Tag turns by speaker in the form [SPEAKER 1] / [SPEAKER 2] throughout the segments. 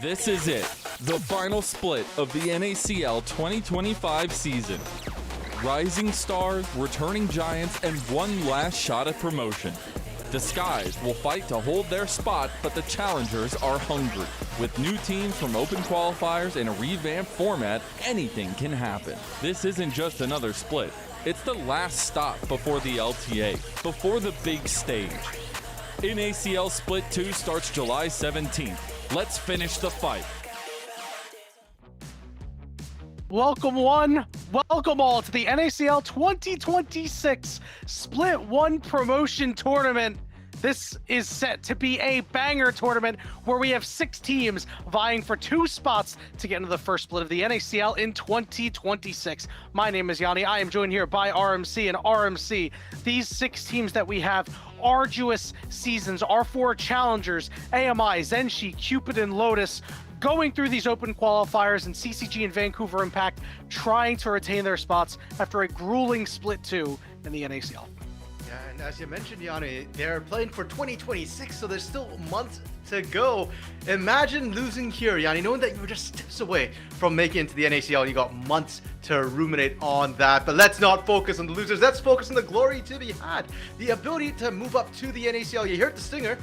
[SPEAKER 1] This is it, the final split of the NACL 2025 season. Rising stars, returning giants, and one last shot at promotion. The Skies will fight to hold their spot, but the challengers are hungry. With new teams from open qualifiers and a revamped format, anything can happen. This isn't just another split. It's the last stop before the LTA, before the big stage. NACL Split 2 starts July 17th. Let's finish the fight.
[SPEAKER 2] Welcome one, welcome all to the NACL 2026 Split 1 Promotion Tournament. This is set to be a banger tournament where we have 6 teams vying for 2 spots to get into the first split of the NACL in 2026. My name is Yanni. I am joined here by RMC and RMC. These 6 teams that we have, arduous seasons, R4 challengers, AMI, ZNG, Cupid, and Lotus, going through these open qualifiers, and CCG and Vancouver Impact trying to retain their spots after a grueling split 2 in the NACL.
[SPEAKER 3] Yeah, and as you mentioned, Yanni, they're playing for 2026, so there's still months to go. Imagine losing here, Yanni, knowing that you were just steps away from making it to the NACL, and you got months to ruminate on that. But let's not focus on the losers. Let's focus on the glory to be had. The ability to move up to the NACL. You heard the stinger.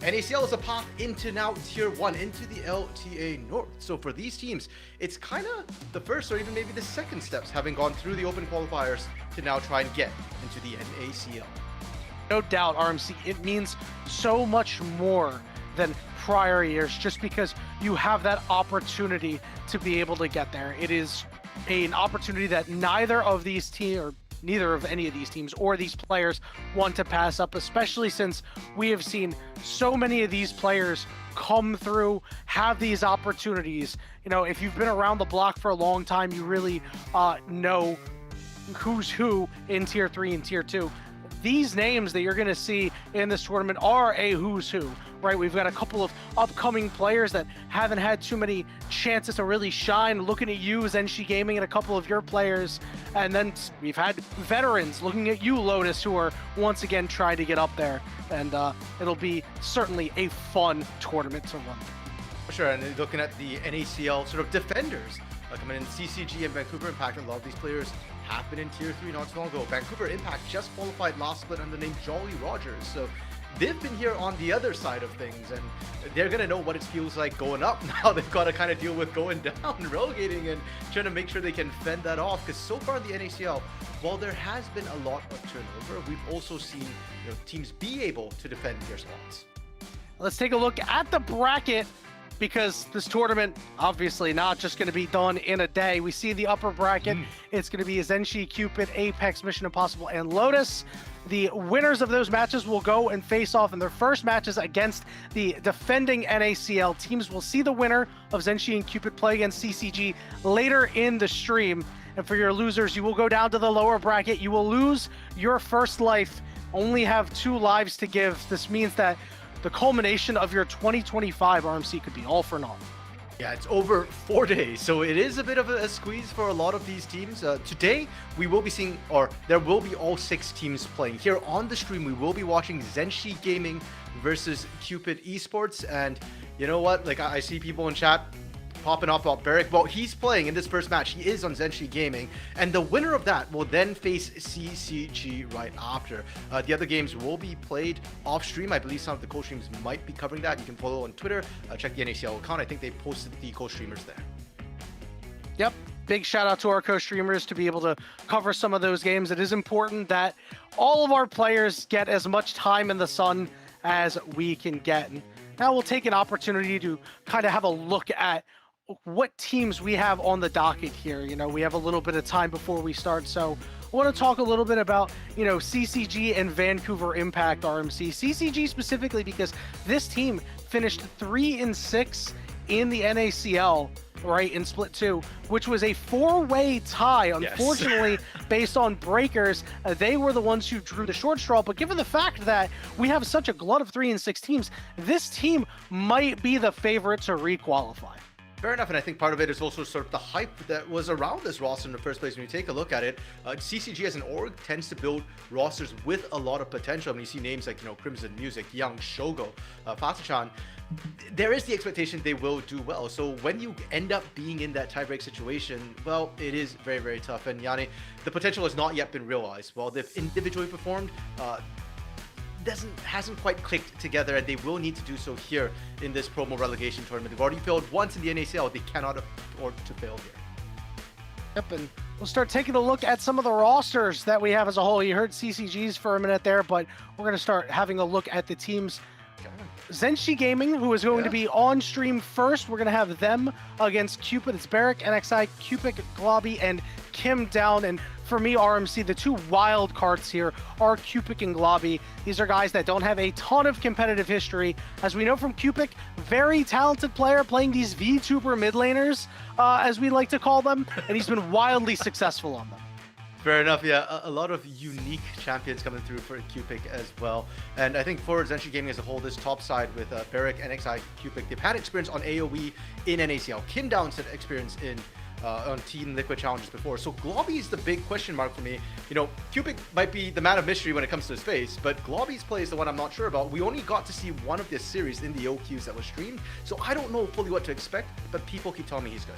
[SPEAKER 3] NACL is a path into now Tier 1, into the LTA North. So for these teams, it's kind of the first or even maybe the second steps, having gone through the open qualifiers to now try and get into the NACL.
[SPEAKER 2] No doubt, RMC, it means so much more than prior years just because you have that opportunity to be able to get there. It is an opportunity that neither of these teams, or neither of any of these teams or these players, want to pass up, especially since we have seen so many of these players come through, have these opportunities. You know, if you've been around the block for a long time, you really know who's who in Tier 3 and Tier 2. These names that you're going to see in this tournament are a who's who, right? We've got a couple of upcoming players that haven't had too many chances to really shine. Looking at you, ZNG Gaming, and a couple of your players. And then we've had veterans looking at you, Lotus, who are once again trying to get up there. And it'll be certainly a fun tournament to run.
[SPEAKER 3] For sure, and looking at the NACL sort of defenders, coming in CCG and Vancouver Impact, a lot of these players have been in Tier 3 not too long ago. Vancouver Impact just qualified last split under the name Jolly Rogers, so they've been here on the other side of things, and they're going to know what it feels like going up. Now they've got to kind of deal with going down, relegating, and trying to make sure they can fend that off, because so far in the NACL, while there has been a lot of turnover, we've also seen teams be able to defend their spots.
[SPEAKER 2] Let's take a look at the bracket, because this tournament, obviously not just going to be done in a day. We see the upper bracket. It's going to be ZNG, Cupid, Apex, Mission Impossible, and Lotus. The winners of those matches will go and face off in their first matches against the defending NACL teams. We'll see the winner of ZNG and Cupid play against CCG later in the stream. And for your losers, you will go down to the lower bracket. You will lose your first life, only have 2 lives to give. This means that the culmination of your 2025 RMC could be all for naught.
[SPEAKER 3] Yeah, it's over 4 days, so it is a bit of a squeeze for a lot of these teams. Today, we will be seeing, or there will be all 6 teams playing. Here on the stream, we will be watching ZNG Gaming versus Cupid Esports, and you know what? Like, I see people in chat popping up about Barrick. Well, he's playing in this first match. He is on ZNG Gaming, and the winner of that will then face CCG right after. The other games will be played off stream. I believe some of the co-streams might be covering that. You can follow on Twitter, check the NACL account. I think they posted the co-streamers there.
[SPEAKER 2] Yep, big shout out to our co-streamers to be able to cover some of those games. It is important that all of our players get as much time in the sun as we can get. And now we'll take an opportunity to kind of have a look at what teams we have on the docket here. You know, we have a little bit of time before we start, so I want to talk a little bit about, CCG and Vancouver Impact RMC. CCG specifically because this team finished 3-6 in the NACL, right, in Split 2, which was a 4-way tie. Unfortunately, based on breakers, they were the ones who drew the short straw. But given the fact that we have such a glut of 3-6 teams, this team might be the favorite to requalify.
[SPEAKER 3] Fair enough, and I think part of it is also sort of the hype that was around this roster in the first place. When you take a look at it, CCG as an org tends to build rosters with a lot of potential. I mean, you see names like, Crimson Music, Young, Shogo, Fatachan. There is the expectation they will do well. So when you end up being in that tiebreak situation, well, it is very, very tough. And Yanni, the potential has not yet been realized. While they've individually performed, hasn't quite clicked together, and they will need to do so here in this promo relegation tournament. They've already failed once in the NACL. They cannot afford to fail here.
[SPEAKER 2] Yep, and we'll start taking a look at some of the rosters that we have as a whole. You heard CCG's for a minute there, but we're going to start having a look at the teams. ZNG Gaming, who is going to be on stream first. We're going to have them against Cupid. It's Barrick, NXI, Cupid, Globby, and Kim down. And for me, RMC, the two wild cards here are Cupid and Globby. These are guys that don't have a ton of competitive history. As we know from Cupid, very talented player playing these VTuber mid laners, as we like to call them, and he's been wildly successful on them.
[SPEAKER 3] Fair enough, yeah. A lot of unique champions coming through for Cupid as well. And I think for ZNG Gaming as a whole, this top side with Barrick, NXI, Cupid, they've had experience on AoE in NACL. Kim Down's had experience on Team Liquid challenges before. So Globby is the big question mark for me. Cupid might be the man of mystery when it comes to his face, but Globby's play is the one I'm not sure about. We only got to see one of this series in the OQs that was streamed, so I don't know fully what to expect, but people keep telling me he's good.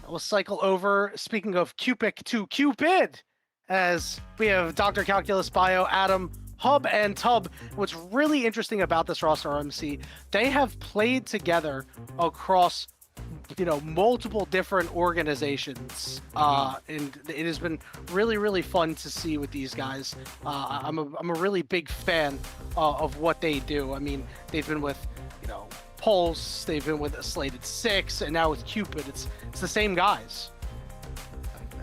[SPEAKER 2] We'll cycle over, speaking of Cupid, to Cupid, as we have Dr. Calculus Bio, Adam, Hub, and Tub. What's really interesting about this roster, RMC, they have played together across multiple different organizations, and it has been really, really fun to see with these guys. I'm a really big fan of what they do. I mean, they've been with Pulse, they've been with Slated 6, and now with Cupid, it's the same guys.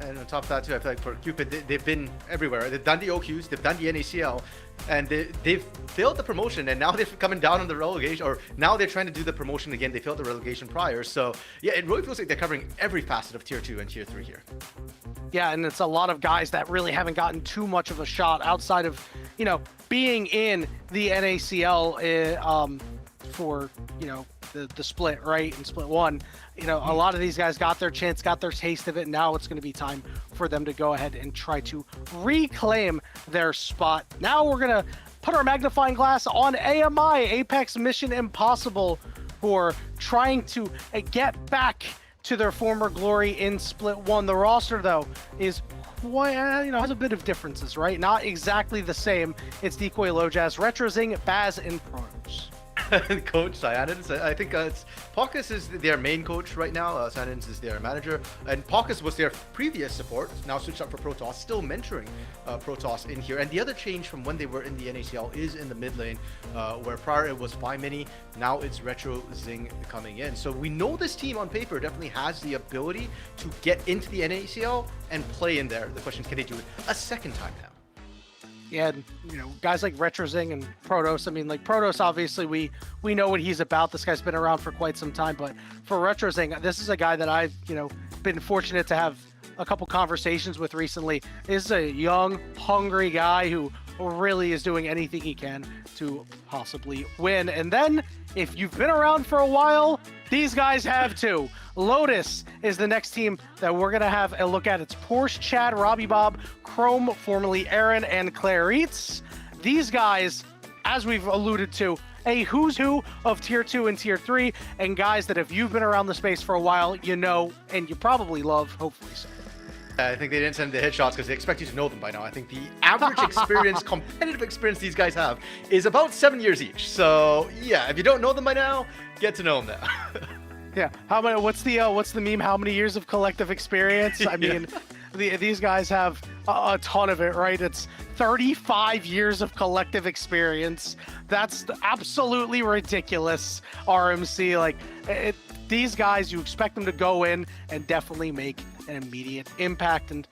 [SPEAKER 3] And on top of that too, I feel like for Cupid, they've been everywhere. They've done the OQs, they've done the NACL, and they've failed the promotion, and now they've coming down on the relegation, or now they're trying to do the promotion again. They failed the relegation prior, so yeah, it really feels like they're covering every facet of Tier 2 and Tier 3 here.
[SPEAKER 2] Yeah, and it's a lot of guys that really haven't gotten too much of a shot outside of, being in the NACL for, the split, right? In split 1, a lot of these guys got their chance, got their taste of it. Now it's going to be time for them to go ahead and try to reclaim their spot. Now we're going to put our magnifying glass on AMI, Apex Mission Impossible, who are trying to get back to their former glory in split 1. The roster, though, is quite, has a bit of differences, right? Not exactly the same. It's Decoy, Lojaz, Retrozing, Baz, and Pros.
[SPEAKER 3] Coach Cyanidins, I think Pocus is their main coach right now. Cyanidins is their manager, and Pocus was their previous support, now switched up for Protoss, still mentoring Protoss in here. And the other change from when they were in the NACL is in the mid lane, where prior it was Mini, now it's Retro Zing coming in. So we know this team on paper definitely has the ability to get into the NACL and play in there. The question is, can they do it a second time now?
[SPEAKER 2] Yeah, guys like Retrozing and Protoss. I mean, like Protoss, obviously we know what he's about. This guy's been around for quite some time, but for Retrozing, this is a guy that I've, been fortunate to have a couple conversations with recently. This is a young, hungry guy who really is doing anything he can to possibly win. And then, if you've been around for a while, these guys have too. Lotus is the next team that we're going to have a look at. It's Porsche, Chad, Robbie Bob, Chrome, formerly Aaron, and Clarice. These guys, as we've alluded to, a who's who of Tier 2 and Tier 3, and guys that if you've been around the space for a while, and you probably love, hopefully so.
[SPEAKER 3] I think they didn't send the headshots because they expect you to know them by now. I think the average experience, competitive experience these guys have is about 7 years each. So yeah, if you don't know them by now, get to know them now.
[SPEAKER 2] Yeah. What's the meme? How many years of collective experience? I mean, these guys have a ton of it, right? It's 35 years of collective experience. That's absolutely ridiculous. RMC, these guys, you expect them to go in and definitely make an immediate impact. And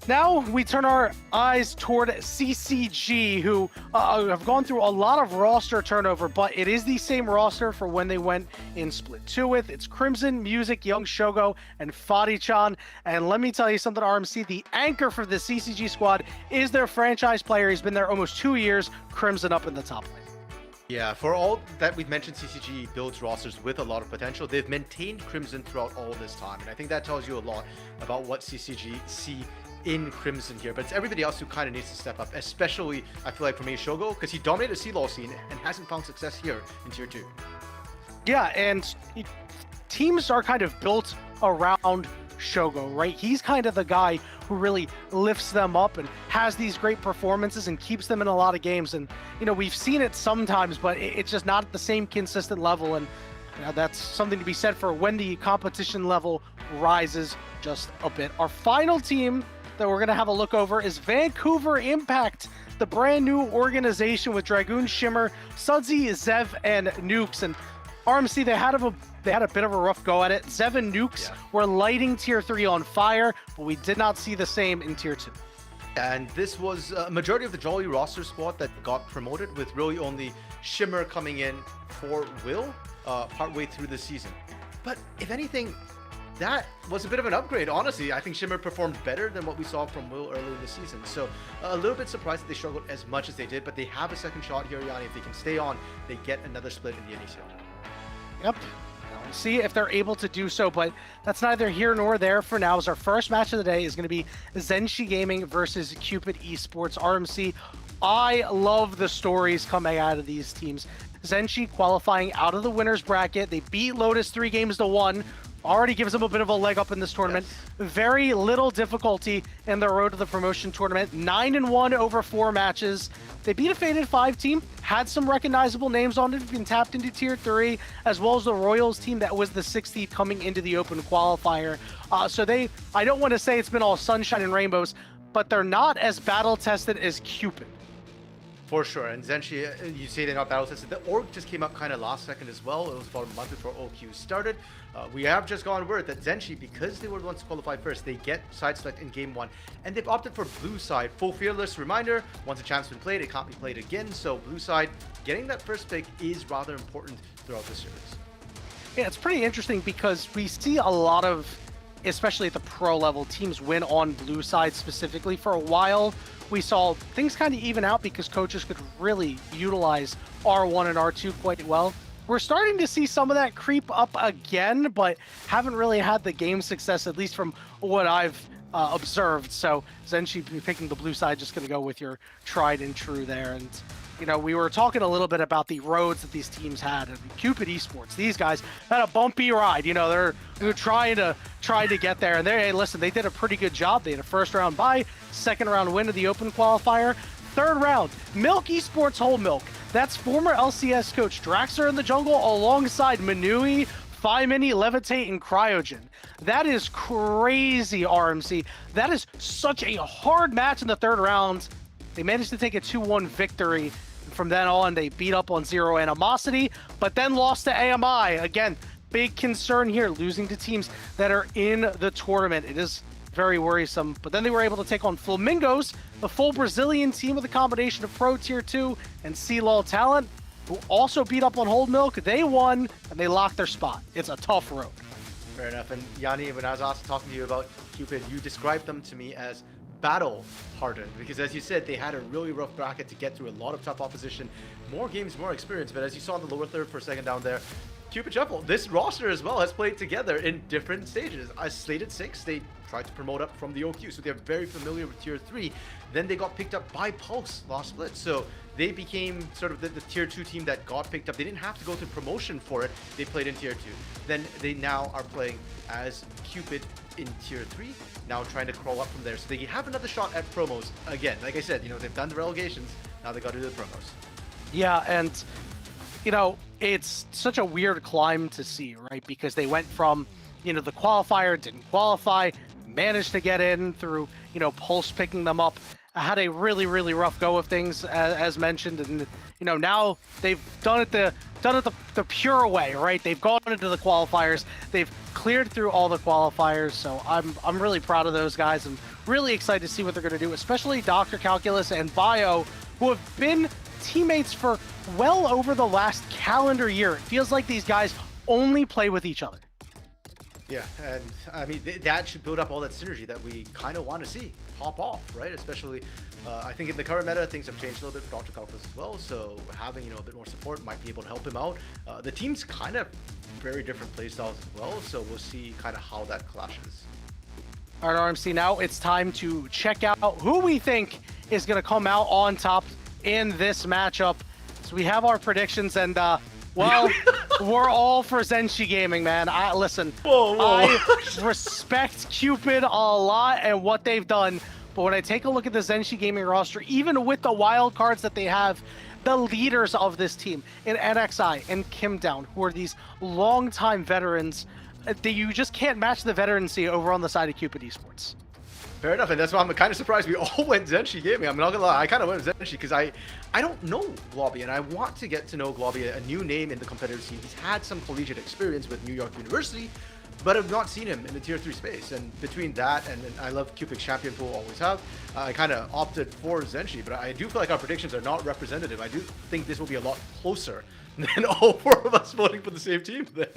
[SPEAKER 2] now we turn our eyes toward CCG, who have gone through a lot of roster turnover, but it is the same roster for when they went in Split 2 with. It's Crimson, Music, Young Shogo, and Fadi-chan. And let me tell you something, RMC, the anchor for the CCG squad is their franchise player. He's been there almost 2 years, Crimson up in the top lane.
[SPEAKER 3] Yeah, for all that we've mentioned, CCG builds rosters with a lot of potential. They've maintained Crimson throughout all this time, and I think that tells you a lot about what CCG see in Crimson here. But it's everybody else who kind of needs to step up, especially, I feel like, for me, Shogo, because he dominated the CLOL scene and hasn't found success here in Tier 2.
[SPEAKER 2] Yeah, and teams are kind of built around Shogo, right? He's kind of the guy who really lifts them up and has these great performances and keeps them in a lot of games. And, you know, we've seen it sometimes, but it's just not at the same consistent level. And you know, that's something to be said for when the competition level rises just a bit. Our final team that we're going to have a look over is Vancouver Impact, the brand new organization with Dragoon, Shimmer, Sudsy, Zev, and Nukes. And RMC, they had a bit of a rough go at it. Zev and Nukes were lighting Tier 3 on fire, but we did not see the same in Tier 2.
[SPEAKER 3] And this was a majority of the Jolly roster squad that got promoted, with really only Shimmer coming in for Will partway through the season. But if anything, that was a bit of an upgrade, honestly. I think Shimmer performed better than what we saw from Will early in the season. So a little bit surprised that they struggled as much as they did, but they have a second shot here, Yanni. If they can stay on, they get another split in the NACL.
[SPEAKER 2] Yep. We'll see if they're able to do so, but that's neither here nor there for now, as our first match of the day is going to be ZNG Gaming versus Cupid Esports. RMC, I love the stories coming out of these teams. ZNG qualifying out of the winner's bracket. They beat Lotus 3-1. Already gives them a bit of a leg up in this tournament. Yes. Very little difficulty in their road to the promotion tournament. 9-1 over 4 matches. They beat a Faded 5 team, had some recognizable names on it, been tapped into Tier 3, as well as the Royals team that was the 6th seed coming into the open qualifier. So I don't want to say it's been all sunshine and rainbows, but they're not as battle-tested as Cupid.
[SPEAKER 3] For sure, and ZNG, you say they're not battle tested. The org just came up kind of last second as well. It was about a month before OQ started. We have just gotten word that ZNG, because they were the ones to qualify first, they get side select in game 1, and they've opted for blue side. Full fearless reminder: once a champ's been played, it can't be played again. So blue side, getting that first pick is rather important throughout the series.
[SPEAKER 2] Yeah, it's pretty interesting because we see a lot of, especially at the pro level, teams win on blue side specifically. For a while, we saw things kind of even out because coaches could really utilize R1 and R2 quite well. We're starting to see some of that creep up again, but haven't really had the game success, at least from what I've observed. So ZNG picking the blue side, just going to go with your tried and true there. And you know, we were talking a little bit about the roads that these teams had. And Cupid Esports, these guys had a bumpy ride. You know, they're trying to get there. And hey, listen, they did a pretty good job. They had a first round bye, second round win of the open qualifier, third round, Milk Esports Whole Milk. That's former LCS coach Draxler in the jungle alongside Manui, Mini, Levitate, and Cryogen. That is crazy, RMC. That is such a hard match in the third round. They managed to take a 2-1 victory. From then on, they beat up on Zero Animosity, but then lost to AMI. Again, big concern here, losing to teams that are in the tournament. It is very worrisome, but then they were able to take on Flamingos, the full Brazilian team with a combination of Pro Tier 2 and CLOL talent, who also beat up on Whole Milk. They won, and they locked their spot. It's a tough road.
[SPEAKER 3] Fair enough. And Yanni, when I was asked talking to you about Cupid, you described them to me as battle hardened, because as you said, they had a really rough bracket to get through, a lot of tough opposition, more games, more experience. But as you saw in the lower third for a second down there, Cupid Shuffle, this roster as well has played together in different stages. As slated 6, they tried to promote up from the OQ, so they're very familiar with Tier 3. Then they got picked up by Pulse last split, so they became sort of the Tier 2 team that got picked up. They didn't have to go to promotion for it. They played in Tier 2. Then they now are playing as Cupid in Tier 3, now trying to crawl up from there. So they have another shot at promos. Again, like I said, you know, they've done the relegations, now they got to do the promos.
[SPEAKER 2] Yeah, and you know, it's such a weird climb to see, right? Because they went from, you know, the qualifier, didn't qualify, managed to get in through, you know, Pulse picking them up. Had a really, really rough go of things, as mentioned, and you know, now they've done it the pure way, right? They've gone into the qualifiers, they've cleared through all the qualifiers, so I'm really proud of those guys. I'm really excited to see what they're going to do, especially Dr. Calculus and Bio, who have been teammates for well over the last calendar year. It feels like these guys only play with each other.
[SPEAKER 3] Yeah, and I mean that should build up all that synergy that we kind of want to see pop off, right? Especially, I think in the current meta, things have changed a little bit for Dr. Calculus as well. So having a bit more support might be able to help him out. The team's kind of very different playstyles as well, so we'll see kind of how that clashes.
[SPEAKER 2] All right, RMC, now it's time to check out who we think is going to come out on top in this matchup. So we have our predictions, and well, we're all for ZNG Gaming, man. Listen, I respect Cupid a lot and what they've done, but when I take a look at the ZNG Gaming roster, even with the wild cards that they have, the leaders of this team in NXI and Kimdown, who are these longtime veterans, you just can't match the veterancy over on the side of Cupid Esports.
[SPEAKER 3] Fair enough, and that's why I'm kind of surprised we all went ZNG Gaming. I'm not gonna lie, I kind of went ZNG because I don't know Globby, and I want to get to know Globby, a new name in the competitive scene. He's had some collegiate experience with New York University, but I've not seen him in the tier 3 space. And between that and I love Cupid's champion pool, always have, I kind of opted for ZNG, but I do feel like our predictions are not representative. I do think this will be a lot closer than all 4 of us voting for the same team there.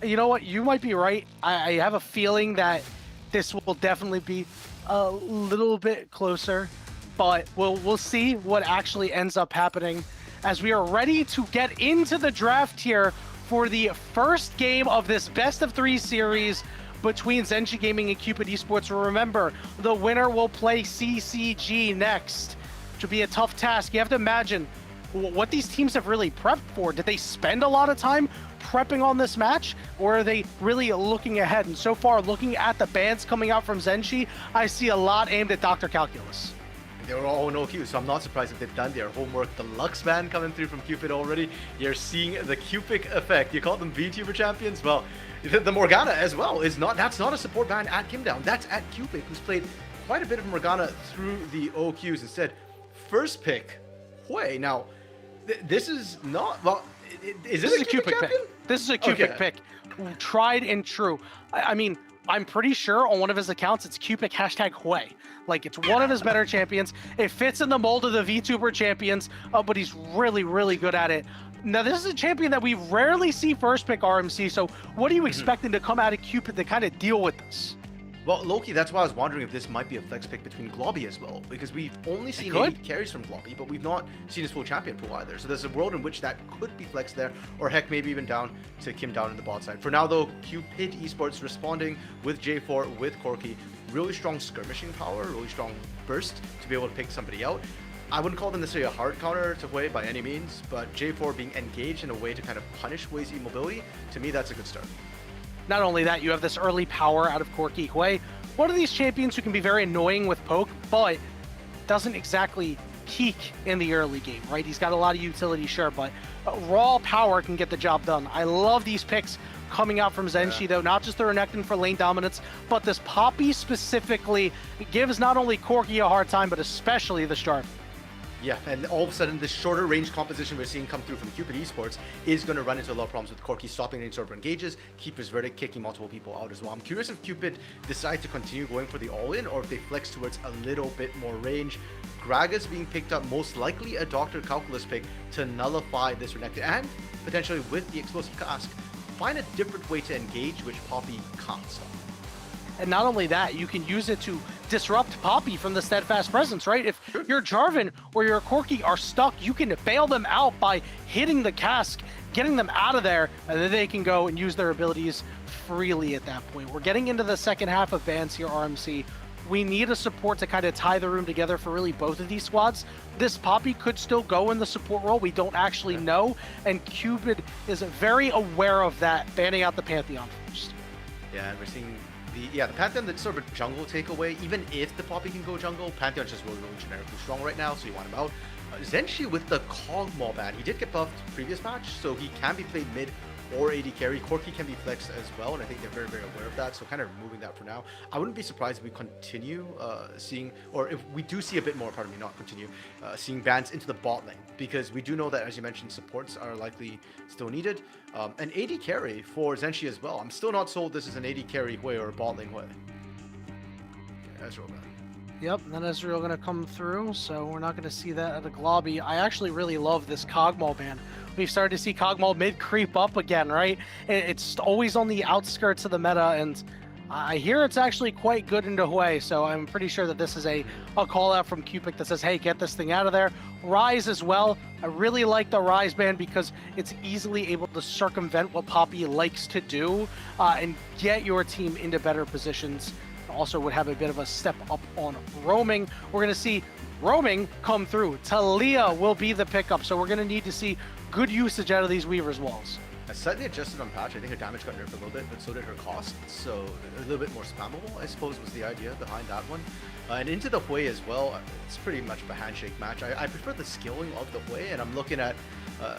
[SPEAKER 2] You know what? You might be right. I have a feeling that this will definitely be a little bit closer, but we'll see what actually ends up happening as we are ready to get into the draft here for the first game of this best of 3 series between ZNG Gaming and Cupid Esports. Remember, the winner will play CCG next, which will be a tough task. You have to imagine what these teams have really prepped for. Did they spend a lot of time prepping on this match, or are they really looking ahead? And so far, looking at the bans coming out from ZNG, I see a lot aimed at Dr. Calculus.
[SPEAKER 3] They were all no Q, so I'm not surprised if they've done their homework. The Lux ban coming through from Cupid already. You're seeing the Cupid effect. You call them VTuber champions? Well, the Morgana as well is not. That's not a support ban at Kimdown. That's at Cupid, who's played quite a bit of Morgana through the OQs. Instead, first pick, Hui. Now, this is not, well, is this a Cupid champion?
[SPEAKER 2] Pick. This is a Cupid pick. Tried and true. I mean, I'm pretty sure on one of his accounts, it's Cupid #Hui. Like, it's one of his better champions. It fits in the mold of the VTuber champions, but he's really, really good at it. Now, this is a champion that we rarely see first pick RMC, so what are you expecting to come out of Cupid to kind of deal with this?
[SPEAKER 3] Well, Loki, that's why I was wondering if this might be a flex pick between Globby as well, because we've only seen 8 carries from Globby, but we've not seen his full champion pool either. So there's a world in which that could be flexed there, or heck, maybe even down to Kimdown in the bot side. For now, though, Cupid Esports responding with J4, with Corki, really strong skirmishing power, really strong burst to be able to pick somebody out. I wouldn't call them necessarily a hard counter to Hui by any means, but J4 being engaged in a way to kind of punish Hui's immobility, to me, that's a good start.
[SPEAKER 2] Not only that, you have this early power out of Corki Hui, one of these champions who can be very annoying with poke, but doesn't exactly peak in the early game, right? He's got a lot of utility, sure, but raw power can get the job done. I love these picks coming out from ZNG, though, not just the Renekton for lane dominance, but this Poppy specifically gives not only Corki a hard time, but especially the Starve.
[SPEAKER 3] Yeah, and all of a sudden, this shorter range composition we're seeing come through from Cupid Esports is going to run into a lot of problems with Corki stopping range server engages, Keeper's Verdict, kicking multiple people out as well. I'm curious if Cupid decide to continue going for the all-in, or if they flex towards a little bit more range. Graga's being picked up, most likely a Dr. Calculus pick to nullify this Renekton, and potentially with the Explosive Cask, find a different way to engage, which Poppy can't stop.
[SPEAKER 2] And not only that, you can use it to disrupt Poppy from the steadfast presence, right? If your Jarvan or your Corki are stuck, you can bail them out by hitting the cask, getting them out of there, and then they can go and use their abilities freely at that point. We're getting into the second half of bans here, RMC. We need a support to kind of tie the room together for really both of these squads. This Poppy could still go in the support role. We don't actually know, and Cupid is very aware of that, banning out the Pantheon first.
[SPEAKER 3] Yeah, and we're seeing the Pantheon, that's sort of a jungle takeaway. Even if the Poppy can go jungle, Pantheon's just really, really generically strong right now, so you want him out. ZNG with the Cogmaw ban, he did get buffed previous match, so he can be played mid or AD carry. Corki can be flexed as well, and I think they're very, very aware of that, so kind of removing that for now. I wouldn't be surprised if we continue seeing, or if we do see a bit more, pardon me, not continue, seeing bans into the bot lane, because we do know that, as you mentioned, supports are likely still needed. An AD carry for ZNG as well. I'm still not sold this is an AD carry Hui or a bot lane Hui. Yeah, Ezreal ban.
[SPEAKER 2] Yep, and then Ezreal going to come through, so we're not going to see that at a Globby. I actually really love this Cogmaw ban. We've started to see Kog'Maw mid creep up again, right? It's always on the outskirts of the meta, and I hear it's actually quite good into Hwei, so I'm pretty sure that this is a call out from Cupid that says, hey, get this thing out of there. Ryze as well. I really like the Ryze ban because it's easily able to circumvent what Poppy likes to do and get your team into better positions. Also would have a bit of a step up on roaming. We're going to see roaming come through. Talia will be the pickup, so we're going to need to see good usage out of these Weaver's walls.
[SPEAKER 3] I slightly adjusted on patch. I think her damage got nerfed a little bit, but so did her cost. So a little bit more spammable, I suppose, was the idea behind that one. And into the Hwei as well, it's pretty much a handshake match. I prefer the skilling of the Hwei, and I'm looking at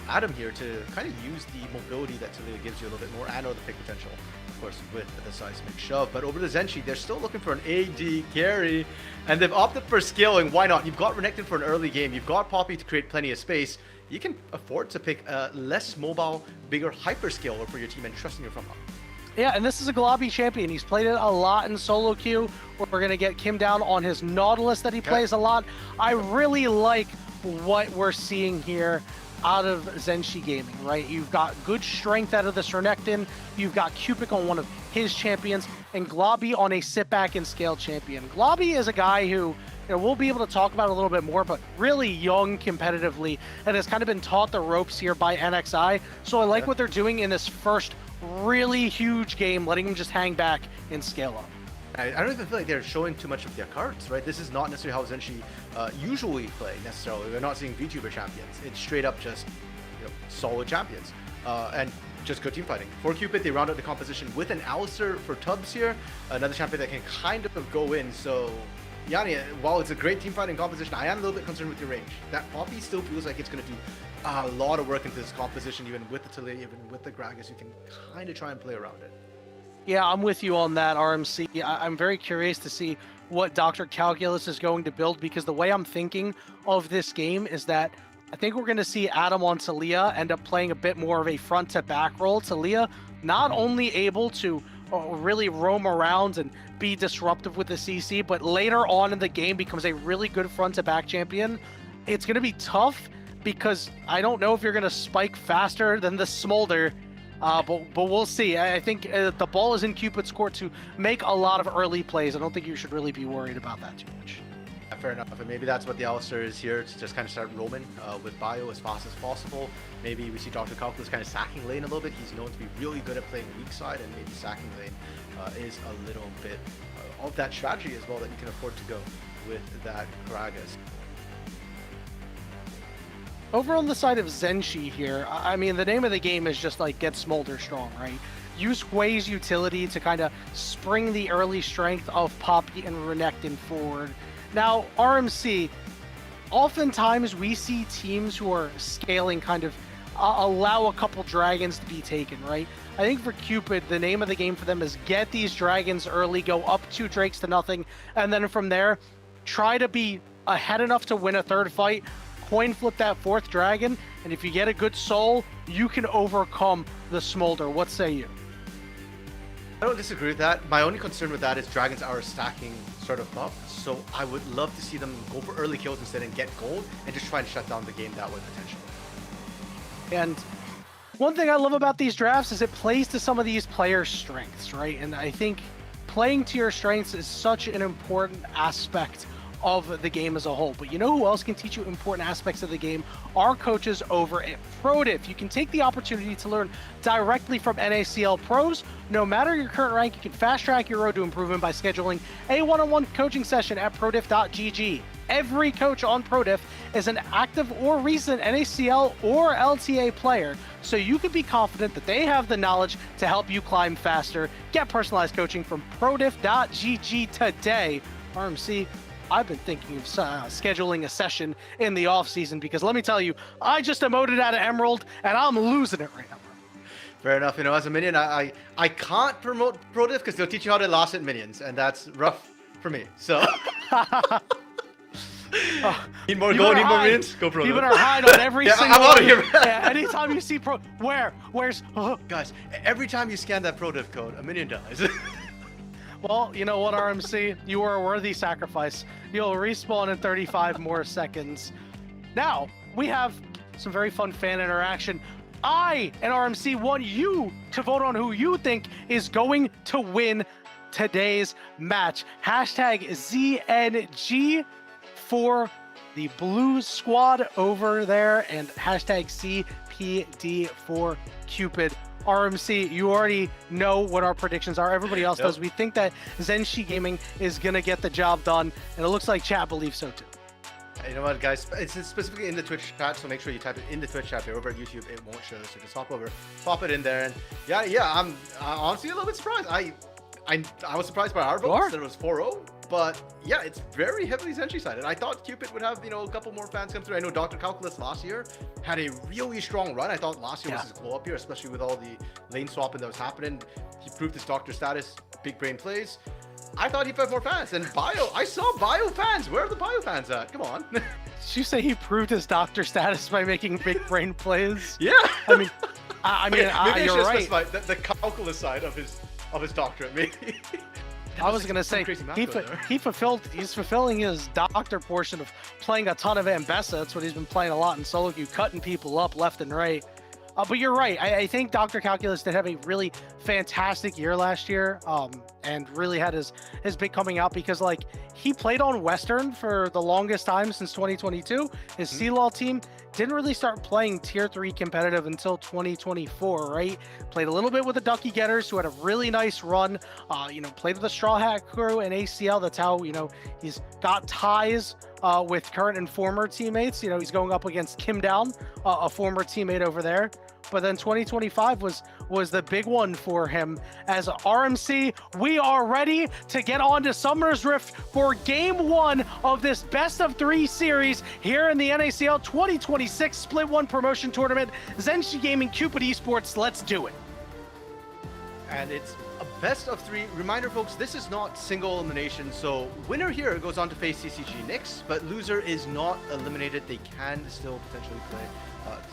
[SPEAKER 3] Adam here to kind of use the mobility that Talia gives you a little bit more, and or the pick potential, of course, with the seismic shove. But over to ZNG, they're still looking for an AD carry, and they've opted for scaling. Why not? You've got Renekton for an early game. You've got Poppy to create plenty of space. You can afford to pick a less mobile, bigger hyperscaler for your team and trusting your front line.
[SPEAKER 2] Yeah, and this is a Globby champion. He's played it a lot in solo queue. We're going to get Kim down on his Nautilus that he plays a lot. I really like what we're seeing here out of ZNG Gaming, right? You've got good strength out of this Renekton. You've got Cupid on one of his champions, and Globby on a sit back and scale champion. Globby is a guy who, we'll be able to talk about a little bit more, but really young competitively and has kind of been taught the ropes here by NXI. So I like what they're doing in this first really huge game, letting him just hang back and scale up.
[SPEAKER 3] I don't even feel like they're showing too much of their cards, right? This is not necessarily how ZNG usually play, necessarily. We're not seeing VTuber champions. It's straight up just solid champions. And just good team fighting. For Cupid, they round out the composition with an Alistair for Tubbs here, another champion that can kind of go in. So Yanni, while it's a great team fighting composition, I am a little bit concerned with your range. That Poppy still feels like it's going to do a lot of work into this composition, even with the Talia, even with the Gragas. You can kind of try and play around it.
[SPEAKER 2] Yeah, I'm with you on that, RMC. I'm very curious to see what Dr. Calculus is going to build, because the way I'm thinking of this game is that I think we're going to see Adam on Talia end up playing a bit more of a front to back role. Talia not only able to really roam around and be disruptive with the CC, but later on in the game becomes a really good front to back champion. It's going to be tough because I don't know if you're going to spike faster than the Smolder, but we'll see. I think the ball is in Cupid's court to make a lot of early plays. I don't think you should really be worried about that too much.
[SPEAKER 3] Fair enough, and maybe that's what the Alistair is here, to just kind of start roaming with Bio as fast as possible. Maybe we see Dr. Calculus kind of sacking lane a little bit. He's known to be really good at playing weak side, and maybe sacking lane is a little bit of that strategy as well that you can afford to go with that Gragas.
[SPEAKER 2] Over on the side of ZNG here, I mean, the name of the game is just like get Smolder strong, right? Use Hwei's utility to kind of spring the early strength of Poppy and Renekton forward. Now, RMC, oftentimes we see teams who are scaling kind of allow a couple dragons to be taken, right? I think for Cupid, the name of the game for them is get these dragons early, go up 2 drakes to nothing, and then from there, try to be ahead enough to win a third fight, coin flip that 4th dragon, and if you get a good soul, you can overcome the Smolder. What say you?
[SPEAKER 3] I don't disagree with that. My only concern with that is dragons are a stacking sort of buff, so I would love to see them go for early kills instead and get gold and just try and shut down the game that way potentially.
[SPEAKER 2] And one thing I love about these drafts is it plays to some of these players' strengths, right? And I think playing to your strengths is such an important aspect of the game as a whole. But you know who else can teach you important aspects of the game? Our coaches over at ProDiff. You can take the opportunity to learn directly from NACL pros. No matter your current rank, you can fast track your road to improvement by scheduling a one-on-one coaching session at prodiff.gg. Every coach on ProDiff is an active or recent NACL or LTA player, so you can be confident that they have the knowledge to help you climb faster. Get personalized coaching from prodiff.gg today. RMC, I've been thinking of scheduling a session in the off season, because let me tell you, I just emoted out of Emerald and I'm losing it right now.
[SPEAKER 3] Fair enough. As a minion, I can't promote ProDiff because they'll teach you how to last hit minions, and that's rough for me. So need more gold, need more minions? Go ProDiff.
[SPEAKER 2] You better hide on every single
[SPEAKER 3] I'm out of here.
[SPEAKER 2] Yeah, anytime you see where's
[SPEAKER 3] guys, every time you scan that ProDiff code, a minion dies.
[SPEAKER 2] Well, you know what, RMC? You are a worthy sacrifice. You'll respawn in 35 more seconds. Now, we have some very fun fan interaction. I and RMC want you to vote on who you think is going to win today's match. Hashtag ZNG for the blue squad over there, and hashtag CPD for Cupid. RMC, you already know what our predictions are. Everybody else does. We think that ZNG Gaming is going to get the job done, and it looks like chat believes so too.
[SPEAKER 3] You know what, guys? It's specifically in the Twitch chat, so make sure you type it in the Twitch chat. If you're over at YouTube, it won't show, so just hop over, pop it in there. And yeah, I'm honestly a little bit surprised. I was surprised by our votes that it was 4-0, but yeah, it's very heavily ZNG sided. I thought Cupid would have, a couple more fans come through. I know Dr. Calculus last year had a really strong run. I thought last year was his glow up year, especially with all the lane swapping that was happening. He proved his doctor status, big brain plays. I thought he'd have more fans. And Bio, I saw Bio fans. Where are the Bio fans at? Come on.
[SPEAKER 2] Did you say he proved his doctor status by making big brain plays?
[SPEAKER 3] Yeah.
[SPEAKER 2] I mean,
[SPEAKER 3] maybe
[SPEAKER 2] you're right.
[SPEAKER 3] The calculus side of his doctorate, maybe.
[SPEAKER 2] I was gonna say he's fulfilling his doctor portion of playing a ton of Ambessa. That's what he's been playing a lot in solo queue, cutting people up left and right. But you're right. I think Dr. Calculus did have a really fantastic year last year, and really had his big coming out because he played on Western for the longest time since 2022. His CLOL team didn't really start playing Tier 3 competitive until 2024, right? Played a little bit with the Ducky Getters, who had a really nice run. Played with the Straw Hat crew and ACL. That's how, he's got ties with current and former teammates. He's going up against Kim Down, a former teammate over there. But then 2025 was the big one for him. As RMC, we are ready to get on to Summoner's Rift for Game 1 of this best of 3 series here in the NACL 2026 Split 1 Promotion Tournament. ZNG Gaming, Cupid Esports, let's do it.
[SPEAKER 3] And it's a best of 3. Reminder, folks, this is not single elimination, so winner here goes on to face CCG Nyx, but loser is not eliminated. They can still potentially play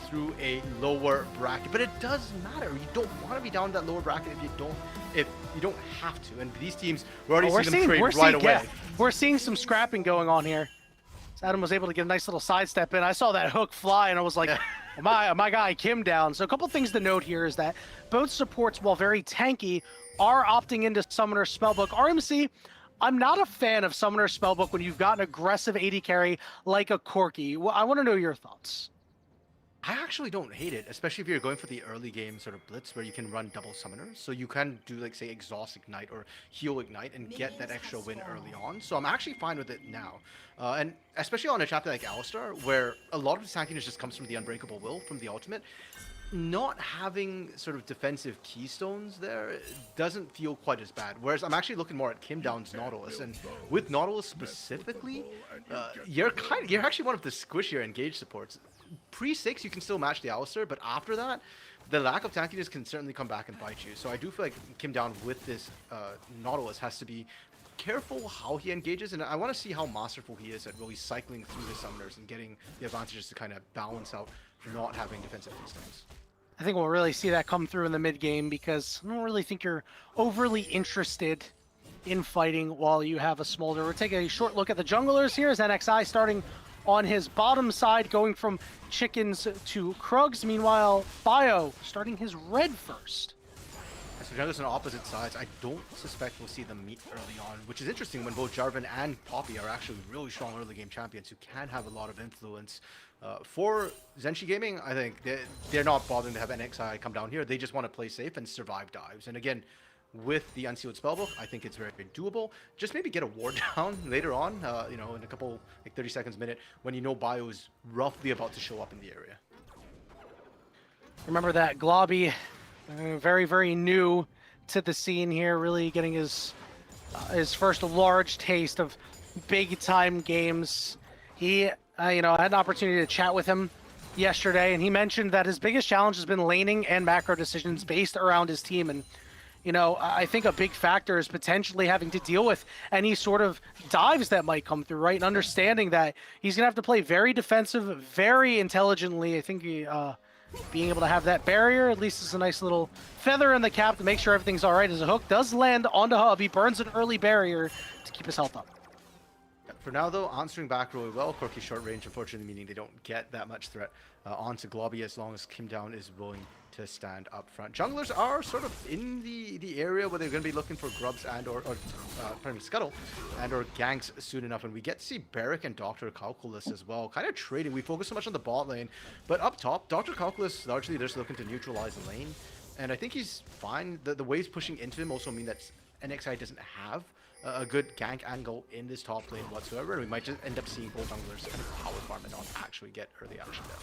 [SPEAKER 3] through a lower bracket, but it does matter. You don't want to be down that lower bracket if you don't have to. And these teams, we're already seeing them trade right away.
[SPEAKER 2] Yeah, we're seeing some scrapping going on here. So Adam was able to get a nice little sidestep in. I saw that hook fly, and I was like, my guy Kim down. So a couple things to note here is that both supports, while very tanky, are opting into Summoner Spellbook. RMC, I'm not a fan of Summoner Spellbook when you've got an aggressive AD carry like a Corki. Well, I want to know your thoughts.
[SPEAKER 3] I actually don't hate it, especially if you're going for the early game sort of blitz where you can run double summoners. So you can do say Exhaust Ignite or Heal Ignite and get that extra win early on. So I'm actually fine with it now. And especially on a chapter like Alistar, where a lot of the tankiness just comes from the Unbreakable Will, from the ultimate. Not having sort of defensive keystones there doesn't feel quite as bad. Whereas I'm actually looking more at Kim Down's Nautilus, and with Nautilus specifically, you're actually one of the squishier engage supports. Pre-6, you can still match the Alistar, but after that, the lack of tankiness can certainly come back and bite you. So I do feel like Kim Down with this Nautilus has to be careful how he engages, and I want to see how masterful he is at really cycling through the summoners and getting the advantages to kind of balance out not having defensive keystones.
[SPEAKER 2] I think we'll really see that come through in the mid game because I don't really think you're overly interested in fighting while you have a Smolder. We'll take a short look at the junglers here as NXI starting on his bottom side, going from chickens to Krugs. Meanwhile, Bio starting his red first.
[SPEAKER 3] So junglers on opposite sides, I don't suspect we'll see them meet early on, which is interesting when both Jarvan and Poppy are actually really strong early game champions who can have a lot of influence. For ZNG Gaming, I think they're not bothering to have NXI come down here. They just want to play safe and survive dives. And again, with the Unsealed Spellbook, I think it's very doable. Just maybe get a ward down later on, in a couple, 30 seconds, minute, when Bio is roughly about to show up in the area.
[SPEAKER 2] Remember that Globby, very, very new to the scene here, really getting his first large taste of big-time games. He I had an opportunity to chat with him yesterday, and he mentioned that his biggest challenge has been laning and macro decisions based around his team. And I think a big factor is potentially having to deal with any sort of dives that might come through, right? And understanding that he's going to have to play very defensive, very intelligently. I think being able to have that barrier, at least, is a nice little feather in the cap to make sure everything's all right, as a hook does land onto Hub. He burns an early barrier to keep his health up.
[SPEAKER 3] For now, though, answering back really well. Corki short range, unfortunately, meaning they don't get that much threat onto Globby as long as Kim Down is willing to stand up front. Junglers are sort of in the area where they're going to be looking for grubs and or pardon me, Scuttle and or ganks soon enough, and we get to see Barrack and Dr. Calculus as well, kind of trading. We focus so much on the bot lane, but up top, Dr. Calculus largely just looking to neutralize the lane, and I think he's fine. The waves pushing into him also mean that NXI doesn't have a good gank angle in this top lane whatsoever, and we might just end up seeing both junglers kind of power farm and not actually get early action down.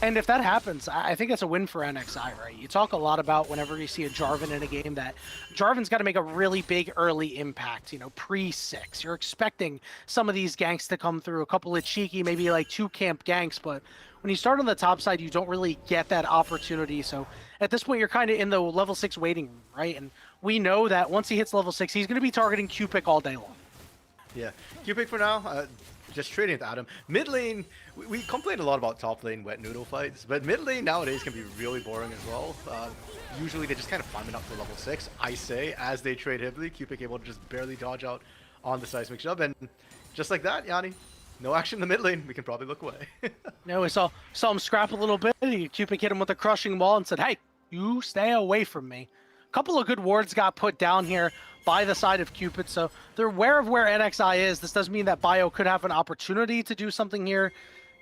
[SPEAKER 2] And if that happens, I think that's a win for NXI, right? You talk a lot about whenever you see a Jarvan in a game that Jarvan's got to make a really big early impact, you know, pre-6. You're expecting some of these ganks to come through, a couple of cheeky, maybe like 2 camp ganks, but when you start on the top side, you don't really get that opportunity. So at this point, you're kind of in the level 6 waiting room, right? And we know that once he hits level 6, he's going to be targeting Q-Pick all day long.
[SPEAKER 3] Yeah, Q-Pick for now. Just trading with Adam. Mid lane, we complain a lot about top lane wet noodle fights, but mid lane nowadays can be really boring as well. Usually they just kind of farm it up to level 6, I say, as they trade heavily. Q-Pick able to just barely dodge out on the seismic shove, and just like that, Yanni, no action in the mid lane. We can probably look away.
[SPEAKER 2] No, we saw him scrap a little bit. Q-Pick hit him with a crushing wall and said, hey, you stay away from me. A couple of good wards got put down here by the side of Cupid, so they're aware of where NXI is. This does mean that Bio could have an opportunity to do something here.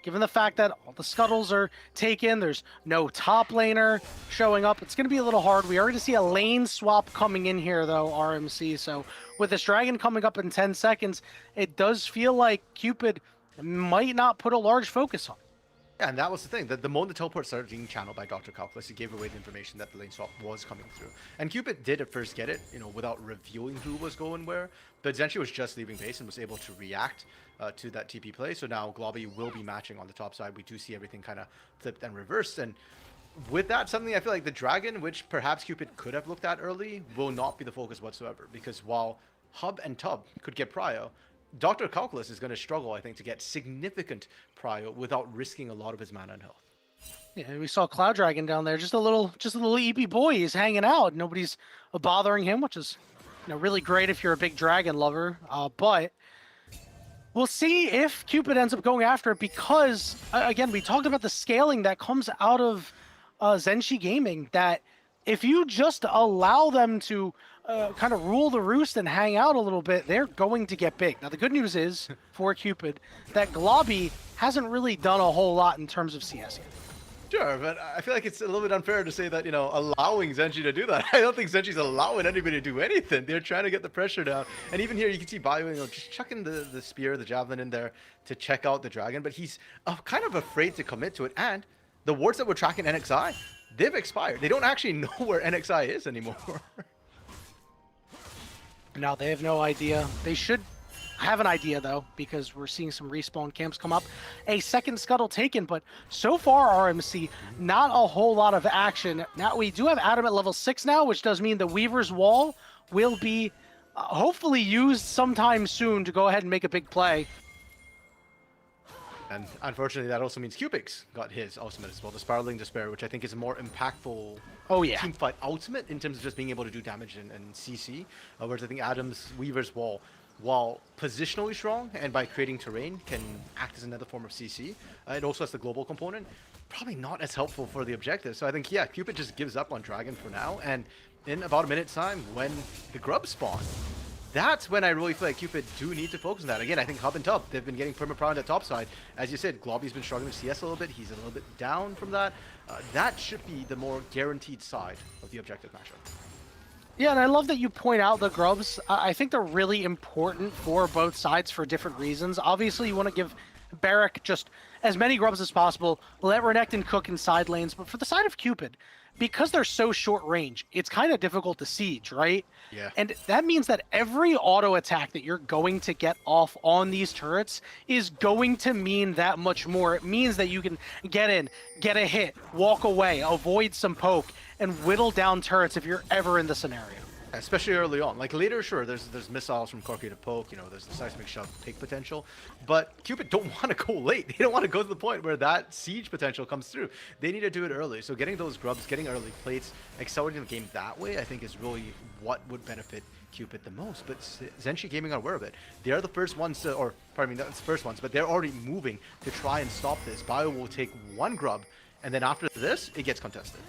[SPEAKER 2] Given the fact that all the scuttles are taken, there's no top laner showing up. It's going to be a little hard. We already see a lane swap coming in here, though, RMC. So with this dragon coming up in 10 seconds, it does feel like Cupid might not put a large focus on it.
[SPEAKER 3] Yeah, and that was the thing. The moment the teleport started being channeled by Dr. Calculus, he gave away the information that the lane swap was coming through. And Cupid did at first get it, you know, without revealing who was going where. But Zenshi was just leaving base and was able to react to that TP play. So now Globby will be matching on the top side. We do see everything kind of flipped and reversed. And with that, suddenly I feel like the dragon, which perhaps Cupid could have looked at early, will not be the focus whatsoever. Because while Hub and Tub could get prio, Dr. Calculus is going to struggle, I think, to get significant prio without risking a lot of his mana and health.
[SPEAKER 2] Yeah, we saw Cloud Dragon down there, just a little EP boy. He's hanging out. Nobody's bothering him, which is, you know, really great if you're a big dragon lover. But we'll see if Cupid ends up going after it because, again, we talked about the scaling that comes out of Zenshi Gaming, that if you just allow them to kind of rule the roost and hang out a little bit, they're going to get big. Now, the good news is, for Cupid, that Globby hasn't really done a whole lot in terms of CS yet.
[SPEAKER 3] Sure, but I feel like it's a little bit unfair to say that, you know, allowing Zenshi to do that. I don't think Zenshi's allowing anybody to do anything. They're trying to get the pressure down. And even here, you can see Bio, you know, just chucking the spear, the javelin in there to check out the dragon. But he's kind of afraid to commit to it. And the wards that were tracking NXI, they've expired. They don't actually know where NXI is anymore.
[SPEAKER 2] Now, they have no idea. They should have an idea, though, because we're seeing some respawn camps come up. A second scuttle taken, but so far, RMC, not a whole lot of action. Now, we do have Adam at level 6 now, which does mean the Weaver's Wall will be hopefully used sometime soon to go ahead and make a big play.
[SPEAKER 3] And unfortunately, that also means Cupix got his ultimate as well, the Spiraling Despair, which I think is a more impactful teamfight ultimate in terms of just being able to do damage and CC. Whereas I think Adam's Weaver's Wall, while positionally strong and by creating terrain, can act as another form of CC. It also has the global component. Probably not as helpful for the objective. So I think, yeah, Cupid just gives up on Dragon for now. And in about a minute's time, when the grubs spawn, that's when I really feel like Cupid do need to focus on that. Again, I think Hub and Tub, they've been getting perma-prone on the top side. As you said, Globby's been struggling with CS a little bit. He's a little bit down from that. That should be the more guaranteed side of the objective matchup.
[SPEAKER 2] Yeah, and I love that you point out the grubs. I think they're really important for both sides for different reasons. Obviously, you want to give Barrack just as many grubs as possible, let Renekton cook in side lanes, but for the side of Cupid, because they're so short range, it's kind of difficult to siege, right?
[SPEAKER 3] Yeah.
[SPEAKER 2] And that means that every auto attack that you're going to get off on these turrets is going to mean that much more. It means that you can get in, get a hit, walk away, avoid some poke, and whittle down turrets if you're ever in the scenario.
[SPEAKER 3] Especially early on. Like later, sure, there's missiles from Corki to poke, you know, there's the seismic shove pick potential, but Cupid don't want to go late. They don't want to go to the point where that siege potential comes through. They need to do it early. So getting those grubs, getting early plates, accelerating the game that way, I think is really what would benefit Cupid the most. But ZNG Gaming are aware of it. They're the first ones to, or pardon me, not the first ones, but they're already moving to try and stop this. Bio will take one grub, and then after this, it gets contested.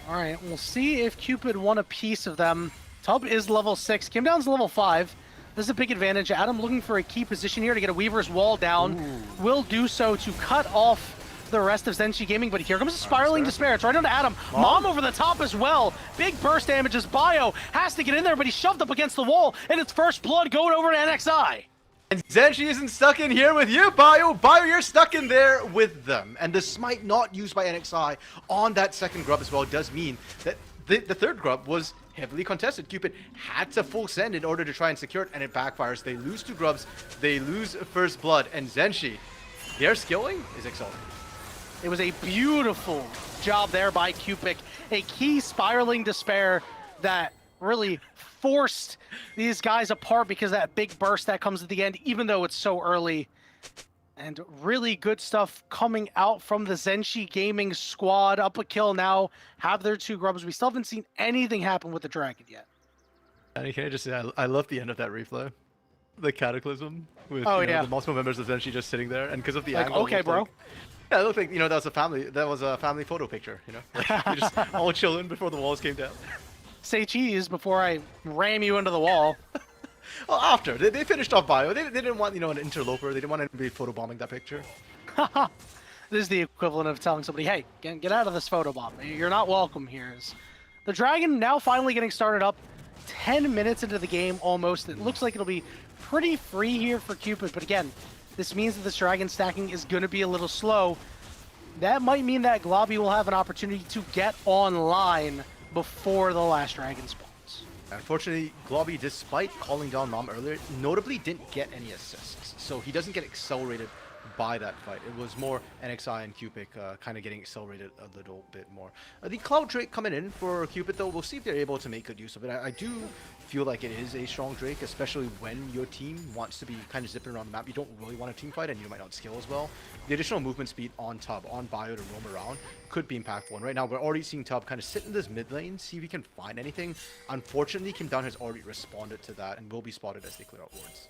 [SPEAKER 2] All right, we'll see if Cupid won a piece of them. Tub is level 6. Kimdown's level 5. This is a big advantage. Adam looking for a key position here to get a Weaver's Wall down. Ooh. Will do so to cut off the rest of ZNG Gaming, but here comes a Spiraling Despair. It's right onto Adam. Mom over the top as well. Big burst damage as Bio has to get in there, but he's shoved up against the wall, and it's first blood going over to NXI.
[SPEAKER 3] And ZNG isn't stuck in here with you, Bio. Bio, you're stuck in there with them. And the smite not used by NXI on that second grub as well does mean that the third grub was heavily contested. Cupid had to full send in order to try and secure it, and it backfires. They lose 2 grubs, they lose first blood, and ZNG, their skilling is accelerated.
[SPEAKER 2] It was a beautiful job there by Cupid. A key Spiraling Despair that really forced these guys apart because of that big burst that comes at the end, even though it's so early. And really good stuff coming out from the ZNG Gaming squad. Up a kill now, have their 2 grubs. We still haven't seen anything happen with the Dragon yet.
[SPEAKER 3] And can I just say, I love the end of that replay. The Cataclysm with the multiple members of ZNG just sitting there, and because of the
[SPEAKER 2] like,
[SPEAKER 3] angle.
[SPEAKER 2] Okay, bro.
[SPEAKER 3] Like, yeah, it looked like, that was a family photo picture, Like, we just all chilling before the walls came down.
[SPEAKER 2] Say cheese before I ram you into the wall.
[SPEAKER 3] Well, after. They finished off Bio. They didn't want, an interloper. They didn't want anybody photobombing that picture.
[SPEAKER 2] This is the equivalent of telling somebody, hey, get out of this photobomb. You're not welcome here. The Dragon now finally getting started up. 10 minutes into the game almost. It looks like it'll be pretty free here for Cupid. But again, this means that this Dragon stacking is going to be a little slow. That might mean that Globby will have an opportunity to get online before the last Dragon spawns.
[SPEAKER 3] Unfortunately, Globby, despite calling down Mom earlier, notably didn't get any assists. So he doesn't get accelerated by that fight. It was more NXI and Cupid kind of getting accelerated a little bit more. The Cloud Drake coming in for Cupid, though, we'll see if they're able to make good use of it. I do feel like it is a strong Drake, especially when your team wants to be kind of zipping around the map. You don't really want a team fight, and you might not scale as well. The additional movement speed on Tub, on Bio to roam around, could be impactful. And right now, we're already seeing Tub kind of sit in this mid lane, see if he can find anything. Unfortunately, Kimdown has already responded to that and will be spotted as they clear out wards.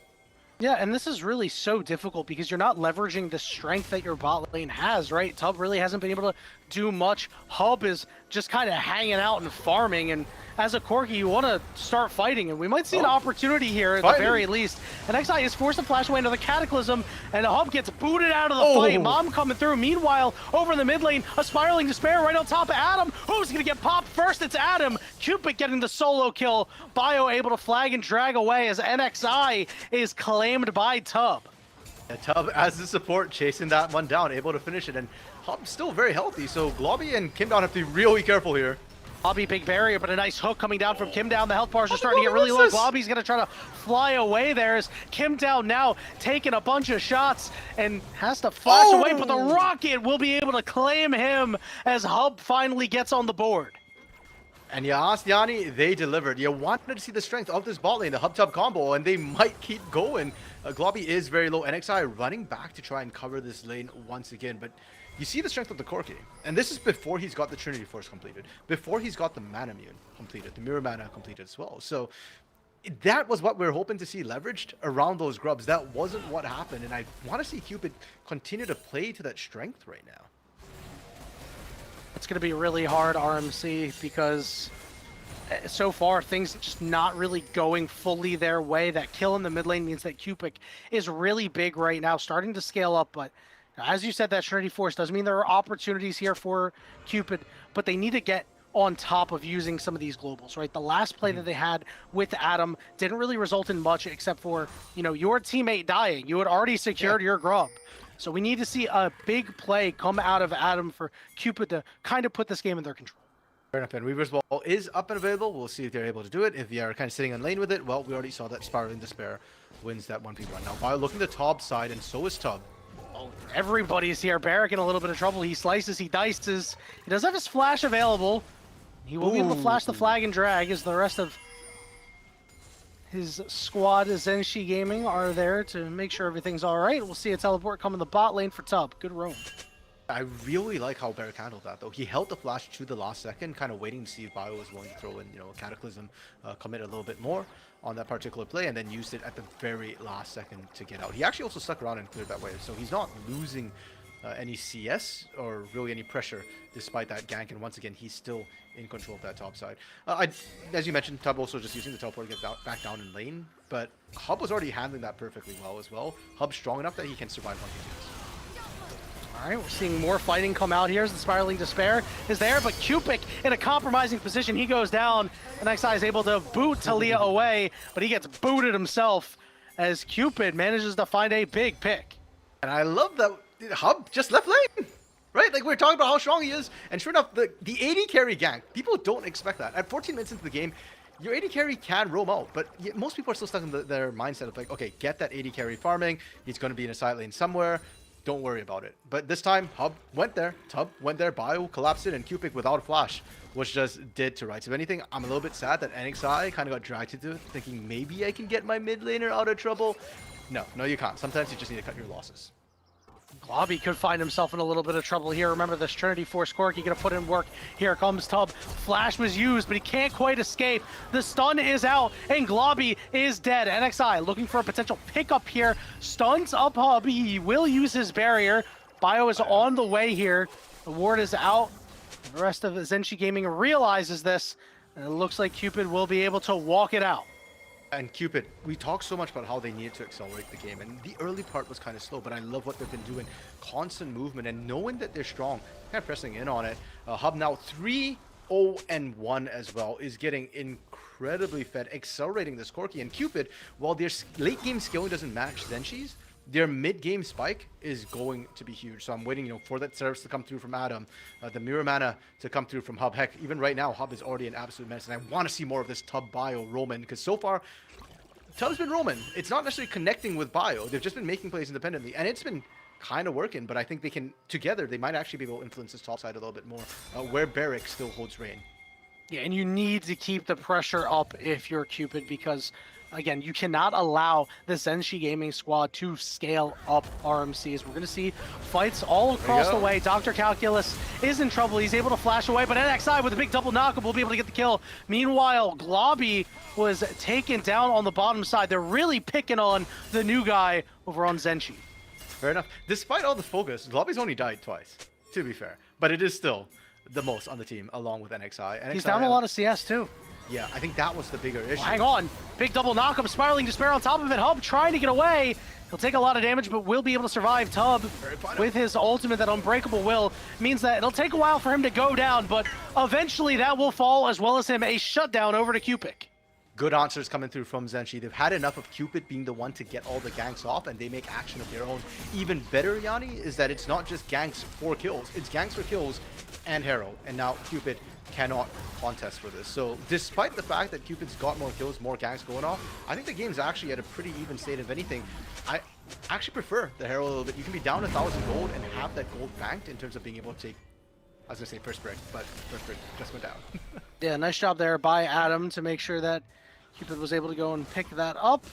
[SPEAKER 2] Yeah, and this is really so difficult because you're not leveraging the strength that your bot lane has, right? Tub really hasn't been able to do much. Hub is just kind of hanging out and farming, and as a Corki, you want to start fighting, and we might see an opportunity here at the very least. And XI is forced to flash away into the Cataclysm, and Hub gets booted out of the fight. Mom coming through. Meanwhile, over in the mid lane, a Spiraling Despair right on top of Adam. Who's going to get popped first? It's Adam. Cupid getting the solo kill. Bio able to flag and drag away as NXI is claimed by Tub.
[SPEAKER 3] Yeah, Tub as the support chasing that one down, able to finish it, and Hub's still very healthy, so Globby and Kimdown have to be really careful here.
[SPEAKER 2] Globby, big barrier, but a nice hook coming down from Kimdown. The health bars are starting to get really low. Globby's going to try to fly away there as Kimdown now taking a bunch of shots and has to flash away, but the rocket will be able to claim him as Hub finally gets on the board.
[SPEAKER 3] And you asked Yanni, they delivered. You wanted to see the strength of this bot lane, the Hub-Tub combo, and they might keep going. Globby is very low. NXI running back to try and cover this lane once again, but you see the strength of the Corki. And this is before he's got the Trinity Force completed, before he's got the Mana Mune completed, the Mirror Mana completed as well. So that was what we were hoping to see leveraged around those grubs. That wasn't what happened, and I want to see Cupid continue to play to that strength right now.
[SPEAKER 2] It's going to be really hard, RMC, because so far things just not really going fully their way. That kill in the mid lane means that Cupid is really big right now, starting to scale up. But as you said, that Trinity Force does mean there are opportunities here for Cupid, but they need to get on top of using some of these globals, right? The last play that they had with Adam didn't really result in much except for, your teammate dying. You had already secured your grub. So we need to see a big play come out of Adam for Cupid to kind of put this game in their control.
[SPEAKER 3] Fair enough, and Weaver's Wall is up and available. We'll see if they're able to do it. If they are kind of sitting on lane with it, well, we already saw that Spiraling Despair wins that 1v1. Now, Bio looking to top side, and so is Tub.
[SPEAKER 2] Oh, everybody's here. Barrack in a little bit of trouble. He slices, he dices. He does have his flash available. He will be able to flash the flag and drag as the rest of his squad, ZNG Gaming, are there to make sure everything's all right. We'll see a teleport come in the bot lane for Tub. Good roam.
[SPEAKER 3] I really like how Barrick handled that, though. He held the flash to the last second, kind of waiting to see if Bio was willing to throw in, a Cataclysm, commit a little bit more on that particular play, and then used it at the very last second to get out. He actually also stuck around and cleared that wave, so he's not losing any CS or really any pressure despite that gank, and once again, he's still in control of that top side. As you mentioned, Tub also just using the teleport to get back down in lane, but Hub was already handling that perfectly well as well. Hub's strong enough that he can survive on the
[SPEAKER 2] All right, we're seeing more fighting come out here as the Spiraling Despair is there, but Cupid in a compromising position. He goes down. The next guy is able to boot Talia away, but he gets booted himself as Cupid manages to find a big pick.
[SPEAKER 3] And I love that Hub just left lane, right? Like, we're talking about how strong he is, and sure enough, the AD carry gank, people don't expect that. At 14 minutes into the game, your AD carry can roam out, but most people are still stuck in their mindset of like, okay, get that AD carry farming, he's going to be in a side lane somewhere, don't worry about it. But this time, Hub went there, Tub went there, Bio collapsed it, and Cupid without a flash, which just did to rights. If anything, I'm a little bit sad that NXI kind of got dragged into it, thinking maybe I can get my mid laner out of trouble. No, you can't. Sometimes you just need to cut your losses.
[SPEAKER 2] Globby could find himself in a little bit of trouble here. Remember this Trinity Force Corki gonna put in work. Here comes Tub. Flash was used, but he can't quite escape. The stun is out, and Globby is dead. NXI looking for a potential pickup here. Stuns up Hub. He will use his barrier. Bio is on the way here. The ward is out. The rest of ZNG Gaming realizes this, and it looks like Cupid will be able to walk it out.
[SPEAKER 3] And Cupid, we talked so much about how they needed to accelerate the game, and the early part was kind of slow, but I love what they've been doing. Constant movement, and knowing that they're strong, kind of pressing in on it. Hub now 3-0-1 as well, is getting incredibly fed, accelerating this Corki. And Cupid, while their late game scaling doesn't match Zenshi's, their mid-game spike is going to be huge. So I'm waiting, for that service to come through from Adam, the mirror mana to come through from Hub. Heck, even right now, Hub is already an absolute menace, and I want to see more of this Tub Bio Roman, because so far, Tub's been Roman. It's not necessarily connecting with Bio. They've just been making plays independently, and it's been kind of working, but I think they can, together, they might actually be able to influence this top side a little bit more, where Barrick still holds reign.
[SPEAKER 2] Yeah, and you need to keep the pressure up if you're Cupid, because again, you cannot allow the ZNG Gaming squad to scale up RMCs. We're going to see fights all across the way. Dr. Calculus is in trouble. He's able to flash away, but NXI with a big double knock-up will be able to get the kill. Meanwhile, Globby was taken down on the bottom side. They're really picking on the new guy over on ZNG.
[SPEAKER 3] Fair enough. Despite all the focus, Globby's only died twice, to be fair. But it is still the most on the team, along with NXI.
[SPEAKER 2] He's down a lot of CS, too.
[SPEAKER 3] Yeah, I think that was the bigger issue.
[SPEAKER 2] Hang on. Big double knock-up. Spiraling Despair on top of it. Hub trying to get away. He'll take a lot of damage, but will be able to survive. Tub, with his ultimate, that Unbreakable Will, means that it'll take a while for him to go down, but eventually that will fall, as well as him a shutdown over to Cupid.
[SPEAKER 3] Good answers coming through from Zenshi. They've had enough of Cupid being the one to get all the ganks off, and they make action of their own. Even better, Yanni, is that it's not just ganks for kills. It's ganks for kills and Harrow. And now Cupid cannot contest for this. So despite the fact that Cupid's got more kills, more ganks going off, I think the game's actually at a pretty even state. Of anything, I actually prefer the Harrow a little bit. You can be down 1,000 gold and have that gold banked in terms of being able to take, I was going to say first break, but first break just went down.
[SPEAKER 2] Yeah, nice job there by Adam to make sure that Cupid was able to go and pick that up.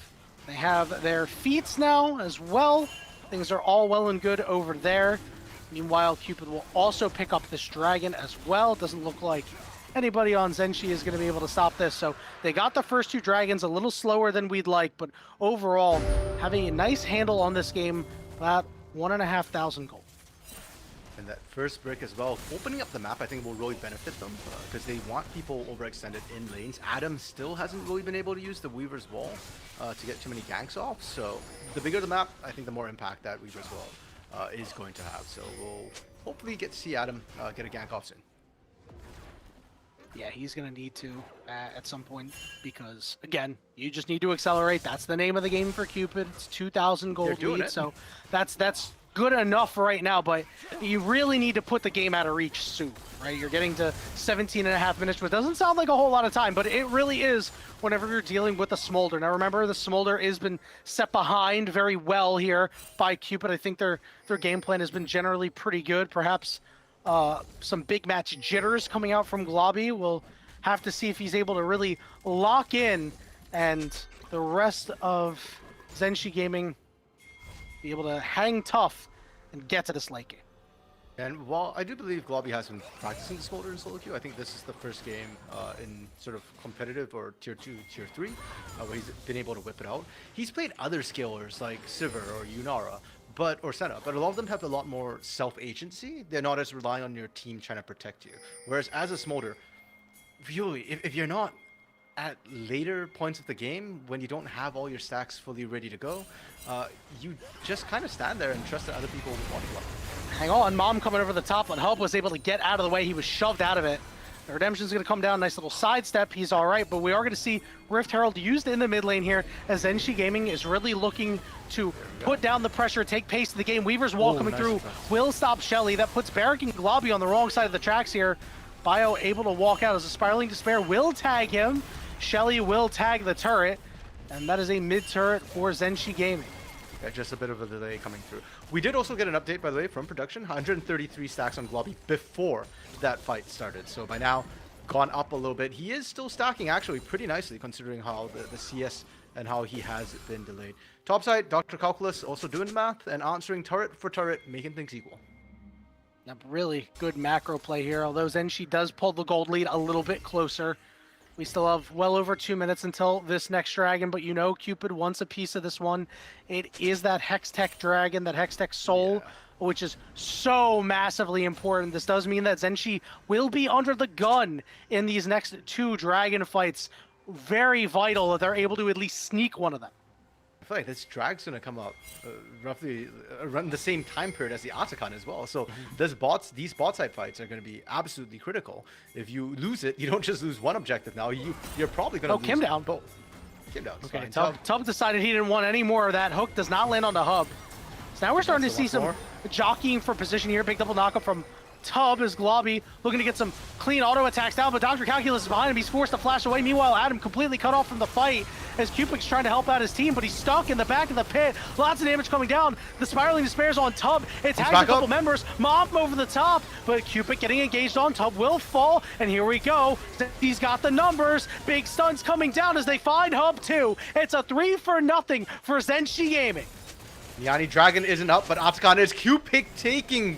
[SPEAKER 2] They have their feats now as well. Things are all well and good over there. Meanwhile, Cupid will also pick up this dragon as well. It doesn't look like anybody on Zenshi is going to be able to stop this. So they got the first two dragons a little slower than we'd like, but overall, having a nice handle on this game, about 1,500 gold.
[SPEAKER 3] And that first brick as well, opening up the map, I think will really benefit them, because they want people overextended in lanes. Adam still hasn't really been able to use the Weaver's Wall to get too many ganks off. So the bigger the map, I think the more impact that Weaver's Wall is going to have. So we'll hopefully get to see Adam get a gank off soon.
[SPEAKER 2] Yeah, he's going to need to at some point, because, again, you just need to accelerate. That's the name of the game for Cupid. It's 2,000 gold lead, so that's good enough right now, but you really need to put the game out of reach soon, right? You're getting to 17 and a half minutes, which doesn't sound like a whole lot of time, but it really is whenever you're dealing with a Smolder. Now remember, the Smolder has been set behind very well here by Cupid. I think their game plan has been generally pretty good. Perhaps some big match jitters coming out from Globby. We'll have to see if he's able to really lock in, and the rest of ZNG Gaming be able to hang tough and get to this late game.
[SPEAKER 3] And while I do believe Globby has been practicing the Smolder in solo queue, I think this is the first game in sort of competitive or tier 2, tier 3, where he's been able to whip it out. He's played other scalers like Sivir or Yunara, or Senna, but a lot of them have a lot more self-agency. They're not as relying on your team trying to protect you. Whereas as a Smolder, really, if you're not at later points of the game, when you don't have all your stacks fully ready to go, you just kind of stand there and trust that other people will want to play.
[SPEAKER 2] Hang on, Mom coming over the top, but Hub was able to get out of the way. He was shoved out of it. The Redemption's going to come down, nice little sidestep. He's all right, but we are going to see Rift Herald used in the mid lane here as ZNG Gaming is really looking to put down the pressure, take pace of the game. Weaver's Wall coming through will stop Shelly. That puts Barrack and Globby on the wrong side of the tracks here. Bio able to walk out as a Spiraling Despair will tag him. Shelly will tag the turret, and that is a mid turret for ZNG Gaming.
[SPEAKER 3] Yeah, just a bit of a delay coming through. We did also get an update, by the way, from production. 133 stacks on Globby before that fight started. So by now, gone up a little bit. He is still stacking actually pretty nicely, considering how the CS and how he has been delayed. Topside, Dr. Calculus also doing the math and answering turret for turret, making things equal.
[SPEAKER 2] A really good macro play here, although ZNG does pull the gold lead a little bit closer. We still have well over 2 minutes until this next dragon, but you know Cupid wants a piece of this one. It is that Hextech dragon, that Hextech soul, which is so massively important. This does mean that ZNG will be under the gun in these next 2 dragon fights. Very vital that they're able to at least sneak one of them.
[SPEAKER 3] I feel like this drag's going to come up roughly around the same time period as the Atakan as well. So these bot side fights are going to be absolutely critical. If you lose it, you don't just lose one objective now. You're probably going to lose
[SPEAKER 2] Kim down.
[SPEAKER 3] both. Kim down.
[SPEAKER 2] Okay, Tub decided he didn't want any more of that. Hook does not land on the hub. So now we're starting to see some jockeying for position here. Big double knockup from Tub as Globby looking to get some clean auto attacks down, but Dr. Calculus is behind him. He's forced to flash away. Meanwhile, Adam completely cut off from the fight as Cupid's trying to help out his team, but he's stuck in the back of the pit. Lots of damage coming down. The Spiraling Despair's on Tub. It tags a couple members. Mom over the top, but Cupid getting engaged on Tub will fall, and here we go. He's got the numbers. Big stunts coming down as they find Hub 2. It's a 3-0 for ZNG Gaming.
[SPEAKER 3] Yanni Dragon isn't up, but Atakan is. Cupid taking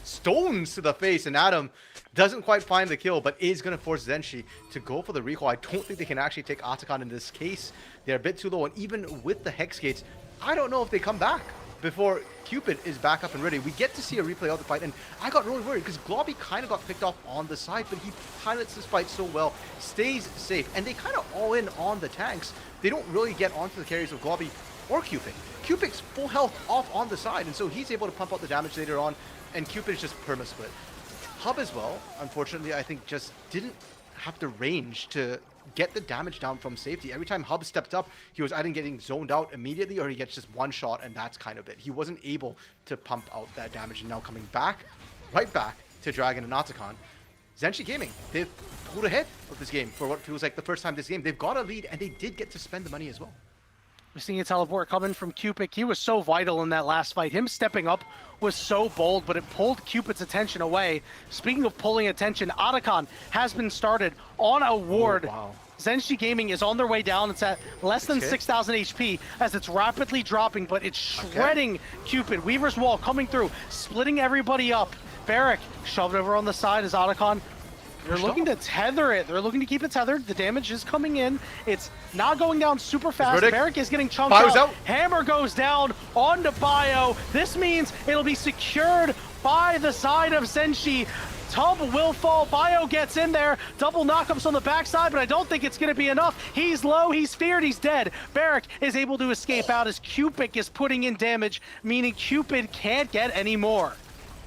[SPEAKER 3] stones to the face, and Adam doesn't quite find the kill, but is going to force ZNG to go for the recall. I don't think they can actually take Atakan in this case. They're a bit too low, and even with the Hex Gates, I don't know if they come back before Cupid is back up and ready. We get to see a replay of the fight, and I got really worried because Globby kind of got picked off on the side, but he pilots this fight so well, stays safe, and they kind of all in on the tanks. They don't really get onto the carries of Globby or Cupid. Cupid's full health off on the side, and so he's able to pump out the damage later on, and Cupid is just perma-split. Hub as well, unfortunately, I think just didn't have the range to get the damage down from safety. Every time Hub stepped up, he was either getting zoned out immediately or he gets just one shot, and that's kind of it. He wasn't able to pump out that damage, and now coming back, right back to Dragon and Atakan. ZNG Gaming, they've pulled ahead of this game for what feels like the first time this game. They've got a lead, and they did get to spend the money as well.
[SPEAKER 2] We're seeing a teleport coming from Cupid. He was so vital in that last fight. Him stepping up was so bold, but it pulled Cupid's attention away. Speaking of pulling attention, Atakan has been started on a ward.
[SPEAKER 3] Oh, wow.
[SPEAKER 2] ZNG Gaming is on their way down. It's at less than 6,000 HP as it's rapidly dropping, but it's shredding Cupid. Weaver's Wall coming through, splitting everybody up. Barrack shoved over on the side as Atakan. They're looking to tether it. They're looking to keep it tethered. The damage is coming in. It's not going down super fast. Barrack is getting chunked out. Hammer goes down onto Bio. This means it'll be secured by the side of ZNG. Tub will fall. Bio gets in there. Double knockups on the backside, but I don't think it's going to be enough. He's low. He's feared. He's dead. Barrack is able to escape out as Cupid is putting in damage, meaning Cupid can't get any more.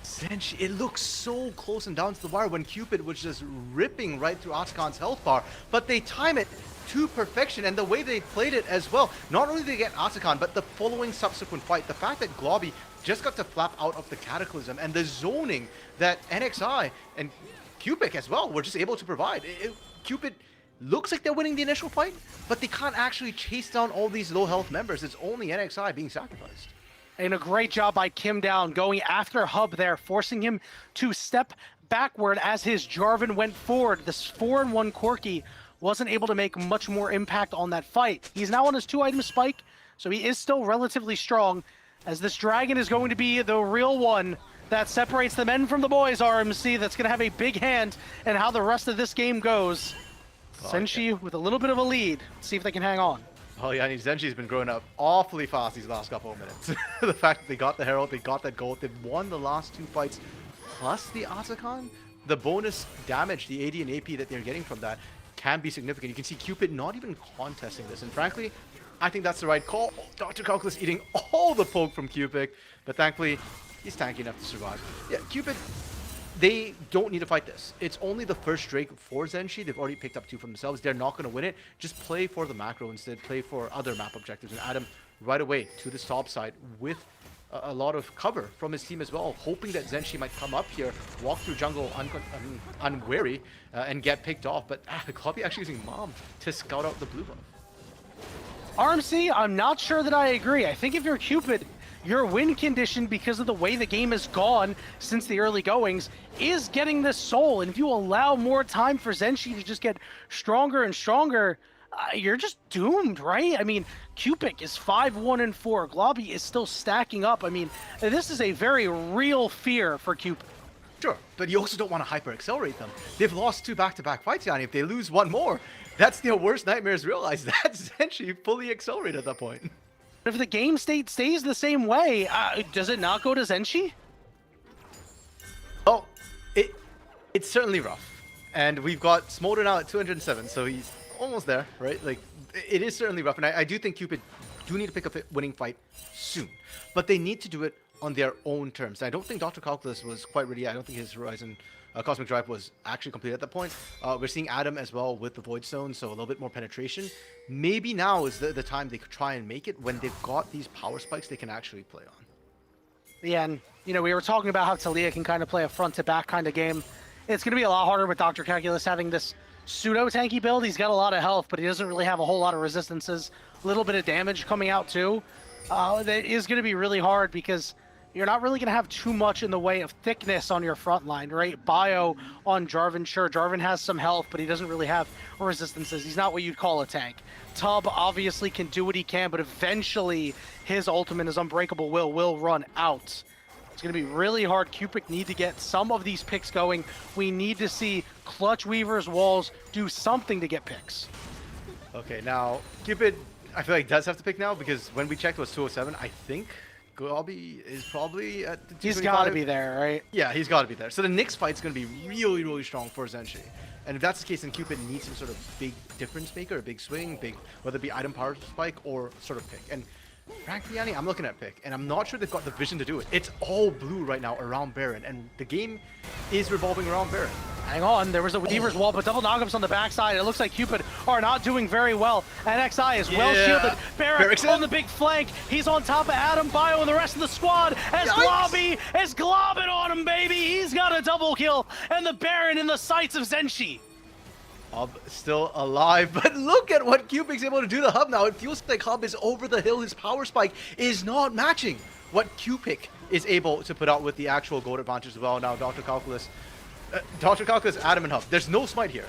[SPEAKER 3] ZNG, it looks so close and down to the wire when Cupid was just ripping right through Atakan's health bar, but they time it to perfection, and the way they played it as well. Not only did they get Atakan, but the following subsequent fight, the fact that Globby just got to flap out of the Cataclysm, and the zoning that NXI and Cupid as well were just able to provide. Cupid looks like they're winning the initial fight, but they can't actually chase down all these low health members. It's only NXI being sacrificed.
[SPEAKER 2] And a great job by Kim Down going after Hub there, forcing him to step backward as his Jarvan went forward. This 4-1 Corki wasn't able to make much more impact on that fight. He's now on his 2-item spike, so he is still relatively strong, as this Dragon is going to be the real one that separates the men from the boys, RMC. That's going to have a big hand in how the rest of this game goes. Senshi with a little bit of a lead. Let's see if they can hang on.
[SPEAKER 3] Oh yeah, Zenji's been growing up awfully fast these last couple of minutes. The fact that they got the Herald, they got that gold, they've won the last 2 fights, plus the Atakan, the bonus damage, the AD and AP that they're getting from that can be significant. You can see Cupid not even contesting this, and frankly, I think that's the right call. Dr. Calculus eating all the poke from Cupid, but thankfully, he's tanky enough to survive. Yeah, Cupid, they don't need to fight this. It's only the first Drake for Zenshi. They've already picked up 2 for themselves. They're not going to win it. Just play for the macro instead. Play for other map objectives. And Adam right away to this top side with a lot of cover from his team as well, hoping that Zenshi might come up here, walk through jungle unwary, and get picked off. But Kloppy actually using Mom to scout out the blue buff.
[SPEAKER 2] RMC, I'm not sure that I agree. I think if you're Cupid, your win condition, because of the way the game has gone since the early goings, is getting this soul. And if you allow more time for Zenshi to just get stronger and stronger, you're just doomed, right? I mean, Cupid is 5-1-4. Globby is still stacking up. I mean, this is a very real fear for Cupid.
[SPEAKER 3] Sure, but you also don't want to hyper-accelerate them. They've lost 2 back-to-back fights, Yanni. If they lose 1 more, that's their worst nightmares realized. That's Zenshi fully accelerated at that point.
[SPEAKER 2] If the game state stays the same way, does it not go to Zenshi?
[SPEAKER 3] Oh, it's certainly rough. And we've got Smolder now at 207, so he's almost there, right? Like, it is certainly rough. And I do think Cupid do need to pick up a winning fight soon. But they need to do it on their own terms. And I don't think Dr. Calculus was quite ready. I don't think his Horizon Cosmic Drive was actually completed at that point. We're seeing Adam as well with the Void Stone, so a little bit more penetration. Maybe now is the time they could try and make it when they've got these power spikes they can actually play on.
[SPEAKER 2] Yeah, and, you know, we were talking about how Talia can kind of play a front-to-back kind of game. It's going to be a lot harder with Dr. Calculus having this pseudo-tanky build. He's got a lot of health, but he doesn't really have a whole lot of resistances. A little bit of damage coming out, too. That is going to be really hard because you're not really going to have too much in the way of thickness on your front line, right? Bio on Jarvan, sure, Jarvan has some health, but he doesn't really have resistances. He's not what you'd call a tank. Tub obviously can do what he can, but eventually his ultimate, his Unbreakable will run out. It's going to be really hard. Cupid need to get some of these picks going. We need to see Clutch Weaver's walls do something to get picks.
[SPEAKER 3] Okay, now, Cupid, I feel like does have to pick now because when we checked it was 207, I think Globby is probably at the 225.
[SPEAKER 2] He's got to be there, right?
[SPEAKER 3] Yeah, he's got to be there. So the next fight's going to be really, really strong for Zenshi. And if that's the case, then Cupid needs some sort of big difference maker, a big swing, whether it be item power spike or sort of pick. And frankly, Yanni, I'm looking at pick, and I'm not sure they've got the vision to do it. It's all blue right now around Baron, and the game is revolving around Baron.
[SPEAKER 2] Hang on, there was a Weaver's wall, but double knockups on the backside. It looks like Cupid are not doing very well. And XI is well shielded. Barrick on the big flank. He's on top of Adam, Bio, and the rest of the squad as Globby is globbing on him, baby. He's got a double kill, and the Baron in the sights of Zenshi.
[SPEAKER 3] Hub still alive, but look at what Cupid's able to do to Hub now. It feels like Hub is over the hill. His power spike is not matching what Cupid is able to put out with the actual gold advantage as well. Now, Dr. Calculus, Adam, and Hub. There's no smite here.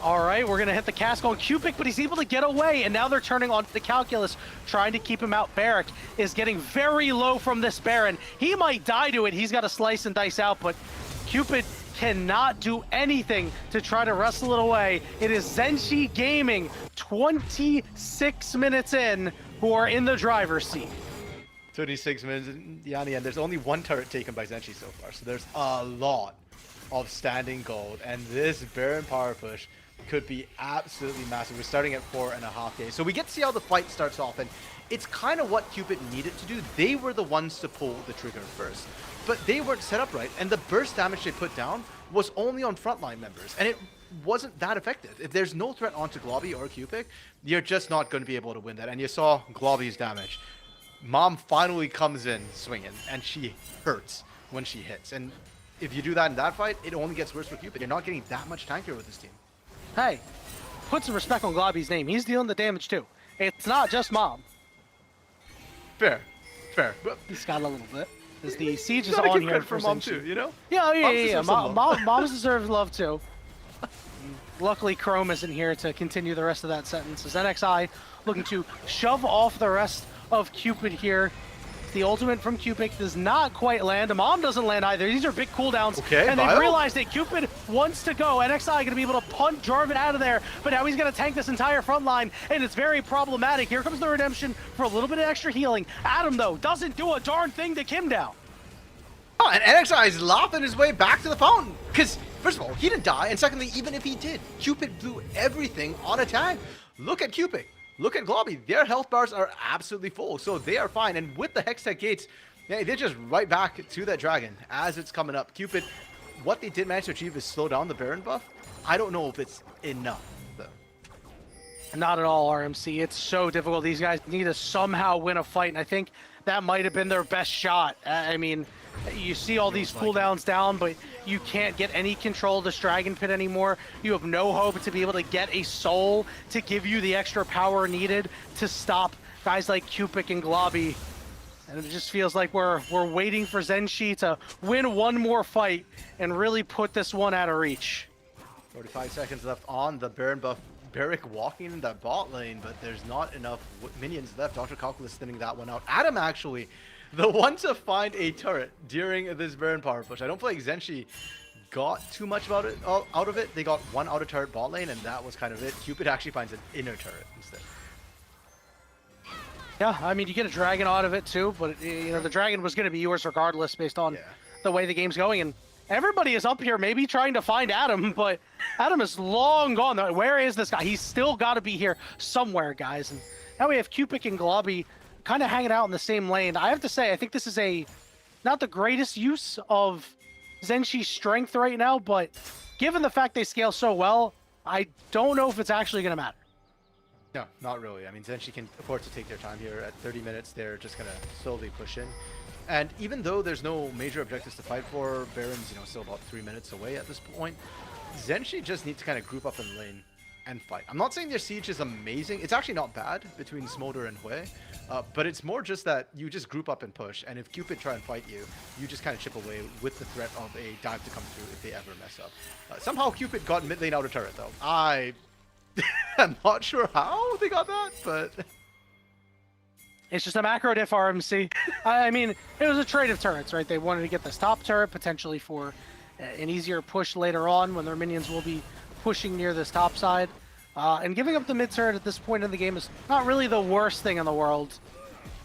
[SPEAKER 2] All right, we're going to hit the cask on Cupid, but he's able to get away, and now they're turning on the Calculus, trying to keep him out. Barrick is getting very low from this Baron. He might die to it. He's got to slice and dice out, but Cupid cannot do anything to try to wrestle it away. It is Zenshi Gaming, 26 minutes in, who are in the driver's seat.
[SPEAKER 3] 26 minutes, Yanni, and there's only 1 turret taken by Zenshi so far, so there's a lot of standing gold, and this Baron power push could be absolutely massive. We're starting at 4.5K, so we get to see how the fight starts off, and it's kind of what Cupid needed to do. They were the ones to pull the trigger first, but they weren't set up right, and the burst damage they put down was only on frontline members, and it wasn't that effective. If there's no threat onto Globby or Cupid, you're just not going to be able to win that, and you saw Globby's damage. Mom finally comes in swinging, and she hurts when she hits, and if you do that in that fight, it only gets worse for Cupid. You're not getting that much tankier with this team.
[SPEAKER 2] Hey, put some respect on Globby's name. He's dealing the damage too. It's not just Mom.
[SPEAKER 3] Fair. Fair. But
[SPEAKER 2] He's got a little bit. As the siege is
[SPEAKER 3] gotta
[SPEAKER 2] on
[SPEAKER 3] give
[SPEAKER 2] here
[SPEAKER 3] credit
[SPEAKER 2] for
[SPEAKER 3] Mom
[SPEAKER 2] Zenshi.
[SPEAKER 3] too, you know?
[SPEAKER 2] Yeah,
[SPEAKER 3] Moms deserve some love.
[SPEAKER 2] Moms deserve love too. Luckily, Chrome isn't here to continue the rest of that sentence. As NXI looking to shove off the rest of Cupid here. The ultimate from Cupid does not quite land. The Mom doesn't land either. These are big cooldowns.
[SPEAKER 3] Okay,
[SPEAKER 2] and they
[SPEAKER 3] Bio?
[SPEAKER 2] realize that Cupid wants to go. NXI going to be able to punt Jarvan out of there, but now he's going to tank this entire front line, and it's very problematic. Here comes the redemption for a little bit of extra healing. Adam, though, doesn't do a darn thing to Kim down.
[SPEAKER 3] Oh, and NXI is laughing his way back to the fountain. Because, first of all, he didn't die. And secondly, even if he did, Cupid blew everything on a tag. Look at Cupid. Look at Globby. Their health bars are absolutely full. So they are fine. And with the Hextech gates, yeah, they're just right back to that dragon as it's coming up. Cupid, what they did manage to achieve is slow down the Baron buff. I don't know if it's enough, though.
[SPEAKER 2] Not at all, RMC. It's so difficult. These guys need to somehow win a fight, and I think that might have been their best shot. I mean, you see all these cooldowns down, but you can't get any control of this Dragon Pit anymore. You have no hope to be able to get a soul to give you the extra power needed to stop guys like Cupid and Globby. And it just feels like we're waiting for Zenshi to win one more fight and really put this one out of reach.
[SPEAKER 3] 45 seconds left on the Baron buff. Barrick walking in that bot lane, but there's not enough minions left. Dr. Calculus thinning that one out. Adam actually, the one to find a turret during this Baron power push. I don't feel like Zenshi got too much out of it. They got one outer turret bot lane, and that was kind of it. Cupid actually finds an inner turret instead.
[SPEAKER 2] Yeah, I mean, you get a dragon out of it too, but you know the dragon was going to be yours regardless based on the way the game's going. And everybody is up here maybe trying to find Adam, but Adam is long gone. Where is this guy? He's still got to be here somewhere, guys. And now we have Cupid and Globby kind of hanging out in the same lane. I have to say, I think this is not the greatest use of Zenshi's strength right now, but given the fact they scale so well, I don't know if it's actually going to matter.
[SPEAKER 3] No, not really. I mean, Zenshi can afford to take their time here. At 30 minutes, they're just going to slowly push in. And even though there's no major objectives to fight for, Baron's, you know, still about 3 minutes away at this point, Zenshi just needs to kind of group up in lane and fight. I'm not saying their siege is amazing. It's actually not bad between Smolder and Hui, but it's more just that you just group up and push, and if Cupid try and fight you, you just kind of chip away with the threat of a dive to come through if they ever mess up. Somehow Cupid got mid lane outer turret, though. I'm not sure how they got that, but...
[SPEAKER 2] It's just a macro diff RMC. I mean, it was a trade of turrets, right? They wanted to get this top turret potentially for an easier push later on when their minions will be pushing near this top side. And giving up the mid turret at this point in the game is not really the worst thing in the world,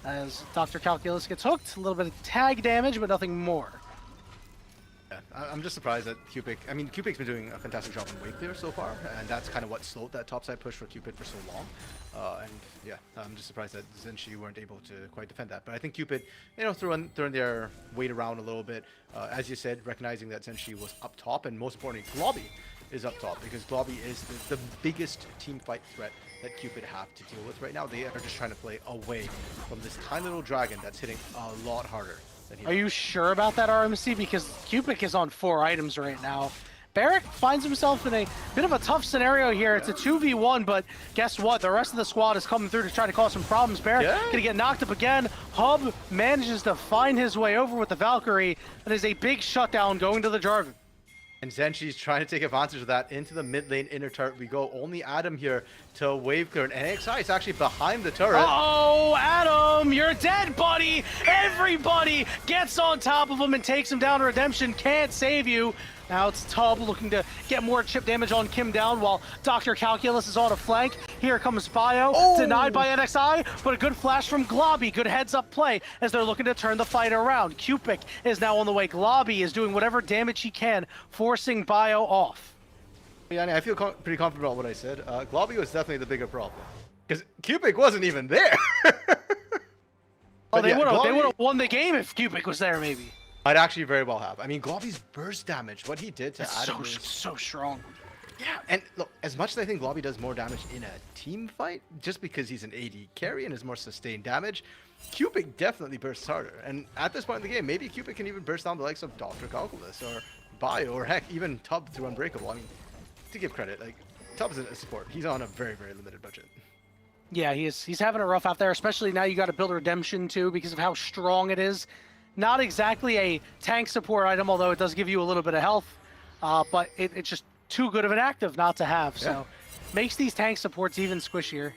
[SPEAKER 2] as Dr. Calculus gets hooked. A little bit of tag damage, but nothing more.
[SPEAKER 3] Yeah, I'm just surprised that Cupid... I mean, Cupid's been doing a fantastic job in wave clear so far, and that's kind of what slowed that topside push for Cupid for so long. And yeah, I'm just surprised that Zenshi weren't able to quite defend that. But I think Cupid, you know, throwing their weight around a little bit. As you said, recognizing that Zenshi was up top, and most importantly, Globby is up top, because Globby is the biggest team fight threat that Cupid have to deal with right now. They are just trying to play away from this tiny little dragon that's hitting a lot harder.
[SPEAKER 2] Are you sure about that, RMC? Because Cupid is on 4 items right now. Barrick finds himself in a bit of a tough scenario here. It's a 2v1, but guess what? The rest of the squad is coming through to try to cause some problems. Barrick gonna get knocked up again. Hub manages to find his way over with the Valkyrie. That is a big shutdown going to the Jarvan.
[SPEAKER 3] And Zenshi's trying to take advantage of that into the mid lane inner turret. We go only Adam here to wave clear. And NXI is actually behind the turret.
[SPEAKER 2] Oh, Adam, you're dead, buddy. Everybody gets on top of him and takes him down. Redemption can't save you. Now it's Tub looking to get more chip damage on Kim down while Dr. Calculus is on a flank. Here comes Bio, denied by NXI, but a good flash from Globby. Good heads up play as they're looking to turn the fight around. Cupid is now on the way. Globby is doing whatever damage he can, forcing Bio off.
[SPEAKER 3] Yeah, I feel pretty confident about what I said. Globby was definitely the bigger problem. Because Cupid wasn't even there.
[SPEAKER 2] Oh, they would have won the game if Cupid was there, maybe.
[SPEAKER 3] I'd actually very well have. I mean, Globby's burst damage, what he did to Adam is
[SPEAKER 2] so strong.
[SPEAKER 3] Yeah, and look, as much as I think Globby does more damage in a team fight, just because he's an AD carry and is more sustained damage, Cupid definitely bursts harder. And at this point in the game, maybe Cupid can even burst down the likes of Dr. Calculus or Bio, or heck, even Tub through Unbreakable. I mean, to give credit, like, Tub isn't a support. He's on a very, very limited budget.
[SPEAKER 2] Yeah, he's having it rough out there, especially now you got to build redemption too because of how strong it is. Not exactly a tank support item, although it does give you a little bit of health, but it's just too good of an active not to have. So makes these tank supports even squishier.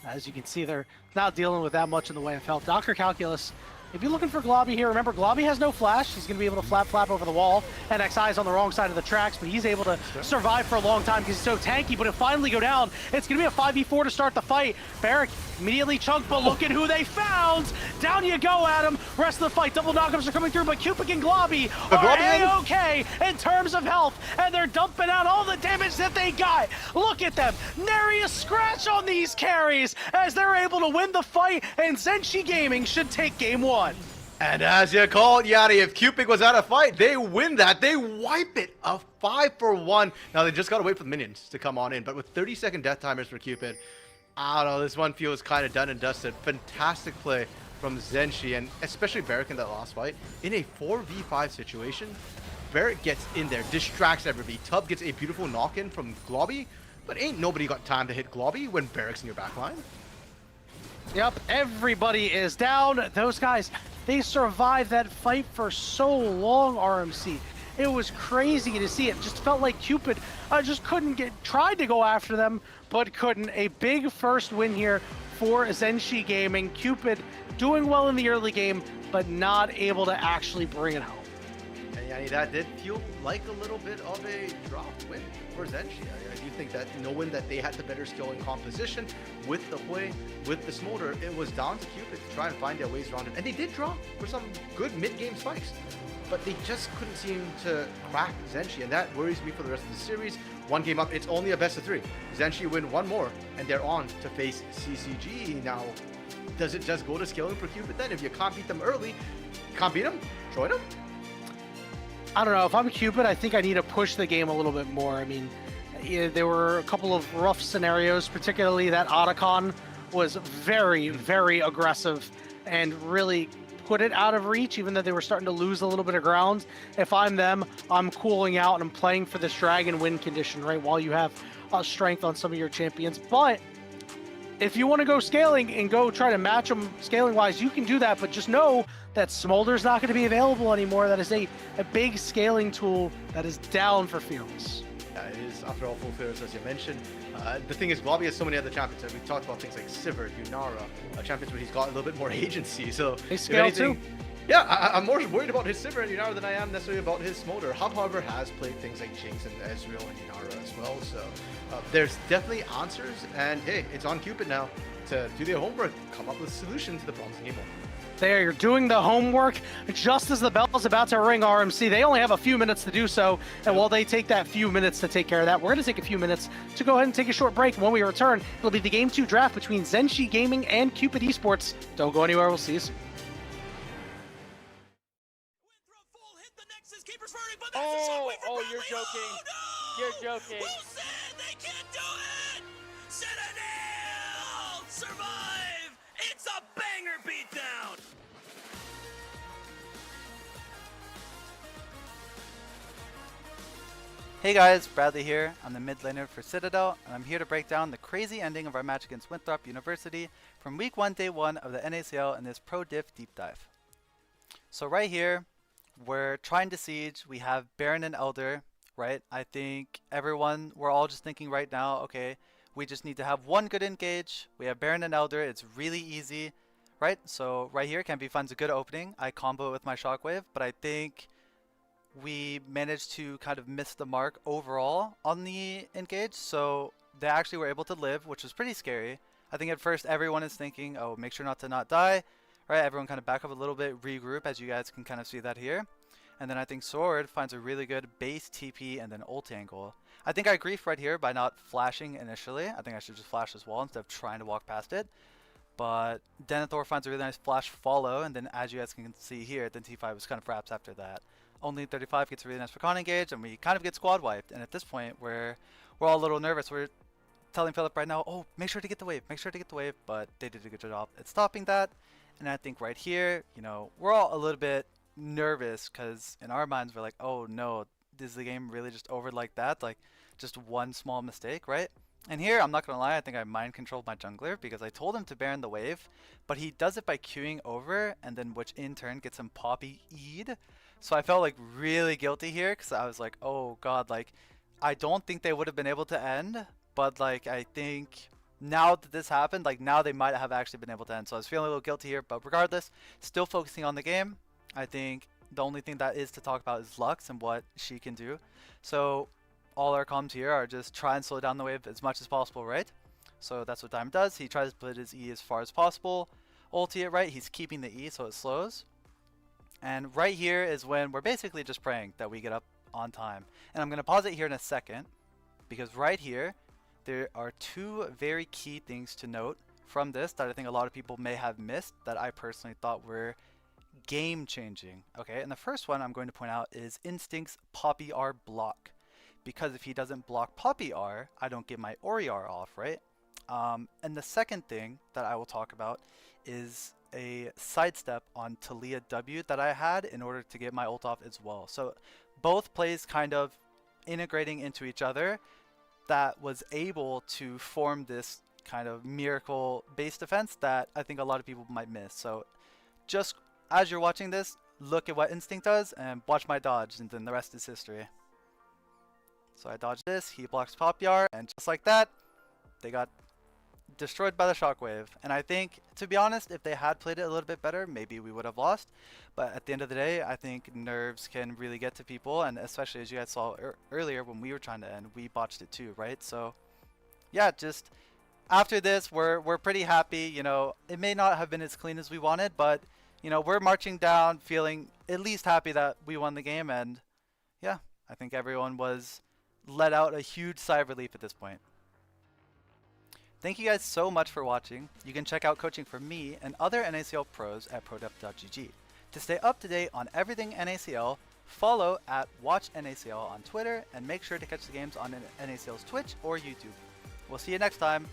[SPEAKER 2] As you can see, they're not dealing with that much in the way of health. Dr. Calculus, if you're looking for Globby here, remember Globby has no flash. He's going to be able to flap over the wall. NXI is on the wrong side of the tracks, but he's able to survive for a long time because he's so tanky, but it'll finally go down. It's going to be a 5v4 to start the fight. Barrack immediately chunked, but look at who they found. Down you go, Adam. Rest of the fight, double knockups are coming through, but Cupid and Globby are A-okay in terms of health, and they're dumping out all the damage that they got. Look at them. Nary a scratch on these carries as they're able to win the fight, and ZNG Gaming should take game one.
[SPEAKER 3] And as you called, Yanni, if Cupid was out of fight, they win that. They wipe it. A 5-for-1. Now, they just got to wait for the minions to come on in. But with 30-second death timers for Cupid, I don't know. This one feels kind of done and dusted. Fantastic play from ZNG, and especially Barrack in that last fight. In a 4v5 situation, Barrack gets in there, distracts everybody. Tub gets a beautiful knock-in from Globby, but ain't nobody got time to hit Globby when Barrack's in your backline.
[SPEAKER 2] Yep, everybody is down. Those guys, they survived that fight for so long, RMC. It was crazy to see. It just felt like Cupid just couldn't tried to go after them, but couldn't. A big first win here for ZNG Gaming. Cupid doing well in the early game, but not able to actually bring it home.
[SPEAKER 3] And Yanni, that did feel like a little bit of a dropped win for ZNG. I do think that knowing that they had the better skill and composition with the play, with the Smolder, it was down to Cupid to try and find their ways around it. And they did draw for some good mid-game spikes, but they just couldn't seem to crack ZNG, and that worries me for the rest of the series. One game up, it's only a best of 3. ZNG win one more, and they're on to face CCG. Now, does it just go to scaling for Cupid then? If you can't beat them early, can't beat them, join them?
[SPEAKER 2] I don't know. If I'm Cupid, I think I need to push the game a little bit more. I mean, there were a couple of rough scenarios, particularly that Otacon was very, very aggressive and really put it out of reach, even though they were starting to lose a little bit of ground. If I'm them, I'm cooling out and I'm playing for this dragon win condition, right, while you have strength on some of your champions. But if you want to go scaling and go try to match them scaling-wise, you can do that, but just know that Smolder's not going to be available anymore. That is a big scaling tool that is down for Fearless.
[SPEAKER 3] Yeah, it is, after all, full Fearless, as you mentioned. The thing is, Globby has so many other champions. We've talked about things like Sivir, Yunara, champions where he's got a little bit more agency. So,
[SPEAKER 2] they scale too.
[SPEAKER 3] Yeah, I'm more worried about his Sivir and Yunara than I am necessarily about his Smolder. Hub, however, has played things like Jinx and Ezreal and Yunara as well. So there's definitely answers, and hey, it's on Cupid now to do their homework, come up with a solution to the problems in game 1.
[SPEAKER 2] They're doing the homework just as the bell is about to ring, RMC. They only have a few minutes to do so, and while they take that few minutes to take care of that, we're going to take a few minutes to go ahead and take a short break. When we return, it'll be the Game 2 draft between ZNG Gaming and Cupid Esports. Don't go anywhere, we'll see you soon.
[SPEAKER 4] Oh, you're joking. You're joking.
[SPEAKER 5] They can't do it! Citadel! Survive! It's a banger beatdown!
[SPEAKER 4] Hey guys, Bradley here. I'm the mid laner for Citadel, and I'm here to break down the crazy ending of our match against Winthrop University from week 1, day 1 of the NACL in this Pro Diff deep dive. So right here, we're trying to siege. We have Baron and Elder, right? I think we're all just thinking right now, okay, we just need to have one good engage. We have Baron and Elder. It's really easy, right? So right here, Campy finds a good opening. I combo it with my Shockwave, but I think we managed to kind of miss the mark overall on the engage. So they actually were able to live, which was pretty scary. I think at first everyone is thinking, oh, make sure not to die, right? Everyone kind of back up a little bit, regroup, as you guys can kind of see that here. And then I think Sword finds a really good base TP and then ult angle. I think I griefed right here by not flashing initially. I think I should just flash this wall instead of trying to walk past it. But Denethor finds a really nice flash follow, and then as you guys can see here, then T5 was kind of wraps after that. Only 35 gets a really nice recon engage, and we kind of get squad wiped. And at this point, we're all a little nervous. We're telling Philip right now, oh, make sure to get the wave, make sure to get the wave. But they did a good job at stopping that. And I think right here, you know, we're all a little bit nervous because in our minds, we're like, oh no, is the game really just over like that? Like just one small mistake, right? And here, I'm not going to lie, I think I mind controlled my jungler because I told him to Baron the wave, but he does it by queuing over, and then which in turn gets him Poppy E'd. So I felt like really guilty here because I was like, oh god, like I don't think they would have been able to end, but like I think now that this happened, like now they might have actually been able to end. So I was feeling a little guilty here, but regardless, still focusing on the game. I think the only thing that is to talk about is Lux and what she can do. So all our comms here are just try and slow down the wave as much as possible, right? So that's what Diamond does. He tries to put his E as far as possible. Ulti it right, he's keeping the E so it slows. And right here is when we're basically just praying that we get up on time. And I'm going to pause it here in a second because right here, there are two very key things to note from this that I think a lot of people may have missed that I personally thought were game changing. Okay, and the first one I'm going to point out is Instinct's Poppy R block. Because if he doesn't block Poppy R, I don't get my Ori R off, right? And the second thing that I will talk about is a sidestep on Talia W that I had in order to get my ult off as well. So both plays kind of integrating into each other that was able to form this kind of miracle base defense that I think a lot of people might miss. So just as you're watching this, look at what Instinct does and watch my dodge, and then the rest is history. So I dodged this, he blocks Poppy R, and just like that, they got destroyed by the shockwave. And I think, to be honest, if they had played it a little bit better, maybe we would have lost. But at the end of the day, I think nerves can really get to people, and especially as you guys saw earlier when we were trying to end, we botched it too, right? So yeah, just after this, we're pretty happy. You know, it may not have been as clean as we wanted, but you know, we're marching down feeling at least happy that we won the game. And yeah, I think everyone was let out a huge sigh of relief at this point. Thank you guys so much for watching. You can check out coaching from me and other NACL pros at prodep.gg. To stay up to date on everything NACL, follow at WatchNACL on Twitter and make sure to catch the games on NACL's Twitch or YouTube. We'll see you next time.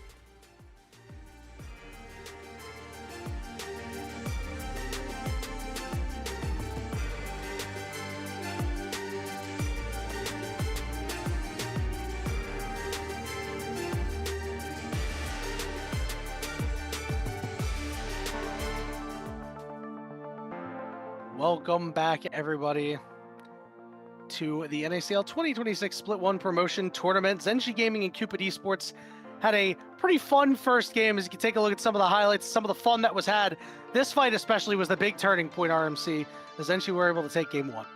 [SPEAKER 2] Welcome back, everybody, to the NACL 2026 Split 1 Promotion Tournament. ZNG Gaming and Cupid Esports had a pretty fun first game. As you can take a look at some of the highlights, some of the fun that was had. This fight especially was the big turning point, RMC, as ZNG were able to take game one.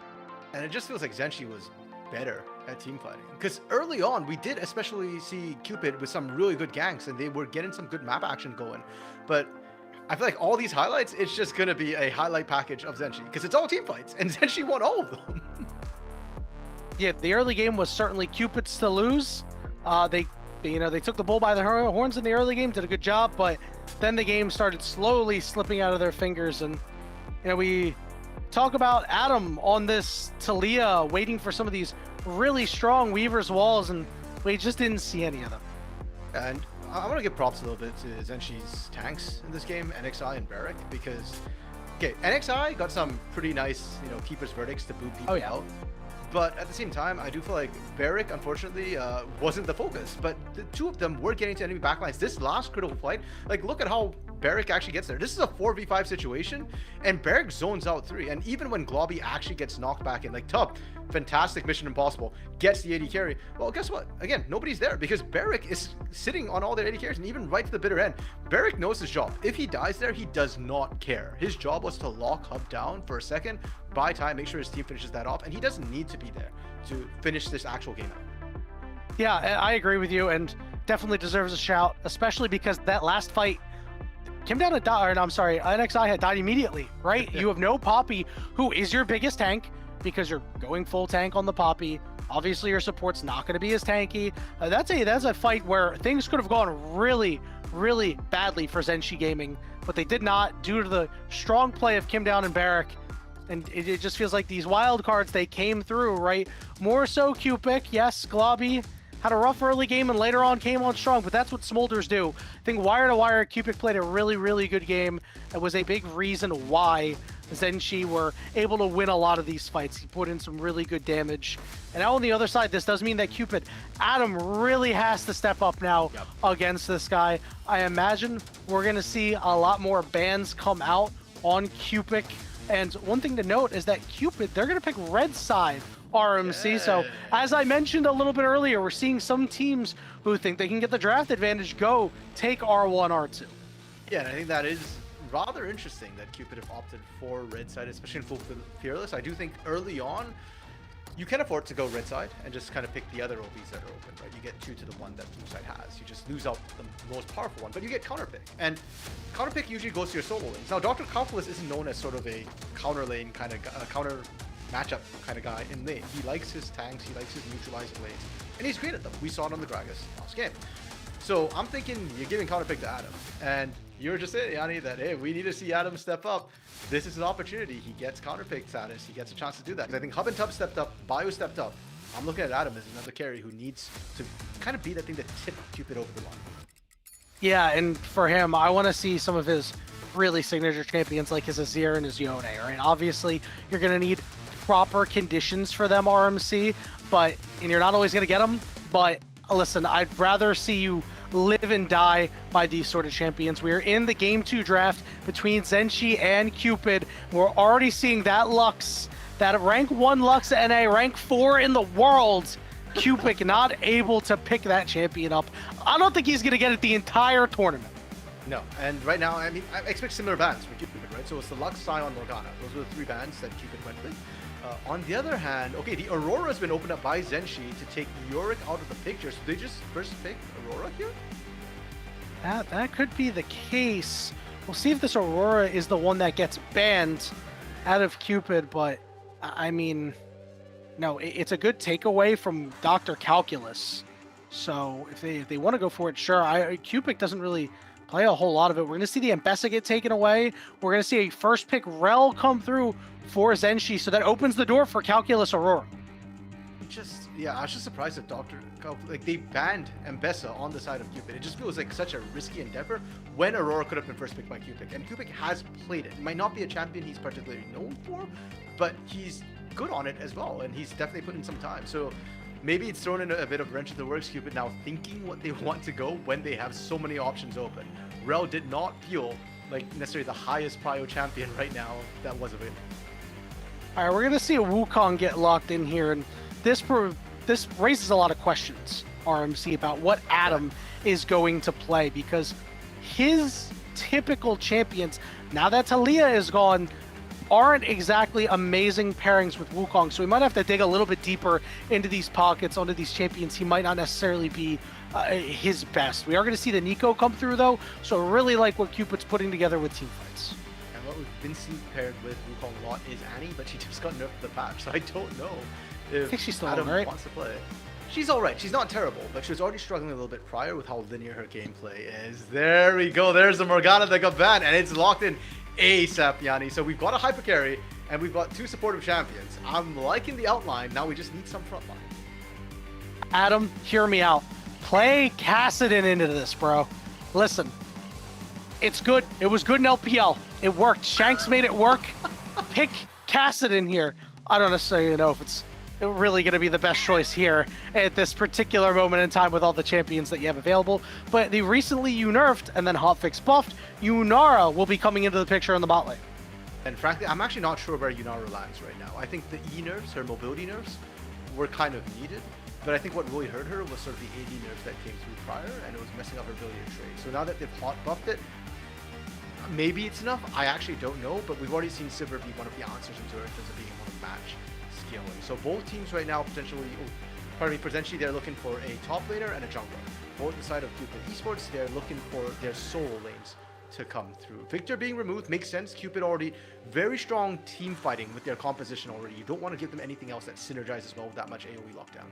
[SPEAKER 3] And it just feels like ZNG was better at team fighting. Because early on, we did especially see Cupid with some really good ganks, and they were getting some good map action going. But I feel like all these highlights, it's just going to be a highlight package of ZNG, because it's all team fights, and ZNG won all of them.
[SPEAKER 2] Yeah, the early game was certainly Cupid's to lose. They took the bull by the horns in the early game, did a good job, but then the game started slowly slipping out of their fingers. And we talk about Adam on this Talia waiting for some of these really strong Weaver's walls, and we just didn't see any of them.
[SPEAKER 3] And I want to give props a little bit to ZNG's tanks in this game, NXI and Barrick, because okay, NXI got some pretty nice, keeper's verdicts to boot people out. But at the same time, I do feel like Barrick, unfortunately, wasn't the focus. But the two of them were getting to enemy backlines. This last critical fight, like, look at how Barrick actually gets there. This is a 4v5 situation, and Barrick zones out 3. And even when Globby actually gets knocked back in, like, Tub, fantastic Mission Impossible, gets the AD carry. Well, guess what? Again, nobody's there because Barrick is sitting on all their AD carries, and even right to the bitter end. Barrick knows his job. If he dies there, he does not care. His job was to lock Hub down for a second, buy time, make sure his team finishes that off, and he doesn't need to be there to finish this actual game out.
[SPEAKER 2] Yeah, I agree with you, and definitely deserves a shout, especially because that last fight came down to NXI had died immediately, right? You have no Poppy, who is your biggest tank, because you're going full tank on the Poppy. Obviously, your support's not going to be as tanky. That's a fight where things could have gone really, really badly for ZNG Gaming, but they did not, due to the strong play of Kim Down and Barrick. And it just feels like these wild cards, they came through, right? More so Cupic, yes, Globby had a rough early game and later on came on strong, but that's what Smolders do. I think wire to wire, Cupic played a really, really good game. It was a big reason why Zenshi were able to win a lot of these fights. He put in some really good damage. And now on the other side, this does mean that Cupid, Adam really has to step up now against this guy. I imagine we're going to see a lot more bans come out on Cupid. And one thing to note is that Cupid, they're going to pick red side RMC. So as I mentioned a little bit earlier, we're seeing some teams who think they can get the draft advantage go take R1, R2.
[SPEAKER 3] Yeah, and I think that is rather interesting that Cupid have opted for red side, especially in full Fearless. I do think early on, you can afford to go red side and just kind of pick the other OBs that are open, right? You get 2 to the 1 that blue side has. You just lose out the most powerful one, but you get counterpick. And counterpick usually goes to your solo lanes. Now, Dr. Calculus isn't known as sort of a counter lane kind of, counter matchup kind of guy in lane. He likes his tanks, he likes his neutralizing lanes, and he's great at them. We saw it on the Gragas last game. So I'm thinking you're giving counterpick to Adam, and you're just saying, Yanni, that, hey, we need to see Adam step up. This is an opportunity. He gets counterpick status. He gets a chance to do that. I think Hub and Tub stepped up. Bio stepped up. I'm looking at Adam as another carry who needs to kind of be that thing that tip Cupid over the line.
[SPEAKER 2] Yeah, and for him, I want to see some of his really signature champions like his Azir and his Yone, right? Obviously, you're going to need proper conditions for them, RMC, and you're not always going to get them. But listen, I'd rather see you live and die by these sort of champions. We are in the Game 2 draft between Zenshi and Cupid. We're already seeing that Lux, that rank 1 Lux NA, rank 4 in the world. Cupid not able to pick that champion up. I don't think he's going to get it the entire tournament.
[SPEAKER 3] No, and right now, I mean, I expect similar bans for Cupid, right? So it's the Lux, Sion, Morgana. Those were the 3 bans that Cupid went with. On the other hand, okay, the Aurora has been opened up by Zenshi to take Yorick out of the picture, so they just first pick Aurora here?
[SPEAKER 2] That could be the case. We'll see if this Aurora is the one that gets banned out of Cupid, but I mean, no, it's a good takeaway from Dr. Calculus. So if they want to go for it, sure. Cupid doesn't really play a whole lot of it. We're going to see the Ambessa get taken away. We're going to see a first pick Rel come through for Zenshi, so that opens the door for Calculus Aurora.
[SPEAKER 3] I was just surprised that they banned Ambessa on the side of Cupid. It just feels like such a risky endeavor when Aurora could have been first picked by Cupid. And Cupid has played it. He might not be a champion he's particularly known for, but he's good on it as well, and he's definitely put in some time. So maybe it's thrown in a bit of wrench in the works, Cupid now thinking what they want to go when they have so many options open. Rel did not feel like necessarily the highest prio champion right now that was available.
[SPEAKER 2] All right, we're going to see a Wukong get locked in here, and this raises a lot of questions, RMC, about what Adam is going to play, because his typical champions, now that Talia is gone, aren't exactly amazing pairings with Wukong, so we might have to dig a little bit deeper into these pockets, onto these champions. He might not necessarily be his best. We are going to see the Nico come through, though, so I really like what Cupid's putting together with teamfights.
[SPEAKER 3] And what we've been seeing paired with Wukong a lot is Annie, but she just got nerfed the patch, so I don't know if
[SPEAKER 2] I think she's still
[SPEAKER 3] Adam
[SPEAKER 2] right.
[SPEAKER 3] wants to play. She's alright, she's not terrible, but she was already struggling a little bit prior with how linear her gameplay is. There we go, there's the Morgana that got banned, and it's locked in ASAP, Yanni. So we've got a hyper carry, and we've got 2 supportive champions. I'm liking the outline, now we just need some front line.
[SPEAKER 2] Adam, hear me out. Play Kassadin into this, bro. Listen, it's good. It was good in LPL. It worked. Shanks made it work. Pick Kassadin here. I don't necessarily know if it's really going to be the best choice here at this particular moment in time with all the champions that you have available. But the recently nerfed and then hotfix buffed Yunara will be coming into the picture in the bot lane.
[SPEAKER 3] And frankly, I'm actually not sure where Yunara lands right now. I think the E nerfs, her mobility nerfs, were kind of needed. But I think what really hurt her was sort of the AD nerfs that came through prior, and it was messing up her ability to trade. So now that they've hot buffed it, maybe it's enough. I actually don't know, but we've already seen Sivir be one of the answers into it in terms of being able to match scaling. So both teams right now potentially they're looking for a top laner and a jungler. Both the side of Cupid Esports, they're looking for their solo lanes to come through. Victor being removed makes sense. Cupid already very strong team fighting with their composition already. You don't want to give them anything else that synergizes well with that much AoE lockdown.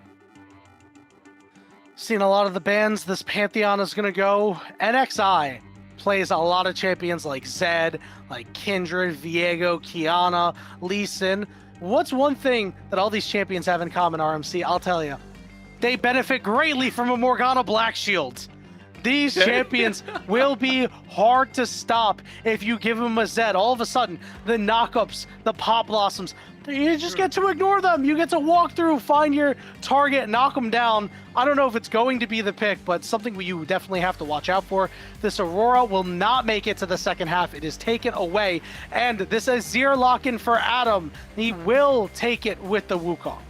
[SPEAKER 2] Seen a lot of the bans this Pantheon is going to go. NXI plays a lot of champions like Zed, like Kindred, Viego, Kiana, Lee Sin. What's one thing that all these champions have in common, RMC? I'll tell you. They benefit greatly from a Morgana Black Shield. These champions will be hard to stop if you give them a Zed. All of a sudden, the knockups, the pop blossoms, you just get to ignore them. You get to walk through, find your target, knock them down. I don't know if it's going to be the pick, but something you definitely have to watch out for. This Aurora will not make it to the second half. It is taken away. And this Azir lock-in for Adam. He will take it with the Wukong.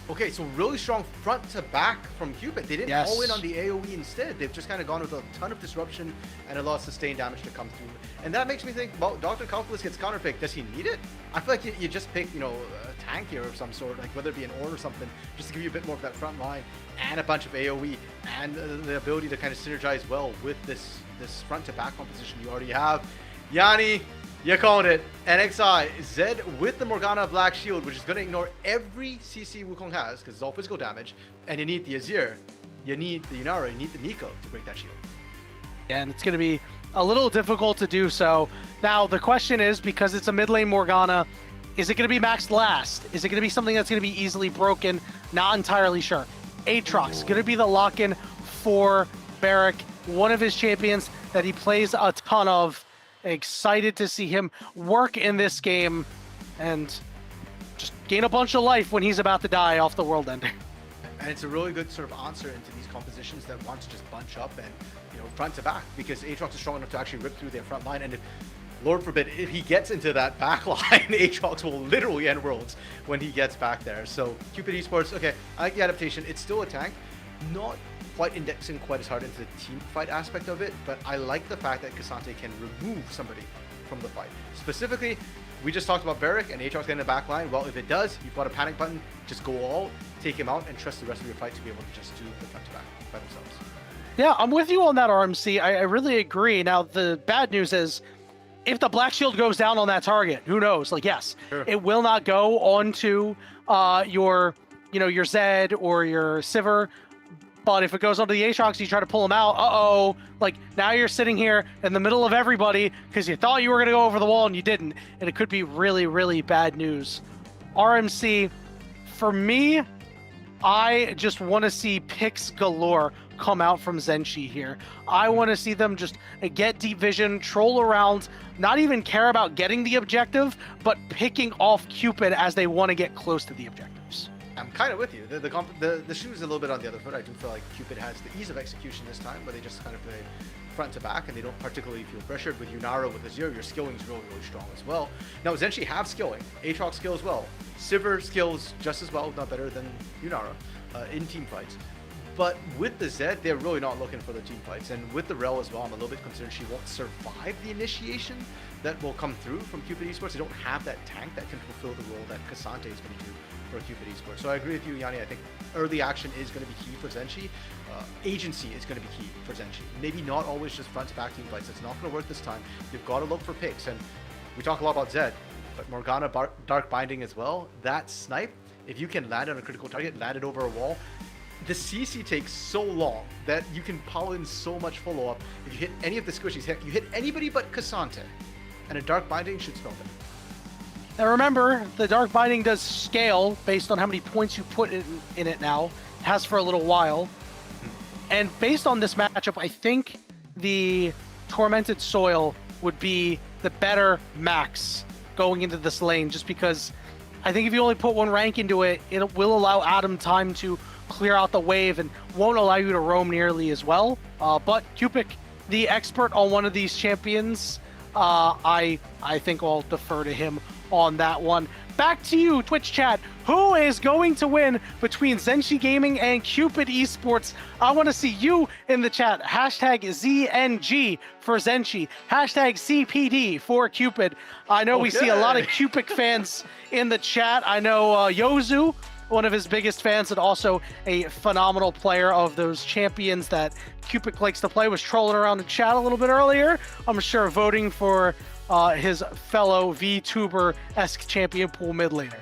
[SPEAKER 3] Okay, so really strong front to back from Cupid. They didn't all in on the AoE instead. They've just kind of gone with a ton of disruption and a lot of sustained damage to come through. And that makes me think, well, Dr. Calculus gets counterpicked. Does he need it? I feel like you just pick, a tank here of some sort, like whether it be an Ornn or something, just to give you a bit more of that front line and a bunch of AoE and the ability to kind of synergize well with this front to back composition you already have. Yanni, you called it. NXI, Zed with the Morgana Black Shield, which is going to ignore every CC Wukong has, because it's all physical damage. And you need the Azir, you need the Yunara, you need the NACL to break that shield.
[SPEAKER 2] And it's going to be a little difficult to do so. Now, the question is, because it's a mid lane Morgana, is it going to be maxed last? Is it going to be something that's going to be easily broken? Not entirely sure. Aatrox going to be the lock-in for Barrack, one of his champions that he plays a ton of. Excited to see him work in this game and just gain a bunch of life when he's about to die off the world ender.
[SPEAKER 3] And it's a really good sort of answer into these compositions that want to just bunch up and, front to back, because Aatrox is strong enough to actually rip through their front line. And if, Lord forbid, if he gets into that back line, Aatrox will literally end worlds when he gets back there. So Cupid Esports, okay, I like the adaptation. It's still a tank, not quite indexing quite as hard into the team fight aspect of it, but I like the fact that Cassante can remove somebody from the fight. Specifically, we just talked about Barrack and Aatrox getting the back line. Well, if it does, you've got a panic button, just go all, take him out, and trust the rest of your fight to be able to just do the front to back by themselves.
[SPEAKER 2] Yeah, I'm with you on that, RMC. I really agree. Now, the bad news is, if the Black Shield goes down on that target, who knows? Like, yes,
[SPEAKER 3] Sure.
[SPEAKER 2] It will not go onto your Zed or your Sivir. But if it goes onto the Aatrox, you try to pull him out. Like, now you're sitting here in the middle of everybody because you thought you were going to go over the wall and you didn't. And it could be really, really bad news. RMC, for me, I just want to see picks galore come out from Zenshi here. I want to see them just get deep vision, troll around, not even care about getting the objective, but picking off Cupid as they want to get close to the objectives.
[SPEAKER 3] I'm kind of with you. The shoe is a little bit on the other foot. I do feel like Cupid has the ease of execution this time, where they just kind of play front to back and they don't particularly feel pressured. With Yunara, with Azir, your skilling is really, really strong as well. Now, Zenshi have skilling. Aatrox skill as well. Sivir skills just as well, if not better than Yunara in team fights. But with the Zed, they're really not looking for the team fights. And with the Rel as well, I'm a little bit concerned she won't survive the initiation that will come through from Cupid Esports. They don't have that tank that can fulfill the role that Cassante is going to do for Cupid Esports. So I agree with you, Yanni. I think early action is going to be key for Zenshi. Agency is going to be key for Zenshi. Maybe not always just front to back team fights. It's not going to work this time. You've got to look for picks. And we talk a lot about Zed, but Morgana Dark Binding as well. That snipe, if you can land on a critical target, land it over a wall, the CC takes so long that you can pile in so much follow-up. If you hit any of the squishies, you hit anybody but Cassante, and a Dark Binding should spell them.
[SPEAKER 2] Now remember, the Dark Binding does scale based on how many points you put in it now. It has for a little while. And based on this matchup, I think the Tormented Soil would be the better max going into this lane, just because I think if you only put one rank into it, it will allow Adam time to clear out the wave and won't allow you to roam nearly as well. But Cupid, the expert on one of these champions, I think I'll defer to him on that one. Back to you, Twitch chat. Who is going to win between Zenshi Gaming and Cupid Esports? I want to see you in the chat. Hashtag ZNG for Zenshi. Hashtag CPD for Cupid. I know we see a lot of Cupid fans in the chat. I know Yozu, one of his biggest fans and also a phenomenal player of those champions that Cupid likes to play, was trolling around the chat a little bit earlier. I'm sure voting for his fellow VTuber-esque champion pool mid laner.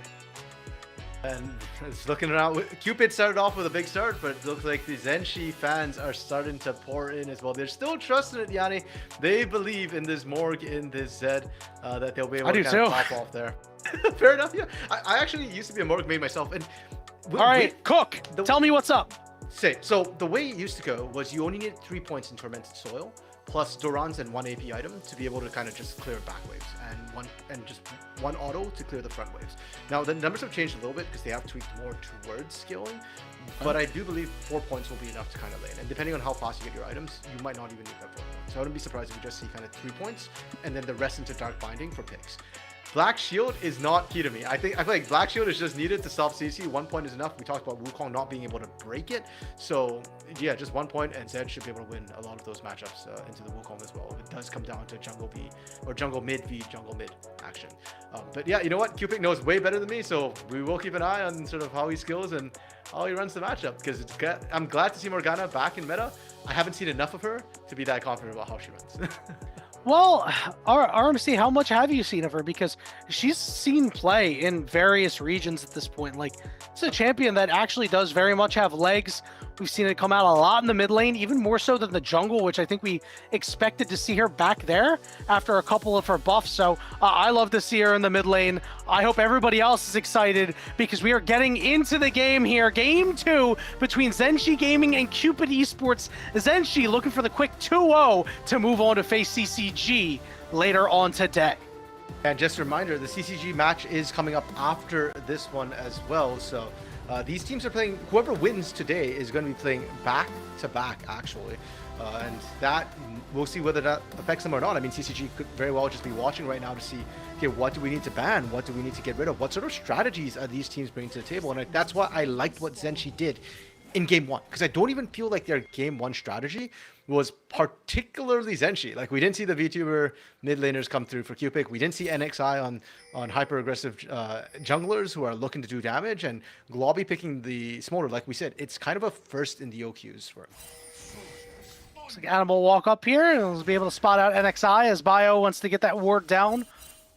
[SPEAKER 3] And it's looking around. Cupid started off with a big start, but it looks like the Zenshi fans are starting to pour in as well. They're still trusting it, Yanni. They believe in this Morg, in this Zed, that they'll be able to kind of pop off there. Fair enough, yeah. I actually used to be a Morg main myself. And
[SPEAKER 2] all right, Cook, tell me what's up.
[SPEAKER 3] So the way it used to go was you only needed 3 points in Tormented Soil, plus Durans and 1 AP item to be able to kind of just clear back waves, and just one auto to clear the front waves. Now the numbers have changed a little bit because they have tweaked more towards skilling, but I do believe 4 points will be enough to kind of lane. And depending on how fast you get your items, you might not even need that 4 points. So I wouldn't be surprised if we just see kind of 3 points, and then the rest into Dark Binding for picks. Black Shield is not key to me. I feel like Black Shield is just needed to stop CC. 1 point is enough. We talked about Wukong not being able to break it. So yeah, just 1 point, and Zed should be able to win a lot of those matchups into the Wukong as well. It does come down to jungle B or jungle mid v jungle mid action. But yeah, you know what? Cupid knows way better than me, so we will keep an eye on sort of how he skills and how he runs the matchup, because I'm glad to see Morgana back in meta. I haven't seen enough of her to be that confident about how she runs.
[SPEAKER 2] Well, RMC, how much have you seen of her? Because she's seen play in various regions at this point. Like, it's a champion that actually does very much have legs. We've seen it come out a lot in the mid lane, even more so than the jungle, which I think we expected to see her back there after a couple of her buffs. So I love to see her in the mid lane. I hope everybody else is excited, because we are getting into the game here. Game 2 between ZNG Gaming and Cupid Esports. ZNG looking for the quick 2-0 to move on to face CCG later on today.
[SPEAKER 3] And just a reminder, the CCG match is coming up after this one as well. So these teams are playing, whoever wins today is going to be playing back to back, actually. And that, we'll see whether that affects them or not. I mean, CCG could very well just be watching right now to see, okay, what do we need to ban? What do we need to get rid of? What sort of strategies are these teams bringing to the table? And that's why I liked what ZNG did in game 1, because I don't even feel like their game 1 strategy was particularly ZNG. Like, we didn't see the VTuber mid laners come through for Cupid. We didn't see NXI on hyper aggressive junglers who are looking to do damage, and Globby picking the Smolder. Like we said, it's kind of a first in the OQs for him.
[SPEAKER 2] Looks like Animal will walk up here and will be able to spot out NXI as Bio wants to get that ward down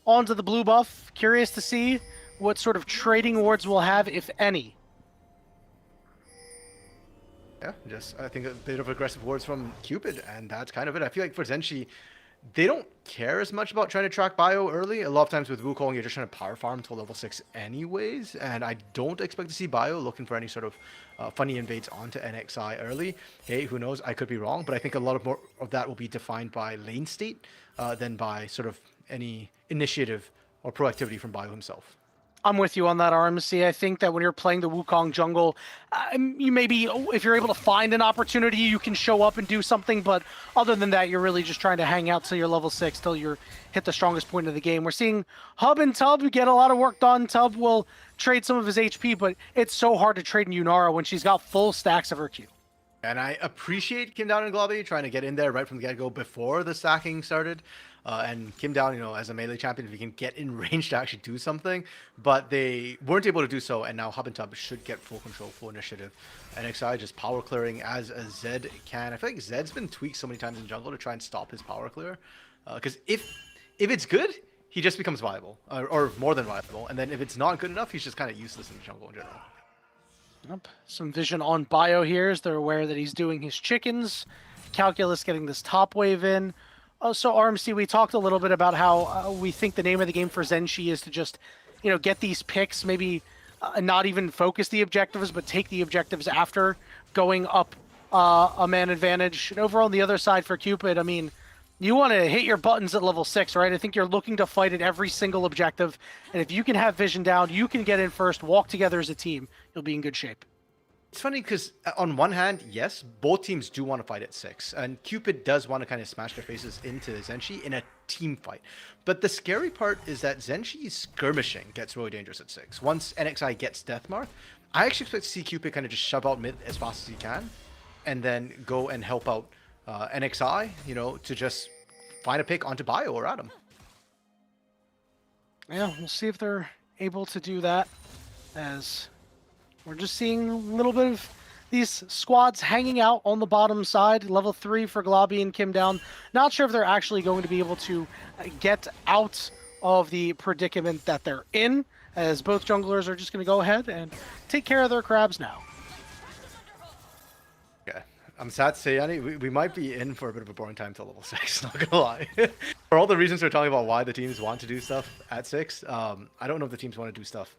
[SPEAKER 2] onto the blue buff. Curious to see what sort of trading wards we'll have, if any.
[SPEAKER 3] Yeah, just I think a bit of aggressive wards from Cupid, and that's kind of it. I feel like for Zenshi, they don't care as much about trying to track Bio early. A lot of times with Wukong, you're just trying to power farm till level 6 anyways, and I don't expect to see Bio looking for any sort of funny invades onto NXI early. Hey, who knows? I could be wrong, but I think a lot more of that will be defined by lane state than by sort of any initiative or proactivity from Bio himself.
[SPEAKER 2] I'm with you on that, RMC. I think that when you're playing the Wukong jungle, you maybe, if you're able to find an opportunity, you can show up and do something. But other than that, you're really just trying to hang out till you're level 6, till you hit the strongest point of the game. We're seeing Hub and Tub get a lot of work done. Tub will trade some of his HP, but it's so hard to trade in Yunara when she's got full stacks of her Q.
[SPEAKER 3] And I appreciate Kim Down and Globby trying to get in there right from the get-go before the stacking started. And Kim Down, as a melee champion, if he can get in range to actually do something, but they weren't able to do so, and now Hub and Tub should get full control, full initiative. NXI just power clearing as a Zed can. I feel like Zed's been tweaked so many times in jungle to try and stop his power clear. Because if it's good, he just becomes viable, or more than viable. And then if it's not good enough, he's just kind of useless in the jungle in general.
[SPEAKER 2] Yep. Some vision on Bio here as they're aware that he's doing his chickens. Calculus getting this top wave in. So RMC, we talked a little bit about how we think the name of the game for Zenshi is to just, get these picks, maybe not even focus the objectives, but take the objectives after going up a man advantage. And over on the other side for Cupid, I mean, you want to hit your buttons at level 6, right? I think you're looking to fight at every single objective. And if you can have vision down, you can get in first, walk together as a team, you'll be in good shape.
[SPEAKER 3] It's funny because on one hand, yes, both teams do want to fight at 6, and Cupid does want to kind of smash their faces into Zenshi in a team fight. But the scary part is that Zenshi's skirmishing gets really dangerous at 6. Once NXI gets Deathmark, I actually expect to see Cupid kind of just shove out mid as fast as he can, and then go and help out NXI, to just find a pick onto Bio or Adam.
[SPEAKER 2] Yeah, we'll see if they're able to do that, as we're just seeing a little bit of these squads hanging out on the bottom side. Level 3 for Globby and Kim Down. Not sure if they're actually going to be able to get out of the predicament that they're in, as both junglers are just going to go ahead and take care of their crabs now.
[SPEAKER 3] Yeah, I'm sad to say, Yanni, we might be in for a bit of a boring time till level 6, not gonna lie. For all the reasons we're talking about why the teams want to do stuff at 6, I don't know if the teams want to do stuff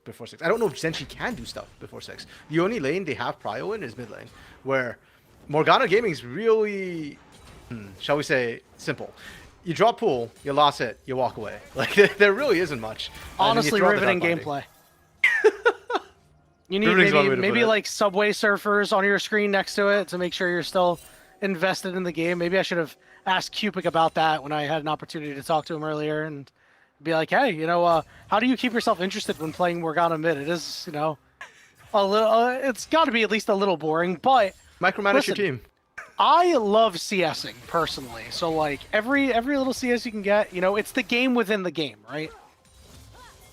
[SPEAKER 3] before 6. I don't know if Zenshi can do stuff before 6. The only lane they have prio in is mid lane, where Morgana Gaming is really, shall we say, simple. You drop pool, you lost it, you walk away. Like, there really isn't much.
[SPEAKER 2] Honestly, riveting gameplay. You need maybe like Subway Surfers on your screen next to it to make sure you're still invested in the game. Maybe I should have asked Cupic about that when I had an opportunity to talk to him earlier and be like, hey, you know, how do you keep yourself interested when playing Morgana mid? It is, you know, a little, it's got to be at least a little boring, but
[SPEAKER 3] micromanage your team.
[SPEAKER 2] I love CSing personally. So like every little CS you can get, you know, it's the game within the game, right?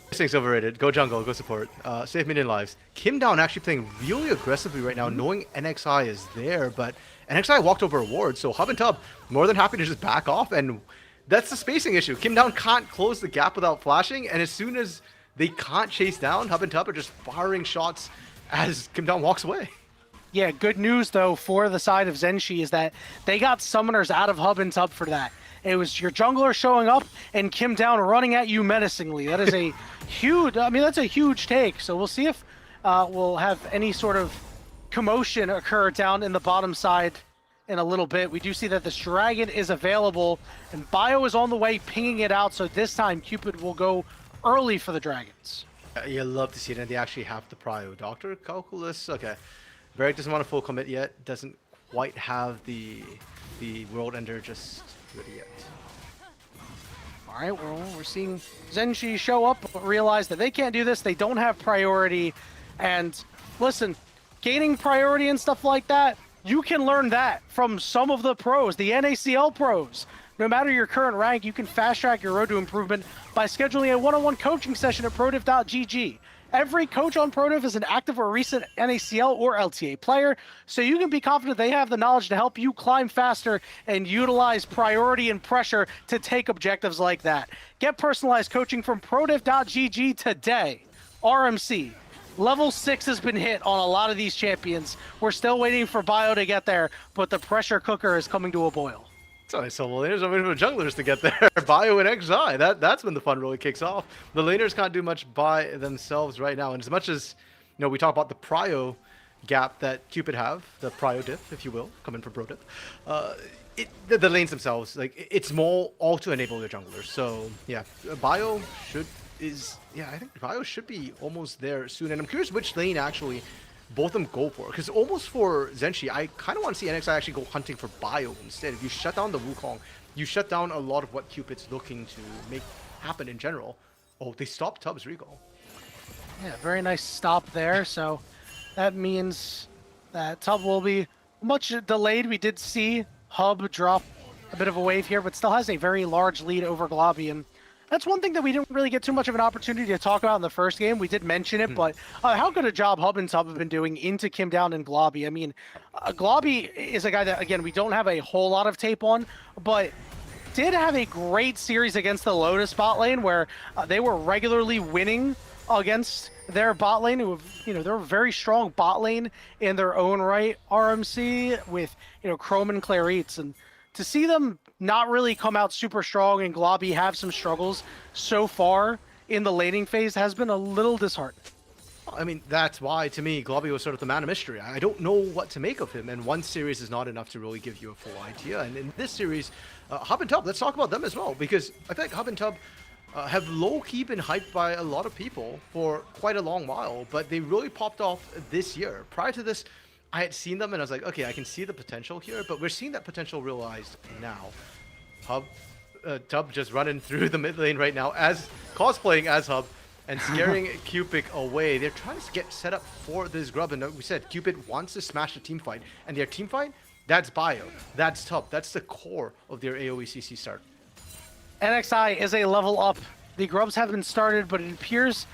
[SPEAKER 3] This thing's overrated. Go jungle, go support. Save minion lives. Kim Down actually playing really aggressively right now, knowing NXI is there, but NXI walked over a ward, so Hub and Tub more than happy to just back off, and that's the spacing issue. Kim Down can't close the gap without flashing, and as soon as they can't chase down, Hub and Tub are just firing shots as Kim Down walks away.
[SPEAKER 2] Yeah, good news though for the side of Zenshi is that they got summoners out of Hub and Tub for that. It was your jungler showing up and Kim Down running at you menacingly. That is a huge, I mean, that's a huge take. So we'll see if we'll have any sort of commotion occur down in the bottom side in a little bit. We do see that this dragon is available and Bio is on the way pinging it out. So this time Cupid will go early for the dragons.
[SPEAKER 3] You love to see it, and they actually have the prio. Doctor Calculus, okay. Varric doesn't want to full commit yet, doesn't quite have the World Ender just ready yet.
[SPEAKER 2] All right, well, we're seeing Zenshi show up, but realize that they can't do this. They don't have priority. And listen, gaining priority and stuff like that, you can learn that from some of the pros, the NACL pros. No matter your current rank, you can fast track your road to improvement by scheduling a one-on-one coaching session at prodiv.gg. Every coach on ProDiv is an active or recent NACL or LTA player, so you can be confident they have the knowledge to help you climb faster and utilize priority and pressure to take objectives like that. Get personalized coaching from prodiv.gg today. RMC. Level 6 has been hit on a lot of these champions. We're still waiting for Bio to get there, but the pressure cooker is coming to a boil.
[SPEAKER 3] So the laners are waiting for junglers to get there. Bio and XI. That's when the fun really kicks off. The laners can't do much by themselves right now. And as much as, you know, we talk about the prio gap that Cupid have, the prio diff, if you will, coming from ProDiv, the lanes themselves, like it's more all to enable their junglers. So yeah, Bio I think Bio should be almost there soon. And I'm curious which lane actually both of them go for, because almost for Zenshi, I kind of want to see NXI actually go hunting for Bio instead. If you shut down the Wukong, you shut down a lot of what Cupid's looking to make happen in general. Oh, they stopped Tubbs recall.
[SPEAKER 2] Yeah, very nice stop there. So that means that Tub will be much delayed. We did see Hub drop a bit of a wave here, but still has a very large lead over Globby. And that's one thing that we didn't really get too much of an opportunity to talk about in the first game. We did mention it, but how good a job Hub and Tub have been doing into Kim Down and Globby. I mean, Globby is a guy that, again, we don't have a whole lot of tape on, but did have a great series against the Lotus bot lane where they were regularly winning against their bot lane, who, you know, they're a very strong bot lane in their own right, RMC, with, you know, Chrome and Clarice. And to see them not really come out super strong and Globby have some struggles so far in the laning phase has been a little disheartening.
[SPEAKER 3] I mean, that's why, to me, Globby was sort of the man of mystery. I don't know what to make of him, and one series is not enough to really give you a full idea. And in this series, Hub and Tub, let's talk about them as well, because I think Hub and Tub have low-key been hyped by a lot of people for quite a long while, but they really popped off this year. Prior to this, I had seen them and I was like, okay, I can see the potential here, but we're seeing that potential realized now. Tub just running through the mid lane right now, as cosplaying as Hub and scaring Cupid away. They're trying to get set up for this grub, and we said Cupid wants to smash the team fight, and their team fight, that's Bio, that's Tub, that's the core of their AoE CC start.
[SPEAKER 2] NXI is a level up. The grubs have been started, but it appears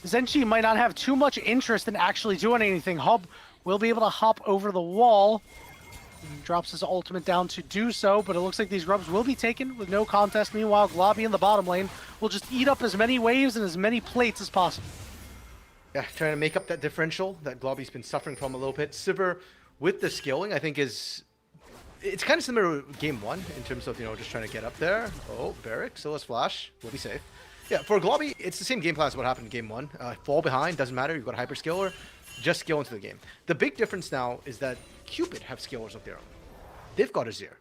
[SPEAKER 2] Zenshi might not have too much interest in actually doing anything. Hub will be able to hop over the wall. He drops his ultimate down to do so, but it looks like these grubs will be taken with no contest. Meanwhile, Globby in the bottom lane will just eat up as many waves and as many plates as possible.
[SPEAKER 3] Yeah, trying to make up that differential that Globby's been suffering from a little bit. Sivir, with the scaling, I think it's kind of similar to game one in terms of, you know, just trying to get up there. Oh, Barrick, so let's flash. We'll be safe. Yeah, for Globby, it's the same game plan as what happened in game 1. Fall behind, doesn't matter, you've got a hyper skiller, just skill into the game. The big difference now is that Cupid have skillers of their own. They've got Azir,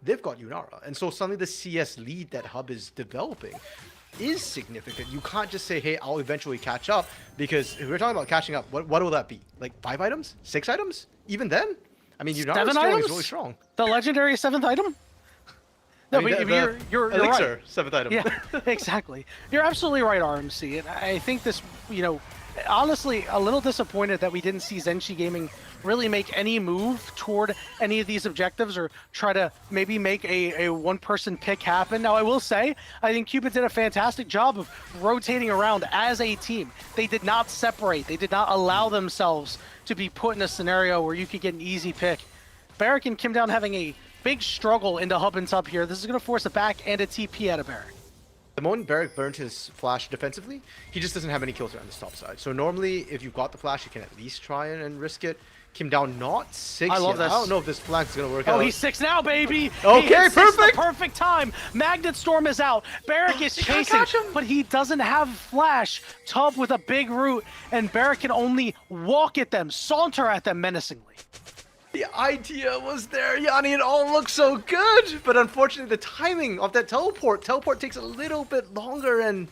[SPEAKER 3] they've got Yunara, and so suddenly the CS lead that Hub is developing is significant. You can't just say, hey, I'll eventually catch up, because if we're talking about catching up, what will that be? Like 5 items? 6 items? Even then? I mean, Yunara's skill is really strong.
[SPEAKER 2] The legendary 7th item? No,
[SPEAKER 3] I mean,
[SPEAKER 2] but you're
[SPEAKER 3] Elixir,
[SPEAKER 2] right.
[SPEAKER 3] 7th item.
[SPEAKER 2] Yeah, exactly. You're absolutely right, RMC. And I think this, you know, honestly, a little disappointed that we didn't see ZNG Gaming really make any move toward any of these objectives or try to maybe make a one-person pick happen. Now, I will say, I think Cupid did a fantastic job of rotating around as a team. They did not separate. They did not allow themselves to be put in a scenario where you could get an easy pick. Barrack and Kim Down having a big struggle into Hub and Tub here. This is going to force a back and a TP out of Barrack.
[SPEAKER 3] The moment Barrack burnt his flash defensively, he just doesn't have any kills around this top side. So normally, if you've got the flash, you can at least try and risk it. Kim Down not 6
[SPEAKER 2] I love
[SPEAKER 3] yet.
[SPEAKER 2] this.
[SPEAKER 3] I don't know if this flank is going to work out.
[SPEAKER 2] Oh, he's 6 now, baby!
[SPEAKER 3] Okay,
[SPEAKER 2] He hit 6
[SPEAKER 3] perfect!
[SPEAKER 2] the perfect time! Magnet Storm is out. Barrack is
[SPEAKER 3] He can't
[SPEAKER 2] chasing,
[SPEAKER 3] catch him.
[SPEAKER 2] but he doesn't have flash. Tub with a big root, and Barrack can only walk at them, saunter at them menacingly.
[SPEAKER 3] The idea was there, Yanni. It all looks so good, but unfortunately, the timing of that teleport takes a little bit longer. And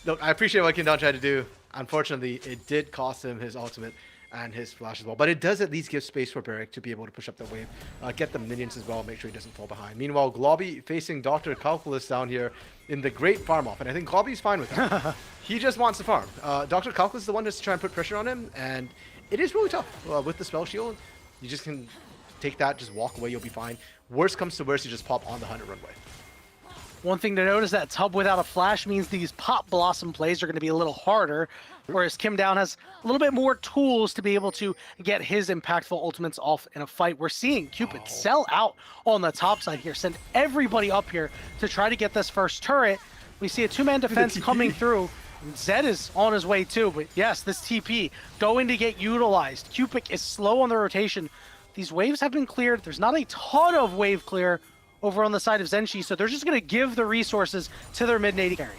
[SPEAKER 3] look, I appreciate what Kim Down tried to do. Unfortunately, it did cost him his ultimate and his flash as well. But it does at least give space for Barrack to be able to push up the wave, get the minions as well, make sure he doesn't fall behind. Meanwhile, Globby facing Dr. Calculus down here in the great farm off, and I think Globby's fine with that. He just wants to farm. Dr. Calculus is the one that's trying to put pressure on him, and it is really tough with the spell shield. You just can take that, just walk away, you'll be fine. Worst comes to worst, you just pop on the 100 runway.
[SPEAKER 2] One thing to note is that Tub without a flash means these Pop Blossom plays are going to be a little harder, whereas Kim Down has a little bit more tools to be able to get his impactful ultimates off in a fight. We're seeing Cupid sell out on the top side here, send everybody up here to try to get this first turret. We see a 2-man defense coming through. Zed is on his way too, but yes, this TP going to get utilized. Cupid is slow on the rotation. These waves have been cleared. There's not a ton of wave clear over on the side of Zenshi, so they're just going to give the resources to their mid-80 carry.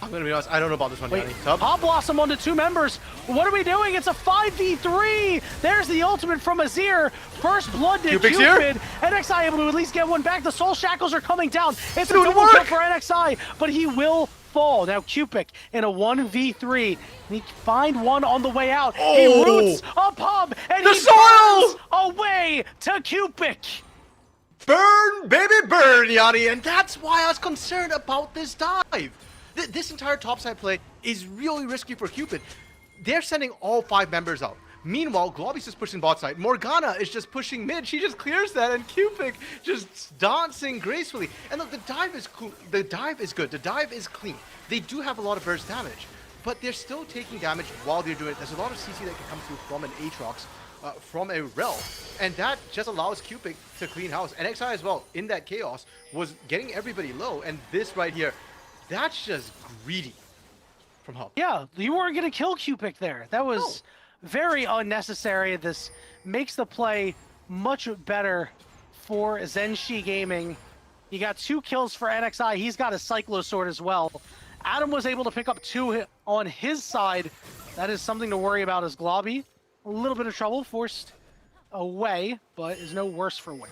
[SPEAKER 3] I'm going to be honest, I don't know about this one,
[SPEAKER 2] Wait,
[SPEAKER 3] Yanni. Tub?
[SPEAKER 2] Pop Blossom onto 2 members. What are we doing? It's a 5v3. There's the ultimate from Azir. First blood to
[SPEAKER 3] Cupid's
[SPEAKER 2] Cupid.
[SPEAKER 3] here?
[SPEAKER 2] NXI able to at least get one back. The soul shackles are coming down. It's a
[SPEAKER 3] Dude,
[SPEAKER 2] double kill
[SPEAKER 3] work!
[SPEAKER 2] for NXI, but he will fall. Now Cupid in a 1v3. He find one on the way out.
[SPEAKER 3] Oh!
[SPEAKER 2] He roots a pub and
[SPEAKER 3] The
[SPEAKER 2] he
[SPEAKER 3] soil!
[SPEAKER 2] burns away to Cupid.
[SPEAKER 3] Burn, baby, burn, Yanni, and that's why I was concerned about this dive. This entire topside play is really risky for Cupid. They're sending all 5 members out. Meanwhile, Globby's just pushing bot side. Morgana is just pushing mid. She just clears that, and Cupid just dancing gracefully. And look, the dive is cool. The dive is good. The dive is clean. They do have a lot of burst damage, but they're still taking damage while they're doing it. There's a lot of CC that can come through from an Aatrox. From a Rel, and that just allows Cupid to clean house. And XI as well, in that chaos, was getting everybody low, and this right here, that's just greedy from Hub.
[SPEAKER 2] Yeah, you weren't going to kill Cupid there. That was very unnecessary. This makes the play much better for Zenshi Gaming. You got 2 kills for NXI. He's got a Cyclo Sword as well. Adam was able to pick up 2 on his side. That is something to worry about as Globby. A little bit of trouble, forced away, but is no worse for wear.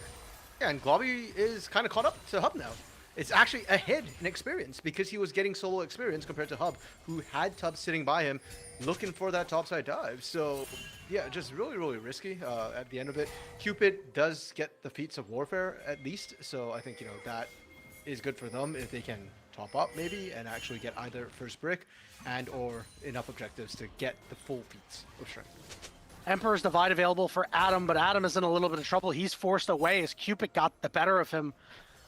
[SPEAKER 3] Yeah, and Globby is kind of caught up to Hub now. It's actually ahead in experience because he was getting solo experience compared to Hub, who had Tub sitting by him looking for that topside dive. So, yeah, just really, really risky at the end of it. Cupid does get the feats of warfare at least, so I think, you know, that is good for them if they can top up maybe and actually get either first brick and or enough objectives to get the full feats of strength.
[SPEAKER 2] Emperor's Divide available for Adam, but Adam is in a little bit of trouble. He's forced away as Cupid got the better of him.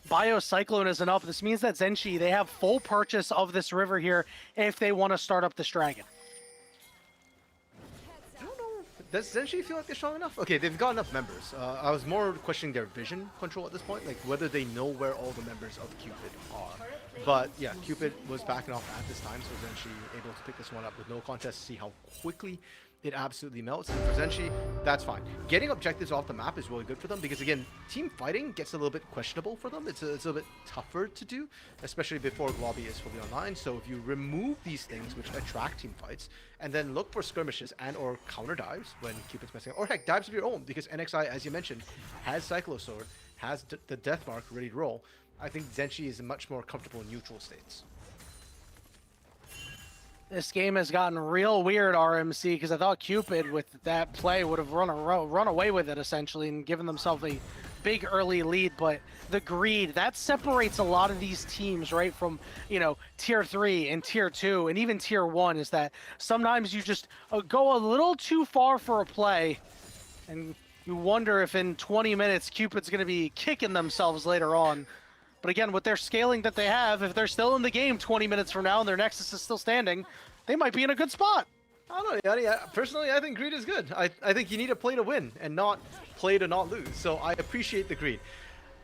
[SPEAKER 2] Biocyclone isn't up. This means that Zenshi, they have full purchase of this river here if they want to start up this dragon.
[SPEAKER 3] I don't know. Does Zenshi feel like they're strong enough? Okay, they've got enough members. I was more questioning their vision control at this point, like whether they know where all the members of Cupid are. But yeah, Cupid was backing off at this time, so Zenshi able to pick this one up with no contest. See how quickly it absolutely melts. And for Zenshi, that's fine. Getting objectives off the map is really good for them because, again, team fighting gets a little bit questionable for them. It's a little bit tougher to do, especially before Globby is fully online. So if you remove these things which attract team fights and then look for skirmishes and or counter dives when Cupid's messing up, or heck, dives of your own, because NXI, as you mentioned, has Cyclo Sword, has the Death Mark ready to roll, I think Zenshi is much more comfortable in neutral states.
[SPEAKER 2] This game has gotten real weird, RMC, because I thought Cupid with that play would have run away with it essentially and given themselves a big early lead, but the greed that separates a lot of these teams, right, from, you know, tier 3 and tier 2 and even tier 1, is that sometimes you just go a little too far for a play and you wonder if in 20 minutes Cupid's going to be kicking themselves later on. But again, with their scaling that they have, if they're still in the game 20 minutes from now and their Nexus is still standing, they might be in a good spot.
[SPEAKER 3] I don't know, Yanni. Personally, I think greed is good. I think you need to play to win and not play to not lose. So I appreciate the greed.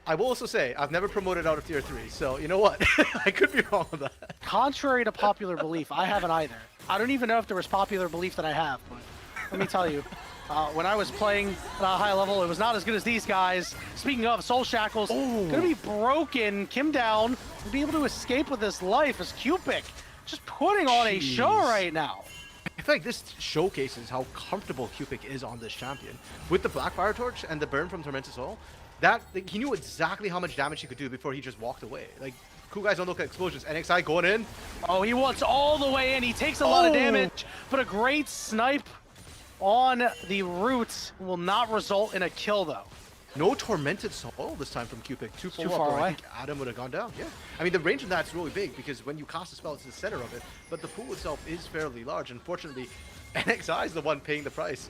[SPEAKER 3] I will also say, I've never promoted out of tier 3. So you know what? I could be wrong with that.
[SPEAKER 2] Contrary to popular belief, I haven't either. I don't even know if there was popular belief that I have, but let me tell you. When I was playing at a high level, it was not as good as these guys. Speaking of, Soul Shackles, gonna be broken. Kim down, and be able to escape with his life as Cupid just putting on a show right now.
[SPEAKER 3] I feel like this showcases how comfortable Cupid is on this champion. With the Blackfire Torch and the burn from Tormented Soul, that he knew exactly how much damage he could do before he just walked away. Like, cool guys don't look at explosions. NXI going in.
[SPEAKER 2] Oh, he wants all the way in. He takes a lot of damage, but a great snipe on the roots will not result in a kill, though.
[SPEAKER 3] No Tormented Soul this time from Cupid. Too
[SPEAKER 2] far away.
[SPEAKER 3] I think Adam would have gone down. Yeah. I mean, the range of that's really big because when you cast a spell, it's the center of it. But the pool itself is fairly large. Unfortunately, NXI is the one paying the price.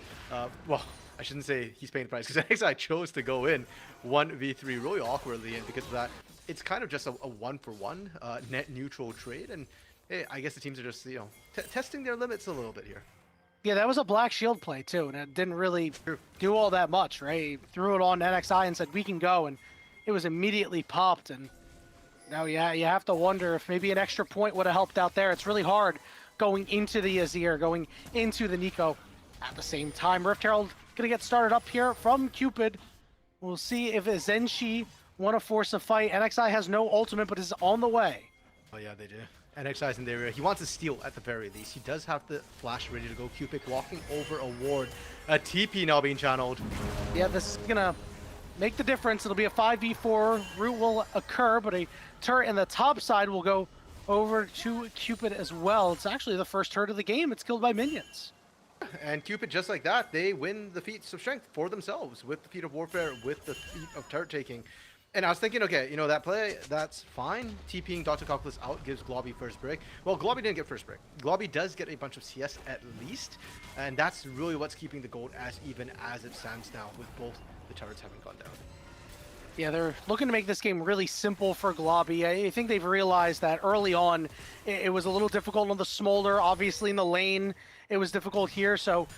[SPEAKER 3] Well, I shouldn't say he's paying the price because NXI chose to go in 1v3 really awkwardly. And because of that, it's kind of just a one-for-one net neutral trade. And hey, I guess the teams are just, you know, testing their limits a little bit here.
[SPEAKER 2] Yeah, that was a black shield play too, and it didn't really do all that much, right? He threw it on NXI and said, we can go, and it was immediately popped, and now yeah, you have to wonder if maybe an extra point would have helped out there. It's really hard going into the Azir, going into the Nico at the same time. Rift Herald gonna get started up here from Cupid. We'll see if Zenshi want to force a fight. NXI has no ultimate, but is on the way.
[SPEAKER 3] Oh yeah, they do. NXI's in the area. He wants to steal at the very least. He does have the flash ready to go. Cupid walking over a ward. A TP now being channeled.
[SPEAKER 2] Yeah, this is gonna make the difference. It'll be a 5v4. Root will occur, but a turret in the top side will go over to Cupid as well. It's actually the first turret of the game. It's killed by minions.
[SPEAKER 3] And Cupid, just like that, they win the feats of strength for themselves with the feat of warfare, with the feat of turret taking. And I was thinking, okay, you know, that play, that's fine. TPing Dr. Calculus out gives Globby first break. Well, Globby didn't get first break. Globby does get a bunch of CS at least. And that's really what's keeping the gold as even as it stands now with both the turrets having gone down.
[SPEAKER 2] Yeah, they're looking to make this game really simple for Globby. I think they've realized that early on, it was a little difficult on the Smolder. Obviously in the lane, it was difficult here. So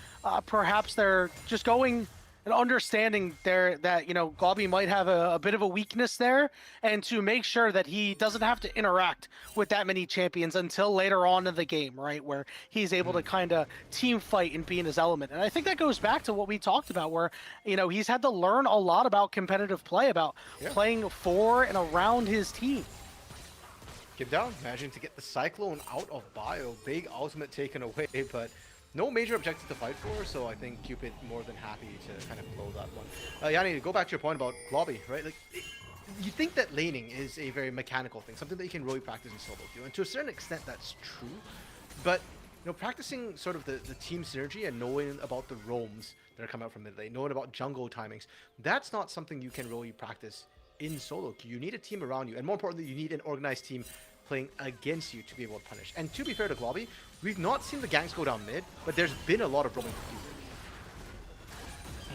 [SPEAKER 2] perhaps they're just going and understanding there that, you know, Globby might have a bit of a weakness there, and to make sure that he doesn't have to interact with that many champions until later on in the game, right, where he's able to kind of team fight and be in his element. And I think that goes back to what we talked about, where, you know, he's had to learn a lot about competitive play, about playing for and around his team.
[SPEAKER 3] Give down, managing to get the Cyclone out of bio. Big ultimate taken away, but no major objective to fight for, so I think Cupid more than happy to kind of blow that one. Yanni, to go back to your point about Globby, right? Like, you think that laning is a very mechanical thing, something that you can really practice in solo queue, and to a certain extent that's true, but, you know, practicing sort of the team synergy and knowing about the roams that are coming out from mid lane, knowing about jungle timings, that's not something you can really practice in solo queue. You need a team around you, and more importantly, you need an organized team playing against you to be able to punish. And to be fair to Globby, we've not seen the ganks go down mid, but there's been a lot of roaming for Cupid.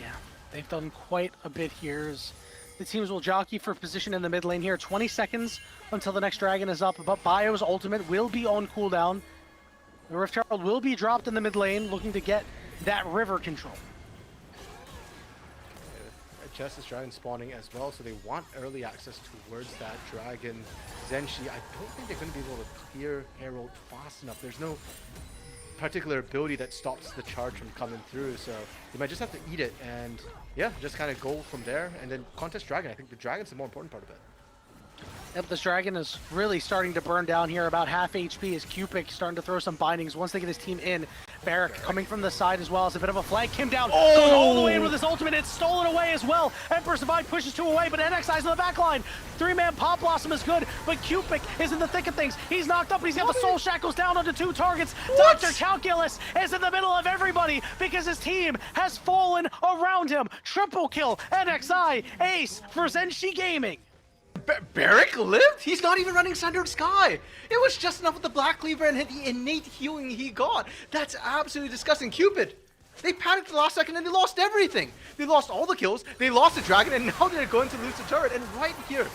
[SPEAKER 2] Yeah, they've done quite a bit here. The teams will jockey for position in the mid lane here. 20 seconds until the next dragon is up, but Bio's ultimate will be on cooldown. The Rift Herald will be dropped in the mid lane, looking to get that river control.
[SPEAKER 3] Justice Dragon spawning as well, so they want early access towards that dragon. Zenshi, I don't think they're going to be able to clear Herald fast enough. There's no particular ability that stops the charge from coming through, so you might just have to eat it and yeah, just kind of go from there and then contest Dragon. I think the Dragon's the more important part of it.
[SPEAKER 2] Yep, this Dragon is really starting to burn down here, about half HP as Cupid starting to throw some bindings once they get his team in. Barrack coming from the side as well as a bit of a flag. Kim down, going all the way in with his ultimate. It's stolen away as well. Emperor's Divide pushes two away, but NXI's in the back line. Three-man Pop Blossom is good, but Cupid is in the thick of things. He's knocked up, he's got the Soul Shackles down onto two targets. Dr. Calculus is in the middle of everybody because his team has fallen around him. Triple kill, NXI, ace for Zenshi Gaming.
[SPEAKER 3] Barrack lived? He's not even running Sundered Sky. It was just enough with the Black Cleaver and the innate healing he got. That's absolutely disgusting. Cupid, they panicked at the last second and they lost everything. They lost all the kills, they lost the Dragon, and now they're going to lose the turret. And right here,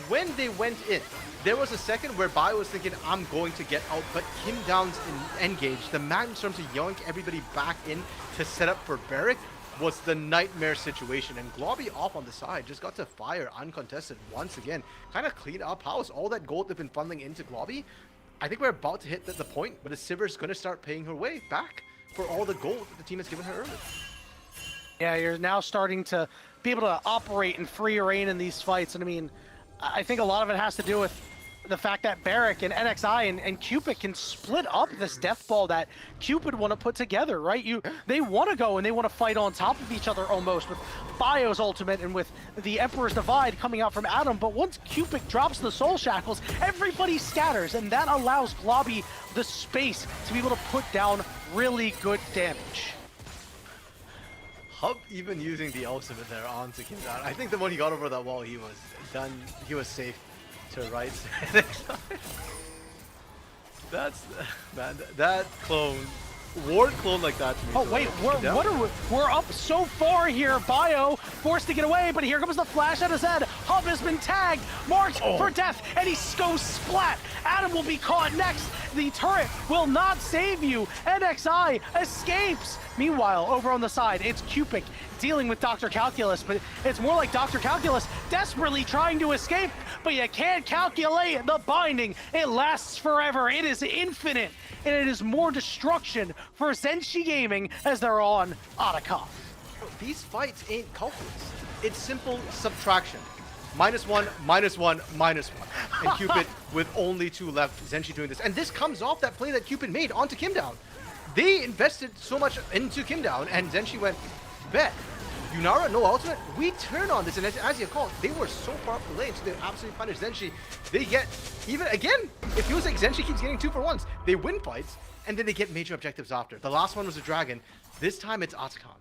[SPEAKER 3] when they went in, there was a second where Bio was thinking, I'm going to get out, but Kim Down's engaged. The Magnum Storm to yoink everybody back in to set up for Barrack was the nightmare situation, and Globby off on the side just got to fire uncontested once again. Kind of clean up house. All that gold they've been funneling into Globby. I think we're about to hit the point where the Sivir's going to start paying her way back for all the gold that the team has given her earlier.
[SPEAKER 2] Yeah, you're now starting to be able to operate in free reign in these fights, and I mean, I think a lot of it has to do with the fact that Barrack and NXI and Cupid can split up this death ball that Cupid want to put together, right? They want to go and they want to fight on top of each other almost with Bio's ultimate and with the Emperor's Divide coming out from Adam, but once Cupid drops the Soul Shackles, everybody scatters, and that allows Globby the space to be able to put down really good damage.
[SPEAKER 3] Hub even using the ultimate there onto Kim Down. I think the one he got over that wall, he was done. He was safe to right. That's man. That clone, ward clone like that to me.
[SPEAKER 2] Oh wait, we're up so far here. Bio forced to get away, but here comes the flash at his head. Hub has been tagged, marked for death, and he goes splat. Adam will be caught next. The turret will not save you. NXI escapes. Meanwhile, over on the side, it's Cupid dealing with Dr. Calculus, but it's more like Dr. Calculus desperately trying to escape, but you can't calculate the binding. It lasts forever. It is infinite, and it is more destruction for Zenshi Gaming as they're on Otacon.
[SPEAKER 3] These fights ain't calculus. It's simple subtraction. -1, -1, -1. And Cupid with only 2 left. Zenshi doing this. And this comes off that play that Cupid made onto Kim Down. They invested so much into Kim Down, and Zenshi went, bet. Yunara, no ultimate, we turn on this. And as you call, they were so far up the lane, so they absolutely punish Zenshi. They get, even again, it feels like Zenshi keeps getting 2 for 1s. They win fights, and then they get major objectives after. The last one was a Dragon. This time it's Otacon.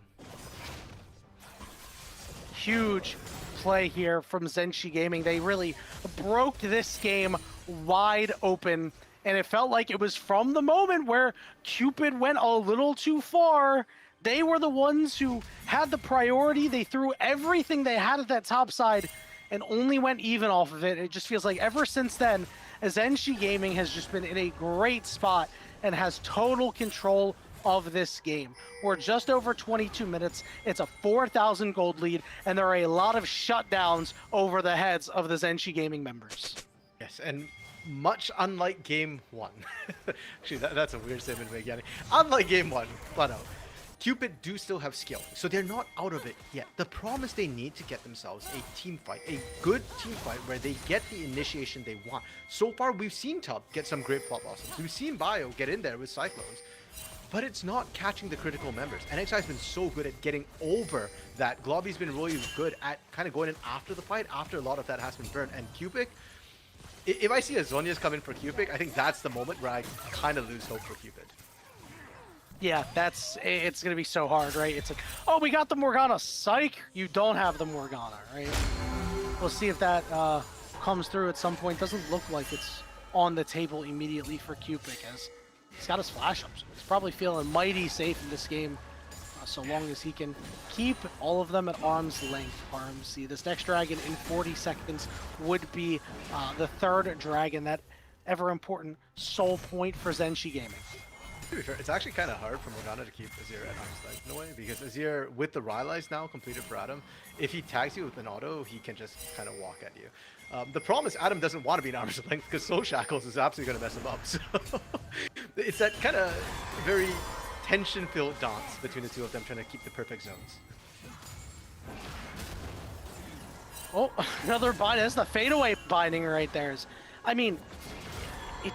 [SPEAKER 2] Huge play here from Zenshi Gaming. They really broke this game wide open, and it felt like it was from the moment where Cupid went a little too far. They were the ones who had the priority. They threw everything they had at that top side and only went even off of it. It just feels like ever since then, Zenshi Gaming has just been in a great spot and has total control of this game. We're just over 22 minutes. It's a 4,000 gold lead, and there are a lot of shutdowns over the heads of the Zenshi Gaming members.
[SPEAKER 3] Yes, and much unlike Game 1. Actually, that's a weird statement to make, Yanni. Unlike Game 1, flat out. Cupid do still have skill, so they're not out of it yet. The problem is they need to get themselves a team fight, a good team fight where they get the initiation they want. So far, we've seen Tub get some great Pop Blossoms. We've seen Bio get in there with Cyclones, but it's not catching the critical members. NXI's been so good at getting over that. Globby's been really good at kind of going in after the fight, after a lot of that has been burned. And Cupid, if I see a Zhonya's come in for Cupid, I think that's the moment where I kind of lose hope for Cupid.
[SPEAKER 2] Yeah, it's going to be so hard, right? It's like, oh, we got the Morgana. Psych, you don't have the Morgana, right? We'll see if that comes through at some point. Doesn't look like it's on the table immediately for Cupid, as he's got his flash up, so he's probably feeling mighty safe in this game, so long as he can keep all of them at arm's length. RMC, this next dragon in 40 seconds would be the 3rd dragon, that ever important soul point for Zenshi Gaming.
[SPEAKER 3] To be fair, it's actually kind of hard for Morgana to keep Azir at arm's length in a way, because Azir, with the Rylai's now completed for Adam, if he tags you with an auto, he can just kind of walk at you. The problem is Adam doesn't want to be in arm's length because Soul Shackles is absolutely going to mess him up. So It's that kind of very tension-filled dance between the two of them trying to keep the perfect zones.
[SPEAKER 2] Oh, another bind. That's the fadeaway binding right there. I mean, it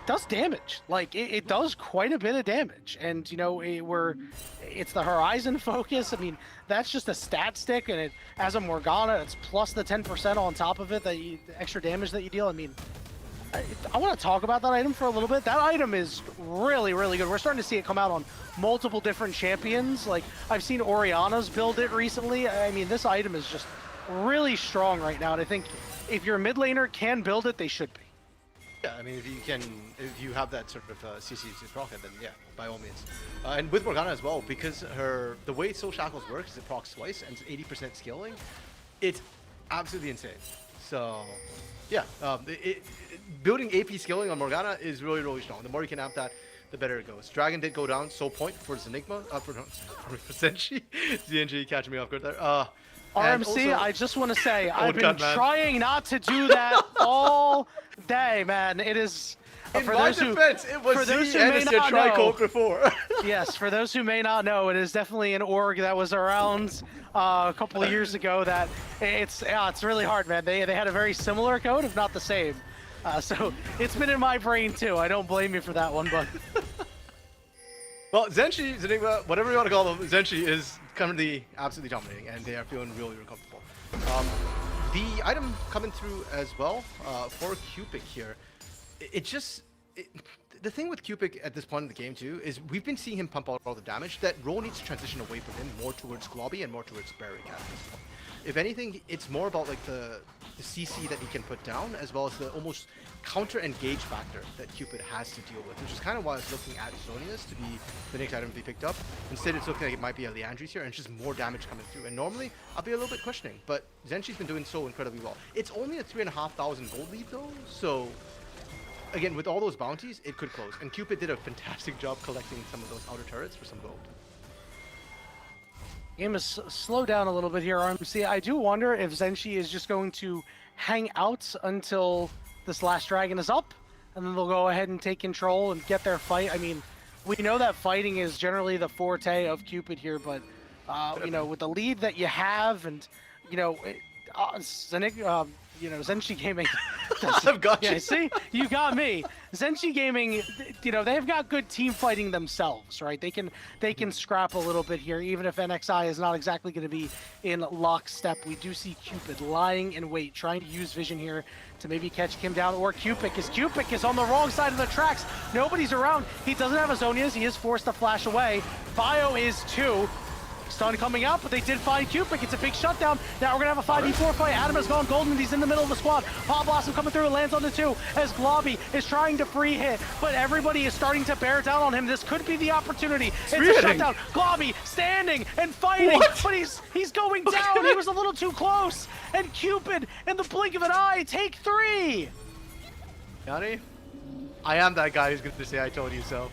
[SPEAKER 2] does damage. Like, it does quite a bit of damage. And, you know, it's the Horizon focus. I mean, that's just a stat stick, and as a Morgana, it's plus the 10% on top of it, the extra damage that you deal. I mean, I want to talk about that item for a little bit. That item is really, really good. We're starting to see it come out on multiple different champions. Like, I've seen Oriana's build it recently. I mean, this item is just really strong right now, and I think if your mid laner can build it, they should be.
[SPEAKER 3] Yeah, I mean, if you have that sort of CC to proc it, then yeah, by all means. And with Morgana as well, because the way Soul Shackles works is it procs twice and it's 80% scaling. It's absolutely insane. So, yeah, building AP scaling on Morgana is really, really strong. The more you can amp that, the better it goes. Dragon did go down, Soul Point for Zenigma, for ZNG. ZNG catching me off guard there.
[SPEAKER 2] RMC, I just want to say, I've been trying not to do that all day, man. It is...
[SPEAKER 3] In my defense, it was ZN tri-code before.
[SPEAKER 2] Yes, for those who may not know, it is definitely an org that was around a couple of years ago that it's really hard, man. They had a very similar code, if not the same. So it's been in my brain too. I don't blame you for that one, but...
[SPEAKER 3] Well, Zenshi, Zenigma, whatever you want to call them, Zenshi is currently absolutely dominating, and they are feeling really, really comfortable. The item coming through as well for Cupid here, the thing with Cupid at this point in the game too is we've been seeing him pump out all the damage. That role needs to transition away from him more towards Globby and more towards Barrick at this point. If anything, it's more about like the CC that he can put down, as well as the almost counter-engage factor that Cupid has to deal with, which is kind of why I was looking at Zonius to be the next item to be picked up. Instead, it's looking like it might be a Leandri's here, and it's just more damage coming through. And normally, I'll be a little bit questioning, but Zenshi's been doing so incredibly well. It's only a 3,500 gold lead though, so again, with all those bounties, it could close. And Cupid did a fantastic job collecting some of those outer turrets for some gold.
[SPEAKER 2] Game is slowed down a little bit here, RMC. I do wonder if Zenshi is just going to hang out until this last dragon is up, and then they'll go ahead and take control and get their fight. I mean, we know that fighting is generally the forte of Cupid here, but, you know, with the lead that you have, and, you know, Zenshi Gaming.
[SPEAKER 3] I've got you.
[SPEAKER 2] Yeah, see, you got me. Zenshi Gaming, you know, they've got good team fighting themselves, right? They can scrap a little bit here, even if NXI is not exactly going to be in lockstep. We do see Cupid lying in wait, trying to use vision here to maybe catch Kim down, or Cupid is on the wrong side of the tracks. Nobody's around. He doesn't have a Zonias. He is forced to flash away. Bio is too. Stun coming out, but they did find Cupid. It's a big shutdown. Now we're going to have a 5v4 fight. Adam has gone golden. He's in the middle of the squad. Pop Blossom coming through and lands on the 2 as Globby is trying to free hit, but everybody is starting to bear down on him. This could be the opportunity. It's a shutdown. Globby standing and fighting, but he's going down. He was a little too close. And Cupid, in the blink of an eye, take 3.
[SPEAKER 3] Yanni, I am that guy who's going to say I told you so.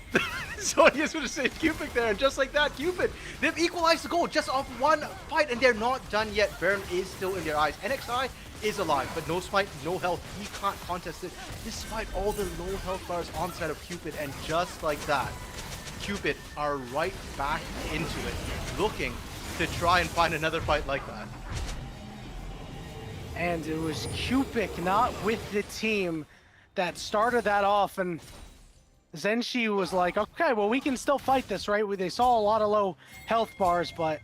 [SPEAKER 3] So I just want to say Cupid there, and just like that, Cupid, they've equalized the goal just off one fight, and they're not done yet. Baron is still in their eyes. NXI is alive, but no smite, no health. He can't contest it, despite all the low health bars on side of Cupid, and just like that, Cupid are right back into it, looking to try and find another fight like that.
[SPEAKER 2] And it was Cupid, not with the team, that started that off, and Zenshi was like, okay, well, we can still fight this, right? They saw a lot of low health bars, but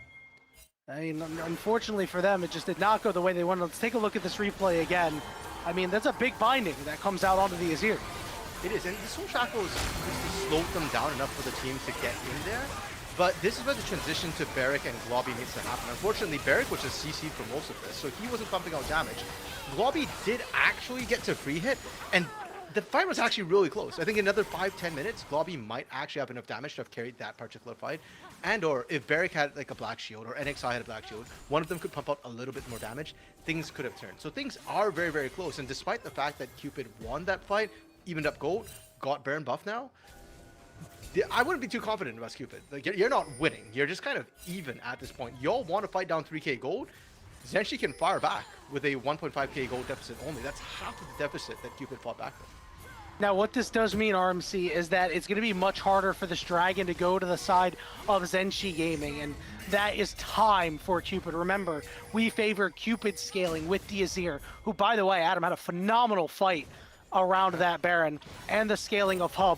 [SPEAKER 2] I mean, unfortunately for them, it just did not go the way they wanted. Let's take a look at this replay again. I mean, that's a big binding that comes out onto the Azir.
[SPEAKER 3] It is, and the Soul Shackles slowed them down enough for the team to get in there. But this is where the transition to Barrick and Globby needs to happen. Unfortunately, Barrick was just CC'd for most of this, so he wasn't pumping out damage. Globby did actually get to free hit, and the fight was actually really close. I think another 5-10 minutes, Globby might actually have enough damage to have carried that particular fight. And or if Barrick had like a black shield or NXI had a black shield, one of them could pump out a little bit more damage, things could have turned. So things are very, very close. And despite the fact that Cupid won that fight, evened up gold, got Baron buff now, I wouldn't be too confident about Cupid. Like, you're not winning. You're just kind of even at this point. Y'all want to fight down 3k gold? Zenshi can fire back with a 1.5k gold deficit only. That's half of the deficit that Cupid fought back with.
[SPEAKER 2] Now, what this does mean, RMC, is that it's going to be much harder for this Dragon to go to the side of ZNG Gaming, and that is time for Cupid. Remember, we favor Cupid scaling with the Azir, who, by the way, Adam had a phenomenal fight around that Baron, and the scaling of Hub.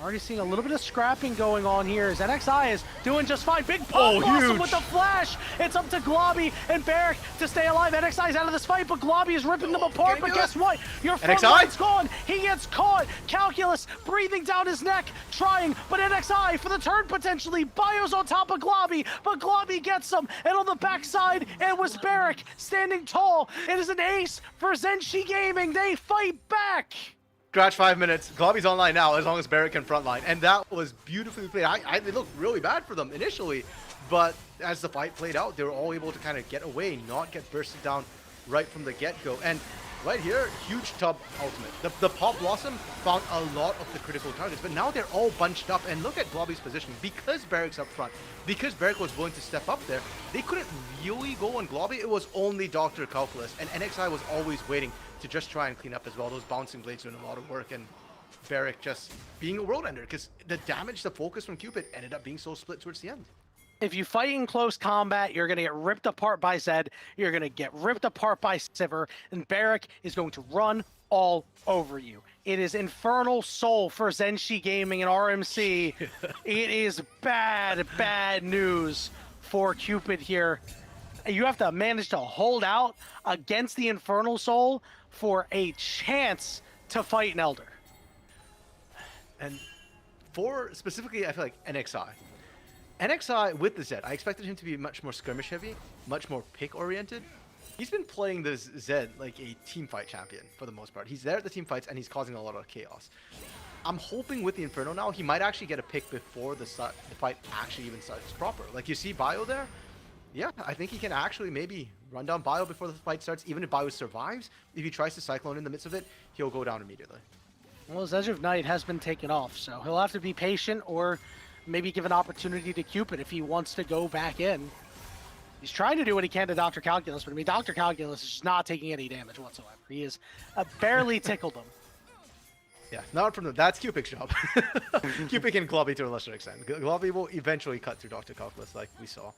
[SPEAKER 2] Already seeing a little bit of scrapping going on here as NXI is doing just fine. Big pop blossom with the flash. It's up to Globby and Barrick to stay alive. NXI is out of this fight, but Globby is ripping them apart. But guess what? Your front line's gone. He gets caught. Calculus breathing down his neck, trying, but NXI for the turn potentially. Bio's on top of Globby, but Globby gets him. And on the backside, it was Barrick standing tall. It is an ace for ZNG Gaming. They fight back.
[SPEAKER 3] Scratch 5 minutes. Globby's online now as long as Barrick can frontline. And that was beautifully played. It looked really bad for them initially, but as the fight played out, they were all able to kind of get away, not get bursted down right from the get-go. And right here, huge Tub ultimate. The Pop Blossom found a lot of the critical targets, but now they're all bunched up. And look at Globby's position. Because Barrick's up front, because Barrick was willing to step up there, they couldn't really go on Globby. It was only Dr. Calculus, and NXI was always waiting to just try and clean up as well. Those bouncing blades doing a lot of work, and Barrick just being a world ender because the damage, the focus from Cupid ended up being so split towards the end.
[SPEAKER 2] If you fight in close combat, you're going to get ripped apart by Zed, you're going to get ripped apart by Sivir, and Barrick is going to run all over you. It is Infernal Soul for ZNG Gaming and RMC. It is bad news for Cupid here. You have to manage to hold out against the Infernal Soul for a chance to fight an Elder.
[SPEAKER 3] And for specifically, I feel like NXI with the Zed, I expected him to be much more skirmish heavy, much more pick oriented. He's been playing this Zed like a team fight champion for the most part. He's there at the team fights and he's causing a lot of chaos. I'm hoping with the Inferno now, he might actually get a pick before the fight actually even starts proper. Like you see Bio there. Yeah, I think he can actually maybe run down Bio before the fight starts. Even if Bio survives, if he tries to Cyclone in the midst of it, he'll go down immediately.
[SPEAKER 2] Well, his Edge of Night has been taken off, so he'll have to be patient or maybe give an opportunity to Cupid if he wants to go back in. He's trying to do what he can to Dr. Calculus, but I mean, Dr. Calculus is just not taking any damage whatsoever. He is barely tickled him.
[SPEAKER 3] Yeah, not from the. That's Cupid's job. Cupid can Globby to a lesser extent. Globby will eventually cut through Dr. Calculus like we saw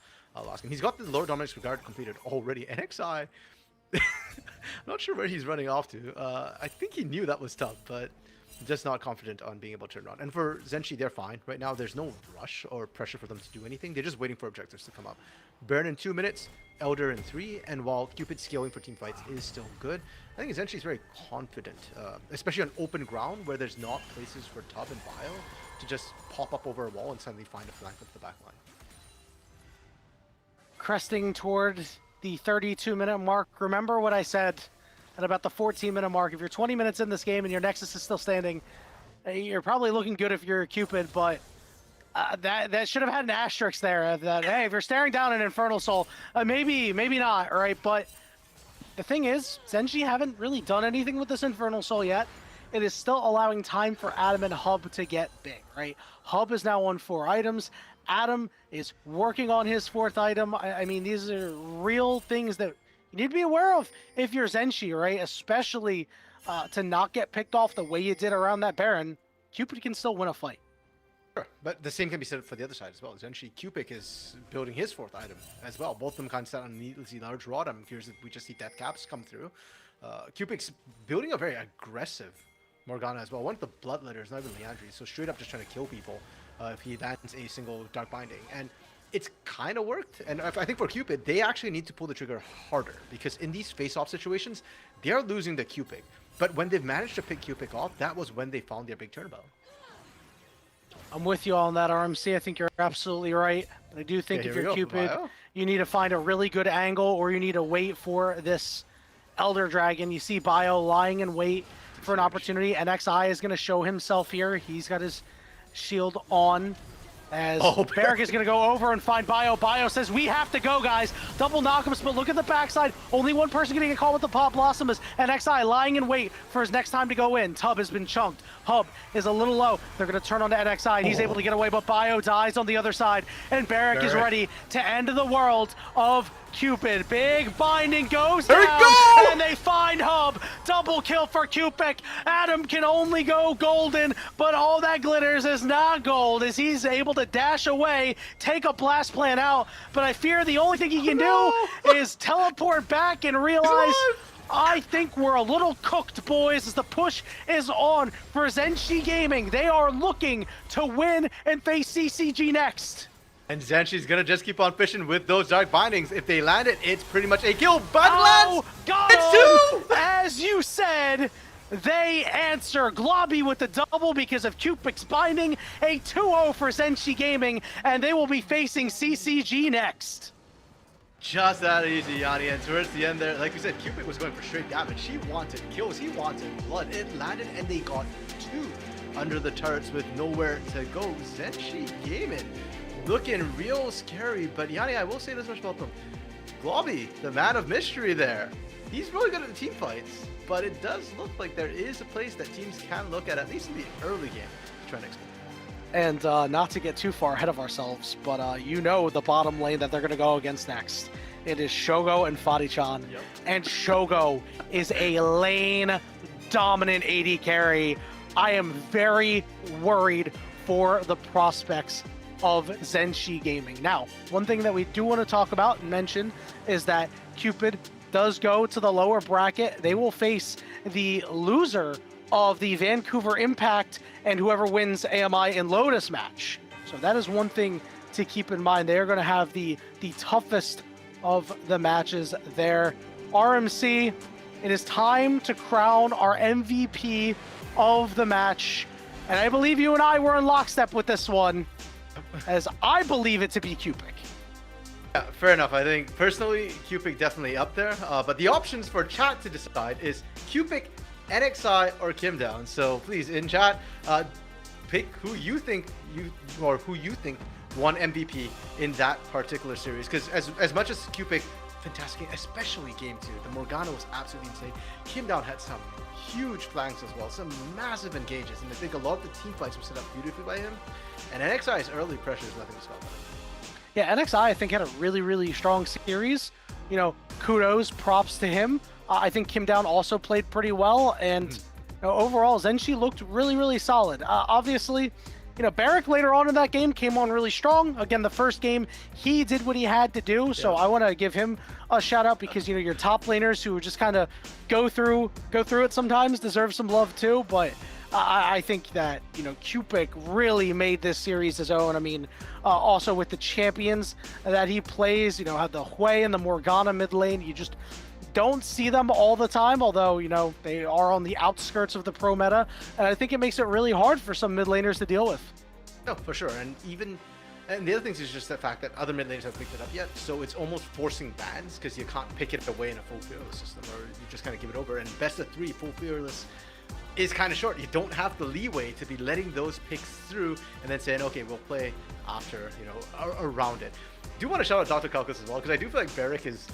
[SPEAKER 3] last game. He's got the Lord Dominic's Regard completed already. NXI, I'm not sure where he's running off to. I think he knew that was tough, but just not confident on being able to turn around. And for ZNG, they're fine. Right now, there's no rush or pressure for them to do anything. They're just waiting for objectives to come up. Baron in 2 minutes, Elder in 3, and while Cupid scaling for team fights is still good, I think ZNG is very confident, especially on open ground where there's not places for Tub and Bio to just pop up over a wall and suddenly find a flank with the backline.
[SPEAKER 2] Cresting toward the 32-minute mark. Remember what I said at about the 14-minute mark. If you're 20 minutes in this game and your Nexus is still standing, you're probably looking good if you're a Cupid, but that should have had an asterisk there that, hey, if you're staring down an Infernal Soul, maybe not, right? But the thing is, ZNG haven't really done anything with this Infernal Soul yet. It is still allowing time for Adam and Hub to get big, right? Hub is now on 4 items. Adam is working on his 4th item. I mean, these are real things that you need to be aware of if you're ZNG, right? Especially to not get picked off the way you did around that Baron. Cupid can still win a fight.
[SPEAKER 3] Sure, but the same can be said for the other side as well. Essentially, Cupid is building his 4th item as well. Both of them kind of set on a needlessly large rod. I'm curious if we just see death caps come through. Cupid's building a very aggressive Morgana as well. One of the Bloodletters, not even Leandri, so straight up just trying to kill people if he lands a single Dark Binding. And it's kind of worked. And I think for Cupid, they actually need to pull the trigger harder because in these face-off situations, they're losing the Cupid. But when they've managed to pick Cupid off, that was when they found their big turnabout.
[SPEAKER 2] I'm with you on that, RMC. I think you're absolutely right. But I do think if you're Cupid, you need to find a really good angle or you need to wait for this Elder Dragon. You see Bio lying in wait for an opportunity. NXI is going to show himself here. He's got his shield on. As Barrick is going to go over and find Bio. Bio says, we have to go, guys. Double knockums, but look at the backside. Only one person going to get caught with the Pop Blossom is NXI lying in wait for his next time to go in. Tub has been chunked. Hub is a little low. They're going to turn on to NXI. And he's able to get away, but Bio dies on the other side. And Barrick is ready to end the world of Cupid. Big binding goes down, and they find Hub. Double kill for Cupid. Adam can only go golden, but all that glitters is not gold as he's able to dash away, take a blast plant out, but I fear the only thing he can do is teleport back and realize I think we're a little cooked, boys, as the push is on for ZNG Gaming. They are looking to win and face CCG next.
[SPEAKER 3] And ZNG's gonna just keep on fishing with those Dark Bindings. If they land it, it's pretty much a kill. But
[SPEAKER 2] It's two! As you said, they answer Globby with the double because of Cupid's binding. A 2-0 for ZNG Gaming, and they will be facing CCG next.
[SPEAKER 3] Just that easy, Yanni. And towards the end there, like we said, Cupid was going for straight damage. He wanted kills, he wanted blood. It landed, and they got 2 under the turrets with nowhere to go. ZNG Gaming looking real scary, but Yanni, I will say this much about them. Globby, the man of mystery there, he's really good at the team fights, but it does look like there is a place that teams can look at least in the early game, to try and explore.
[SPEAKER 2] And not to get too far ahead of ourselves, but you know the bottom lane that they're going to go against next. It is Shogo and Fadi-chan.
[SPEAKER 3] Yep.
[SPEAKER 2] And Shogo is a lane-dominant AD carry. I am very worried for the prospects of ZNG Gaming. Now, one thing that we do want to talk about and mention is that Cupid does go to the lower bracket. They will face the loser of the Vancouver Impact and whoever wins AMI and Lotus match. So that is one thing to keep in mind. They are going to have the toughest of the matches there. RMC, it is time to crown our MVP of the match. And I believe you and I were in lockstep with this one, as I believe it to be Cupid.
[SPEAKER 3] Yeah, fair enough. I think personally, Cupid definitely up there. But the options for chat to decide is Cupid, NXI, or Kim Down. So please, in chat, pick who you think won MVP in that particular series. Because as much as Cupid, fantastic, especially game 2, the Morgana was absolutely insane. Kim Down had some huge flanks as well, some massive engages, and I think a lot of the team fights were set up beautifully by him. And NXI's early pressure is nothing to spell about.
[SPEAKER 2] Yeah, NXI I think had a really strong series. You know, kudos, props to him. I think Kim Down also played pretty well, and you know, overall ZNG looked really solid. Obviously, you know, Barrick later on in that game came on really strong. Again, the first game he did what he had to do, so I want to give him a shout out because you know your top laners who just kind of go through it sometimes deserve some love too. But I think that you know Cupid really made this series his own. I mean, also with the champions that he plays, you know, had the Hui and the Morgana mid lane. You just don't see them all the time, although, you know, they are on the outskirts of the pro meta, and I think it makes it really hard for some mid laners to deal with.
[SPEAKER 3] No, for sure. And the other thing is just the fact that other mid laners haven't picked it up yet, so it's almost forcing bans because you can't pick it away in a full fearless system, or you just kind of give it over. And best of 3 full fearless is kind of short. You don't have the leeway to be letting those picks through and then saying, okay, we'll play after, you know, around it. I do want to shout out Dr. Calculus as well, because I do feel like Barrick is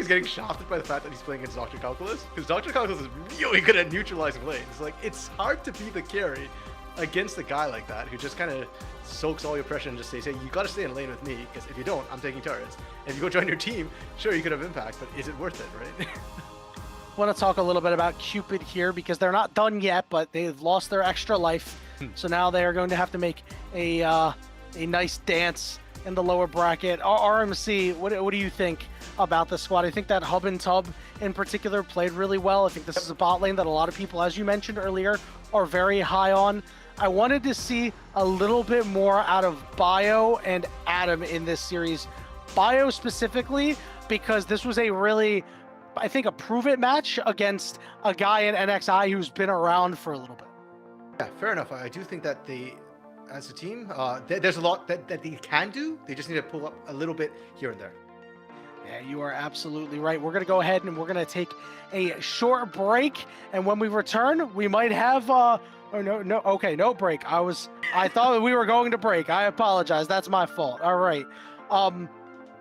[SPEAKER 3] getting shafted by the fact that he's playing against Dr. Calculus, because Dr. Calculus is really good at neutralizing lanes. Like, it's hard to be the carry against a guy like that who just kind of soaks all your pressure and just says, hey, you got to stay in lane with me, because if you don't, I'm taking turrets. And if you go join your team, sure, you could have impact, but is it worth it, right?
[SPEAKER 2] I want to talk a little bit about Cupid here because they're not done yet, but they've lost their extra life. So now they are going to have to make a nice dance in the lower bracket. RMC, what do you think about the squad? I think that Hub and Tub in particular played really well. I think this is a bot lane that a lot of people, as you mentioned earlier, are very high on. I wanted to see a little bit more out of Bio and Adam in this series. Bio specifically because this was a really, I think, a prove-it match against a guy in NXI who's been around for a little bit.
[SPEAKER 3] Yeah, fair enough. I do think that they, as a team, there's a lot that they can do. They just need to pull up a little bit here and there.
[SPEAKER 2] Yeah, you are absolutely right. We're going to go ahead and we're going to take a short break. And when we return, we might have... no break. I thought we were going to break. I apologize. That's my fault. All right.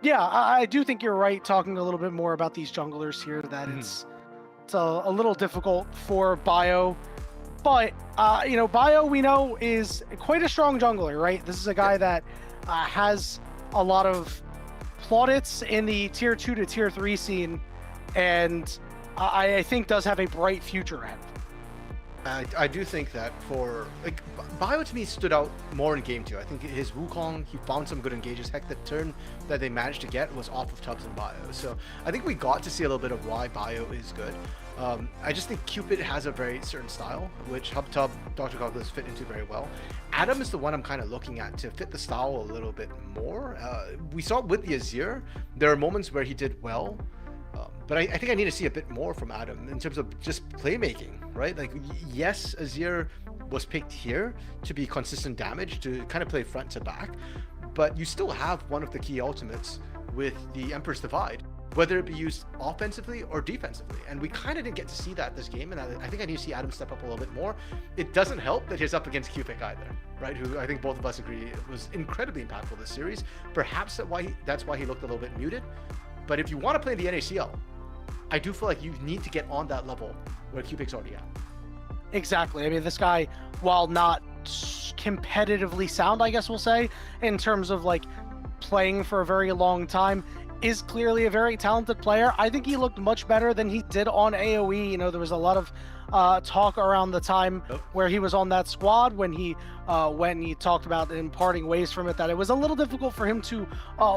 [SPEAKER 2] Yeah, I do think you're right talking a little bit more about these junglers here, that it's a little difficult for Bio. But, you know, Bio, we know, is quite a strong jungler, right? This is a guy that has a lot of plaudits in the tier 2 to tier 3 scene. And I think does have a bright future ahead.
[SPEAKER 3] I do think that for like Bio to me stood out more in game 2. I think his Wukong, he found some good engages. Heck, the turn that they managed to get was off of Tubbs and Bio. So I think we got to see a little bit of why Bio is good. I just think Cupid has a very certain style, which HubTub, Dr. Goggles fit into very well. Adam is the one I'm kind of looking at to fit the style a little bit more. We saw with the Azir, there are moments where he did well, but I think I need to see a bit more from Adam in terms of just playmaking, right? Like, yes, Azir was picked here to be consistent damage, to kind of play front to back, but you still have one of the key ultimates with the Emperor's Divide, whether it be used offensively or defensively. And we kind of didn't get to see that this game, and I think I need to see Adam step up a little bit more. It doesn't help that he's up against Cupic either, right? Who I think both of us agree was incredibly impactful this series. Perhaps that's why he looked a little bit muted. But if you want to play in the NACL, I do feel like you need to get on that level where Cupic's already at.
[SPEAKER 2] Exactly. I mean, this guy, while not competitively sound, I guess we'll say, in terms of like playing for a very long time, is clearly a very talented player. I think he looked much better than he did on AoE. You know, there was a lot of talk around the time where he was on that squad when he talked about in parting ways from it, that it was a little difficult for him to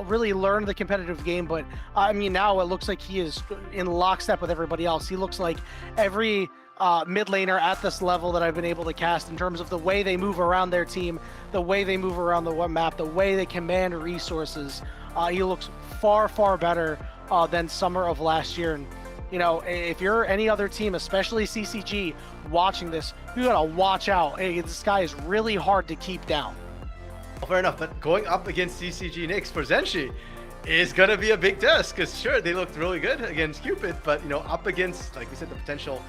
[SPEAKER 2] really learn the competitive game. But I mean, now it looks like he is in lockstep with everybody else. He looks like every mid laner at this level that I've been able to cast in terms of the way they move around their team, the way they move around the map, the way they command resources. He looks far, far better than summer of last year. And, you know, if you're any other team, especially CCG, watching this, you gotta watch out. Hey, this guy is really hard to keep down.
[SPEAKER 3] Well, fair enough, but going up against CCG Nyx for ZNG is gonna be a big test, because sure, they looked really good against Cupid, but, you know, up against, like we said, the potential,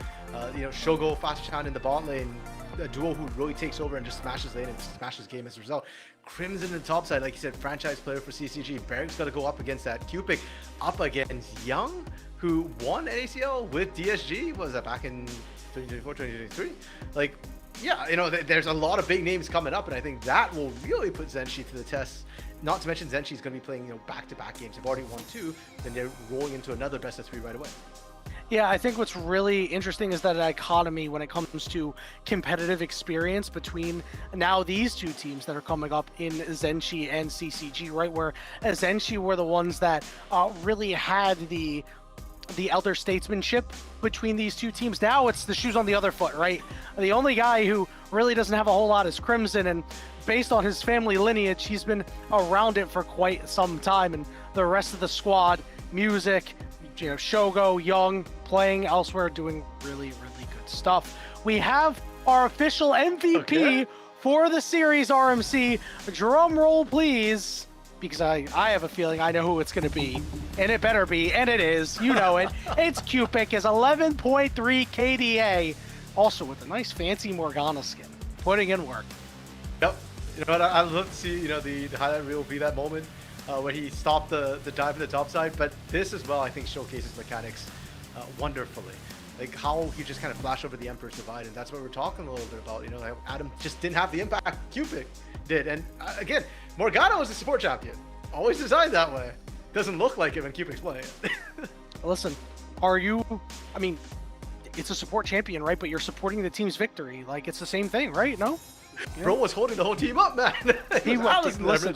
[SPEAKER 3] you know, Shogo, Fastchan in the bot lane, a duo who really takes over and just smashes lane and smashes game as a result. Crimson in the top side, like you said, franchise player for CCG. Berg's got to go up against that. Cupic up against Young, who won NACL with DSG. Was that back in 2024, 2023? Like, yeah, you know, there's a lot of big names coming up, and I think that will really put ZNG to the test. Not to mention ZNG is going to be playing, you know, back-to-back games. They've already won 2, then they're rolling into another best of 3 right away.
[SPEAKER 2] Yeah, I think what's really interesting is that dichotomy when it comes to competitive experience between now these two teams that are coming up in ZNG and CCG, right? Where ZNG were the ones that really had the elder statesmanship between these two teams. Now it's the shoes on the other foot, right? The only guy who really doesn't have a whole lot is Crimson, and based on his family lineage, he's been around it for quite some time, and the rest of the squad, Music, you know, Shogo, Young, playing elsewhere, doing really, really good stuff. We have our official MVP for the series, RMC. Drum roll, please, because I have a feeling I know who it's going to be, and it better be, and it is. You know it. It's Cupic, his 11.3 KDA, also with a nice fancy Morgana skin, putting in work.
[SPEAKER 3] Yep. You know what? I'd love to see, you know, the highlight reel be that moment where he stopped the dive in the top side, but this as well, I think, showcases mechanics wonderfully. Like how he just kind of flashed over the Emperor's Divide, and that's what we're talking a little bit about. You know, like Adam just didn't have the impact Cupic did, and again, Morgana was a support champion, always designed that way. Doesn't look like it when Cupic's playing.
[SPEAKER 2] Listen, are you? I mean, it's a support champion, right? But you're supporting the team's victory. Like it's the same thing, right? No. Yeah.
[SPEAKER 3] Bro was holding the whole team up, man.
[SPEAKER 2] He was. Listen,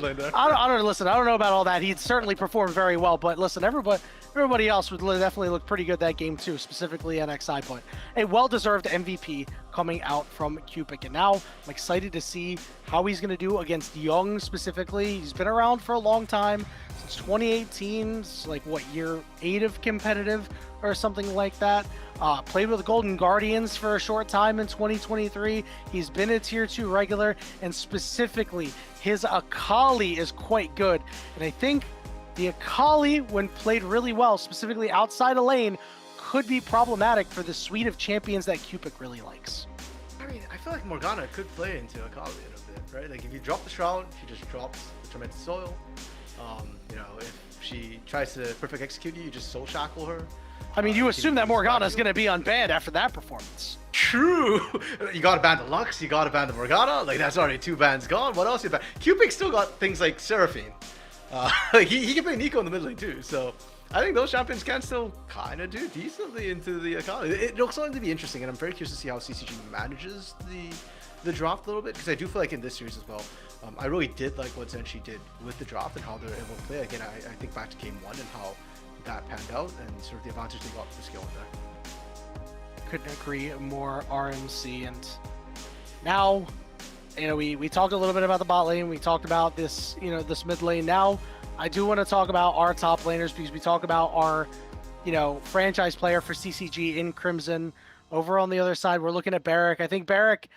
[SPEAKER 2] I don't know about all that. He certainly performed very well, but listen, everybody else would definitely look pretty good that game too, specifically NXI. But a well-deserved MVP coming out from Cupic, and now I'm excited to see how he's going to do against Young specifically. He's been around for a long time, since 2018. It's like what, year 8 of competitive or something like that. Played with the Golden Guardians for a short time in 2023. He's been a tier 2 regular, and specifically his Akali is quite good. And I think the Akali, when played really well, specifically outside of lane, could be problematic for the suite of champions that Cupic really likes.
[SPEAKER 3] I mean, I feel like Morgana could play into Akali in a bit, right? Like if you drop the Shroud, she just drops the Tormented Soil. You know, if she tries to perfect execute you, you just soul shackle her.
[SPEAKER 2] I mean, you assume that Morgana is going to be unbanned after that performance.
[SPEAKER 3] True. You got to ban the Lux, you got to ban the Morgana. Like that's already 2 bans gone. What else you ban? Cupic still got things like Seraphine. Like he can play Nico in the mid lane too. So I think those champions can still kind of do decently into the economy. It looks going to be interesting, and I'm very curious to see how CCG manages the draft a little bit, because I do feel like in this series as well, I really did like what ZNG did with the draft and how they're able to play. Again, I think back to game 1 and how that panned out and sort of the advantage they got with the skill in there.
[SPEAKER 2] Couldn't agree more, RMC. And now, we talked a little bit about the bot lane. We talked about this, this mid lane. Now, I do want to talk about our top laners, because we talk about our, franchise player for CCG in Crimson. Over on the other side, we're looking at Barrick. I think Barrick,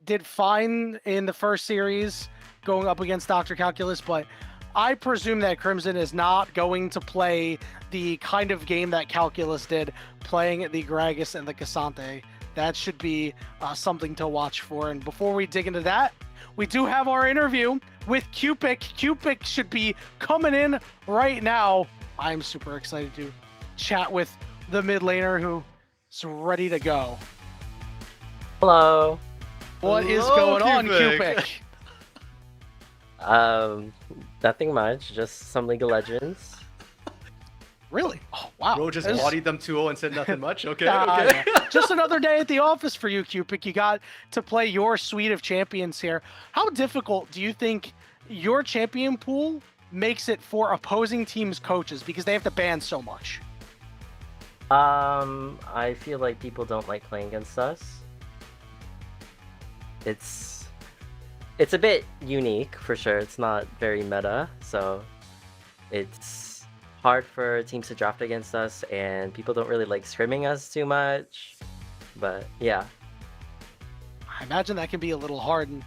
[SPEAKER 2] did fine in the first series going up against Dr. Calculus, but I presume that Crimson is not going to play the kind of game that Calculus did, playing the Gragas and the Cassante. That should be something to watch for. And before we dig into that, we do have our interview with Cupic. Cupic should be coming in right now. I'm super excited to chat with the mid laner who is ready to go.
[SPEAKER 6] Hello.
[SPEAKER 2] What is
[SPEAKER 3] Hello,
[SPEAKER 2] going on,
[SPEAKER 3] Cupic?
[SPEAKER 2] Cupic?
[SPEAKER 6] Nothing much, just some League of Legends.
[SPEAKER 2] Really? Oh, wow.
[SPEAKER 3] Bro just
[SPEAKER 2] This-
[SPEAKER 3] bodied them 2-0 and said nothing much. Okay,
[SPEAKER 2] Nah,
[SPEAKER 3] okay.
[SPEAKER 2] yeah. Just another day at the office for you, Cupic. You got to play your suite of champions here. How difficult do you think your champion pool makes it for opposing teams' coaches, because they have to ban so much?
[SPEAKER 6] I feel like people don't like playing against us. It's a bit unique for sure. It's not very meta, so it's hard for teams to draft against us, and people don't really like scrimming us too much. But yeah.
[SPEAKER 2] I imagine that can be a little hard. And,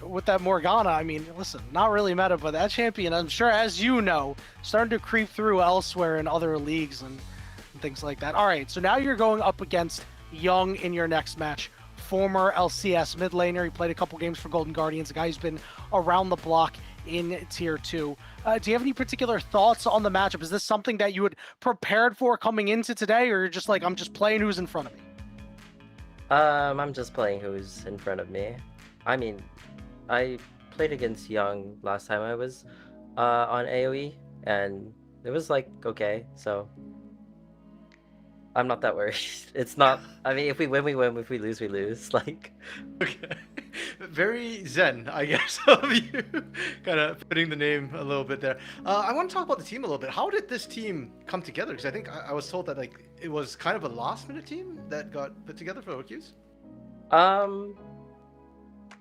[SPEAKER 2] with that Morgana, I mean, listen, not really meta, but that champion, I'm sure, as you know, starting to creep through elsewhere in other leagues and things like that. All right, so now you're going up against Young in your next match. Former LCS mid laner. He played a couple games for Golden Guardians, a guy who's been around the block in Tier 2. Do you have any particular thoughts on the matchup? Is this something that you had prepared for coming into today, or you're just like, I'm just playing who's in front of me?
[SPEAKER 6] I'm just playing who's in front of me. I mean, I played against Young last time I was on AoE, and it was like okay, so I'm not that worried. It's not. I mean, if we win, we win. If we lose, we lose. Like,
[SPEAKER 3] Okay. Very zen, I guess, of you. Kind of putting the name a little bit there. I want to talk about the team a little bit. How did this team come together? Because I think I was told that like it was kind of a last-minute team that got put together for OQs.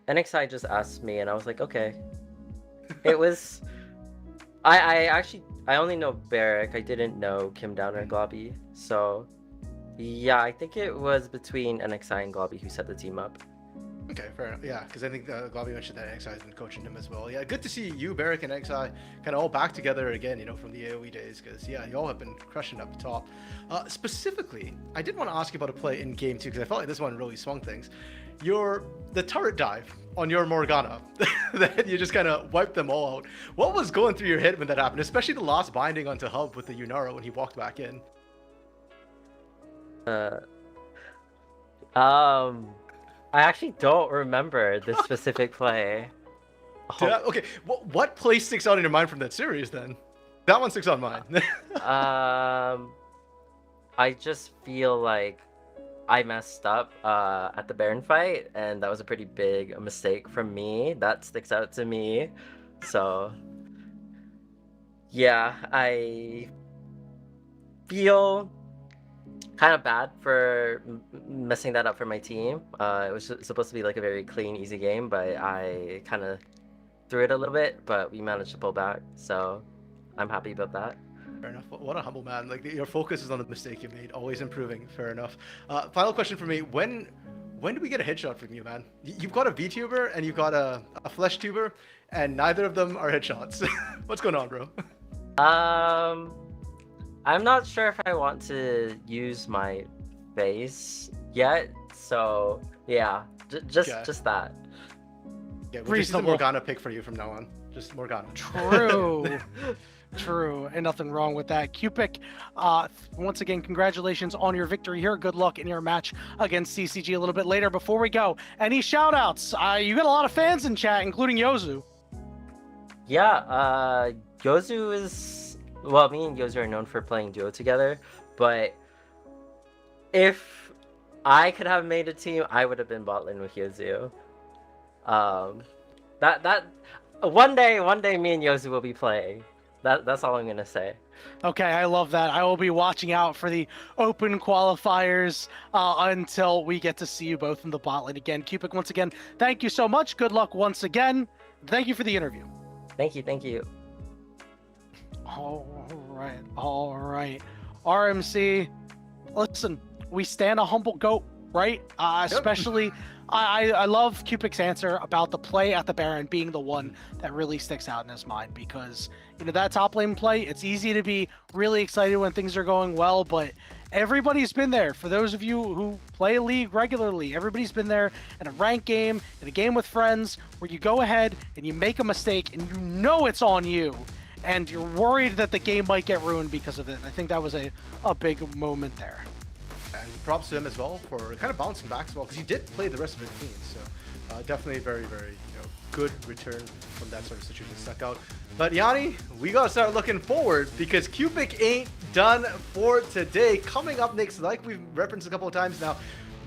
[SPEAKER 6] NXI just asked me, and I was like, okay. It was. I only know Barrick. I didn't know Kim Down or Globby. So, yeah, I think it was between NXI and Globby who set the team up.
[SPEAKER 3] Okay, fair enough. Yeah, because I think Globby mentioned that NXI has been coaching him as well. Yeah, good to see you, Barrick, and NXI kind of all back together again, from the AoE days, because, yeah, y'all have been crushing up top. Specifically, I did want to ask you about a play in game 2, because I felt like this one really swung things. The turret dive on your Morgana, that you just kind of wiped them all out. What was going through your head when that happened, especially the last binding onto Hub with the Yunara when he walked back in?
[SPEAKER 6] I actually don't remember this specific play.
[SPEAKER 3] Okay, what play sticks out in your mind from that series then? That one sticks on mine.
[SPEAKER 6] I just feel like I messed up at the Baron fight, and that was a pretty big mistake from me. That sticks out to me. So, yeah, I feel kind of bad for messing that up for my team. It was supposed to be like a very clean, easy game, but I kind of threw it a little bit, but we managed to pull back. So, I'm happy about that.
[SPEAKER 3] Fair enough. What a humble man. Like, your focus is on the mistake you made, always improving. Fair enough. Final question for me. When do we get a headshot from you, man? You've got a VTuber and you've got a Flesh Tuber, and neither of them are headshots. What's going on, bro?
[SPEAKER 6] I'm not sure if I want to use my face yet, so yeah, just that.
[SPEAKER 3] Yeah, we'll just use the
[SPEAKER 2] Reasonable.
[SPEAKER 3] Morgana pick for you from now on. Just Morgana.
[SPEAKER 2] True. True, and nothing wrong with that. Cupic, once again, congratulations on your victory here. Good luck in your match against CCG a little bit later. Before we go, any shout-outs? You got a lot of fans in chat, including Yozu.
[SPEAKER 6] Yeah, Gozu is well, me and Yozu are known for playing duo together, but if I could have made a team, I would have been bot lane with Yozu. That one day me and Yozu will be playing. That's all I'm gonna say.
[SPEAKER 2] Okay, I love that. I will be watching out for the open qualifiers until we get to see you both in the bot lane again. Cupid, once again, thank you so much. Good luck once again. Thank you for the interview.
[SPEAKER 6] Thank you.
[SPEAKER 2] All right. RMC, listen, we stand a humble goat, right? Especially, I love Cupid's answer about the play at the Baron being the one that really sticks out in his mind, because that top lane play, it's easy to be really excited when things are going well, but everybody's been there. For those of you who play a league regularly, everybody's been there in a ranked game, in a game with friends, where you go ahead and you make a mistake and you know it's on you, and you're worried that the game might get ruined because of it. I think that was a big moment there.
[SPEAKER 3] And props to him as well for kind of bouncing back as well, because he did play the rest of it clean. So definitely very, very good return from that sort of situation. Stuck out. But Yanni, we gotta start looking forward, because Cupid ain't done for today. Coming up next, like we've referenced a couple of times now,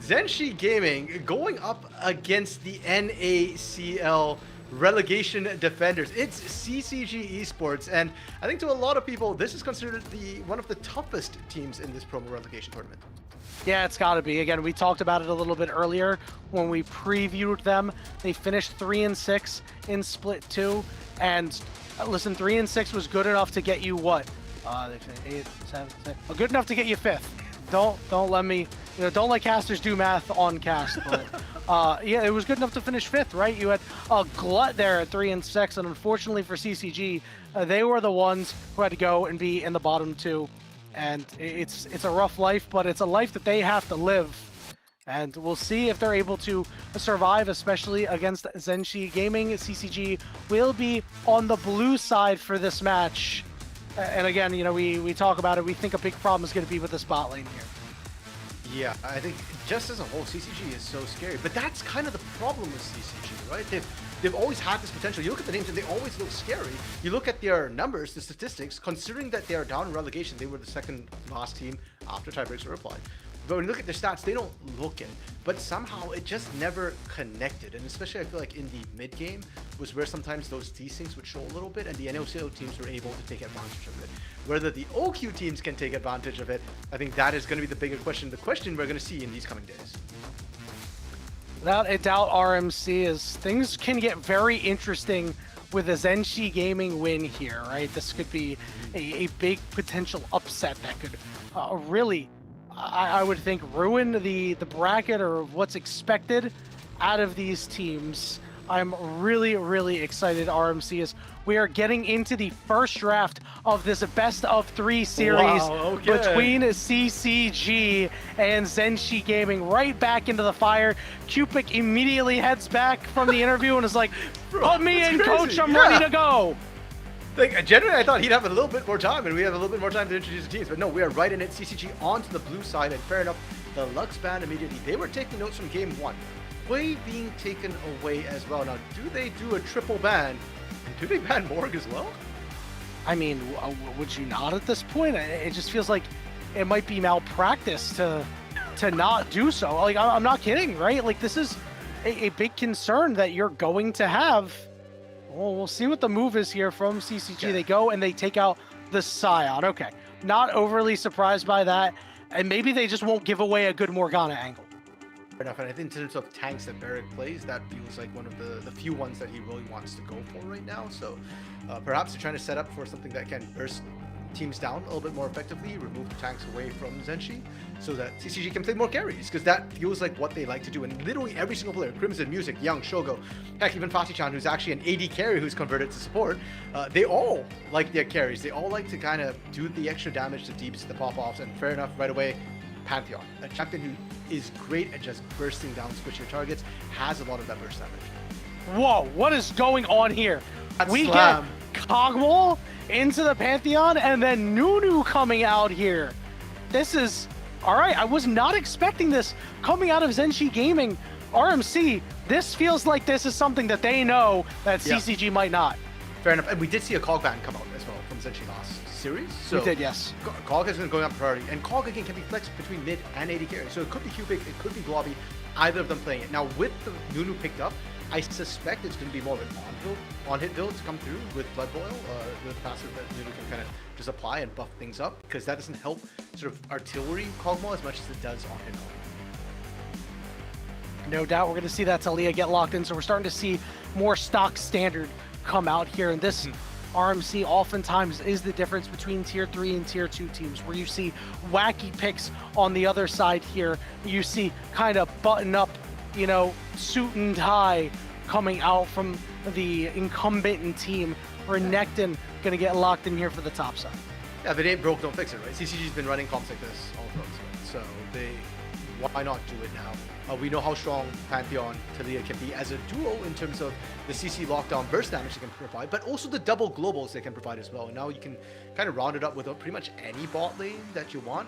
[SPEAKER 3] ZNG Gaming going up against the NACL Relegation Defenders. It's CCG Esports, and I think to a lot of people, this is considered one of the toughest teams in this promo relegation tournament.
[SPEAKER 2] Yeah, it's got to be. Again, we talked about it a little bit earlier when we previewed them. They finished 3-6 in Split 2, and listen, 3-6 was good enough to get you what? 8, 7, 6. Well, good enough to get you 5th. Don't let me, don't let casters do math on cast, but yeah, it was good enough to finish 5th, right? You had a glut there at 3-6, and unfortunately for CCG, they were the ones who had to go and be in the bottom 2. And it's a rough life, but it's a life that they have to live. And we'll see if they're able to survive, especially against ZNG Gaming. CCG will be on the blue side for this match. And again, we talk about it. We think a big problem is going to be with this bot lane here.
[SPEAKER 3] Yeah, I think just as a whole, CCG is so scary. But that's kind of the problem with CCG, right? They've always had this potential. You look at the names and they always look scary. You look at their numbers, the statistics, considering that they are down in relegation, they were the second last team after tiebreaks were applied. But when you look at their stats, they don't look it. But somehow it just never connected. And especially I feel like in the mid game was where sometimes those desyncs would show a little bit, and the NACL teams were able to take advantage of it. Whether the OQ teams can take advantage of it, I think that is going to be the bigger question. The question we're going to see in these coming days.
[SPEAKER 2] Without a doubt, RMC, is things can get very interesting with a ZNG Gaming win here, right? This could be a big potential upset that could really, I would think, ruin the bracket or what's expected out of these teams. I'm really, really excited, RMC, as we are getting into the first draft of this best of 3 series between CCG and ZNG Gaming. Right back into the fire. Cupid immediately heads back from the interview and is like, put me in, coach, I'm ready to go.
[SPEAKER 3] Generally, I thought he'd have a little bit more time, and we have a little bit more time to introduce the teams. But no, we are right in it. CCG onto the blue side, and fair enough, the Lux ban immediately. They were taking notes from game 1. Way being taken away as well. Now, do they do a triple ban? And do they ban Morg as well?
[SPEAKER 2] I mean, would you not at this point? It just feels like it might be malpractice to not do so. Like, I'm not kidding, right? Like, this is a big concern that you're going to have. Well, we'll see what the move is here from CCG. Yeah. They go and they take out the Scion. Okay, not overly surprised by that. And maybe they just won't give away a good Morgana angle.
[SPEAKER 3] Fair enough, and I think in terms of tanks that Barrick plays, that feels like one of the few ones that he really wants to go for right now. So perhaps they're trying to set up for something that can burst teams down a little bit more effectively, remove the tanks away from ZNG, so that CCG can play more carries, because that feels like what they like to do. And literally every single player, Crimson, Music, Young, Shogo, heck, even Fati-chan, who's actually an AD carry who's converted to support, they all like their carries. They all like to kind of do the extra damage, the deeps, the pop-offs, and fair enough, right away, Pantheon, a champion who is great at just bursting down squishy targets, has a lot of that burst damage.
[SPEAKER 2] Whoa, what is going on here?
[SPEAKER 3] That's
[SPEAKER 2] we
[SPEAKER 3] slam.
[SPEAKER 2] Get Cogwall into the Pantheon and then Nunu coming out here. This is, all right, I was not expecting this coming out of ZNG Gaming. RMC, this feels like this is something that they know that CCG might not.
[SPEAKER 3] Fair enough, and we did see a Cog ban come out as well from ZNG last series. So
[SPEAKER 2] We did, yes.
[SPEAKER 3] Cog has been going up priority, and Cog again can be flexed between mid and AD carry. So it could be Cubic, it could be Globby, either of them playing it. Now with the Nunu picked up, I suspect it's going to be more of an on-hit build to come through with Blood Boil, with the passive that Nunu can kind of just apply and buff things up, because that doesn't help sort of artillery Kog'Maw as much as it does on-hit Kog'Maw.
[SPEAKER 2] No doubt we're going to see that Talia get locked in, so we're starting to see more stock standard come out here, and this RMC oftentimes is the difference between tier 3 and tier 2 teams, where you see wacky picks on the other side here. You see kind of button up, you know, suit and tie coming out from the incumbent team. Renekton going to get locked in here for the top side.
[SPEAKER 3] Yeah, if it ain't broke, don't fix it, right? CCG's been running comps like this all throughout, so why not do it now? We know how strong Pantheon Talia can be as a duo in terms of the CC lockdown burst damage they can provide, but also the double globals they can provide as well. And now you can kind of round it up with pretty much any bot lane that you want.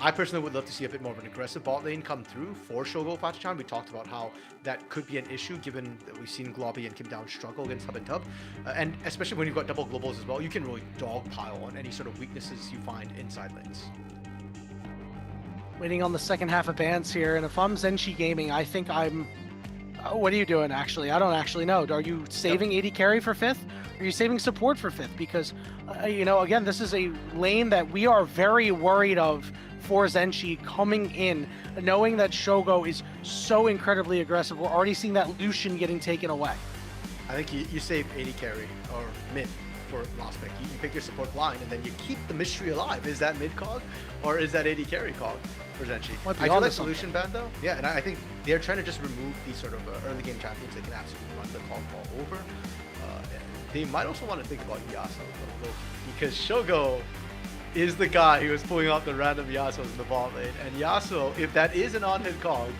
[SPEAKER 3] I personally would love to see a bit more of an aggressive bot lane come through for Shogo Fatachan. We talked about how that could be an issue given that we've seen Globby and Kim Down struggle against Hub and Tub. And especially when you've got double globals as well, you can really dogpile on any sort of weaknesses you find inside lanes.
[SPEAKER 2] Waiting on the second half of bans here, and if I'm ZNG Gaming, I think I'm... what are you doing, actually? I don't actually know. Are you saving AD carry for 5th? Are you saving support for 5th? Because, you know, again, this is a lane that we are very worried of for ZNG coming in, knowing that Shogo is so incredibly aggressive. We're already seeing that Lucian getting taken away.
[SPEAKER 3] I think you save AD carry or mid for last pick. You pick your support blind, and then you keep the mystery alive. Is that mid cog, or is that AD carry cog for ZNG? I do like solution ban though. Yeah, and I think they're trying to just remove these sort of early game champions that can absolutely run the cog ball over. They might also want to think about Yasuo though, because Shogo is the guy who is pulling out the random Yasuos in the bot lane, and Yasuo, if that is an on-hit cog,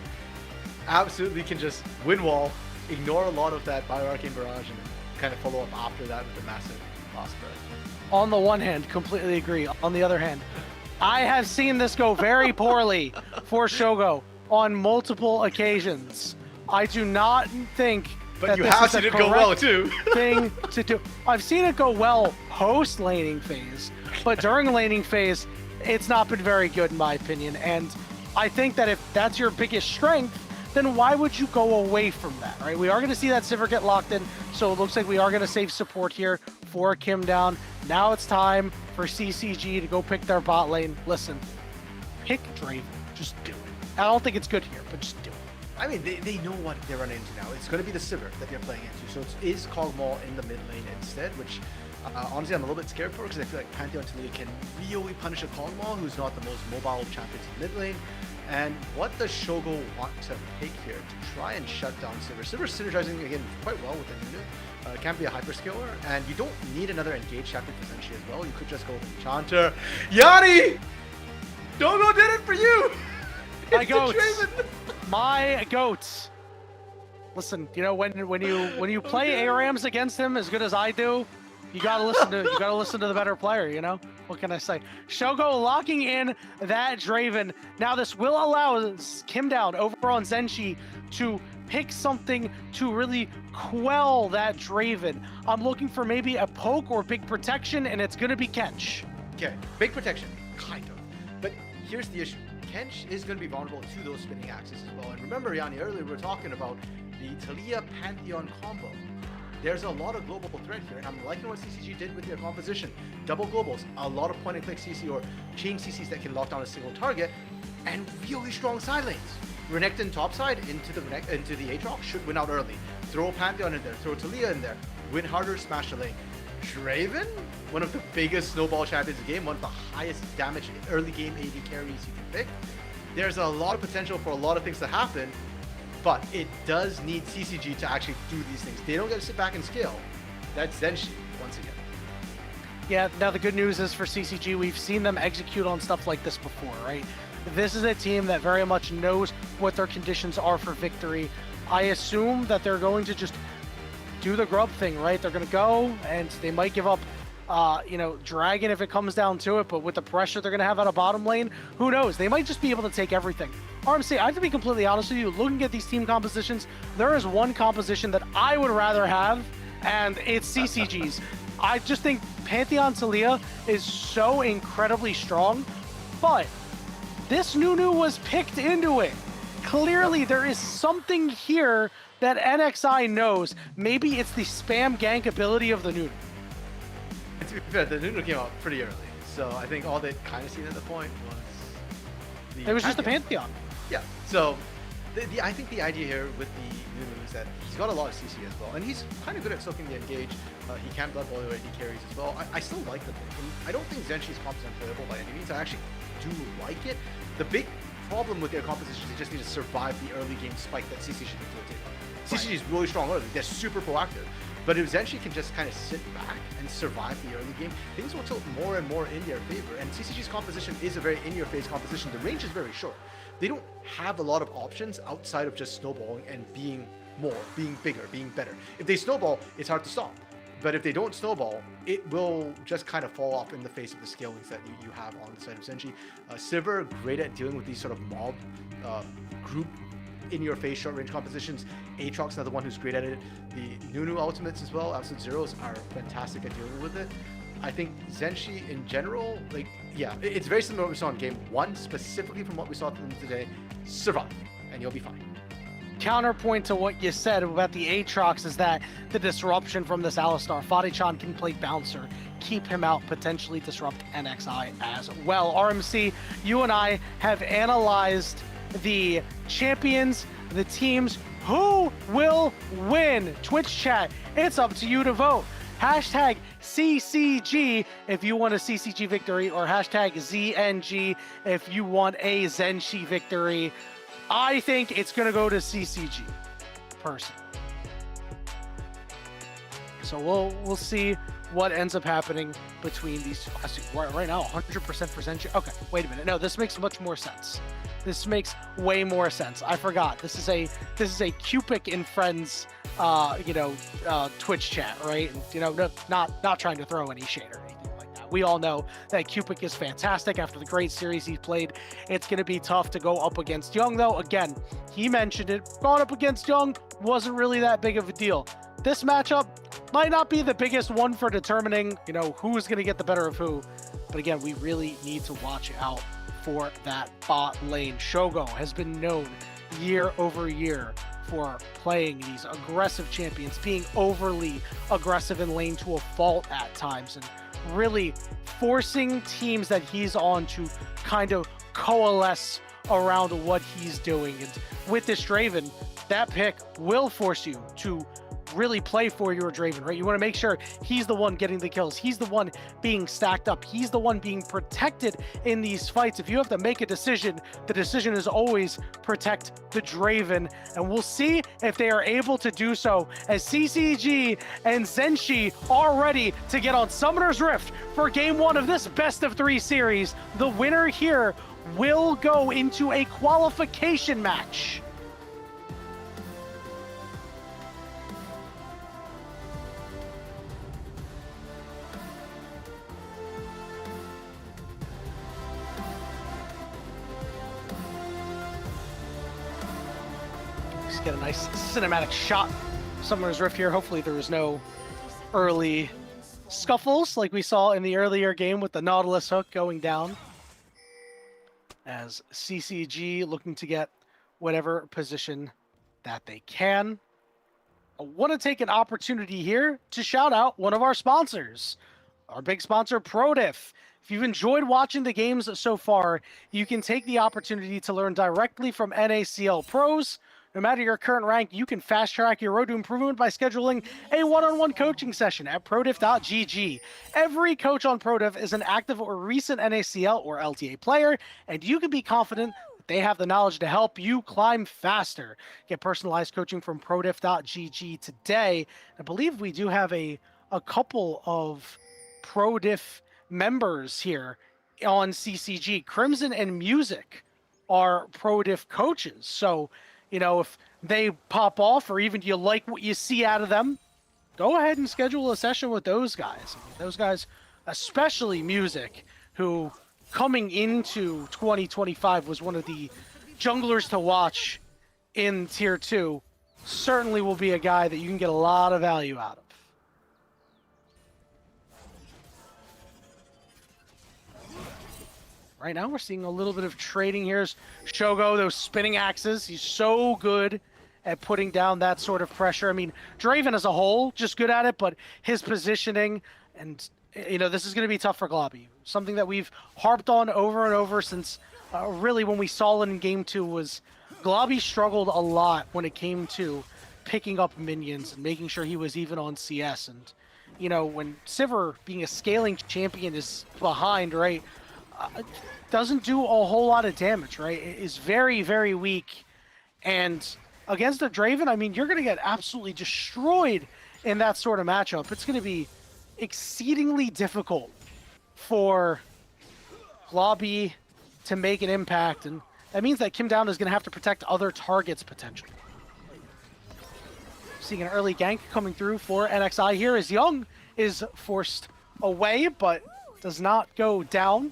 [SPEAKER 3] absolutely can just win wall, ignore a lot of that Bioarcane Barrage, and kind of follow up after that with a massive loss spread.
[SPEAKER 2] On the one hand, completely agree. On the other hand, I have seen this go very poorly for Shogo on multiple occasions. I do not think
[SPEAKER 3] But you have seen it go well too.
[SPEAKER 2] thing to do. I've seen it go well post laning phase, but during laning phase, it's not been very good in my opinion. And I think that if that's your biggest strength, then why would you go away from that, right? We are going to see that Sivir get locked in, so it looks like we are going to save support here for Kim Down. Now it's time for CCG to go pick their bot lane. Listen, pick Draven. Just do it. I don't think it's good here, but just do it.
[SPEAKER 3] I mean, they know what they're running into now. It's going to be the Sivir that they're playing into. So it is Kog'Maw in the mid lane instead, which honestly I'm a little bit scared for, because I feel like Pantheon Talia can really punish a Kog'Maw who's not the most mobile champion in mid lane. And what does Shogo want to pick here to try and shut down Sivir? Sivir's synergizing again quite well with the Nunu. Can be a hyperscaler, and you don't need another engaged champion for ZNG as well. You could just go with Enchanter. Yanni! Dogo did it for you!
[SPEAKER 2] My goats. My goats. Listen, you know, when you play ARAMs against him as good as I do, you gotta listen to the better player, you know? What can I say? Shogo locking in that Draven. Now this will allow Kim Down over on ZNG to pick something to really quell that Draven. I'm looking for maybe a poke or big protection, and it's gonna be Kench.
[SPEAKER 3] Okay, big protection, kind of. But here's the issue. Kench is going to be vulnerable to those spinning axes as well. And remember, Yanni, earlier we were talking about the Talia Pantheon combo. There's a lot of global threat here, and I'm liking what CCG did with their composition. Double globals, a lot of point-and-click CC or chain CCs that can lock down a single target, and really strong side lanes. Renekton topside into the Aatrox should win out early. Throw Pantheon in there, throw Talia in there, win harder, smash the lane. Draven, one of the biggest snowball champions in the game, one of the highest damage early game AD carries you can pick. There's a lot of potential for a lot of things to happen, but it does need CCG to actually do these things. They don't get to sit back and scale. That's ZNG once again.
[SPEAKER 2] Yeah, now the good news is for CCG, we've seen them execute on stuff like this before, right? This is a team that very much knows what their conditions are for victory. I assume that they're going to just do the grub thing, right? They're going to go, and they might give up, you know, Dragon if it comes down to it, but with the pressure they're going to have out of bottom lane, who knows? They might just be able to take everything. RMC, I have to be completely honest with you, looking at these team compositions, there is one composition that I would rather have, and it's CCG's. I just think Pantheon Talia is so incredibly strong, but this Nunu was picked into it. Clearly, there is something here that NXI knows. Maybe it's the spam gank ability of the Nunu.
[SPEAKER 3] And to be fair, the Nunu came out pretty early, so I think all they kind of seen at the point was
[SPEAKER 2] It was just the Pantheon.
[SPEAKER 3] Yeah, so I think the idea here with the Nunu is that he's got a lot of CC as well, and he's kind of good at soaking the engage. He can blood volley he carries as well. I still like the pick, and I don't think Zenshi's comp is unplayable by any means. I actually do like it. The big problem with their composition is they just need to survive the early game spike that CC should be facilitating. CC is really strong early. They're super proactive. But if Zenshi can just kind of sit back and survive the early game, things will tilt more and more in their favor. And CCG's composition is a very in-your-face composition. The range is very short. They don't have a lot of options outside of just snowballing and being more, being bigger, being better. If they snowball, it's hard to stop. But if they don't snowball, it will just kind of fall off in the face of the scalings that you have on the side of Zenshi. Sivir, great at dealing with these sort of mob group in-your-face short-range compositions. Aatrox, another one who's great at it. The Nunu ultimates as well, Absolute Zeros, are fantastic at dealing with it. I think Zenshi in general, like, yeah, it's very similar to what we saw in Game 1, specifically from what we saw from them today. Survive, and you'll be fine.
[SPEAKER 2] Counterpoint to what you said about the Aatrox is that the disruption from this Alistar. Fadichan can play Bouncer, keep him out, potentially disrupt NXI as well. RMC, you and I have analyzed the champions, the teams, who will win. Twitch chat, it's up to you to vote. Hashtag CCG if you want a CCG victory, or hashtag ZNG if you want a Zenshi victory. I think it's going to go to CCG, personally. So we'll see what ends up happening between these two. Right now, 100% for Zenshi. Okay, wait a minute. No, this makes much more sense. This makes way more sense. I forgot. This is a Cupid and Friends, Twitch chat, right? And, not trying to throw any shade or anything like that. We all know that Cupid is fantastic after the great series he's played. It's going to be tough to go up against Young, though. Again, he mentioned it. Going up against Young wasn't really that big of a deal. This matchup might not be the biggest one for determining, who's going to get the better of who. But again, we really need to watch out for that bot lane. Shogo has been known year over year for playing these aggressive champions, being overly aggressive in lane to a fault at times, and really forcing teams that he's on to kind of coalesce around what he's doing. And with this Draven, that pick will force you to really play for your Draven, right? You want to make sure he's the one getting the kills. He's the one being stacked up. He's the one being protected in these fights. If you have to make a decision, the decision is always protect the Draven. And we'll see if they are able to do so, as CCG and Zenshi are ready to get on Summoner's Rift for Game 1 of this best of 3 series. The winner here will go into a qualification match. Get a nice cinematic shot. Summoner's Rift here. Hopefully there was no early scuffles like we saw in the earlier game with the Nautilus hook going down, as CCG looking to get whatever position that they can. I want to take an opportunity here to shout out one of our sponsors, our big sponsor, ProDiff. If you've enjoyed watching the games so far, you can take the opportunity to learn directly from NACL pros. No matter your current rank, you can fast track your road to improvement by scheduling a one-on-one coaching session at prodiff.gg. Every coach on ProDiff is an active or recent NACL or LTA player, and you can be confident that they have the knowledge to help you climb faster. Get personalized coaching from prodiff.gg today. I believe we do have a couple of ProDiff members here on CCG. Crimson and Music are ProDiff coaches, so if they pop off, or even you like what you see out of them, go ahead and schedule a session with those guys. Those guys, especially Music, who coming into 2025 was one of the junglers to watch in Tier 2, certainly will be a guy that you can get a lot of value out of. right now we're seeing a little bit of trading here. Shogo, those spinning axes, he's so good at putting down that sort of pressure. I mean, Draven as a whole, just good at it, but his positioning and, this is going to be tough for Globby. Something that we've harped on over and over since really when we saw it in Game 2 was Globby struggled a lot when it came to picking up minions and making sure he was even on CS. And, when Sivir, being a scaling champion, is behind, right, doesn't do a whole lot of damage, right? It is very, very weak. And against a Draven, I mean, you're going to get absolutely destroyed in that sort of matchup. It's going to be exceedingly difficult for Globby to make an impact, and that means that Kim Down is going to have to protect other targets potentially. Seeing an early gank coming through for NXI here as Young is forced away, but does not go down.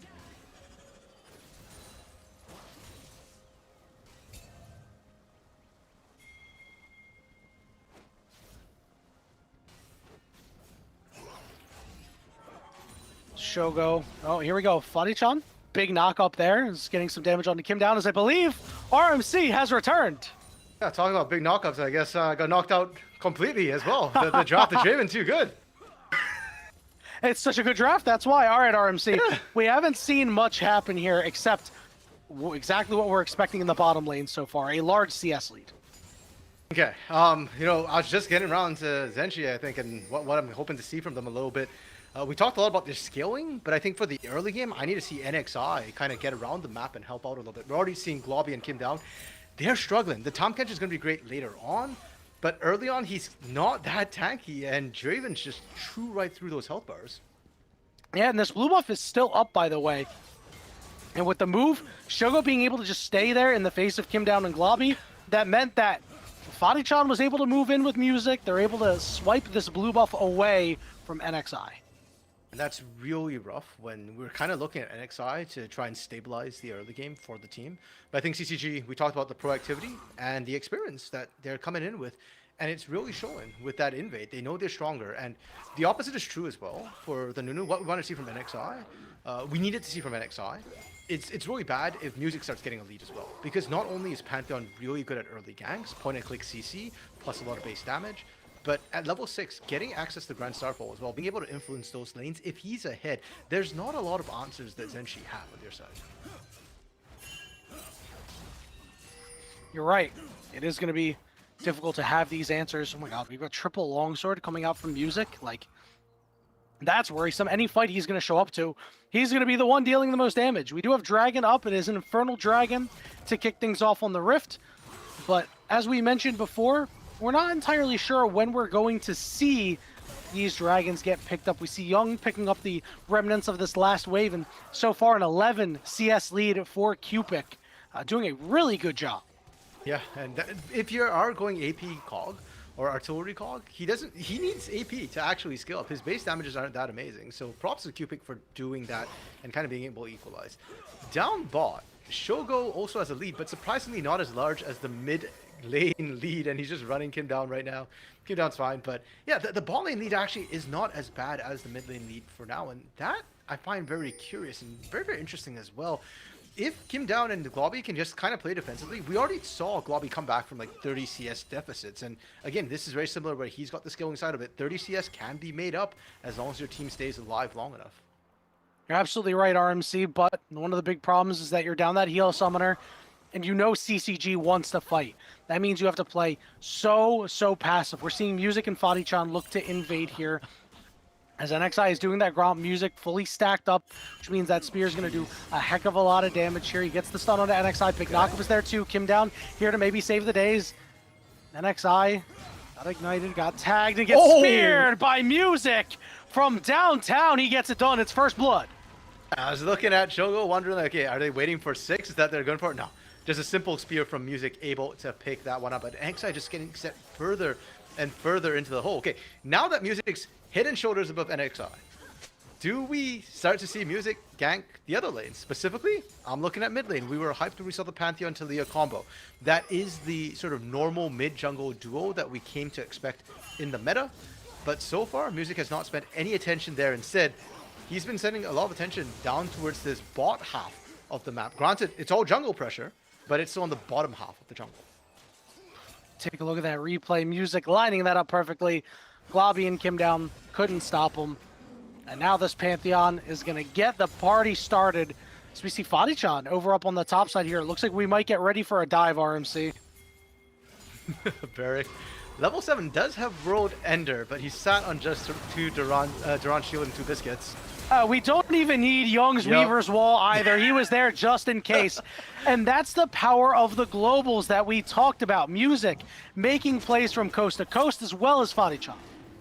[SPEAKER 2] Shogo. Oh, here we go. Fadi-chan. Big knock up there. Is getting some damage onto Kim Down as I believe RMC has returned.
[SPEAKER 3] Yeah, talking about big knockups, I guess got knocked out completely as well. The draft, the Draven, too good.
[SPEAKER 2] It's such a good draft. That's why. All right, RMC. We haven't seen much happen here except exactly what we're expecting in the bottom lane so far. A large CS lead.
[SPEAKER 3] Okay. I was just getting around to ZNG, I think, and what I'm hoping to see from them a little bit. We talked a lot about their scaling, but I think for the early game, I need to see NXI kind of get around the map and help out a little bit. We're already seeing Globby and Kim Down. They're struggling. The Tom Catch is going to be great later on, but early on, he's not that tanky, and Draven's just chew right through those health bars.
[SPEAKER 2] Yeah, and this blue buff is still up, by the way. And with the move, Shogo being able to just stay there in the face of Kim Down and Globby, that meant that Fadi-chan was able to move in with music. They're able to swipe this blue buff away from NXI.
[SPEAKER 3] And that's really rough when we're kind of looking at NXI to try and stabilize the early game for the team. But I think CCG, we talked about the proactivity and the experience that they're coming in with. And it's really showing with that invade. They know they're stronger. And the opposite is true as well for the Nunu. What we want to see from NXI, we needed to see from NXI. It's really bad if music starts getting a lead as well. Because not only is Pantheon really good at early ganks, point and click CC, plus a lot of base damage, but at level 6, getting access to Grand Starfall as well, being able to influence those lanes, if he's ahead, there's not a lot of answers that ZNG have on their side.
[SPEAKER 2] You're right. It is going to be difficult to have these answers. Oh my god, we've got triple longsword coming out from music. Like, that's worrisome. Any fight he's going to show up to, he's going to be the one dealing the most damage. We do have Dragon up. It is an Infernal Dragon to kick things off on the Rift. But as we mentioned before, we're not entirely sure when we're going to see these dragons get picked up. We see Young picking up the remnants of this last wave, and so far an 11 CS lead for Cupid, doing a really good job.
[SPEAKER 3] Yeah, and if you are going AP cog or artillery cog, he needs AP to actually scale up. His base damages aren't that amazing, so props to Cupid for doing that and kind of being able to equalize. Down bot, Shogo also has a lead, but surprisingly not as large as the mid lane lead, and he's just running Kim Down right now. Kim Down's fine, but yeah, the bot lane lead actually is not as bad as the mid lane lead for now, and that I find very curious and very, very interesting as well. If Kim Down and Globby can just kind of play defensively, we already saw Globby come back from like 30 CS deficits, and again, this is very similar where he's got the scaling side of it. 30 CS can be made up as long as your team stays alive long enough.
[SPEAKER 2] You're absolutely right, RMC, but one of the big problems is that you're down that heal summoner, and you know CCG wants to fight. That means you have to play so passive. We're seeing Music and Fadi-chan look to invade here, as NXI is doing that Gromp. Music fully stacked up, which means that Spear is going to do a heck of a lot of damage here. He gets the stun onto NXI. Big knockup is there too. Kim Down here to maybe save the days. NXI got ignited, got tagged, and gets speared by Music from downtown. He gets it done. It's first blood.
[SPEAKER 3] I was looking at Shogo wondering, like, okay, are they waiting for 6? Is that they're going for it? No. Just a simple spear from Music able to pick that one up. But NXI just getting set further and further into the hole. Okay, now that Music's head and shoulders above NXI, do we start to see Music gank the other lanes? Specifically, I'm looking at mid lane. We were hyped when we saw the Pantheon to Leah combo. That is the sort of normal mid-jungle duo that we came to expect in the meta. But so far, Music has not spent any attention there. Instead, he's been sending a lot of attention down towards this bot half of the map. Granted, it's all jungle pressure, but it's still on the bottom half of the jungle.
[SPEAKER 2] Take a look at that replay. Music lining that up perfectly. Globby and Kim down couldn't stop him. And now this Pantheon is going to get the party started. As we see Fadichan over up on the top side here. It looks like we might get ready for a dive, RMC.
[SPEAKER 3] Barrick. Level 7 does have World Ender, but he sat on just 2 Duran Shield and 2 Biscuits.
[SPEAKER 2] We don't even need Young's Weaver's Wall either. He was there just in case. And that's the power of the globals that we talked about. Music making plays from coast to coast as well as Fadichan.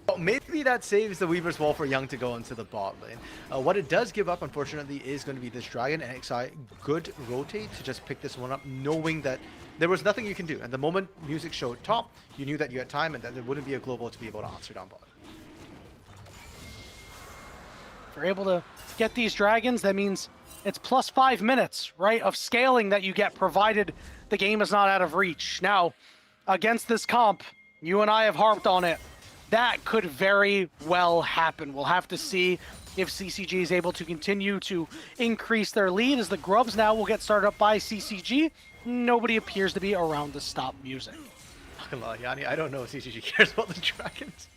[SPEAKER 3] Well, maybe that saves the Weaver's Wall for Young to go into the bot lane. What it does give up, unfortunately, is going to be this Dragon, and XI good rotate to just pick this one up, knowing that there was nothing you can do. And the moment Music showed top, you knew that you had time and that there wouldn't be a global to be able to answer down bot.
[SPEAKER 2] If you're able to get these Dragons, that means it's plus 5 minutes, right, of scaling that you get, provided the game is not out of reach. Now, against this comp, you and I have harped on it. That could very well happen. We'll have to see if CCG is able to continue to increase their lead, as the Grubs now will get started up by CCG. Nobody appears to be around to stop Music.
[SPEAKER 3] Not gonna lie, Yanni, I don't know if CCG cares about the Dragons.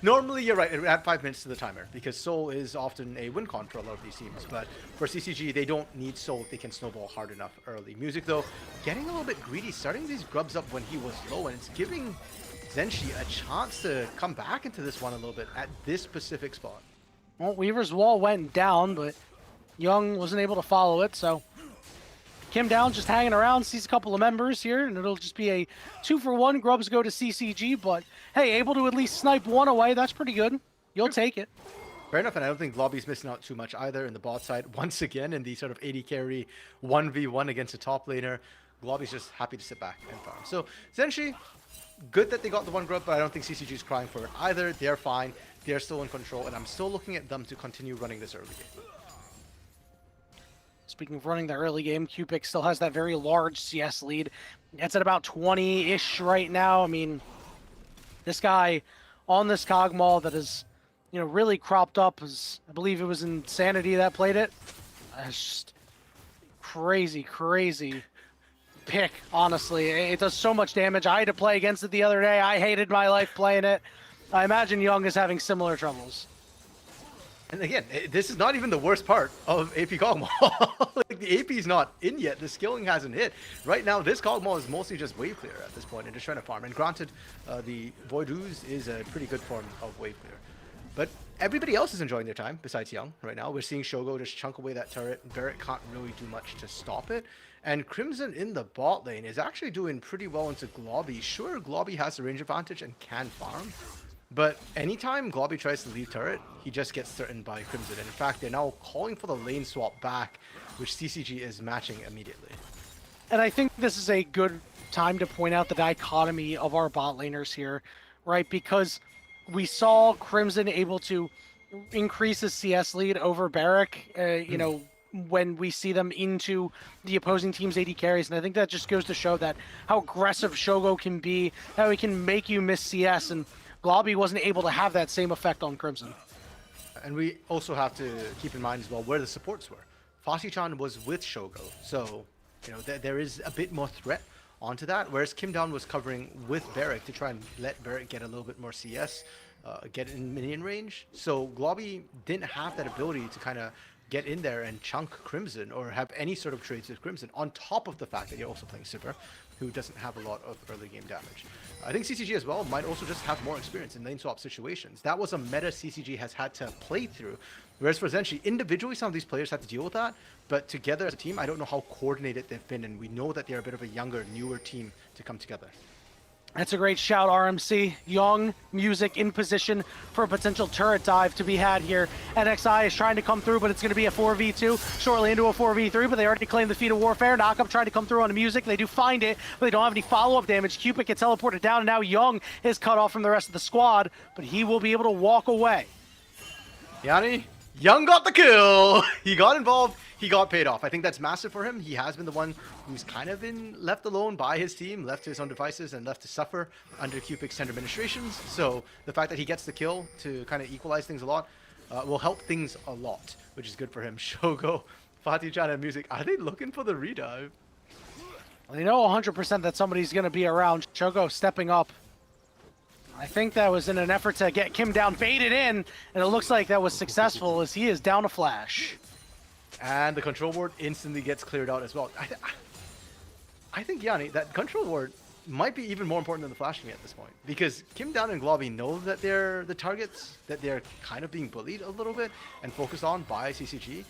[SPEAKER 3] Normally, you're right, add 5 minutes to the timer, because Soul is often a win con for a lot of these teams. But for CCG, they don't need Soul if they can snowball hard enough early. Music, though, getting a little bit greedy, starting these Grubs up when he was low, and it's giving ZNG a chance to come back into this one a little bit at this specific spot.
[SPEAKER 2] Well, Weaver's Wall went down, but Young wasn't able to follow it, so Kim down, just hanging around, sees a couple of members here, and it'll just be a 2-for-1. Grubs go to CCG, but hey, able to at least snipe one away. That's pretty good. You'll take it.
[SPEAKER 3] Fair enough, and I don't think Globby's missing out too much either in the bot side. Once again, in the sort of 80 carry 1v1 against a top laner, Globby's just happy to sit back and farm. So, ZNG, good that they got the one grub, but I don't think CCG is crying for it either. They're fine. They're still in control, and I'm still looking at them to continue running this early game.
[SPEAKER 2] Speaking of running the early game, Cupix still has that very large CS lead. It's at about 20-ish right now. I mean, this guy on this Cogmaul that is, you know, really cropped up, is, I believe it was Insanity that played it. It's just crazy, crazy pick, honestly. It does so much damage. I had to play against it the other day. I hated my life playing it. I imagine Young is having similar troubles.
[SPEAKER 3] And again, this is not even the worst part of AP Cogmaul. Like, the AP is not in yet. The skilling hasn't hit. Right now, this Cogmaul is mostly just wave clear at this point and just trying to farm. And granted, the Void Ooze is a pretty good form of wave clear. But everybody else is enjoying their time besides Young right now. We're seeing Shogo just chunk away that turret. Barrett can't really do much to stop it. And Crimson in the bot lane is actually doing pretty well into Globby. Sure, Globby has the range advantage and can farm. But anytime Globby tries to leave turret, he just gets threatened by Crimson. And in fact, they're now calling for the lane swap back, which CCG is matching immediately.
[SPEAKER 2] And I think this is a good time to point out the dichotomy of our bot laners here, right? Because we saw Crimson able to increase his CS lead over Barrack, you know, when we see them into the opposing team's AD carries. And I think that just goes to show that how aggressive Shogo can be, how he can make you miss CS. And Globby wasn't able to have that same effect on Crimson.
[SPEAKER 3] And we also have to keep in mind as well where the supports were. Fasi-chan was with Shogo, so you know there is a bit more threat onto that, whereas Kim Down was covering with Barrack to try and let Barrack get a little bit more CS, get in minion range. So Globby didn't have that ability to kind of get in there and chunk Crimson or have any sort of trades with Crimson, on top of the fact that you're also playing Super, who doesn't have a lot of early game damage. I think CCG as well might also just have more experience in lane swap situations. That was a meta CCG has had to play through. Whereas for ZNG, individually, some of these players have to deal with that. But together as a team, I don't know how coordinated they've been. And we know that they're a bit of a younger, newer team to come together.
[SPEAKER 2] That's a great shout, RMC. Young, Music in position for a potential turret dive to be had here. NXI is trying to come through, but it's going to be a 4v2, shortly into a 4v3, but they already claimed the feat of warfare. Knockup trying to come through on the Music. They do find it, but they don't have any follow-up damage. Cupid gets teleported down, and now Young is cut off from the rest of the squad, but he will be able to walk away.
[SPEAKER 3] Yanni, Young got the kill. He got involved. He got paid off. I think that's massive for him. He has been the one who's kind of been left alone by his team, left to his own devices, and left to suffer under Cupid's 10 administrations. So the fact that he gets the kill to kind of equalize things a lot will help things a lot, which is good for him. Shogo Fatih-chan and Music, are they looking for the redive?
[SPEAKER 2] They know 100% that somebody's going to be around. Shogo stepping up. I think that was in an effort to get Kim down, baited in, and it looks like that was successful as he is down a flash.
[SPEAKER 3] And the control ward instantly gets cleared out as well. I think, Yanni, that control ward might be even more important than the flashing at this point. Because Kim Down and Globby know that they're the targets, that they're kind of being bullied a little bit and focused on by CCG.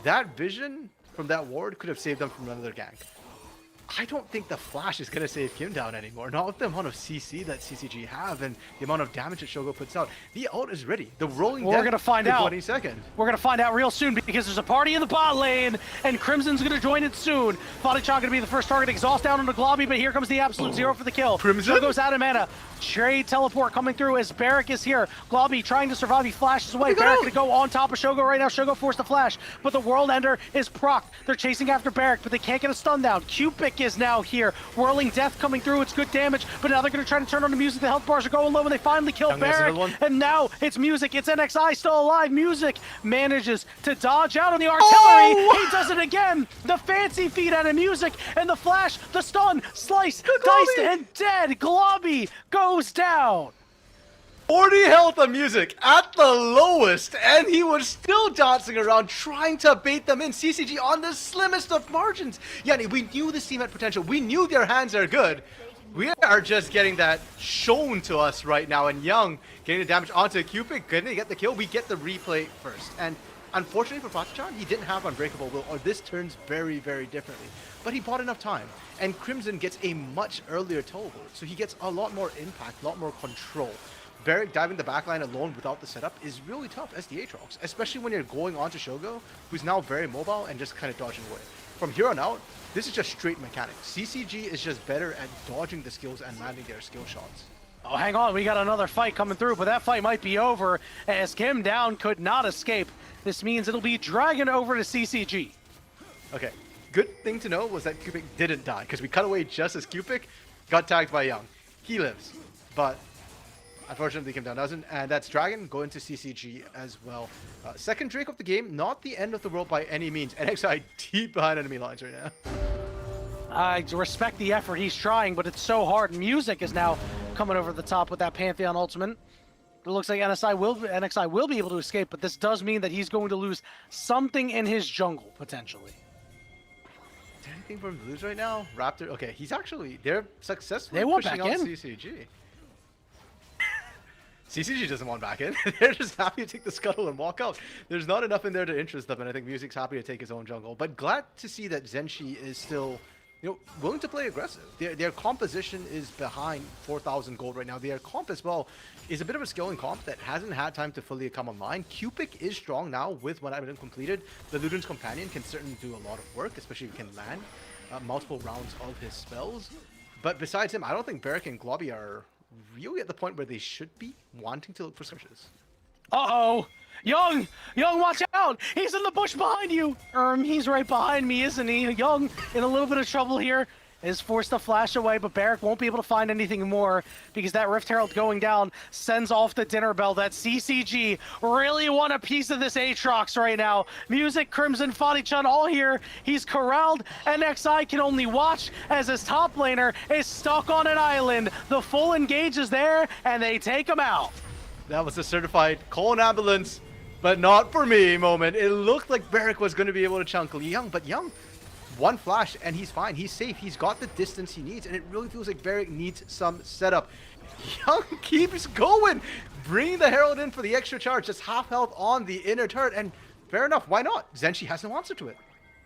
[SPEAKER 3] That vision from that ward could have saved them from another gank. I don't think the flash is going to save Kim Down anymore. Not with the amount of CC that CCG have and the amount of damage that Shogo puts out. The ult is ready. The rolling
[SPEAKER 2] We're going to find out.
[SPEAKER 3] 20 seconds.
[SPEAKER 2] We're going to find out real soon because there's a party in the bot lane and Crimson's going to join it soon. Fatih-chan going to be the first target. Exhaust down onto Globby, but here comes the absolute zero for the kill.
[SPEAKER 3] Crimson?
[SPEAKER 2] Shogo's out of mana. Trade teleport coming through as Barrack is here. Globby trying to survive. He flashes away. Barrack going to go on top of Shogo right now. Shogo forced to flash, but the World Ender is procced. They're chasing after Barrack, but they can't get a stun down. Cupic is now here. Whirling Death coming through. It's good damage, but now they're going to try to turn on the Music. The health bars are going low, and they finally kill Barrack. And now it's Music. It's NXI still alive. Music manages to dodge out on the artillery. He does it again. The fancy feed out of Music, and the flash, the stun, slice, diced, and dead. Globby goes down.
[SPEAKER 3] 40 health on Music at the lowest, and he was still dancing around trying to bait them in. CCG on the slimmest of margins. Yanni, we knew this team had potential. We knew their hands are good. We are just getting that shown to us right now. And Young getting the damage onto Cupid. Couldn't get the kill. We get the replay first. And unfortunately for Fatih-chan, he didn't have Unbreakable Will, or this turns very, very differently. But he bought enough time. And Crimson gets a much earlier teleport, so he gets a lot more impact, a lot more control. Barrack diving the backline alone without the setup is really tough as the Aatrox, especially when you're going on to Shogo, who's now very mobile and just kind of dodging away. From here on out, this is just straight mechanics. CCG is just better at dodging the skills and landing their skill shots.
[SPEAKER 2] Oh, hang on. We got another fight coming through, but that fight might be over as Kim Down could not escape. This means it'll be Dragon over to CCG.
[SPEAKER 3] Okay, good thing to know was that Cupid didn't die, because we cut away just as Cupid got tagged by Young. He lives, but unfortunately, Kim Down doesn't, and that's Dragon going to CCG as well. Second Drake of the game, not the end of the world by any means. NXI deep behind enemy lines right now.
[SPEAKER 2] I respect the effort he's trying, but it's so hard. Music is now coming over the top with that Pantheon ultimate. It looks like NXI will be able to escape, but this does mean that he's going to lose something in his jungle, potentially.
[SPEAKER 3] Is there anything for him to lose right now? Raptor, okay, they're successfully
[SPEAKER 2] They want
[SPEAKER 3] pushing
[SPEAKER 2] back
[SPEAKER 3] out
[SPEAKER 2] in.
[SPEAKER 3] CCG. CCG doesn't want back in. They're just happy to take the scuttle and walk out. There's not enough in there to interest them, and I think Music's happy to take his own jungle. But glad to see that ZNG is still, willing to play aggressive. Their composition is behind 4,000 gold right now. Their comp as well is a bit of a scaling comp that hasn't had time to fully come online. Cupid is strong now with 1 item completed. The Luden's Companion can certainly do a lot of work, especially if he can land multiple rounds of his spells. But besides him, I don't think Barrack and Globby are really at the point where they should be wanting to look for skirmishes.
[SPEAKER 2] Uh-oh! Young, watch out! He's in the bush behind you! He's right behind me, isn't he? Young, in a little bit of trouble here, is forced to flash away, but Barrack won't be able to find anything more because that Rift Herald going down sends off the dinner bell. That CCG really want a piece of this Aatrox right now. Music, Crimson, Fatih-chan all here. He's corralled, and NXI can only watch as his top laner is stuck on an island. The full engage is there, and they take him out.
[SPEAKER 3] That was a certified call an ambulance, but not for me moment. It looked like Barrack was going to be able to chunk Young, but Young, one flash and he's fine. He's safe. He's got the distance he needs, and it really feels like Barrack needs some setup. Young keeps going, bringing the Herald in for the extra charge. Just half health on the inner turret, and fair enough. Why not? ZNG has no answer to it.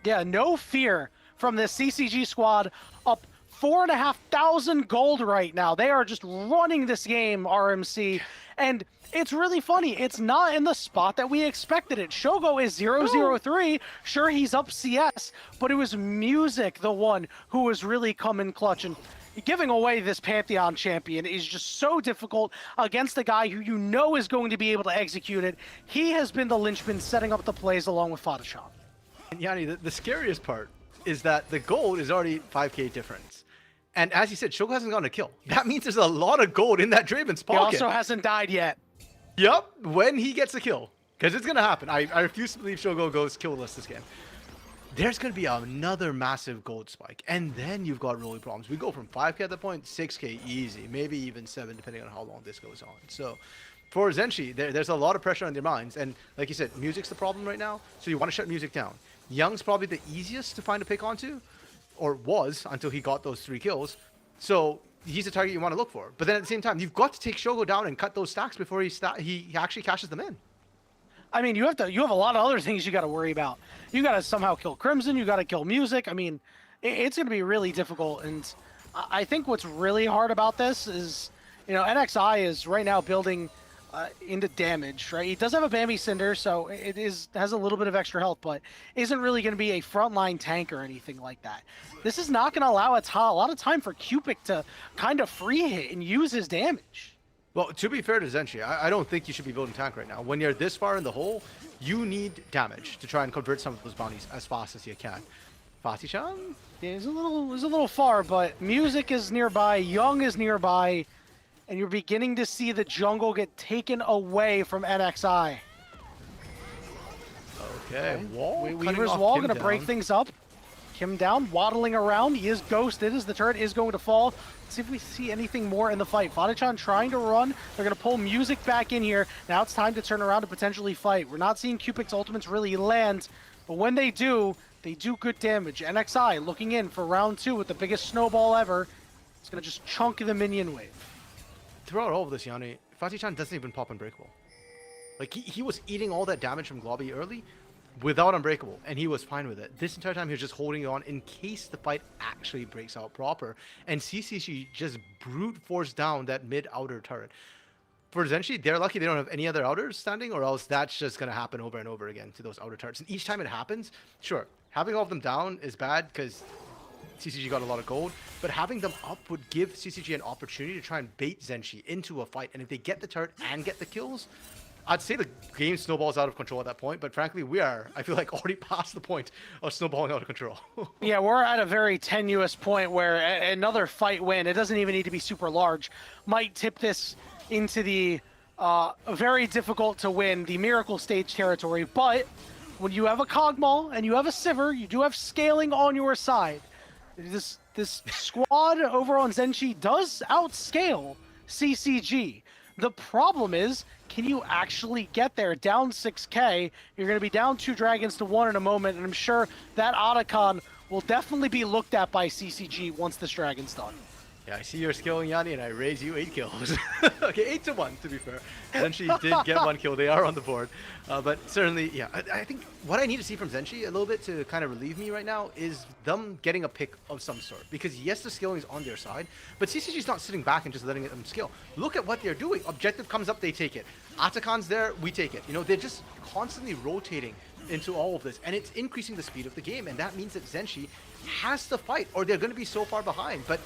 [SPEAKER 2] Yeah, no fear from this CCG squad. Up 4,500 gold right now. They are just running this game, RMC. And it's really funny. It's not in the spot that we expected it. Shogo is 0-0-3. Sure, he's up CS, but it was Music, the one who was really coming clutch. And giving away this Pantheon champion is just so difficult against a guy who you know is going to be able to execute it. He has been the linchpin setting up the plays along with Fatih-chan.
[SPEAKER 3] And Yanni, the scariest part is that the gold is already 5k difference. And as you said, Shogo hasn't gotten a kill. That means there's a lot of gold in that Draven's pocket.
[SPEAKER 2] He also hasn't died yet.
[SPEAKER 3] Yep, when he gets a kill. Because it's going to happen. I refuse to believe Shogo goes killless this game. there's going to be another massive gold spike. And then you've got really problems. We go from 5k at the point, 6k easy, maybe even 7 depending on how long this goes on. So for Zenshi, there's a lot of pressure on their minds. And like you said, music's the problem right now. So you want to shut music down. Young's probably the easiest to find a pick onto, or was until he got those 3 kills. So he's a target you want to look for. But then at the same time, you've got to take Shogo down and cut those stacks before he actually cashes them in.
[SPEAKER 2] I mean, you have a lot of other things you got to worry about. You got to somehow kill Crimson. You got to kill Music. I mean, it's going to be really difficult. And I think what's really hard about this is, you know, NXI is right now building into damage, right? He does have a Bambi Cinder, so has a little bit of extra health, but isn't really going to be a frontline tank or anything like that. This is not going to allow a lot of time for Cupid to kind of free hit and use his damage.
[SPEAKER 3] Well, to be fair to Zenshi, I don't think you should be building tank right now. When you're this far in the hole, you need damage to try and convert some of those bounties as fast as you can. Fatih-chan?
[SPEAKER 2] Yeah, he's a little far, but Music is nearby, Young is nearby, and you're beginning to see the jungle get taken away from NXI.
[SPEAKER 3] Okay, wall.
[SPEAKER 2] Weaver's Wall going to break things up. Kim down, waddling around. He is ghosted as the turret is going to fall. Let's see if we see anything more in the fight. Fatih-chan trying to run. They're going to pull Music back in here. Now it's time to turn around to potentially fight. We're not seeing Cupid's ultimates really land, but when they do good damage. NXI looking in for round 2 with the biggest snowball ever. It's going to just chunk the minion wave.
[SPEAKER 3] Throughout all of this, Yanni, Fatih-chan doesn't even pop Unbreakable. Like, he was eating all that damage from Globby early without Unbreakable, and he was fine with it. This entire time, he was just holding on in case the fight actually breaks out proper. And CCG just brute force down that mid-outer turret. For Zenshi, they're lucky they don't have any other outers standing, or else that's just going to happen over and over again to those outer turrets. And each time it happens, sure, having all of them down is bad because CCG got a lot of gold, but having them up would give CCG an opportunity to try and bait Zenshi into a fight. And if they get the turret and get the kills, I'd say the game snowballs out of control at that point, but frankly, we are, I feel like, already past the point of snowballing out of control.
[SPEAKER 2] Yeah, we're at a very tenuous point where another fight win, it doesn't even need to be super large, might tip this into the very difficult to win, the Miracle Stage territory. But when you have a Kog'Maw and you have a Sivir, you do have scaling on your side. This squad over on Zenshi does outscale CCG. The problem is, can you actually get there? Down 6k, you're going to be down 2 dragons to 1 in a moment, and I'm sure that Otacon will definitely be looked at by CCG once this dragon's done.
[SPEAKER 3] Yeah, I see your skill, Yanni, and I raise you 8 kills. Okay, 8-1, to be fair. Zenshi did get 1 kill. They are on the board. But certainly, yeah, I think what I need to see from Zenshi a little bit to kind of relieve me right now is them getting a pick of some sort. Because yes, the skilling is on their side, but CCG's not sitting back and just letting them skill. Look at what they're doing. Objective comes up, they take it. Atakan's there, we take it. You know, they're just constantly rotating into all of this, and it's increasing the speed of the game, and that means that Zenshi has to fight, or they're going to be so far behind. But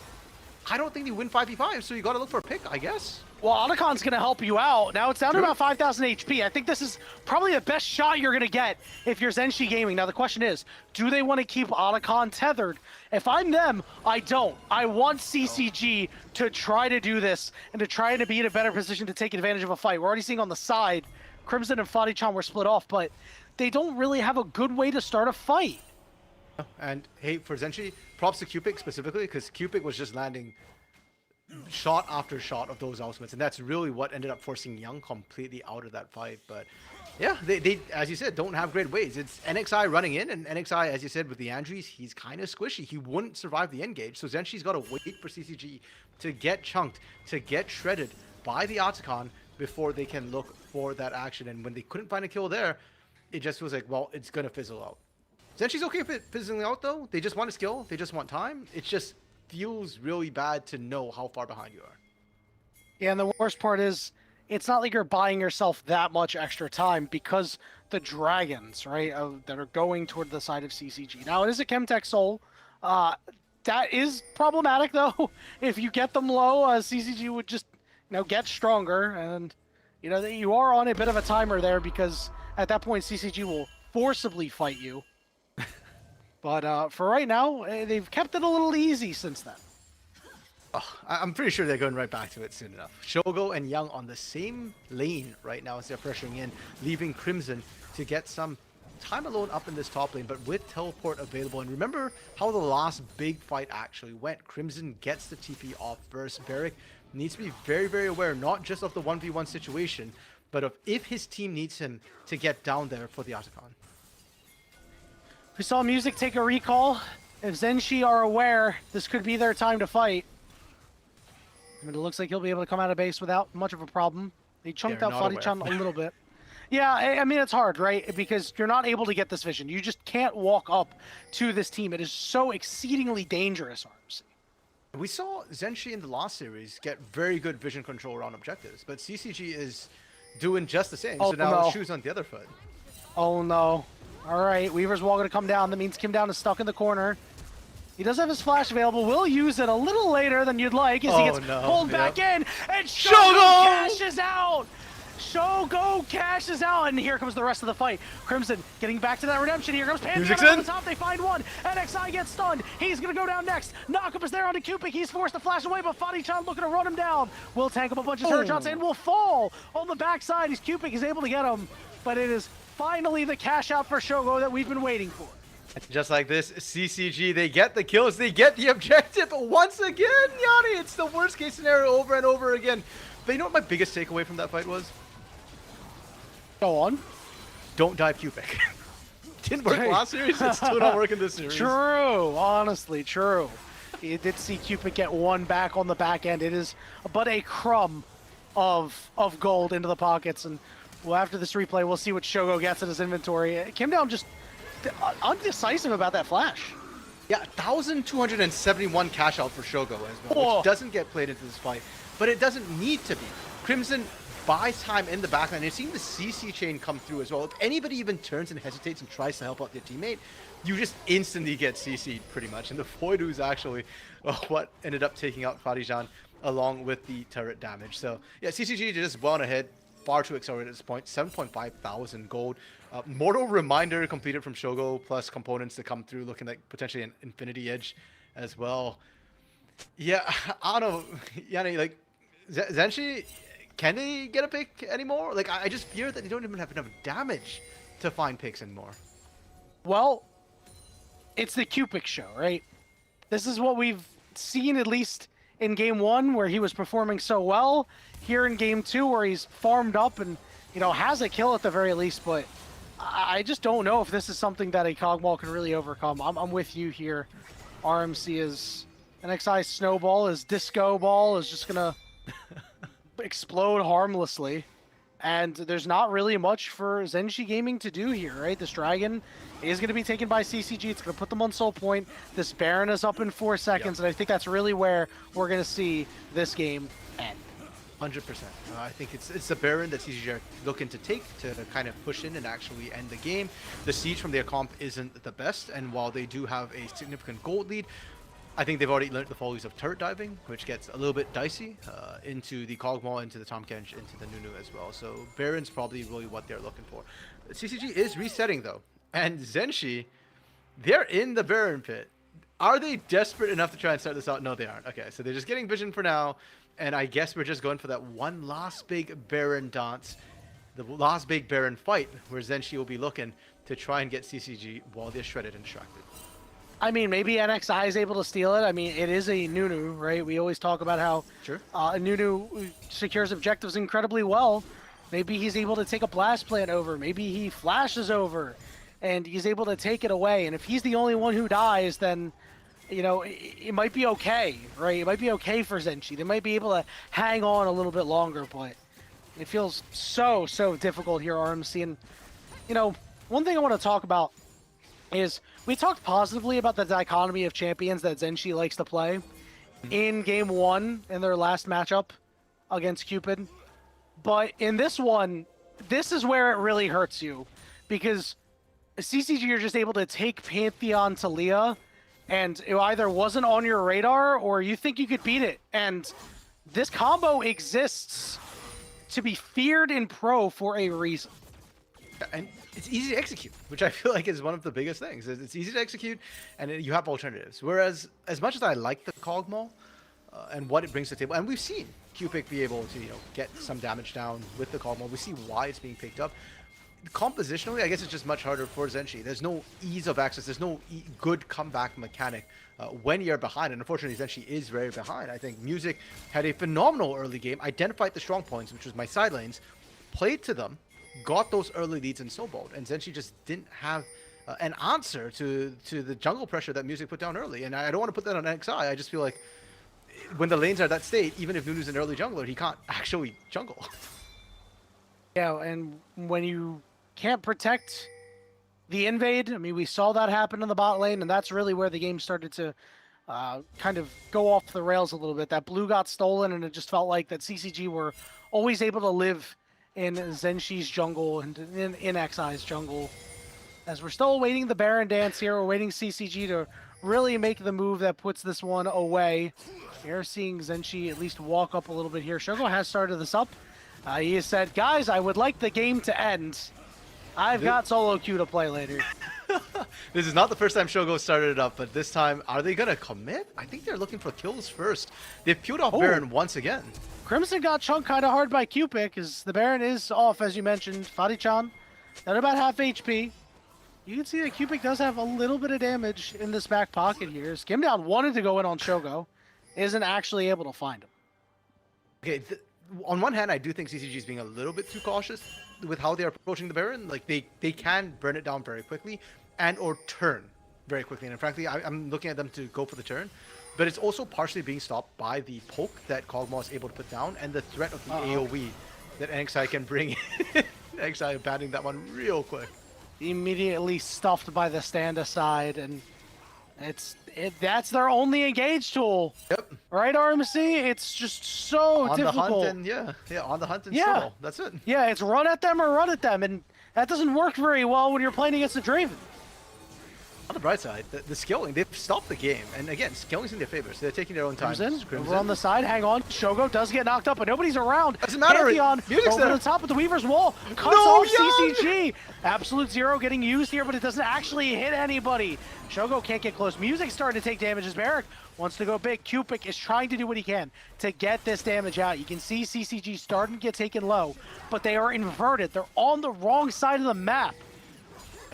[SPEAKER 3] I don't think they win 5v5, so you got to look for a pick, I guess.
[SPEAKER 2] Well, Otacon's going to help you out. Now it's down to about 5,000 HP. I think this is probably the best shot you're going to get if you're Zenshi Gaming. Now the question is, do they want to keep Otacon tethered? If I'm them, I don't. I want CCG to try to do this and to try to be in a better position to take advantage of a fight. We're already seeing on the side, Crimson and Fatih-chan were split off, but they don't really have a good way to start a fight.
[SPEAKER 3] And hey, for Zenshi, props to Cupid specifically, because Cupid was just landing shot after shot of those ultimates, and that's really what ended up forcing Young completely out of that fight. But yeah, they as you said, don't have great ways. It's NXI running in, and NXI, as you said, with the Andries, he's kind of squishy. He wouldn't survive the engage, so Zenshi's got to wait for CCG to get chunked, to get shredded by the Otacon before they can look for that action. And when they couldn't find a kill there, it just was like, well, it's going to fizzle out. Zenshi's okay with it fizzling out, though. They just want a skill. They just want time. It just feels really bad to know how far behind you are.
[SPEAKER 2] Yeah, and the worst part is, it's not like you're buying yourself that much extra time because the dragons, right, that are going toward the side of CCG. Now, it is a Chemtech Soul. That is problematic, though. If you get them low, CCG would just, get stronger. And, you are on a bit of a timer there because at that point, CCG will forcibly fight you. But for right now, they've kept it a little easy since then.
[SPEAKER 3] Oh, I'm pretty sure they're going right back to it soon enough. Shogo and Young on the same lane right now as they're pressuring in, leaving Crimson to get some time alone up in this top lane, but with teleport available. And remember how the last big fight actually went. Crimson gets the TP off first. Varric needs to be very, very aware, not just of the 1v1 situation, but of if his team needs him to get down there for the Otacon.
[SPEAKER 2] We saw Music take a recall. If Zenshi are aware, this could be their time to fight. I mean, it looks like he'll be able to come out of base without much of a problem. They chunked
[SPEAKER 3] They're
[SPEAKER 2] out
[SPEAKER 3] not
[SPEAKER 2] Fadi-chan a little bit. Yeah, I mean, it's hard, right? Because you're not able to get this vision. You just can't walk up to this team. It is so exceedingly dangerous, RMC.
[SPEAKER 3] We saw Zenshi in the last series get very good vision control around objectives, but CCG is doing just the same.
[SPEAKER 2] Oh,
[SPEAKER 3] so now
[SPEAKER 2] no.
[SPEAKER 3] shoes on the other foot.
[SPEAKER 2] Oh, no. All right, Weaver's wall going to come down. That means Kim Down is stuck in the corner. He does have his flash available. Will use it a little later than you'd like as he gets pulled back in. And Shogo cashes out! Shogo cashes out, and here comes the rest of the fight. Crimson getting back to that redemption. Here comes Pantheon on the top. They find one. NXI gets stunned. He's going to go down next. Knockup is there onto Cupid. He's forced to flash away, but Fadi-chan looking to run him down. Will tank up a bunch of turret shots and will fall on the backside. Cupid is able to get him, but it is finally the cash out for Shogo that we've been waiting for.
[SPEAKER 3] Just like this, CCG, they get the kills, they get the objective. But once again, Yanni, it's the worst case scenario over and over again. But you know what my biggest takeaway from that fight was?
[SPEAKER 2] Go on.
[SPEAKER 3] Don't dive Cupic. Didn't work last series, it's still not working this series.
[SPEAKER 2] True, honestly, true. You did see Cupid get one back on the back end. It is but a crumb of gold into the pockets. And well, after this replay, we'll see what Shogo gets in his inventory. Kim Down just undecisive about that flash.
[SPEAKER 3] Yeah, 1,271 cash out for Shogo as well, which doesn't get played into this fight, but it doesn't need to be. Crimson buys time in the backline. You're seeing the CC chain come through as well. If anybody even turns and hesitates and tries to help out their teammate, you just instantly get CC'd pretty much. And the Foidu is actually what ended up taking out Fadi-chan along with the turret damage. So yeah, CCG just well ahead, far too accelerated at this point. 7.5 thousand gold. Mortal Reminder completed from Shogo, plus components to come through, looking like potentially an Infinity Edge as well. Yeah, I don't know, Yanni, like, Zenshi, can they get a pick anymore? Like, I just fear that they don't even have enough damage to find picks anymore.
[SPEAKER 2] Well, it's the Cupid show, right? This is what we've seen at least in Game 1, where he was performing so well. Here in Game 2, where he's farmed up and, you know, has a kill at the very least, but I just don't know if this is something that a Cogmall can really overcome. I'm with you here. RMC is NXI Snowball, his Disco Ball is just gonna explode harmlessly. And there's not really much for Zenshi Gaming to do here, right? This Dragon is going to be taken by CCG. It's going to put them on Soul Point. This Baron is up in 4 seconds, and I think that's really where we're going to see this game end.
[SPEAKER 3] 100%. I think it's the Baron that CCG are looking to take to kind of push in and actually end the game. The siege from their comp isn't the best, and while they do have a significant gold lead, I think they've already learned the follies of turret diving, which gets a little bit dicey into the Kog'Maw, into the Tahm Kench, into the Nunu as well. So Baron's probably really what they're looking for. CCG is resetting though, and Zenshi, they're in the Baron pit. Are they desperate enough to try and start this out? No, they aren't. Okay, so they're just getting vision for now, and I guess we're just going for that one last big Baron dance, the last big Baron fight, where Zenshi will be looking to try and get CCG while they're shredded and distracted.
[SPEAKER 2] I mean, maybe NXI is able to steal it. I mean, it is a Nunu, right? We always talk about how Nunu secures objectives incredibly well. Maybe he's able to take a blast plant over. Maybe he flashes over, and he's able to take it away. And if he's the only one who dies, then, you know, it might be okay, right? It might be okay for Zenshi. They might be able to hang on a little bit longer, but it feels so difficult here, RMC. And, you know, one thing I want to talk about is we talked positively about the dichotomy of champions that Zenshi likes to play in Game 1 in their last matchup against Cupid. But in this one, this is where it really hurts you, because CCG are just able to take Pantheon to Leah, and it either wasn't on your radar or you think you could beat it. And this combo exists to be feared in Pro for a reason.
[SPEAKER 3] And it's easy to execute, which I feel like is one of the biggest things. It's easy to execute, and you have alternatives. Whereas, as much as I like the Kog'Maw and what it brings to the table, and we've seen Cupid be able to, you know, get some damage down with the Kog'Maw. We see why it's being picked up. compositionally, I guess it's just much harder for Zenshi. There's no ease of access. There's no good comeback mechanic when you're behind. And unfortunately, Zenshi is very behind. I think Music had a phenomenal early game, identified the strong points, which was my side lanes, played to them, got those early leads and snowballed. And Zenshi just didn't have an answer to the jungle pressure that Music put down early. And I don't want to put that on NXI. I just feel like when the lanes are at that state, even if Nunu's an early jungler, he can't actually jungle.
[SPEAKER 2] Yeah, and when you can't protect the invade, I mean, we saw that happen in the bot lane, and that's really where the game started to kind of go off the rails a little bit. That blue got stolen, and it just felt like that CCG were always able to live in Zenshi's jungle and in XI's jungle. As we're still awaiting the Baron dance here, we're waiting CCG to really make the move that puts this one away. You're seeing Zenshi at least walk up a little bit here. Shogo has started this up. He has said, guys, I would like the game to end. I've got solo queue to play later.
[SPEAKER 3] This is not the first time Shogo started it up, but this time, are they going to commit? I think they're looking for kills first. They've peeled off Baron once again.
[SPEAKER 2] Crimson got chunked kind of hard by Q-Pick, as the Baron is off, as you mentioned. Fadi-chan at about half HP. You can see that Q-Pick does have a little bit of damage in this back pocket here. Skimdown wanted to go in on Shogo, isn't actually able to find him.
[SPEAKER 3] Okay, on one hand, I do think CCG is being a little bit too cautious with how they're approaching the Baron. Like, they can burn it down very quickly and or turn very quickly. And frankly, I'm looking at them to go for the turn. But it's also partially being stopped by the poke that Kog'Maw is able to put down and the threat of the AoE that NXI can bring in. NXI batting that one real quick.
[SPEAKER 2] Immediately stuffed by the stand aside, and that's their only engage tool.
[SPEAKER 3] Yep.
[SPEAKER 2] Right, RMC? It's just so
[SPEAKER 3] on
[SPEAKER 2] difficult.
[SPEAKER 3] The hunt and, yeah, on the hunt and solo. That's it.
[SPEAKER 2] Yeah, it's run at them or run at them, and that doesn't work very well when you're playing against the Draven.
[SPEAKER 3] On the bright side, the skilling, they've stopped the game. And again, skilling's in their favor, so they're taking their own time.
[SPEAKER 2] Crimson, over on the side, hang on. Shogo does get knocked up, but nobody's around.
[SPEAKER 3] Doesn't matter.
[SPEAKER 2] Pantheon
[SPEAKER 3] Music's
[SPEAKER 2] over
[SPEAKER 3] there.
[SPEAKER 2] the top of the Weaver's wall. Cuts off CCG. Absolute Zero getting used here, but it doesn't actually hit anybody. Shogo can't get close. Music's starting to take damage as Barrack wants to go big. Q-Pick is trying to do what he can to get this damage out. You can see CCG starting to get taken low, but they are inverted. They're on the wrong side of the map.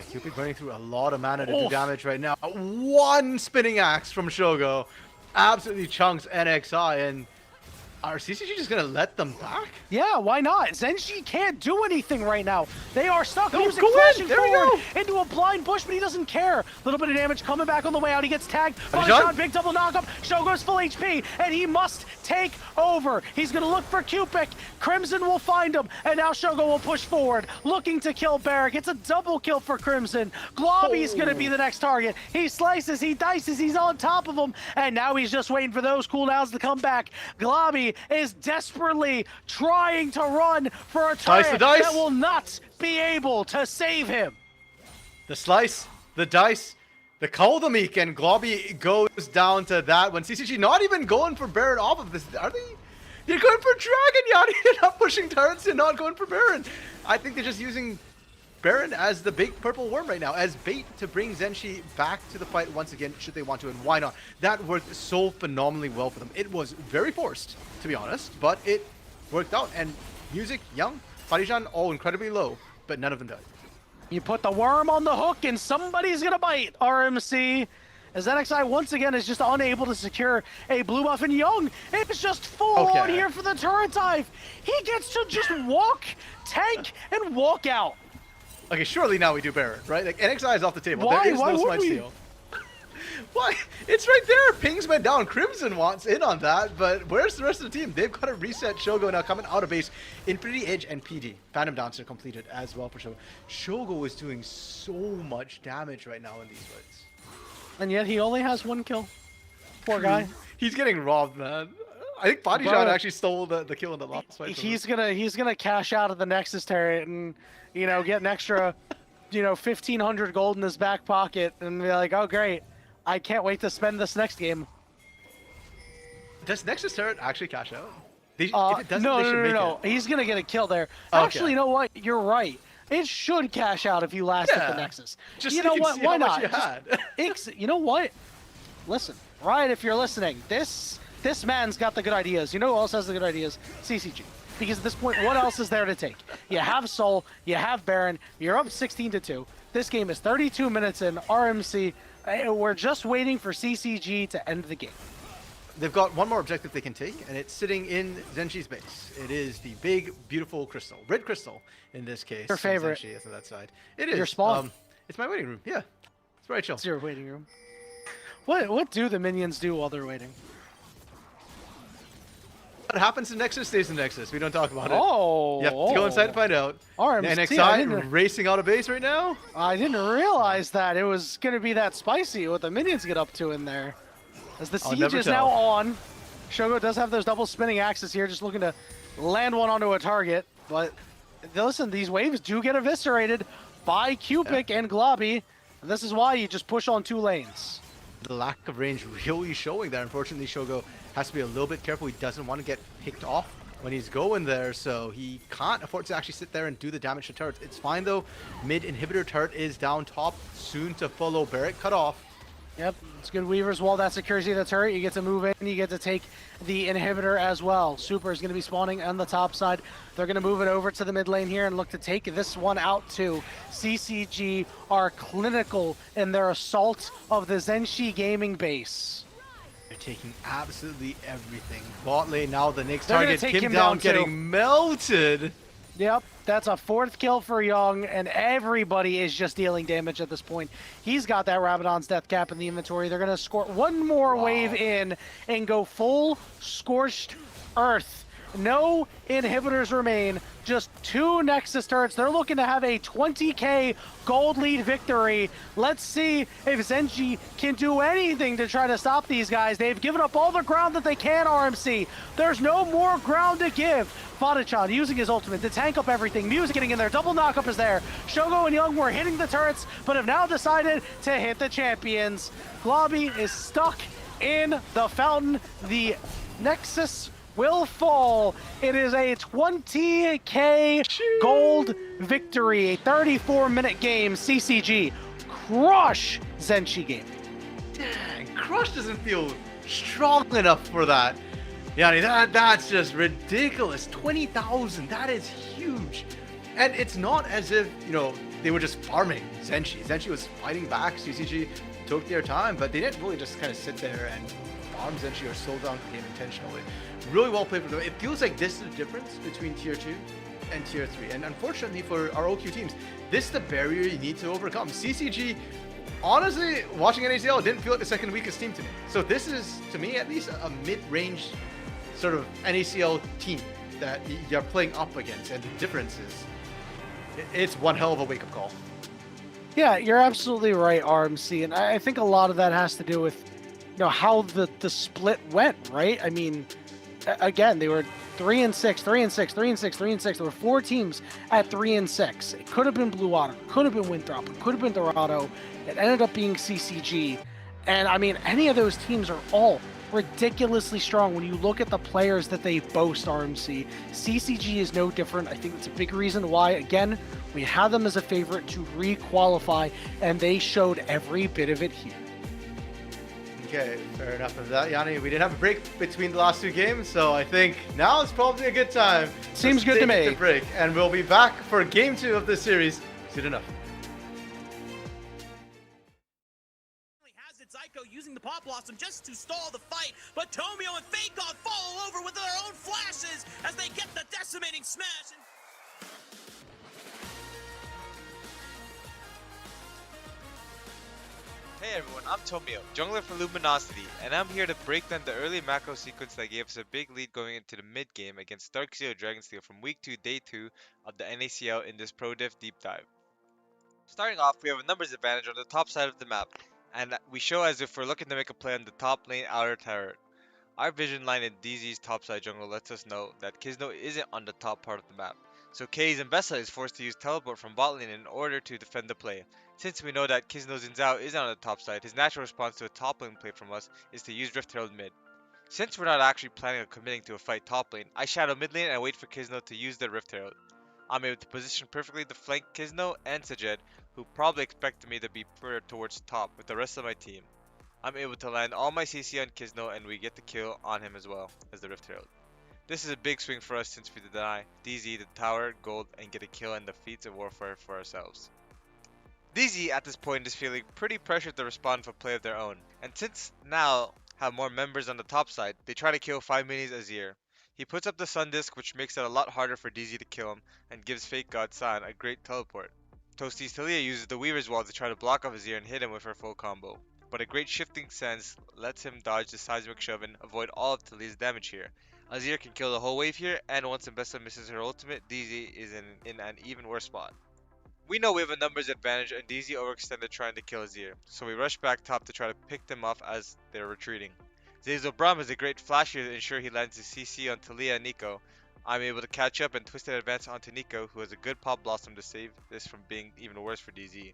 [SPEAKER 3] Q-Pick burning through a lot of mana to do damage right now. One spinning axe from Shogo absolutely chunks NXI, and are CCG just gonna let them back?
[SPEAKER 2] Yeah, why not? Zenshi can't do anything right now. They are stuck. Music
[SPEAKER 3] go in.
[SPEAKER 2] flashing
[SPEAKER 3] There we
[SPEAKER 2] forward
[SPEAKER 3] go.
[SPEAKER 2] into a blind bush, but he doesn't care. A little bit of damage coming back on the way out. He gets tagged.
[SPEAKER 3] Shot.
[SPEAKER 2] Big double knockup. Shogo's full HP, and he must take over. He's gonna look for Q-Pick. Crimson will find him, and now Shogo will push forward, looking to kill Barrack. It's a double kill for Crimson. Globby's gonna be the next target. He slices, he dices, he's on top of him, and now he's just waiting for those cooldowns to come back. Globby is desperately trying to run for a turret that will not be able to save him.
[SPEAKER 3] The slice, the dice, the Koldamik, and Globby goes down to that one. CCG not even going for Baron off of this. Are they? They're going for Dragon Yachty. They're not pushing turrets. They're not going for Baron. I think they're just using Baron as the big purple worm right now, as bait to bring Zenshi back to the fight once again, should they want to, and why not? That worked so phenomenally well for them. It was very forced, to be honest, but it worked out. And Music, Young, Fadijan, all incredibly low, but none of them died.
[SPEAKER 2] You put the worm on the hook and somebody's gonna bite, RMC. As NXI once again is just unable to secure a blue buff, and Young is just full on here for the turret dive. He gets to just walk, tank, and walk out.
[SPEAKER 3] Okay, surely now we do Baron, right? Like, NXI is off the table.
[SPEAKER 2] Why?
[SPEAKER 3] There is
[SPEAKER 2] Why
[SPEAKER 3] no
[SPEAKER 2] would
[SPEAKER 3] smite
[SPEAKER 2] we?
[SPEAKER 3] steal. Why? It's right there. Pings went down. Crimson wants in on that, but where's the rest of the team? They've got to reset. Shogo now coming out of base. Infinity Edge and PD. Phantom Dancer completed as well for Shogo. Shogo is doing so much damage right now in these fights.
[SPEAKER 2] And yet he only has one kill. Poor guy.
[SPEAKER 3] He's getting robbed, man. I think Fadijan actually stole the kill in the last fight.
[SPEAKER 2] He's gonna cash out of the Nexus turret and, you know, get an extra, 1,500 gold in his back pocket and be like, oh great, I can't wait to spend this next game.
[SPEAKER 3] Does Nexus turret actually cash out? If it doesn't, they should make
[SPEAKER 2] No.
[SPEAKER 3] it.
[SPEAKER 2] He's gonna get a kill there.
[SPEAKER 3] Okay.
[SPEAKER 2] Actually, you know what? You're right. It should cash out if you last at the Nexus.
[SPEAKER 3] Just
[SPEAKER 2] you
[SPEAKER 3] so
[SPEAKER 2] know
[SPEAKER 3] you can
[SPEAKER 2] what?
[SPEAKER 3] see
[SPEAKER 2] Why
[SPEAKER 3] how much
[SPEAKER 2] not?
[SPEAKER 3] you had.
[SPEAKER 2] You know what? Listen, Ryan, if you're listening, this man's got the good ideas. You know who else has the good ideas? CCG. because at this point, what else is there to take? You have Soul, you have Baron, you're up 16-2. This game is 32 minutes in. RMC, we're just waiting for CCG to end the game.
[SPEAKER 3] They've got one more objective they can take, and it's sitting in ZNG's base. It is the big, beautiful crystal. Red crystal, in this case.
[SPEAKER 2] Your favorite.
[SPEAKER 3] ZNG is on that side. It is.
[SPEAKER 2] Your spawn.
[SPEAKER 3] It's my waiting room, yeah. It's very chill.
[SPEAKER 2] It's your waiting room. What do the minions do while they're waiting?
[SPEAKER 3] What happens in Nexus stays in Nexus. We don't talk about it.
[SPEAKER 2] Oh.
[SPEAKER 3] You have to go inside to find out.
[SPEAKER 2] RMC, I didn't-
[SPEAKER 3] NXI racing out of base right now.
[SPEAKER 2] I didn't realize that it was going to be that spicy what the minions get up to in there. As the
[SPEAKER 3] I'll
[SPEAKER 2] siege
[SPEAKER 3] never
[SPEAKER 2] is
[SPEAKER 3] tell.
[SPEAKER 2] now on. Shogo does have those double spinning axes here, just looking to land one onto a target. But listen, these waves do get eviscerated by Cupic and Globby. And this is why you just push on 2 lanes.
[SPEAKER 3] The lack of range really showing there. Unfortunately, Shogo has to be a little bit careful. He doesn't want to get picked off when he's going there, so he can't afford to actually sit there and do the damage to turrets. It's fine though. Mid inhibitor turret is down top, soon to follow. Barrett cut off.
[SPEAKER 2] Yep, it's good Weaver's Wall. That secures you the turret. You get to move in. You get to take the inhibitor as well. Super is going to be spawning on the top side. They're going to move it over to the mid lane here and look to take this one out too. CCG are clinical in their assault of the Zenshi gaming base.
[SPEAKER 3] They're taking absolutely everything. Bot lane now, the next
[SPEAKER 2] They're gonna
[SPEAKER 3] target.
[SPEAKER 2] take
[SPEAKER 3] Kim
[SPEAKER 2] him
[SPEAKER 3] down
[SPEAKER 2] down, too.
[SPEAKER 3] getting melted.
[SPEAKER 2] Yep, that's a 4th kill for Young, and everybody is just dealing damage at this point. He's got that Rabadon's death cap in the inventory. They're going to score one more wave in and go full Scorched Earth. No inhibitors remain, just 2 Nexus turrets. They're looking to have a 20k gold lead victory. Let's see if ZNG can do anything to try to stop these guys. They've given up all the ground that they can, RMC. There's no more ground to give. Fadachan using his ultimate to tank up everything. Music getting in there. Double knockup is there. Shogo and Young were hitting the turrets, but have now decided to hit the champions. Globby is stuck in the fountain. The Nexus will fall. It is a 20k gold victory. A 34-minute game. CCG crush Zenshi game.
[SPEAKER 3] Dang, Crush doesn't feel strong enough for that. Yeah, that's just ridiculous. 20,000, that is huge. And it's not as if, they were just farming Zenshi. Zenshi was fighting back. CCG took their time, but they didn't really just kind of sit there and farm Zenshi or slow down the game intentionally. Really well played for them. It feels like this is the difference between Tier 2 and Tier 3. And unfortunately for our OQ teams, this is the barrier you need to overcome. CCG, honestly, watching NACL didn't feel like the second weakest team to me. So this is, to me at least, a mid-range sort of NACL team that you're playing up against. And the difference is, it's one hell of a wake-up call.
[SPEAKER 2] Yeah, you're absolutely right, RMC. And I think a lot of that has to do with how the split went, right? I mean, again, they were 3-6, 3-6, 3-6, 3-6. There were 4 teams at 3-6. It could have been Blue Otter, could have been Winthrop, it could have been Dorado. It ended up being CCG. And I mean, any of those teams are all ridiculously strong when you look at the players that they boast, RMC. CCG is no different. I think it's a big reason why, again, we had them as a favorite to re-qualify, and they showed every bit of it here.
[SPEAKER 3] Okay, fair enough of that, Yanni. We didn't have a break between the last 2 games, so I think now is probably a good time.
[SPEAKER 2] Seems good to me.
[SPEAKER 3] The break, and we'll be back for game 2 of this series soon enough.
[SPEAKER 5] Has its Ico using the Pop Blossom just to stall the fight, but Tomio and Fakon fall over with their own flashes as they get the decimating smash.
[SPEAKER 7] Hey everyone, I'm Tomio, jungler for Luminosity, and I'm here to break down the early macro sequence that gave us a big lead going into the mid game against Darkseer Dragonsteel from week 2, day 2 of the NACL in this Pro Div deep dive. Starting off, we have a numbers advantage on the top side of the map, and we show as if we're looking to make a play on the top lane outer turret. Our vision line in DZ's topside jungle lets us know that Kizno isn't on the top part of the map, so Kaze and Bessa is forced to use teleport from bot lane in order to defend the play. Since we know that Kizno's Inzao is on the top side, his natural response to a top lane play from us is to use Rift Herald mid. Since we're not actually planning on committing to a fight top lane, I shadow mid lane and wait for Kizno to use the Rift Herald. I'm able to position perfectly to flank Kizno and Sajed, who probably expected me to be further towards top with the rest of my team. I'm able to land all my CC on Kizno and we get the kill on him as well as the Rift Herald. This is a big swing for us since we deny DZ the tower, gold, and get a kill in the feats of warfare for ourselves. DZ at this point is feeling pretty pressured to respond with a play of their own, and since now have more members on the top side, they try to kill 5 minis Azir. He puts up the Sun Disc, which makes it a lot harder for DZ to kill him, and gives Fake God San a great teleport. Toasty's Talia uses the Weaver's Wall to try to block off Azir and hit him with her full combo, but a great shifting sense lets him dodge the seismic shove and avoid all of Talia's damage here. Azir can kill the whole wave here, and once Mbessa misses her ultimate, DZ is in an even worse spot. We know we have a numbers advantage and DZ overextended trying to kill Azir, so we rush back top to try to pick them off as they're retreating. Zazel Braum has a great flash here to ensure he lands his CC on Talia and Nico. I'm able to catch up and twist an advance onto Nico, who has a good pop blossom to save this from being even worse for DZ.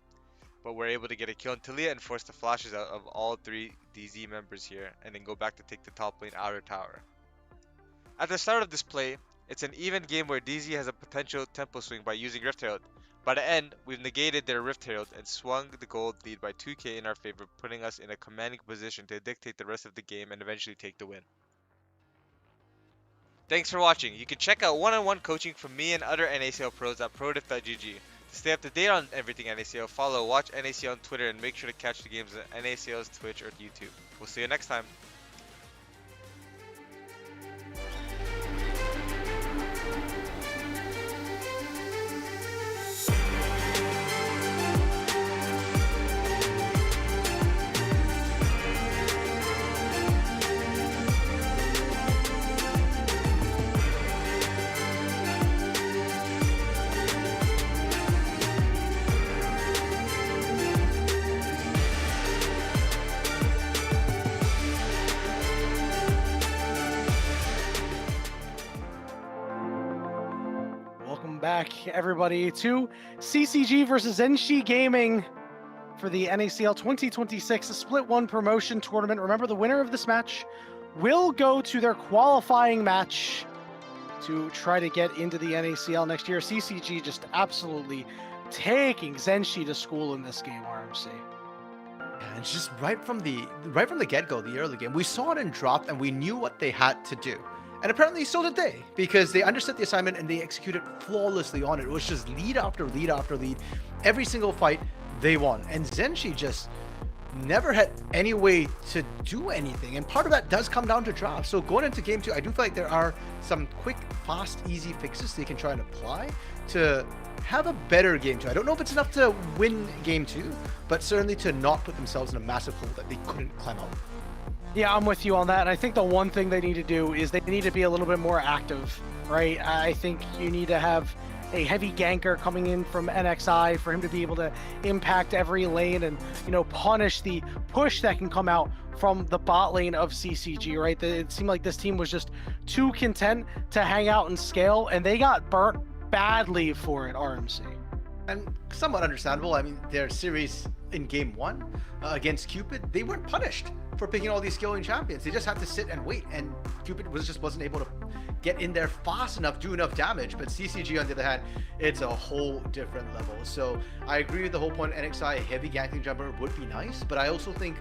[SPEAKER 7] But we're able to get a kill on Talia and force the flashes out of all 3 DZ members here, and then go back to take the top lane outer tower. At the start of this play, it's an even game where DZ has a potential tempo swing by using Rift Herald. By the end, we've negated their Rift Herald and swung the gold lead by 2k in our favor, putting us in a commanding position to dictate the rest of the game and eventually take the win. Thanks for watching. You can check out one-on-one coaching from me and other NACL pros at prodiff.gg. To stay up to date on everything NACL, follow Watch NACL on Twitter and make sure to catch the games on NACL's Twitch or YouTube. We'll see you next time.
[SPEAKER 2] Back, everybody, to CCG versus ZNG Gaming for the NACL 2026 Split 1 Promotion Tournament. Remember, the winner of this match will go to their qualifying match to try to get into the NACL next year. CCG just absolutely taking ZNG to school in this game, RMC.
[SPEAKER 3] And just right from the get-go, the early game, we saw it in Drop and we knew what they had to do. And apparently so did they, because they understood the assignment and they executed flawlessly on it. It was just lead after lead after lead. Every single fight they won. And ZNG just never had any way to do anything. And part of that does come down to draft. So going into game 2, I do feel like there are some quick, fast, easy fixes they can try and apply to have a better game 2. I don't know if it's enough to win game 2, but certainly to not put themselves in a massive hole that they couldn't climb out.
[SPEAKER 2] Yeah, I'm with you on that. And I think the one thing they need to do is they need to be a little bit more active, right? I think you need to have a heavy ganker coming in from NXI for him to be able to impact every lane and, you know, punish the push that can come out from the bot lane of CCG, right? It seemed like this team was just too content to hang out and scale, and they got burnt badly for it, RMC.
[SPEAKER 3] And somewhat understandable. I mean, their series in game 1 against Cupid, they weren't punished for picking all these scaling champions. They just had to sit and wait, and Cupid wasn't able to get in there fast enough, do enough damage. But CCG, on the other hand, it's a whole different level. So I agree with the whole point. NXI, a heavy ganking jumper would be nice, but I also think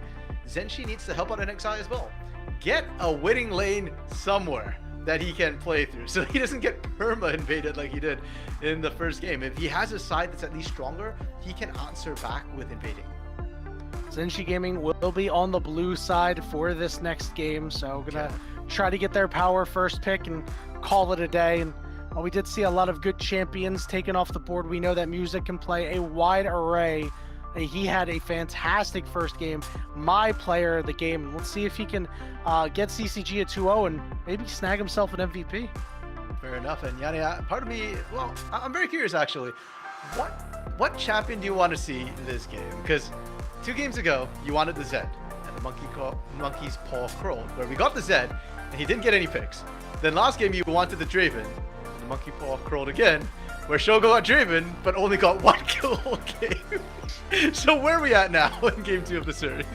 [SPEAKER 3] ZNG needs to help out NXI as well. Get a winning lane somewhere that he can play through, so he doesn't get perma invaded like he did in the first game. If he has a side that's at least stronger, he can answer back with invading.
[SPEAKER 2] ZNG Gaming will be on the blue side for this next game, so gonna try to get their power first pick and call it a day. And while we did see a lot of good champions taken off the board, we know that Music can play a wide array. He had a fantastic first game, my player of the game. And let's see if he can get CCG at 2-0 and maybe snag himself an MVP.
[SPEAKER 3] Fair enough. And Yanni, part of me, well, I'm very curious actually. What champion do you want to see in this game? Because 2 games ago, you wanted the Zed and the Monkey's Paw crawled, where we got the Zed and he didn't get any picks. Then last game, you wanted the Draven and the Monkey Paw crawled again, where Shogo got Draven, but only got 1 kill all game. So where are we at now in game 2 of the series?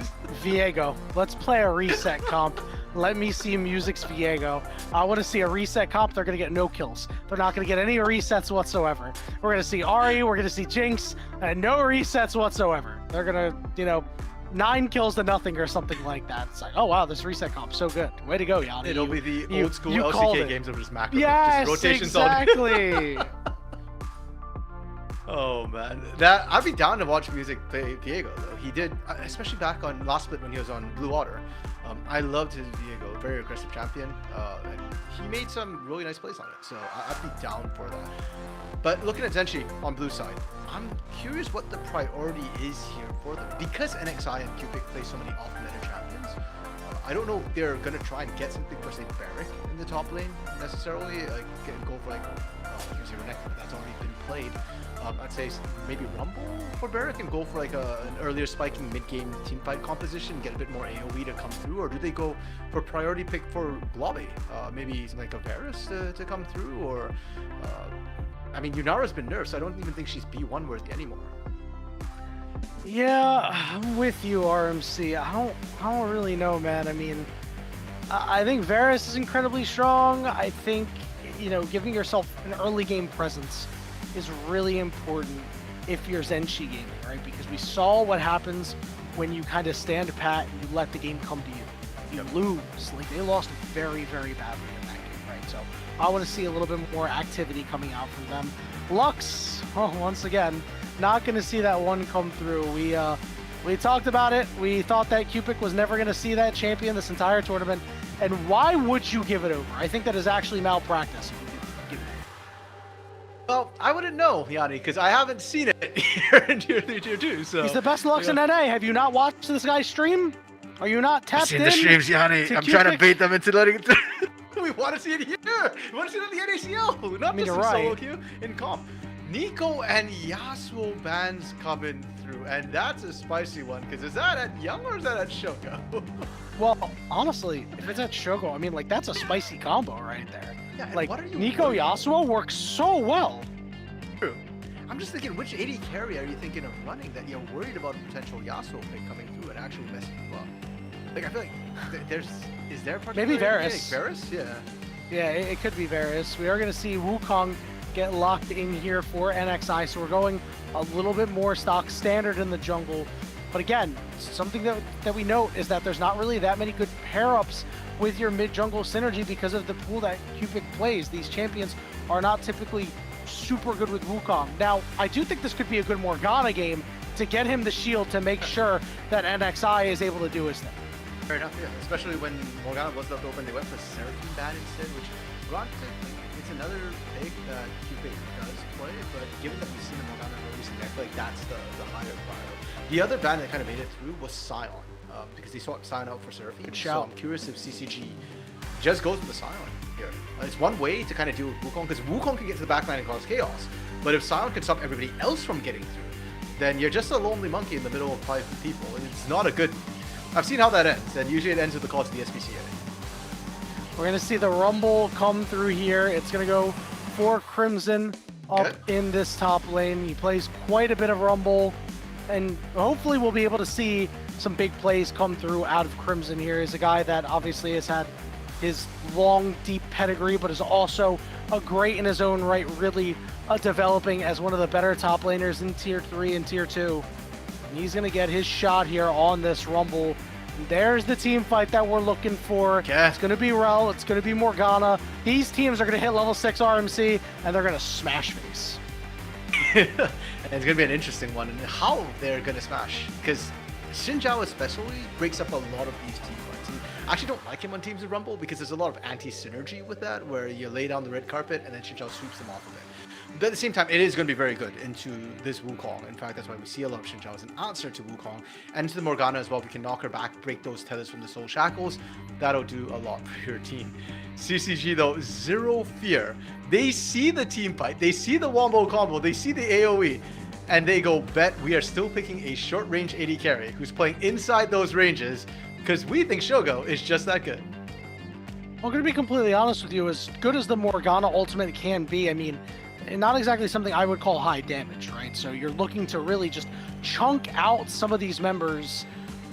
[SPEAKER 2] Viego, let's play a reset comp. Let me see Music's Viego. I want to see a reset comp. They're going to get no kills. They're not going to get any resets whatsoever. We're going to see Ari, we're going to see Jinx, and no resets whatsoever. They're going to, you know, 9 kills to nothing or something like that. It's like, oh wow, this reset comp so good. Way to go, Yanni.
[SPEAKER 3] It'll be the old school
[SPEAKER 2] called
[SPEAKER 3] LCK
[SPEAKER 2] it.
[SPEAKER 3] games of just macro.
[SPEAKER 2] Yes,
[SPEAKER 3] just rotations all day.
[SPEAKER 2] exactly.
[SPEAKER 3] Oh man, that I'd be down to watch music play Viego though. He did, especially back on last split when he was on Blue Water. I loved his Viego, very aggressive champion, and he made some really nice plays on it. So I'd be down for that. But looking at Zenshi on blue side, I'm curious what the priority is here for them because NXI and Cupid play so many off-meta champions. I don't know if they're gonna try and get something for say Barrick in the top lane necessarily, like go for like here's a Renekton, but that's already been played. I'd say maybe Rumble for Barrick and go for like an earlier spiking mid-game teamfight composition, get a bit more AoE to come through, or do they go for priority pick for Globby? Maybe something like a Varus to come through, or I mean Yunara's been nerfed, so I don't even think she's B1 worthy anymore.
[SPEAKER 2] Yeah, I'm with you, RMC. I don't really know, man. I mean, I think Varus is incredibly strong. I think, you know, giving yourself an early game presence is really important if you're Zenshi gaming, right? Because we saw what happens when you kind of stand pat and you let the game come to you. You lose. Like, they lost very, very badly in that game, right? So I want to see a little bit more activity coming out from them. Lux, once again, not going to see that one come through. We talked about it. We thought that Cupid was never going to see that champion this entire tournament. And why would you give it over? I think that is actually malpractice.
[SPEAKER 3] Well, I wouldn't know, Yanni, because I haven't seen it here in Tier 3, Tier 2, so...
[SPEAKER 2] He's the best Lux in NA. Have you not watched this guy's stream? Are you not tapped in?
[SPEAKER 3] I've seen the streams, Yanni. I'm trying to bait them into letting it through. We want to see it here. We want to see it on the NACL, not just in solo queue, in comp. Nico and Yasuo bans coming through, and that's a spicy one, because is that at Young or is that at Shogo?
[SPEAKER 2] Well, honestly, if it's at Shogo, I mean, like, that's a spicy combo right there.
[SPEAKER 3] Yeah,
[SPEAKER 2] like, Nico Yasuo works so well.
[SPEAKER 3] True. I'm just thinking, which AD carry are you thinking of running that you're worried about a potential Yasuo pick coming through and actually messing you up? Like, I feel like is there a particular
[SPEAKER 2] maybe Varus.
[SPEAKER 3] Varus? Yeah.
[SPEAKER 2] Yeah, it could be Varus. We are going to see Wukong get locked in here for NXI, so we're going a little bit more stock standard in the jungle. But again, something that we note is that there's not really that many good pair-ups with your mid-jungle synergy because of the pool that Cupid plays. These champions are not typically super good with Wukong. Now, I do think this could be a good Morgana game to get him the shield to make sure that NXI is able to do his thing.
[SPEAKER 3] Fair enough, yeah. Especially when Morgana was left open, they went for Seraphine ban instead, which granted, it's another pick that Cupid does play, but given that we've seen the Morgana recently, I feel like that's the higher prio. The other ban that kind of made it through was Scion, because they swapped Scion out for Seraphine. So I'm curious if CCG just goes with the Scion here. It's one way to kind of deal with Wukong, because Wukong can get to the backline and cause chaos, but if Scion can stop everybody else from getting through, then you're just a lonely monkey in the middle of 5 people. It's not a good... I've seen how that ends, and usually it ends with the call to the SPCA.
[SPEAKER 2] We're going to see the Rumble come through here. It's going to go for Crimson up in this top lane. He plays quite a bit of Rumble, and hopefully we'll be able to see some big plays come through out of Crimson here. He's a guy that obviously has had his long, deep pedigree, but is also a great in his own right, really developing as one of the better top laners in Tier 3 and Tier 2. And he's going to get his shot here on this Rumble. And there's the team fight that we're looking for. It's going to be Rel, it's going to be Morgana. These teams are going to hit level 6 RMC, and they're going to smash face.
[SPEAKER 3] And it's going to be an interesting one, and how they're going to smash. Because Xin Zhao especially breaks up a lot of these team fights. And I actually don't like him on Teams of Rumble, because there's a lot of anti-synergy with that, where you lay down the red carpet, and then Xin Zhao sweeps them off of it. But at the same time, it is going to be very good into this Wukong. In fact, that's why we see a lot of Xin Zhao as an answer to Wukong. And to the Morgana as well. We can knock her back, break those tethers from the soul shackles. That'll do a lot for your team. CCG though, zero fear. They see the team fight. They see the wombo combo. They see the AoE. And they go, bet we are still picking a short range AD carry who's playing inside those ranges, because we think Shogo is just that good.
[SPEAKER 2] Well, I'm going to be completely honest with you. As good as the Morgana ultimate can be, I mean, not exactly something I would call high damage, right? So you're looking to really just chunk out some of these members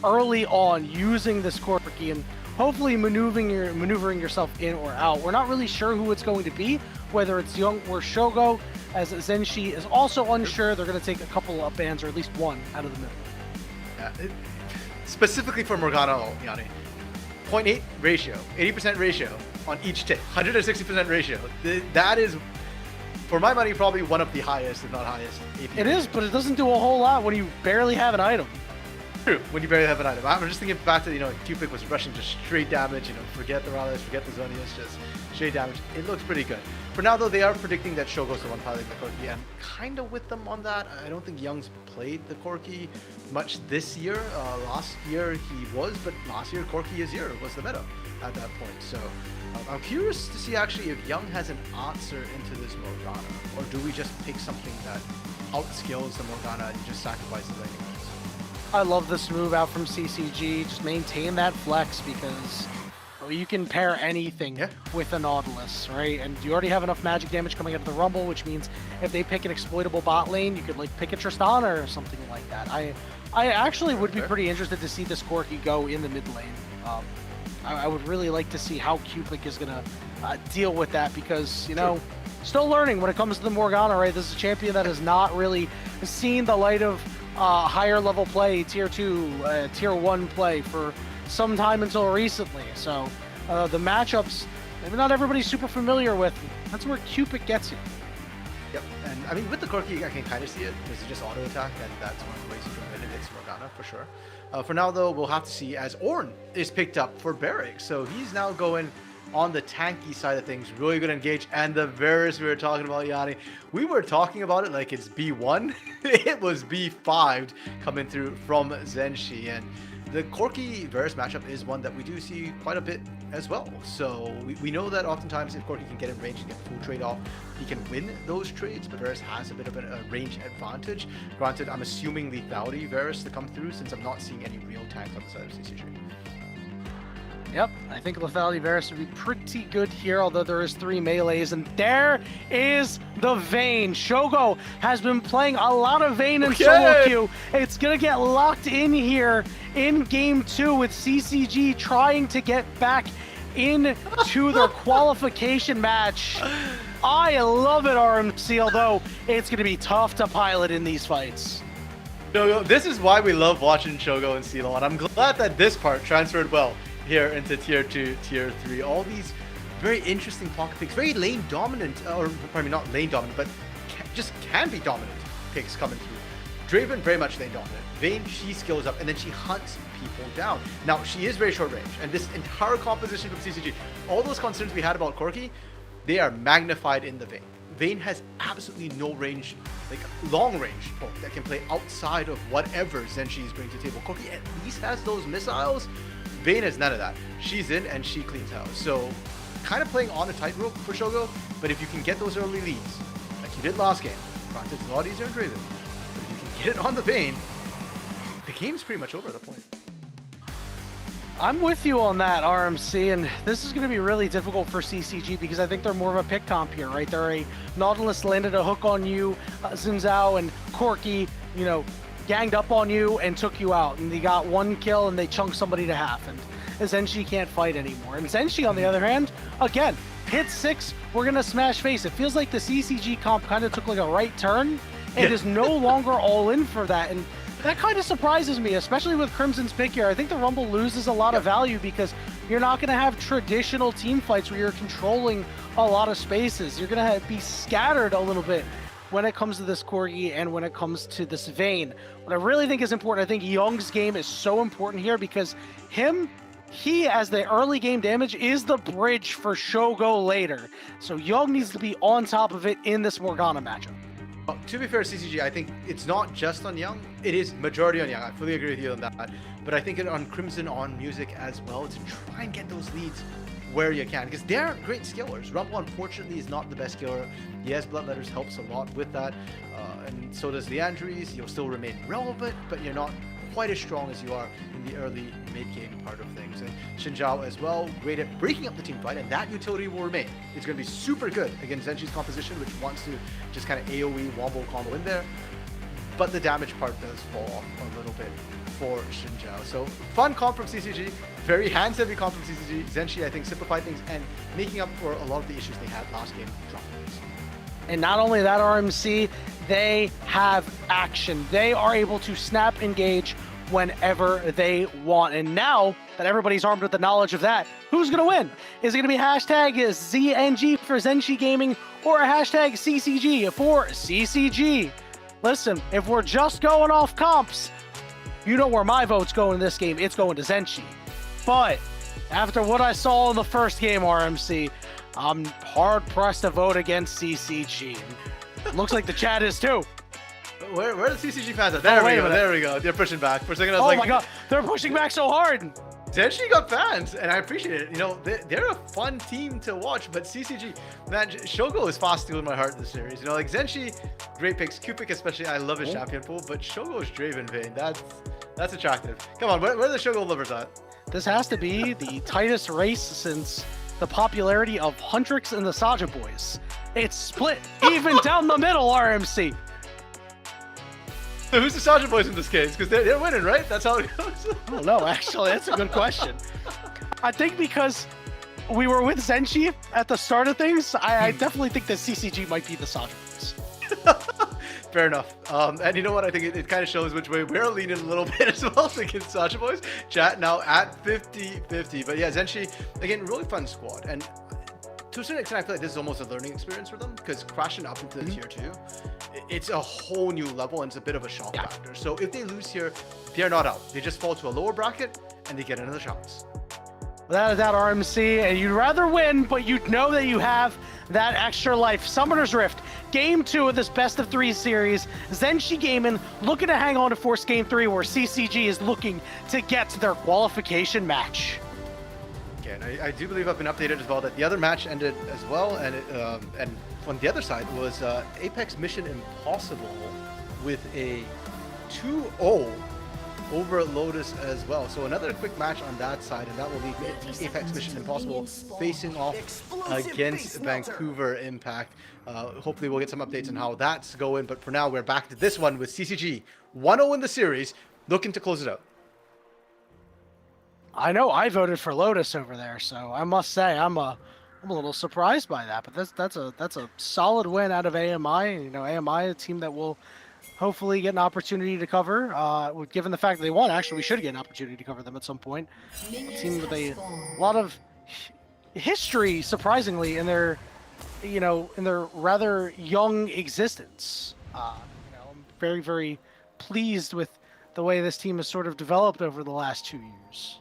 [SPEAKER 2] early on using this Corki and hopefully maneuvering yourself in or out. We're not really sure who it's going to be, whether it's Young or Shogo, as Zenshi is also unsure. They're going to take a couple of bans, or at least one, out of the middle.
[SPEAKER 3] Yeah, specifically for Morgana, Yanni. 0.8 ratio, 80% ratio on each tick, 160% ratio. That is, for my money, probably one of the highest, if not highest. AP
[SPEAKER 2] It is, but it doesn't do a whole lot when you barely have an item.
[SPEAKER 3] True, when you barely have an item. I'm just thinking back to, Cupid was rushing just straight damage, forget the Rallies, forget the Zonias, just straight damage. It looks pretty good. For now, though, they are predicting that Shogo's the one piloting the Corki. I'm kind of with them on that. I don't think Young's played the Corki much this year. Last year he was, but last year Corki Azir was the meta at that point. So I'm curious to see actually if Young has an answer into this Morgana, or do we just pick something that outskills the Morgana and just sacrifice the laning?
[SPEAKER 2] I love this move out from CCG. Just maintain that flex because you can pair anything with a Nautilus, right? And you already have enough magic damage coming out of the Rumble, which means if they pick an exploitable bot lane, you could like pick a Tristana or something like that. I actually would be pretty interested to see this Corki go in the mid lane. I would really like to see how Cupid is going to deal with that because, still learning when it comes to the Morgana, right? This is a champion that has not really seen the light of higher level play, tier 2, tier 1 play for some time until recently. So the matchups, maybe not everybody's super familiar with. That's where Cupid gets you.
[SPEAKER 3] Yep, and I mean with the Corki, I can kind of see it because it's just auto attack, and that's one of the ways you can win against Morgana for sure. For now, though, we'll have to see as Ornn is picked up for Barrick, so he's now going on the tanky side of things, really good engage, and the Varus we were talking about, Yanni. We were talking about it like it's B1. It was B5 coming through from ZNG, and the Corki Varus matchup is one that we do see quite a bit as well. So we know that oftentimes if Corki can get in range and get full trade off, he can win those trades, but Varus has a bit of a range advantage. Granted, I'm assuming lethality Varus to come through since I'm not seeing any real tanks on the side of CCG.
[SPEAKER 2] Yep, I think lethality Varus would be pretty good here, although there is 3 melees, and there is the Vayne. Shogo has been playing a lot of Vayne in solo queue. It's gonna get locked in here in game 2 with CCG trying to get back into their qualification match. I love it, RMC, although it's gonna be tough to pilot in these fights.
[SPEAKER 3] Shogo, this is why we love watching Shogo and CeeLo, and I'm glad that this part transferred well here into tier 2, tier 3. All these very interesting pocket picks, very lane dominant, or probably not lane dominant, but just can be dominant picks coming through. Draven, very much lane dominant. Vayne, she skills up and then she hunts people down. Now, she is very short range, and this entire composition from CCG, all those concerns we had about Corki, they are magnified in the Vayne. Vayne has absolutely no range, like long range poke that can play outside of whatever ZNG is bringing to the table. Corki at least has those missiles. Vayne has none of that. She's in and she cleans house. So kind of playing on a tightrope for Shogo, but if you can get those early leads, like you did last game, granted it's a lot easier in Draven, but if you can get it on the Vayne, the game's pretty much over at that point.
[SPEAKER 2] I'm with you on that, RMC, and this is going to be really difficult for CCG because I think they're more of a pick comp here, right? They're a Nautilus landed a hook on you, Xin Zhao and Corki, ganged up on you and took you out, and they got 1 kill and they chunked somebody to half, and ZNG can't fight anymore. And ZNG, on the other hand, again, hit 6, we're gonna smash face. It feels like the CCG comp kind of took like a right turn and is no longer all in for that, and that kind of surprises me, especially with Crimson's pick here. I think the Rumble loses a lot of value because you're not gonna have traditional team fights where you're controlling a lot of spaces. You're gonna be scattered a little bit when it comes to this Corgi and when it comes to this Vayne. What I really think is important, I think Young's game is so important here because he as the early game damage is the bridge for Shogo later. So Young needs to be on top of it in this Morgana matchup.
[SPEAKER 3] To be fair, CCG, I think it's not just on Young. It is majority on Young. I fully agree with you on that. But I think it on Crimson, on Music as well, to try and get those leads where you can, because they're great skillers. Rumble, unfortunately, is not the best skiller. Yes, Bloodletters helps a lot with that, and so does Leandries. You'll still remain relevant, but you're not quite as strong as you are in the early mid-game part of things. And Xin Zhao as well, great at breaking up the team fight, and that utility will remain. It's going to be super good against ZNG's composition, which wants to just kind of AoE wombo combo in there, but the damage part does fall off a little bit for Xin Zhao. So fun comp from CCG, very hands-heavy comp from CCG. ZNG, I think, simplified things and making up for a lot of the issues they had last game.
[SPEAKER 2] And not only that, RMC, they have action. They are able to snap, engage, whenever they want. And now that everybody's armed with the knowledge of that, who's going to win? Is it going to be hashtag ZNG for Zenshi Gaming or a hashtag CCG for CCG? Listen, if we're just going off comps, you know where my vote's going in this game. It's going to Zenshi. But after what I saw in the first game, RMC, I'm hard-pressed to vote against CCG. Looks like the chat is too.
[SPEAKER 3] Where are the CCG fans at? There we go, there we go. They're pushing back. For a second I was like...
[SPEAKER 2] Oh my god, they're pushing back so hard!
[SPEAKER 3] Zenshi got fans, and I appreciate it. You know, they're a fun team to watch, but CCG, man, Shogo is fast stealing my heart in this series. You know, like Zenshi, great picks. Cupid especially, I love his champion pool, but Shogo's Draven Vayne, that's attractive. Come on, where are the Shogo lovers at?
[SPEAKER 2] This has to be the tightest race since the popularity of Huntrix and the Saja boys. It's split even down the middle, RMC.
[SPEAKER 3] So who's the Saja boys in this case? Because they're winning, right? That's how it goes.
[SPEAKER 2] I don't know, actually. That's a good question. I think because we were with Zenshi at the start of things, I definitely think that CCG might be the Saja boys.
[SPEAKER 3] Fair enough. And you know what? I think it kind of shows which way we're leaning a little bit as well against Saja boys. Chat now at 50-50. But yeah, Zenshi, again, really fun squad. And to a certain extent, I feel like this is almost a learning experience for them because crashing up into the tier 2, it's a whole new level and it's a bit of a shock factor. So if they lose here, they're not out. They just fall to a lower bracket and they get another chance.
[SPEAKER 2] Without a doubt, RMC, and you'd rather win, but you'd know that you have that extra life. Summoner's Rift, Game 2 of this best of 3 series. Zenshi Gaming looking to hang on to force Game 3, where CCG is looking to get to their qualification match.
[SPEAKER 3] And I do believe I've been updated as well that the other match ended as well, and and on the other side was Apex Mission Impossible with a 2-0 over Lotus as well. So another quick match on that side, and that will leave Apex Mission Impossible facing off against Vancouver Impact. Hopefully we'll get some updates on how that's going, but for now we're back to this one with CCG 1-0 in the series, looking to close it out.
[SPEAKER 2] I know I voted for Lotus over there, so I must say I'm a little surprised by that. But that's a solid win out of AMI. You know, AMI, a team that will hopefully get an opportunity to cover. Given the fact that they won, actually, we should get an opportunity to cover them at some point. A team with a lot of history, surprisingly, in their rather young existence. I'm very, very pleased with the way this team has sort of developed over the last 2 years.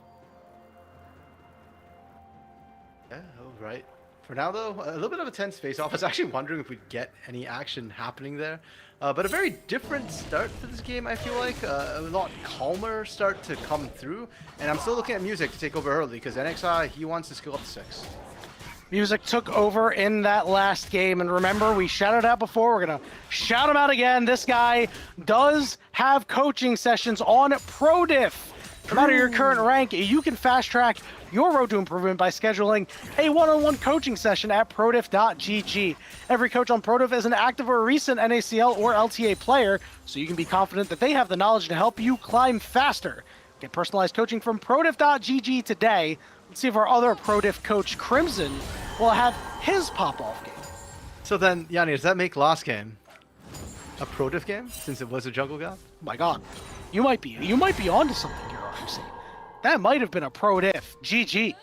[SPEAKER 3] Yeah, right. For now, though, a little bit of a tense face-off. I was actually wondering if we'd get any action happening there. But a very different start to this game, I feel like. A lot calmer start to come through. And I'm still looking at Music to take over early, because NXI, he wants to skill up to 6.
[SPEAKER 2] Music took over in that last game, and remember, we shouted out before, we're gonna shout him out again. This guy does have coaching sessions on ProDiff. No matter your current rank, you can fast track your road to improvement by scheduling a one-on-one coaching session at prodiff.gg. Every coach on ProDiff is an active or recent NACL or LTA player, so you can be confident that they have the knowledge to help you climb faster. Get personalized coaching from prodiff.gg today. Let's see if our other ProDiff coach, Crimson, will have his pop-off game.
[SPEAKER 3] So then, Yanni, does that make last game a ProDiff game, since it was a jungle gap?
[SPEAKER 2] Oh my god, you might be onto something here, RMC. That might have been a ProDiff. GG.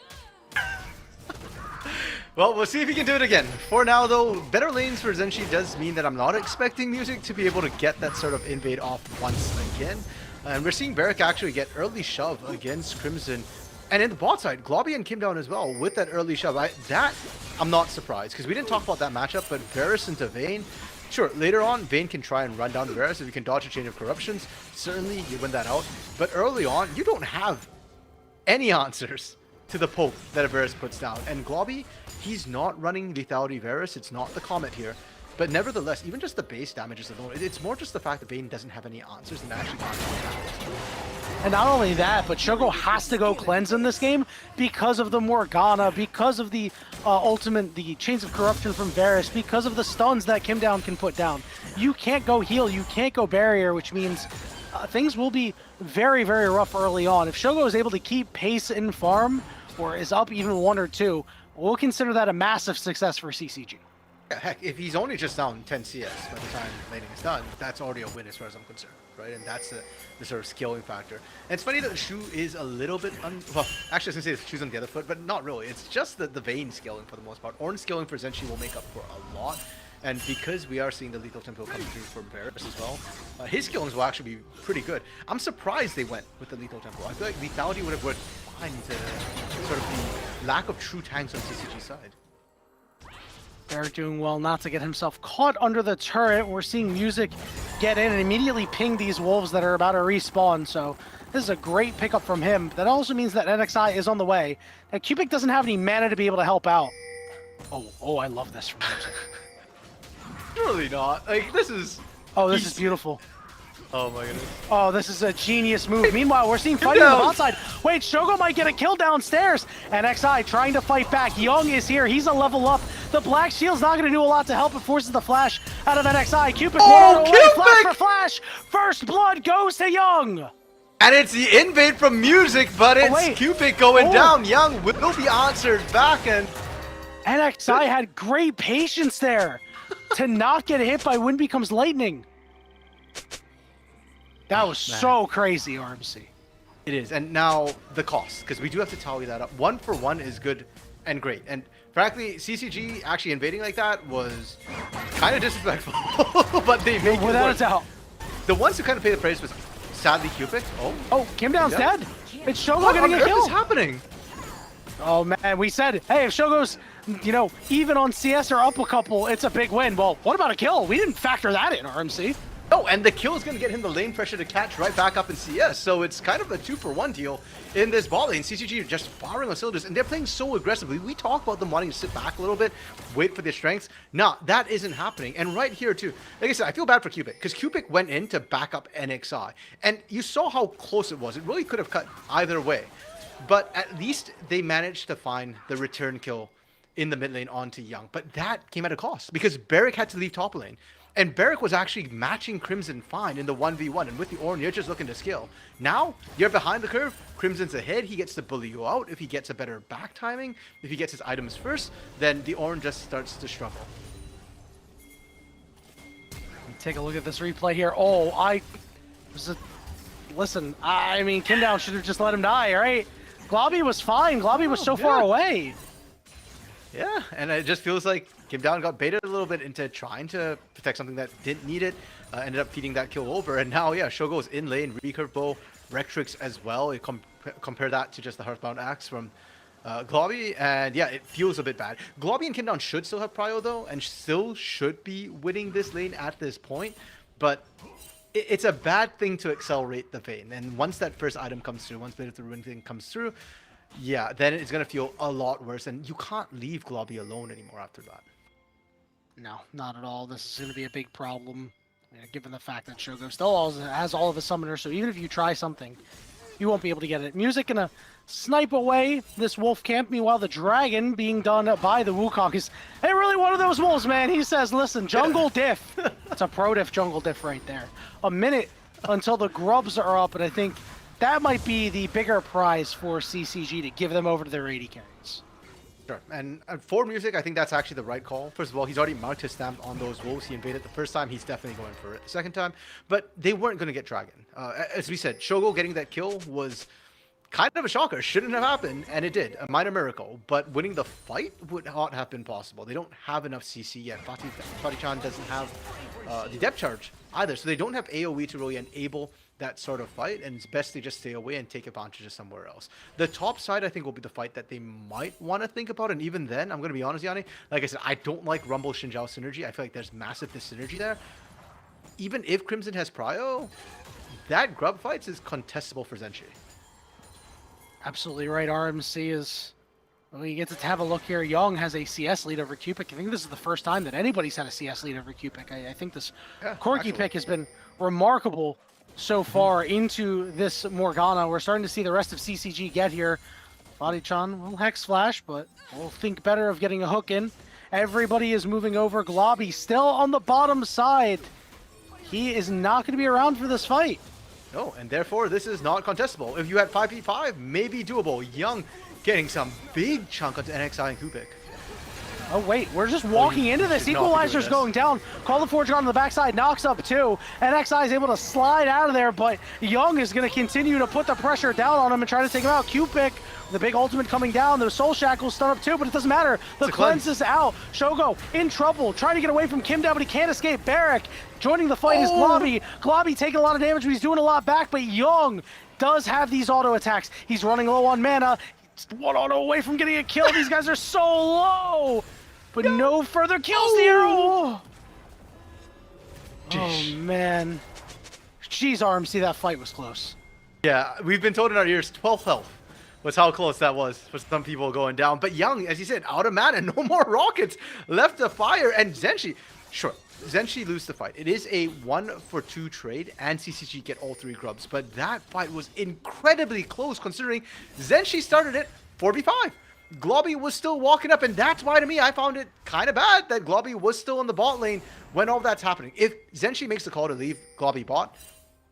[SPEAKER 3] Well, we'll see if he can do it again. For now, though, better lanes for Zenshi does mean that I'm not expecting Music to be able to get that sort of invade off once again. And we're seeing Barrick actually get early shove against Crimson. And in the bot side, Globbian came down as well with that early shove. I'm not surprised, because we didn't talk about that matchup, but Varus into Vayne. Sure, later on, Vayne can try and run down Varus if you can dodge a chain of corruptions. Certainly, you win that out. But early on, you don't have any answers to the poke that Varus puts down. And Globby, he's not running Lethality Varus. It's not the Comet here. But nevertheless, even just the base damages alone, it's more just the fact that Vayne doesn't have any answers and actually can't damage.
[SPEAKER 2] And not only that, but Shogo has to go cleanse in this game because of the Morgana, because of the the Chains of Corruption from Varus, because of the stuns that Kim Down can put down. You can't go heal, you can't go barrier, which means things will be very, very rough early on. If Shogo is able to keep pace in farm, or is up even 1 or 2, we'll consider that a massive success for CCG.
[SPEAKER 3] Yeah, heck, if he's only just down 10 CS by the time laning is done, that's already a win as far as I'm concerned, right? And that's the sort of scaling factor. And it's funny that the Shu is a little bit well, actually I was gonna say the Shu's on the other foot, but not really. It's just the Vayne scaling for the most part. Ornn scaling for ZNG will make up for a lot. And because we are seeing the lethal tempo come through for Varus as well, his skillings will actually be pretty good. I'm surprised they went with the lethal tempo. I feel like lethality would have worked fine to sort of the lack of true tanks on CCG side.
[SPEAKER 2] They're doing well not to get himself caught under the turret. We're seeing Music get in and immediately ping these wolves that are about to respawn. So this is a great pickup from him. That also means that NXI is on the way. And Cubic doesn't have any mana to be able to help out. Oh, I love this from Music.
[SPEAKER 3] Really not. Like, this is...
[SPEAKER 2] Oh, this is beautiful.
[SPEAKER 3] Oh my goodness.
[SPEAKER 2] Oh, this is a genius move. Meanwhile, we're seeing fighting on the bot side. Wait, Shogo might get a kill downstairs. And XI trying to fight back. Young is here. He's a level up. The Black Shield's not going to do a lot to help. It forces the flash out of NXI. Cupid flash for flash. First blood goes to Young.
[SPEAKER 3] And it's the invade from Music, but it's Cupid going down. Young will be answered back, and
[SPEAKER 2] NXI had great patience there to not get hit by Wind Becomes Lightning. That was so crazy, RMC.
[SPEAKER 3] It is, and now the cost, because we do have to tally that up. 1 for 1 is good and great, and frankly, CCG actually invading like that was kind of disrespectful, but they make it
[SPEAKER 2] without a doubt.
[SPEAKER 3] The ones who kind of pay the price was sadly Cupid.
[SPEAKER 2] Oh, Kim Down's dead. It's Shogo getting a kill.
[SPEAKER 3] What is happening?
[SPEAKER 2] Oh man, we said, hey, if Shogo's, even on CS or up a couple, it's a big win. Well, what about a kill? We didn't factor that in, RMC.
[SPEAKER 3] No, and the kill is going to get him the lane pressure to catch right back up in CS, so it's kind of a 2-for-1 deal in this bot lane. CCG are just firing on cylinders, and they're playing so aggressively. We talk about them wanting to sit back a little bit, wait for their strengths. Nah, that isn't happening. And right here, too, like I said, I feel bad for Cubic, because Cubic went in to back up NXI, and you saw how close it was. It really could have cut either way, but at least they managed to find the return kill in the mid lane onto Young, but that came at a cost, because Barrick had to leave top lane. And Barrick was actually matching Crimson fine in the 1v1, and with the Ornn, you're just looking to skill. Now, you're behind the curve, Crimson's ahead, he gets to bully you out. If he gets a better back timing, if he gets his items first, then the Ornn just starts to struggle.
[SPEAKER 2] Take a look at this replay here. Listen, I mean, Kimdown should have just let him die, right? Globby was fine. Globby was so far away.
[SPEAKER 3] Yeah, and it just feels like Kim Down got baited a little bit into trying to protect something that didn't need it, ended up feeding that kill over, and now, yeah, Shogo's in lane, recurve bow, Rectrix as well. You compare that to just the Hearthbound Axe from Globby, and yeah, it feels a bit bad. Globby and Kim Down should still have prio though, and still should be winning this lane at this point, but it's a bad thing to accelerate the Vayne, and once that first item comes through, once Blade of the Ruin thing comes through, yeah, then it's going to feel a lot worse, and you can't leave Globby alone anymore after that.
[SPEAKER 2] No, not at all. This is going to be a big problem, given the fact that Shogo still has all of his summoners, so even if you try something, you won't be able to get it. Music gonna snipe away this wolf camp. Meanwhile, the dragon being done by the Wukong is really one of those wolves, man. He says, listen, jungle diff. It's a pro diff jungle diff right there. A minute until the grubs are up, and I think that might be the bigger prize for CCG to give them over to their 80 carries.
[SPEAKER 3] Sure, and for Music, I think that's actually the right call. First of all, he's already marked his stamp on those wolves. He invaded the first time. He's definitely going for it the second time. But they weren't going to get Dragon. As we said, Shogo getting that kill was kind of a shocker. Shouldn't have happened, and it did. A minor miracle. But winning the fight would not have been possible. They don't have enough CC yet. Fatih-chan doesn't have the depth charge either, so they don't have AoE to really enable that sort of fight, and it's best they just stay away and take advantage of somewhere else. The top side, I think, will be the fight that they might want to think about, and even then, I'm going to be honest, Yanni, like I said, I don't like Rumble Shinjao synergy. I feel like there's massive dissynergy there. Even if Crimson has prio, that grub fight is contestable for ZNG.
[SPEAKER 2] Absolutely right. RMC is... Well, you get to have a look here. Young has a CS lead over Cupic. I think this is the first time that anybody's had a CS lead over Cupic. I think this Corki pick has been remarkable so far into this Morgana. We're starting to see the rest of CCG get here. Fatih-chan will Hex Flash, but we'll think better of getting a hook in. Everybody is moving over. Globby still on the bottom side. He is not going to be around for this fight.
[SPEAKER 3] No, and therefore this is not contestable. If you had 5v5, maybe doable. Young getting some big chunk onto NXI and Kupik.
[SPEAKER 2] Oh wait, we're just walking into this.
[SPEAKER 3] should not be doing
[SPEAKER 2] Equalizer's
[SPEAKER 3] this.
[SPEAKER 2] going down. Call the Forge on the backside, knocks up 2. NXI is able to slide out of there, but Young is going to continue to put the pressure down on him and try to take him out. Q-Pick, the big ultimate coming down. The Soul Shackles stun up 2, but it doesn't matter. The cleanse is out. Shogo in trouble, trying to get away from Kim down, but he can't escape. Barrack joining the fight is Globby. Globby taking a lot of damage, but he's doing a lot back, but Young does have these auto attacks. He's running low on mana. He's 1 auto away from getting a kill. These guys are so low. But no further kills here. Oh man. Jeez, RMC, that fight was close.
[SPEAKER 3] Yeah, we've been told in our ears 12th health was how close that was for some people going down. But Young, as you said, out of mana, no more rockets left to fire. And Zenshi, sure, Zenshi lose the fight. It is a 1-for-2 trade, and CCG get all 3 grubs. But that fight was incredibly close, considering Zenshi started it 4v5. Globby was still walking up, and that's why, to me, I found it kind of bad that Globby was still in the bot lane when all that's happening. If Zenshi makes the call to leave Globby bot,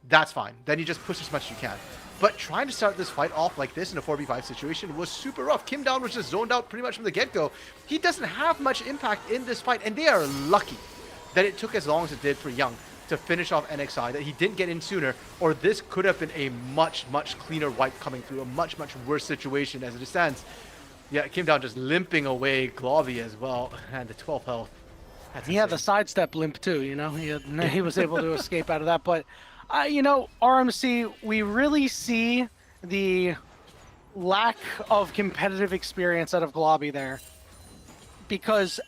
[SPEAKER 3] that's fine. Then you just push as much as you can. But trying to start this fight off like this in a 4v5 situation was super rough. Kim Down was just zoned out pretty much from the get-go. He doesn't have much impact in this fight, and they are lucky that it took as long as it did for Young to finish off NXI, that he didn't get in sooner, or this could have been a much, much cleaner wipe coming through, a much, much worse situation as it stands. Yeah, Kim Down just limping away Globby as well, and the 12th health. That's
[SPEAKER 2] He had the
[SPEAKER 3] insane.
[SPEAKER 2] sidestep limp too, you know. He was able to escape out of that. But, you know, RMC, we really see the lack of competitive experience out of Globby there. Because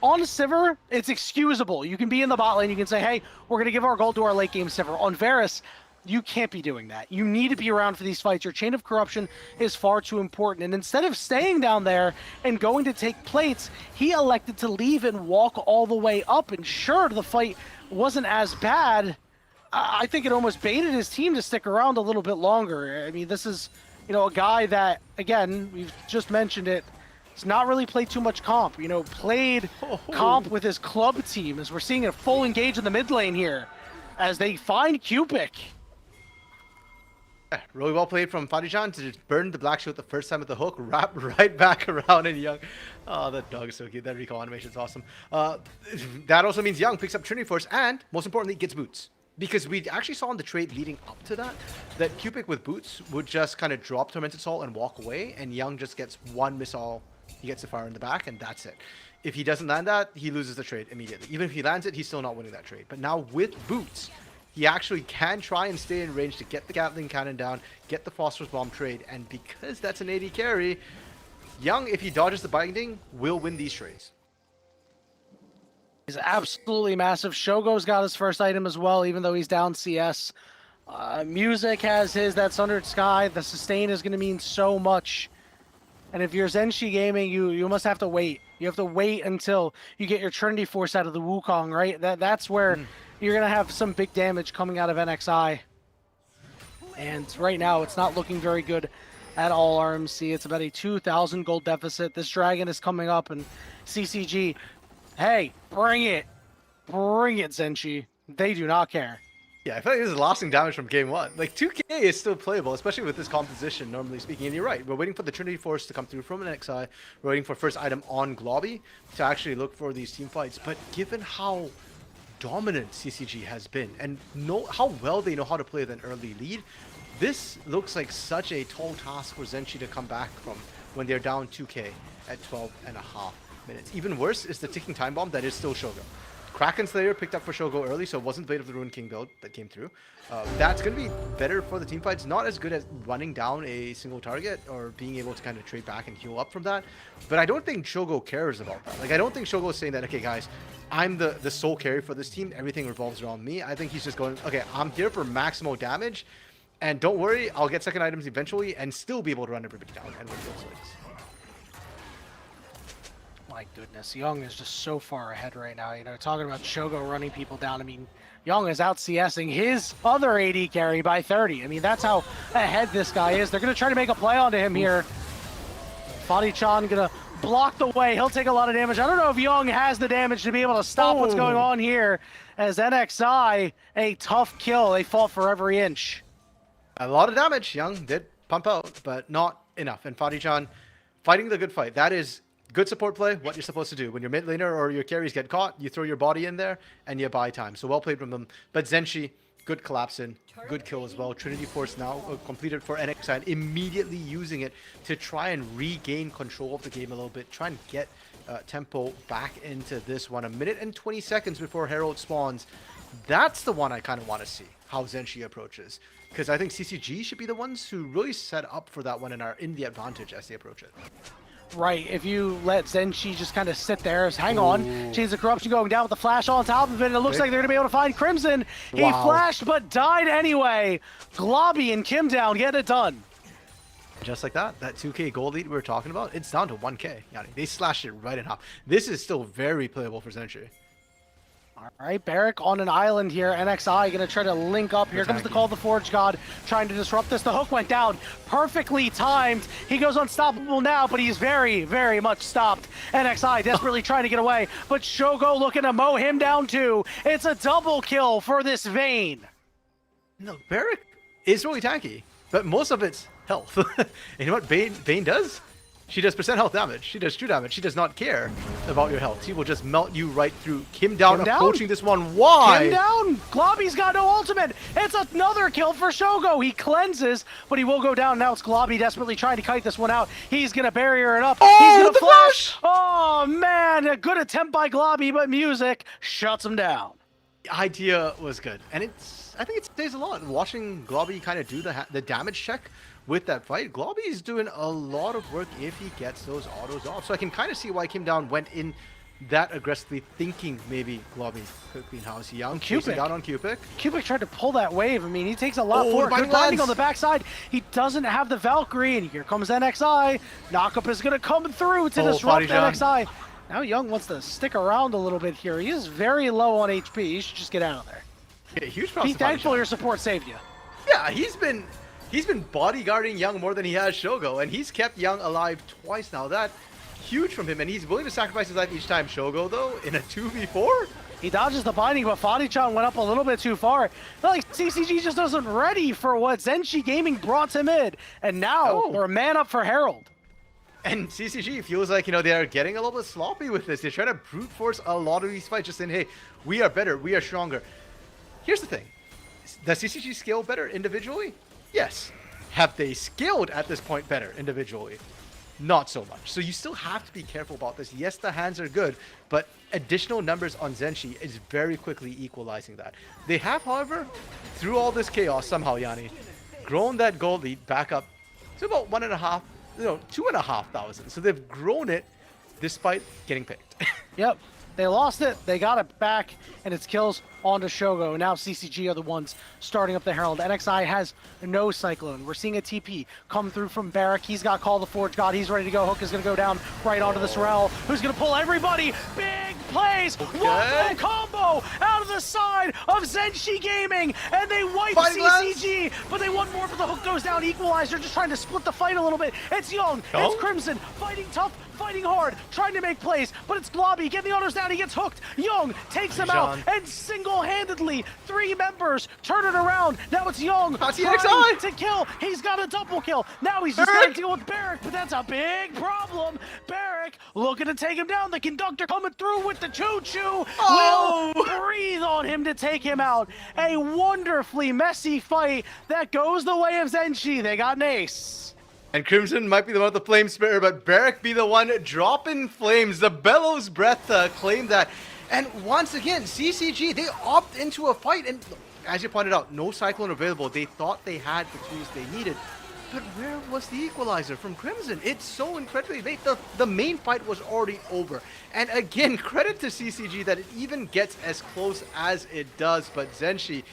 [SPEAKER 2] on Sivir, it's excusable. You can be in the bot lane, you can say, hey, we're going to give our gold to our late game Sivir. On Varus, you can't be doing that. You need to be around for these fights. Your chain of corruption is far too important. And instead of staying down there and going to take plates, he elected to leave and walk all the way up. And sure, the fight wasn't as bad. I think it almost baited his team to stick around a little bit longer. I mean, this is, you know, a guy that, again, we've just mentioned it, he's not really played too much comp. You know, played comp with his club team, as we're seeing a full engage in the mid lane here as they find Q-Pick.
[SPEAKER 3] Really well played from Fadijan to just burn the black shield the first time with the hook, wrap right back around and Young. Oh, that dog is so cute. That recall animation is awesome. That also means Young picks up Trinity Force and, most importantly, gets boots. Because we actually saw in the trade leading up to that, that Q-Pick with boots would just kind of drop Tormented Soul and walk away, and Young just gets 1 missile. He gets the fire in the back, and that's it. If he doesn't land that, he loses the trade immediately. Even if he lands it, he's still not winning that trade. But now with boots, he actually can try and stay in range to get the Gatling Cannon down, get the Phosphorus Bomb trade, and because that's an AD carry, Young, if he dodges the binding, will win these trades.
[SPEAKER 2] He's absolutely massive. Shogo's got his first item as well, even though he's down CS. Music has his, that's Sundered Sky. The sustain is going to mean so much. And if you're Zenshi Gaming, you must have to wait. You have to wait until you get your Trinity Force out of the Wukong, right? That's where you're going to have some big damage coming out of NXI. And right now, it's not looking very good at all, RMC. It's about a 2,000 gold deficit. This dragon is coming up, and CCG, hey, bring it. Bring it, Zenshi. They do not care.
[SPEAKER 3] Yeah, I feel like this is lasting damage from game 1. Like, 2K is still playable, especially with this composition, normally speaking. And you're right, we're waiting for the Trinity Force to come through from an NXI. We're waiting for first item on Globby to actually look for these team fights. But given how dominant CCG has been, and how well they know how to play with an early lead, this looks like such a tall task for Zenshi to come back from when they're down 2K at 12.5 minutes. Even worse is the ticking time bomb that is still Shogo. Kraken Slayer picked up for Shogo early, so it wasn't Blade of the Ruined King build that came through. That's going to be better for the team fights. Not as good as running down a single target or being able to kind of trade back and heal up from that. But I don't think Shogo cares about that. Like, I don't think Shogo is saying that, okay, guys, I'm the sole carry for this team. Everything revolves around me. I think he's just going, okay, I'm here for maximal damage. And don't worry, I'll get second items eventually and still be able to run everybody down and win those fights.
[SPEAKER 2] My goodness, Young is just so far ahead right now. You know, talking about Shogo running people down. I mean, Young is out CSing his other AD carry by 30. I mean, that's how ahead this guy is. They're going to try to make a play onto him here. Fadi-chan going to block the way. He'll take a lot of damage. I don't know if Young has the damage to be able to stop what's going on here. As NXI, a tough kill. They fought for every inch.
[SPEAKER 3] A lot of damage. Young did pump out, but not enough. And Fadi-chan fighting the good fight. That is good support play, what you're supposed to do. When your mid laner or your carries get caught, you throw your body in there and you buy time. So well played from them. But ZNG, good collapse in, good kill as well. Trinity Force now completed for NXI, and immediately using it to try and regain control of the game a little bit, try and get tempo back into this one. 1 minute and 20 seconds before Herald spawns. That's the one I kind of want to see, how ZNG approaches. Because I think CCG should be the ones who really set up for that one and are in the advantage as they approach it.
[SPEAKER 2] Right, if you let ZNG just kind of sit there, hang on, Chains of Corruption going down with the flash on top of it, and it looks like they're going to be able to find Crimson. He flashed but died anyway. Globby and Kim down, get it done.
[SPEAKER 3] Just like that, that 2k gold lead we were talking about, it's down to 1k. Yani, they slashed it right in half. This is still very playable for ZNG.
[SPEAKER 2] All right, Barrick on an island here. NXI going to try to link up. Here comes the Call of the Forge God trying to disrupt this. The hook went down. Perfectly timed. He goes unstoppable now, but he's very, very much stopped. NXI desperately trying to get away, but Shogo looking to mow him down too. It's a double kill for this Vayne.
[SPEAKER 3] No, Barrick is really tanky, but most of it's health. And you know what Vayne does? She does percent health damage. She does true damage. She does not care about your health. She will just melt you right through. Kim down, approaching this one. Why?
[SPEAKER 2] Kim down. Globby's got no ultimate. It's another kill for Shogo. He cleanses, but he will go down. Now it's Globby desperately trying to kite this one out. He's going to barrier it up. He's going to flash. Oh, man. A good attempt by Globby, but music shuts him down.
[SPEAKER 3] The idea was good. And I think it says a lot. Watching Globby kind of do the damage check with that fight, Globby is doing a lot of work if he gets those autos off. So I can kind of see why Kim Down went in that aggressively, thinking maybe Globby could clean house. Young chasing down on Cupid.
[SPEAKER 2] Cupid tried to pull that wave. I mean, he takes a lot for it. Good binding on the backside. He doesn't have the Valkyrie, and here comes NXI. Knockup is going to come through to disrupt NXI. Now Young wants to stick around a little bit here. He is very low on HP. He should just get out of there.
[SPEAKER 3] Yeah, huge props.
[SPEAKER 2] Be thankful your support saved you.
[SPEAKER 3] Yeah, he's been bodyguarding Young more than he has Shogo, and he's kept Young alive twice now. That huge from him, and he's willing to sacrifice his life each time. Shogo, though, in a 2v4?
[SPEAKER 2] He dodges the binding, but Fadi-chan went up a little bit too far. Like CCG just wasn't ready for what ZNG Gaming brought him in, and now they're a man up for Herald.
[SPEAKER 3] And CCG feels like, they are getting a little bit sloppy with this. They're trying to brute force a lot of these fights, just saying, hey, we are better, we are stronger. Here's the thing. Does CCG scale better individually? Yes. Have they scaled at this point better individually? Not so much. So you still have to be careful about this. Yes, the hands are good, but additional numbers on ZNG is very quickly equalizing that. They have, however, through all this chaos somehow, Yanni, grown that gold lead back up to about 2,500. So they've grown it despite getting picked.
[SPEAKER 2] Yep. They lost it, they got it back, and it's kills onto Shogo. Now CCG are the ones starting up the Herald. NXI has no Cyclone. We're seeing a TP come through from Barrick. He's got Call the Forge God. He's ready to go. Hook is going to go down right onto the Sorrel, who's going to pull everybody. Big plays. Wombo combo out of the side of ZNG Gaming, and they wipe CCG, but they want more, but the hook goes down. Equalizer just trying to split the fight a little bit. It's Young. It's Crimson fighting tough, fighting hard, trying to make plays, but it's Globby getting the autos down. He gets hooked. Young takes him out, and single-handedly, 3 members turn it around. Now it's Young trying to kill. He's got a double kill. Now he's just got to deal with Barrick, but that's a big problem. Barrick looking to take him down. The conductor coming through with the choo-choo. Will breathe on him to take him out. A wonderfully messy fight that goes the way of ZNG. They got an ace.
[SPEAKER 3] And Crimson might be the one with the flame spitter, but Barrick be the one dropping flames. The bellows breath claim that. And once again, CCG, they opt into a fight. And as you pointed out, no Cyclone available. They thought they had the tools they needed. But where was the equalizer from Crimson? It's so incredibly late. The main fight was already over. And again, credit to CCG that it even gets as close as it does. But ZNG,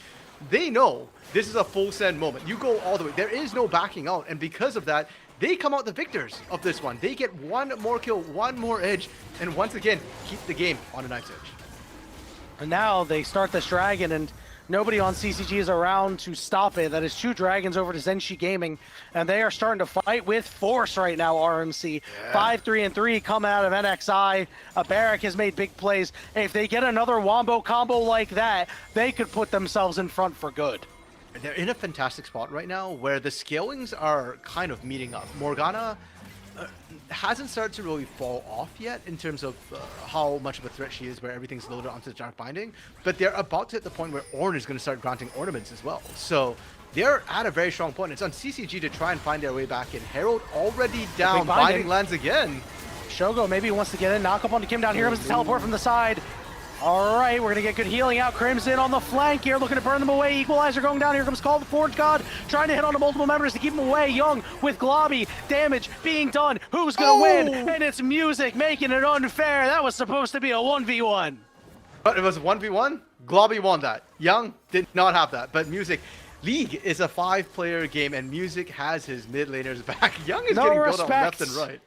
[SPEAKER 3] they know this is a full send moment. You go all the way. There is no backing out. And because of that, they come out the victors of this one. They get one more kill, one more edge, and once again, keep the game on a knife's edge.
[SPEAKER 2] And now they start this dragon, and nobody on CCG is around to stop it. That is 2 dragons over to ZNG Gaming, and they are starting to fight with force right now, RMC. 5-3-3 coming out of NXI. Barrick has made big plays. If they get another wombo combo like that, they could put themselves in front for good.
[SPEAKER 3] They're in a fantastic spot right now where the scalings are kind of meeting up. Morgana hasn't started to really fall off yet in terms of how much of a threat she is, where everything's loaded onto the Dark Binding. But they're about to hit the point where Ornn is going to start granting ornaments as well. So they're at a very strong point. It's on CCG to try and find their way back in. Herald already down. Binding lands again.
[SPEAKER 2] Shogo maybe wants to get in. Knock up onto Kim down here. Comes the teleport from the side. All right, we're going to get good healing out. Crimson on the flank here, looking to burn them away. Equalizer going down. Here comes Call the Forge God, trying to hit onto multiple members to keep them away. Young with Globby. Damage being done. Who's going to win? And it's Music making it unfair. That was supposed to be a 1v1.
[SPEAKER 3] But it was 1v1. Globby won that. Young did not have that. But Music, League is a 5-player game, and Music has his mid laners back. Young is getting built up left and right.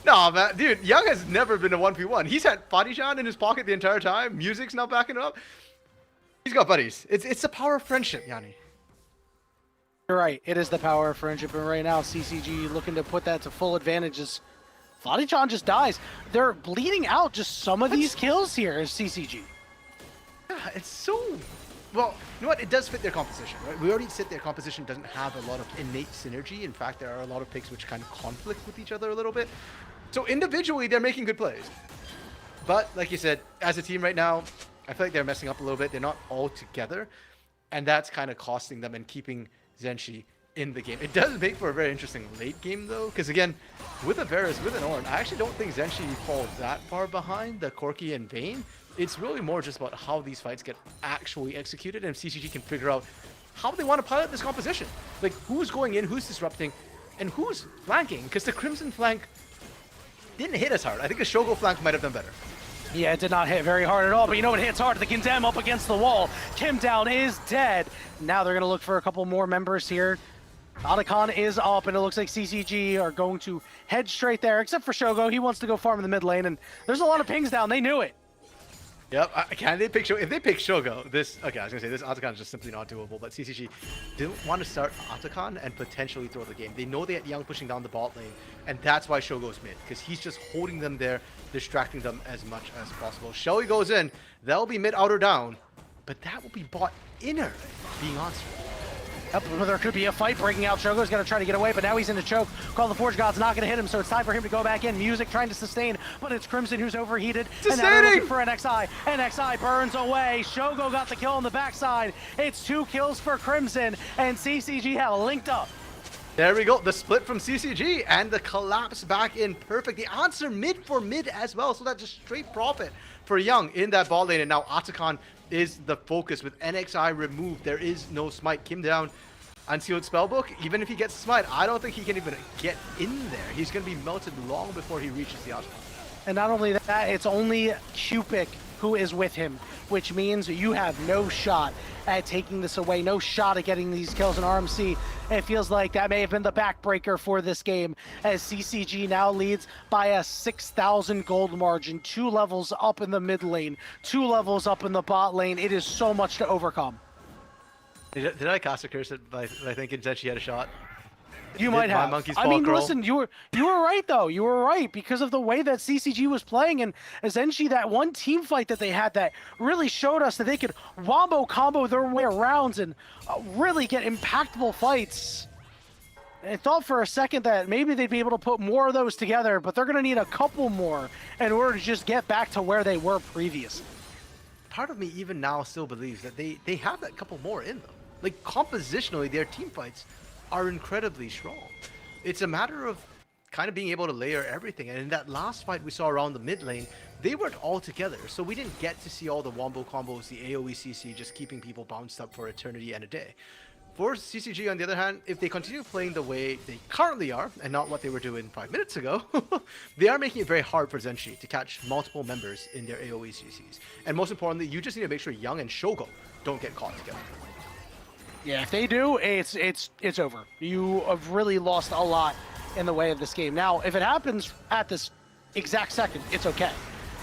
[SPEAKER 3] No, man, dude, Young has never been a 1v1. He's had Fadijan in his pocket the entire time. Music's not backing up. He's got buddies. It's the power of friendship, Yanni.
[SPEAKER 2] You're right. It is the power of friendship, and right now CCG looking to put that to full advantage as Fadijan just dies. They're bleeding out just some of these kills here as CCG.
[SPEAKER 3] Yeah, it's so... Well, you know what? It does fit their composition, right? We already said their composition doesn't have a lot of innate synergy. In fact, there are a lot of picks which kind of conflict with each other a little bit. So individually, they're making good plays. But like you said, as a team right now, I feel like they're messing up a little bit. They're not all together. And that's kind of costing them and keeping ZNG in the game. It does make for a very interesting late game, though. Because again, with a Varus, with an Ornn, I actually don't think ZNG falls that far behind the Corki and Vayne. It's really more just about how these fights get actually executed, and if CCG can figure out how they want to pilot this composition. Like, who's going in, who's disrupting, and who's flanking. Because the Crimson flank didn't hit as hard. I think the Shogo flank might have done better.
[SPEAKER 2] Yeah, it did not hit very hard at all, but you know what hits hard? The Condemn up against the wall. Kim down is dead. Now they're going to look for a couple more members here. Otacon is up, and it looks like CCG are going to head straight there, except for Shogo. He wants to go farm in the mid lane, and there's a lot of pings down. They knew it.
[SPEAKER 3] Yep, can they pick Shogo? If they pick Shogo, this... Okay, I was going to say, this Otacon is just simply not doable, but CCG didn't want to start Otacon and potentially throw the game. They know they had Young pushing down the bot lane, and that's why Shogo's mid, because he's just holding them there, distracting them as much as possible. Shelly goes in, they'll be mid, outer, down, but that will be bot inner being answered.
[SPEAKER 2] Yep, there could be a fight breaking out. Shogo's going to try to get away, but now he's in the choke. Call the Forge God's not going to hit him, so it's time for him to go back in. Music trying to sustain, but it's Crimson who's overheated. And now they're looking for NXI. NXI burns away. Shogo got the kill on the backside. It's 2 kills for Crimson, and CCG have linked up.
[SPEAKER 3] There we go, the split from CCG, and the collapse back in perfect. The answer mid for mid as well, so that's just straight profit for Young in that ball lane, and now Otacon is the focus with NXI removed. There is no smite. Kim down, unsealed spellbook. Even if he gets smite, I don't think he can even get in there. He's going to be melted long before he reaches the Otacon.
[SPEAKER 2] And not only that, it's only Cupid who is with him, which means you have no shot at taking this away, no shot at getting these kills in RMC. It feels like that may have been the backbreaker for this game, as CCG now leads by a 6,000 gold margin, 2 levels up in the mid lane, 2 levels up in the bot lane. It is so much to overcome.
[SPEAKER 3] Did I cast a curse by thinking that she had a shot?
[SPEAKER 2] You might have. I mean,
[SPEAKER 3] curl?
[SPEAKER 2] listen, you were right though. You were right because of the way that CCG was playing, and essentially that one team fight that they had that really showed us that they could wombo combo their way around and really get impactful fights. I thought for a second that maybe they'd be able to put more of those together, but they're going to need a couple more in order to just get back to where they were previously.
[SPEAKER 3] Part of me even now still believes that they have that couple more in them. Like, compositionally, their team fights are incredibly strong. It's a matter of kind of being able to layer everything. And in that last fight we saw around the mid lane, they weren't all together. So we didn't get to see all the wombo combos, the AoE CC, just keeping people bounced up for eternity and a day. For CCG, on the other hand, if they continue playing the way they currently are, and not what they were doing 5 minutes ago, they are making it very hard for ZNG to catch multiple members in their AoE CCs. And most importantly, you just need to make sure Young and Shogo don't get caught together.
[SPEAKER 2] Yeah, if they do, it's over. You have really lost a lot in the way of this game. Now, if it happens at this exact second, it's okay,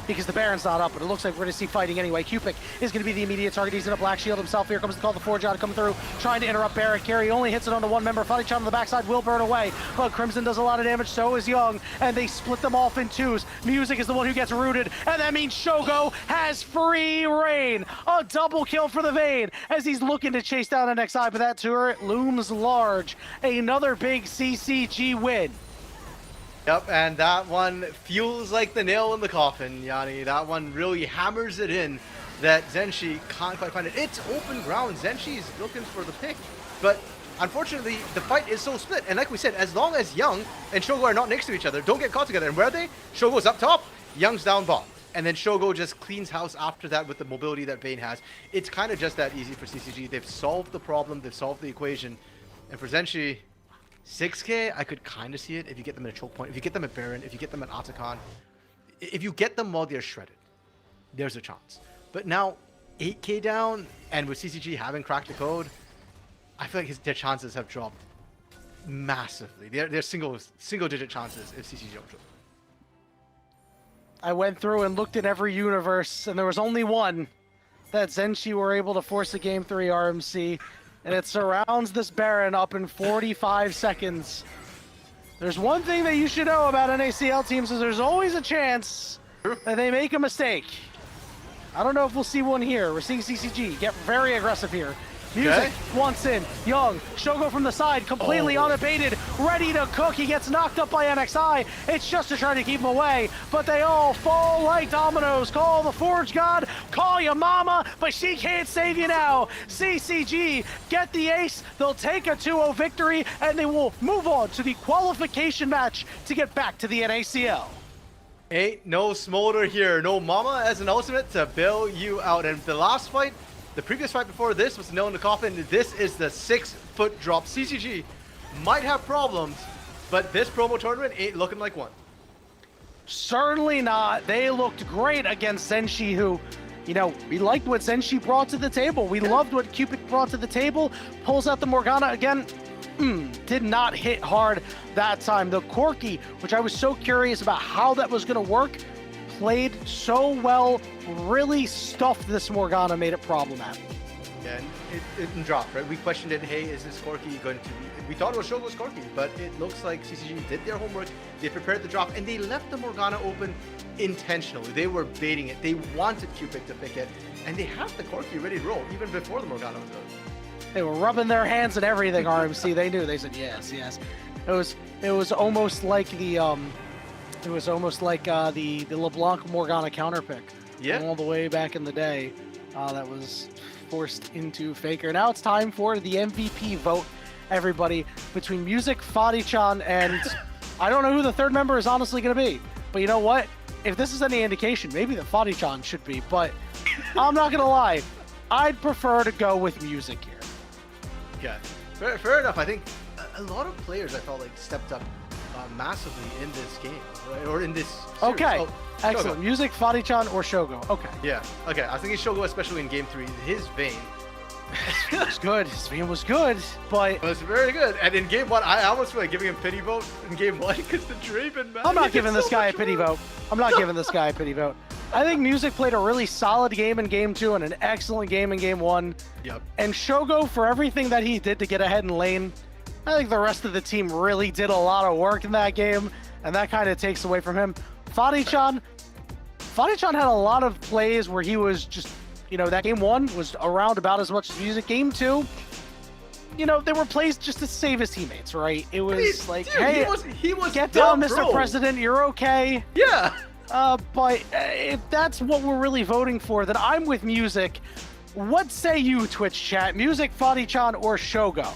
[SPEAKER 2] because the Baron's not up, but it looks like we're going to see fighting anyway. Cupid is going to be the immediate target. He's in a black shield himself. Here comes the Call the Forge out to come through, trying to interrupt Barrack. Carry only hits it on the one member. Fadichon on the backside will burn away, but Crimson does a lot of damage, so is Young, and they split them off in 2s. Music is the one who gets rooted, and that means Shogo has free reign. A double kill for the Vayne as he's looking to chase down NXI, but that turret looms large. Another big CCG win.
[SPEAKER 3] Yep, and that one feels like the nail in the coffin, Yanni. That one really hammers it in that Zenshi can't quite find it. It's open ground. Zenshi is looking for the pick. But unfortunately, the fight is so split. And like we said, as long as Young and Shogo are not next to each other, don't get caught together. And where are they? Shogo's up top, Young's down bottom. And then Shogo just cleans house after that with the mobility that Vayne has. It's kind of just that easy for CCG. They've solved the problem. They've solved the equation. And for Zenshi, 6K, I could kind of see it if you get them at a choke point, if you get them at Baron, if you get them at Atakan. If you get them while they're shredded, there's a chance. But now, 8K down, and with CCG having cracked the code, I feel like their chances have dropped massively. They're single-digit chances if CCG don't drop.
[SPEAKER 2] I went through and looked at every universe, and there was only one that Zenshi were able to force a Game 3 RMC, and it surrounds this Baron up in 45 seconds. There's one thing that you should know about NACL teams is there's always a chance that they make a mistake. I don't know if we'll see one here. We're seeing CCG get very aggressive here. Music wants in. Young, Shogo from the side, completely unabated, ready to cook. He gets knocked up by NXI. It's just to try to keep him away, but they all fall like dominoes. Call the Forge God, call your mama, but she can't save you now. CCG get the ace. They'll take a 2-0 victory, and they will move on to the qualification match to get back to the NACL.
[SPEAKER 3] Ain't no smolder here. No mama as an ultimate to bail you out. And the last fight, the previous fight before this was nail in the coffin. This is the 6-foot drop. CCG might have problems, but this promo tournament ain't looking like one.
[SPEAKER 2] Certainly not. They looked great against Zenshi, who, you know, we liked what Zenshi brought to the table. We loved what Cupid brought to the table. Pulls out the Morgana again. Did not hit hard that time. The Corki, which I was so curious about how that was going to work, played so well, really stuffed this Morgana, made it problematic.
[SPEAKER 3] Yeah, and it dropped, right? We questioned it, hey, is this Corki going to be... We thought it was Shogo's Corki, but it looks like CCG did their homework, they prepared the drop, and they left the Morgana open intentionally. They were baiting it, they wanted Cupid to pick it, and they had the Corki ready to roll, even before the Morgana was out.
[SPEAKER 2] They were rubbing their hands and everything, RMC. They knew. They said yes, yes. It was almost like the the LeBlanc Morgana counter pick.
[SPEAKER 3] Yeah.
[SPEAKER 2] All the way back in the day, that was forced into Faker. Now it's time for the MVP vote, everybody, between Music, Fadi-chan, and I don't know who the third member is honestly going to be. But you know what? If this is any indication, maybe the Fadi-chan should be. But I'm not going to lie. I'd prefer to go with Music here.
[SPEAKER 3] Yeah, fair enough. I think a lot of players, I felt like, stepped up massively in this game, right? Or in this series.
[SPEAKER 2] Okay,
[SPEAKER 3] oh,
[SPEAKER 2] excellent.
[SPEAKER 3] Shogo.
[SPEAKER 2] Music, Fadi-chan, or Shogo. Okay.
[SPEAKER 3] Yeah, okay. I think it's Shogo, especially in Game 3. His Vayne
[SPEAKER 2] was good. His Vayne was good, but...
[SPEAKER 3] was very good. And in Game 1, I almost feel like giving him pity vote in Game 1 because the Draven, man.
[SPEAKER 2] I'm not giving this guy a pity vote. I'm not giving this guy a pity vote. I think Music played a really solid game in Game 2 and an excellent game in Game 1.
[SPEAKER 3] Yep.
[SPEAKER 2] And Shogo, for everything that he did to get ahead in lane, I think the rest of the team really did a lot of work in that game, and that kind of takes away from him. Fadi-chan had a lot of plays where he was just, you know, that Game 1 was around about as much as Music. Game 2, you know, there were plays just to save his teammates, right? It was like,
[SPEAKER 3] dude,
[SPEAKER 2] hey,
[SPEAKER 3] he was
[SPEAKER 2] get down, Mr.
[SPEAKER 3] bro.
[SPEAKER 2] President, you're okay.
[SPEAKER 3] Yeah.
[SPEAKER 2] But if that's what we're really voting for, then I'm with Music. What say you, Twitch chat? Music, Fadi-chan, or Shogo?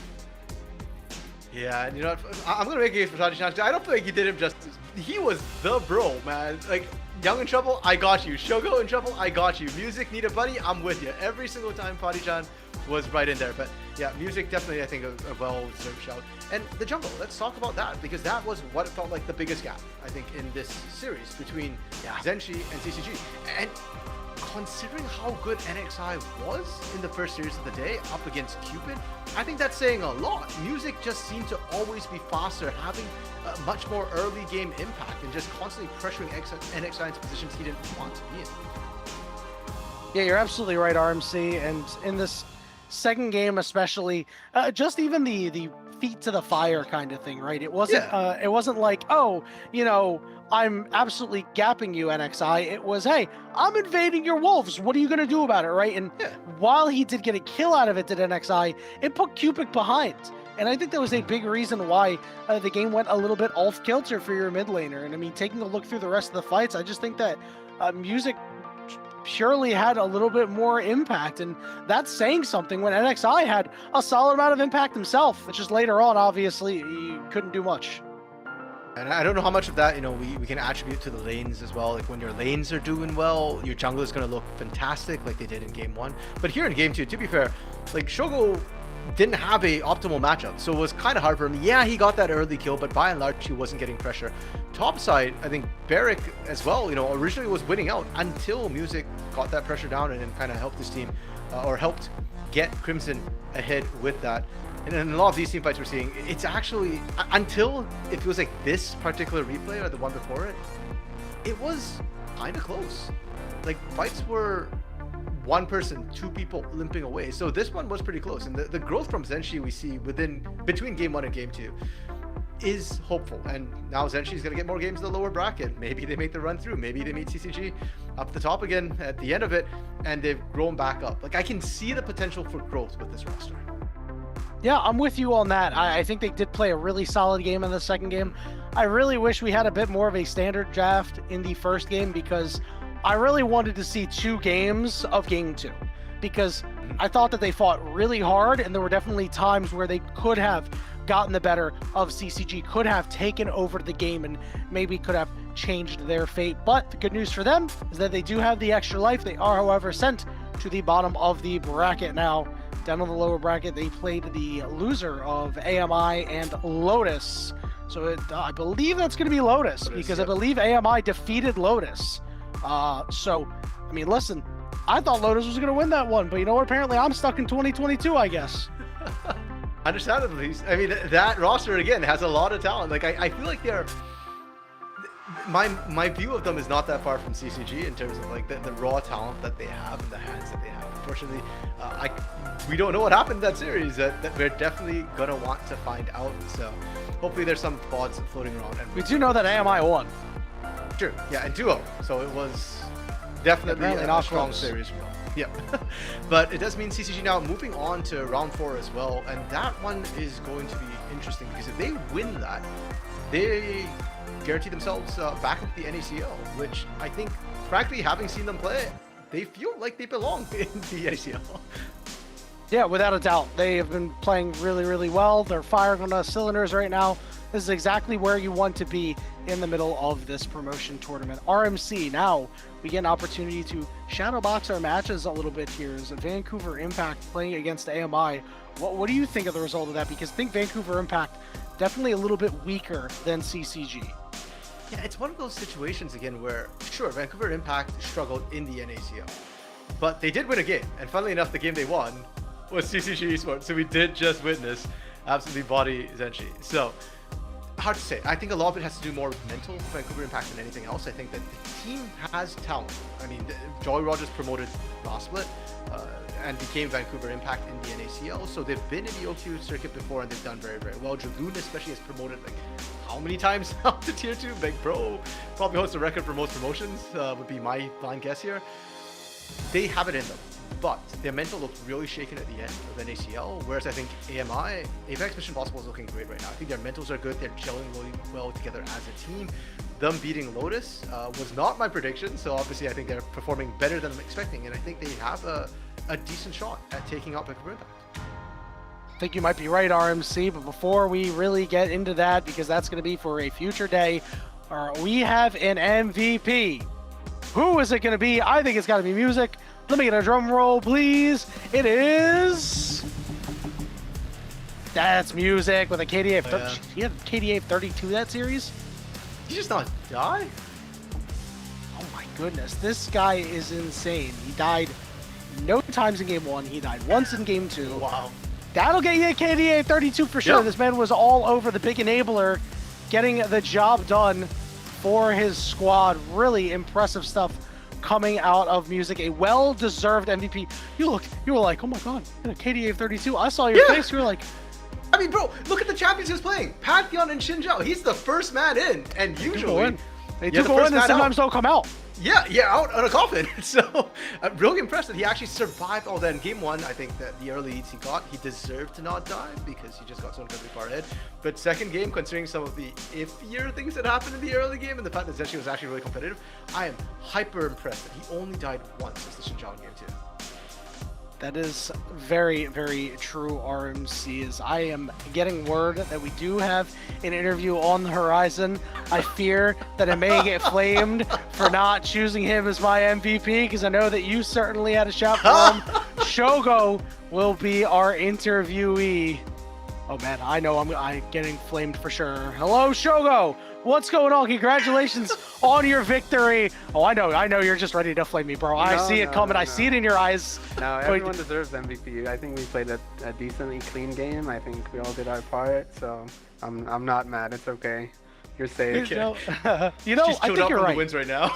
[SPEAKER 3] Yeah, you know what? I'm going to make a case for Fadi-chan. I don't feel like you did him justice. He was the bro, man. Like, Young in trouble, I got you. Shogo in trouble, I got you. Music, need a buddy, I'm with you. Every single time Fadi-chan was right in there. But yeah, Music definitely, I think, a well-deserved shout. And the jungle, let's talk about that, because that was what felt like the biggest gap, I think, in this series between Zenshi and CCG. And considering how good NXI was in the first series of the day up against Cupid, I think that's saying a lot. Music just seemed to always be faster, having a much more early game impact and just constantly pressuring NXI into positions he didn't want to be in.
[SPEAKER 2] Yeah, you're absolutely right, RMC. And in this second game especially, just even the feet to the fire kind of thing, right? It wasn't like, oh, you know, I'm absolutely gapping you, NXI. It was, hey, I'm invading your wolves. What are you going to do about it, right? And while he did get a kill out of it, did NXI, it put Cupid behind. And I think that was a big reason why the game went a little bit off-kilter for your mid laner. And I mean, taking a look through the rest of the fights, I just think that Music purely had a little bit more impact. And that's saying something when NXI had a solid amount of impact himself. It's just later on, obviously, he couldn't do much.
[SPEAKER 3] And I don't know how much of that, we can attribute to the lanes as well. Like when your lanes are doing well, your jungle is going to look fantastic like they did in game 1. But here in game 2, to be fair, like Shogo didn't have a optimal matchup, so it was kind of hard for him. Yeah, he got that early kill, but by and large, he wasn't getting pressure. Top side, I think Barrick as well, originally was winning out until Music got that pressure down and then kind of helped his team, or helped get Crimson ahead with that. And in a lot of these team fights we're seeing, it's actually, until it feels like this particular replay or the one before it, it was kind of close. Like, fights were one person, two people limping away. So this one was pretty close. And the growth from ZNG we see between game 1 and game 2 is hopeful. And now ZNG is going to get more games in the lower bracket. Maybe they make the run through. Maybe they meet CCG up the top again at the end of it, and they've grown back up. Like, I can see the potential for growth with this roster.
[SPEAKER 2] Yeah, I'm with you on that. I think they did play a really solid game in the second game. I really wish we had a bit more of a standard draft in the first game, because I really wanted to see 2 games of game 2, because I thought that they fought really hard, and there were definitely times where they could have gotten the better of CCG, could have taken over the game, and maybe could have changed their fate. But the good news for them is that they do have the extra life. They are, however, sent to the bottom of the bracket now. Down on the lower bracket, they played the loser of AMI and Lotus. So I believe that's going to be Lotus, because I believe AMI defeated Lotus. So, I mean, listen, I thought Lotus was going to win that one, but you know what? Apparently I'm stuck in 2022, I guess.
[SPEAKER 3] Understandably. I mean, that roster, again, has a lot of talent. Like, I feel like they're... My view of them is not that far from CCG in terms of, like, the raw talent that they have and the hands that they have. Unfortunately, we don't know what happened in that series that we're definitely going to want to find out. So, hopefully there's some thoughts floating around. And
[SPEAKER 2] we do know that AMI won.
[SPEAKER 3] Sure, yeah, and 2-0. So it was definitely a strong series. Yep. But it does mean CCG now moving on to round 4 as well, and that one is going to be interesting, because if they win that, they guarantee themselves back at the NACL, which I think, frankly, having seen them play, they feel like they belong in the NACL.
[SPEAKER 2] Yeah, without a doubt. They have been playing really, really well. They're firing on the cylinders right now. This is exactly where you want to be in the middle of this promotion tournament. RMC, now we get an opportunity to shadow box our matches a little bit here. Is Vancouver Impact playing against AMI? What do you think of the result of that? Because I think Vancouver Impact definitely a little bit weaker than CCG.
[SPEAKER 3] Yeah, it's one of those situations again where, sure, Vancouver Impact struggled in the NACL, but they did win a game. And funnily enough, the game they won was CCG Esports. So we did just witness absolutely body ZNG. So, hard to say. I think a lot of it has to do more with mental Vancouver Impact than anything else. I think that the team has talent. I mean, Jolly Rogers promoted last split and became Vancouver Impact in the NACL. So they've been in the OQ circuit before, and they've done very, very well. Jaloon especially has promoted, like, how many times up to tier 2? Big Pro probably holds the record for most promotions, would be my blind guess here. They have it in them, but their mental looks really shaken at the end of NACL, whereas I think AMI, Apex Mission Possible, is looking great right now. I think their mentals are good, they're gelling really well together as a team. Them beating Lotus was not my prediction, so obviously I think they're performing better than I'm expecting, and I think they have a decent shot at taking out Vancouver Impact.
[SPEAKER 2] I think you might be right, RMC, but before we really get into that, because that's going to be for a future day, we have an MVP. Who is it going to be? I think it's got to be Music. Let me get a drum roll, please. It is... That's Music with a KDA of... Yeah. He had a KDA of 32 that series?
[SPEAKER 3] He just not die?
[SPEAKER 2] Oh my goodness, this guy is insane. He died no times in game 1. He died once in game 2.
[SPEAKER 3] Wow.
[SPEAKER 2] That'll get you a KDA 32 for sure. Yep. This man was all over the big enabler, getting the job done for his squad. Really impressive stuff coming out of Music. A well-deserved MVP. You were like, oh my god, a KDA of 32. I saw your face. You were like,
[SPEAKER 3] I mean, bro, look at the champions who's playing. Pantheon and Shinjao. He's the first man in, and usually
[SPEAKER 2] they do go in and sometimes don't come out.
[SPEAKER 3] Yeah, out on a coffin. So I'm really impressed that he actually survived all that in game one. I think that the early leads he got, he deserved to not die because he just got so incredibly far ahead. But second game, considering some of the iffier things that happened in the early game and the fact that ZNG was actually really competitive, I am hyper impressed that he only died once as the Xinjiang game too.
[SPEAKER 2] That is very, very true, RMC. As I am getting word that we do have an interview on the horizon. I fear that I may get flamed for not choosing him as my MVP, because I know that you certainly had a shout for him. Shogo will be our interviewee. Oh man, I know I'm getting flamed for sure. Hello, Shogo. What's going on? Congratulations on your victory. Oh, I know you're just ready to flame me, bro. I see it coming. I see it in your eyes.
[SPEAKER 8] No, everyone deserves MVP. I think we played a decently clean game. I think we all did our part, so I'm not mad. It's okay. You're safe.
[SPEAKER 2] You know,
[SPEAKER 3] She's
[SPEAKER 2] I think
[SPEAKER 3] up
[SPEAKER 2] you're
[SPEAKER 3] on
[SPEAKER 2] right.
[SPEAKER 3] the wins right now.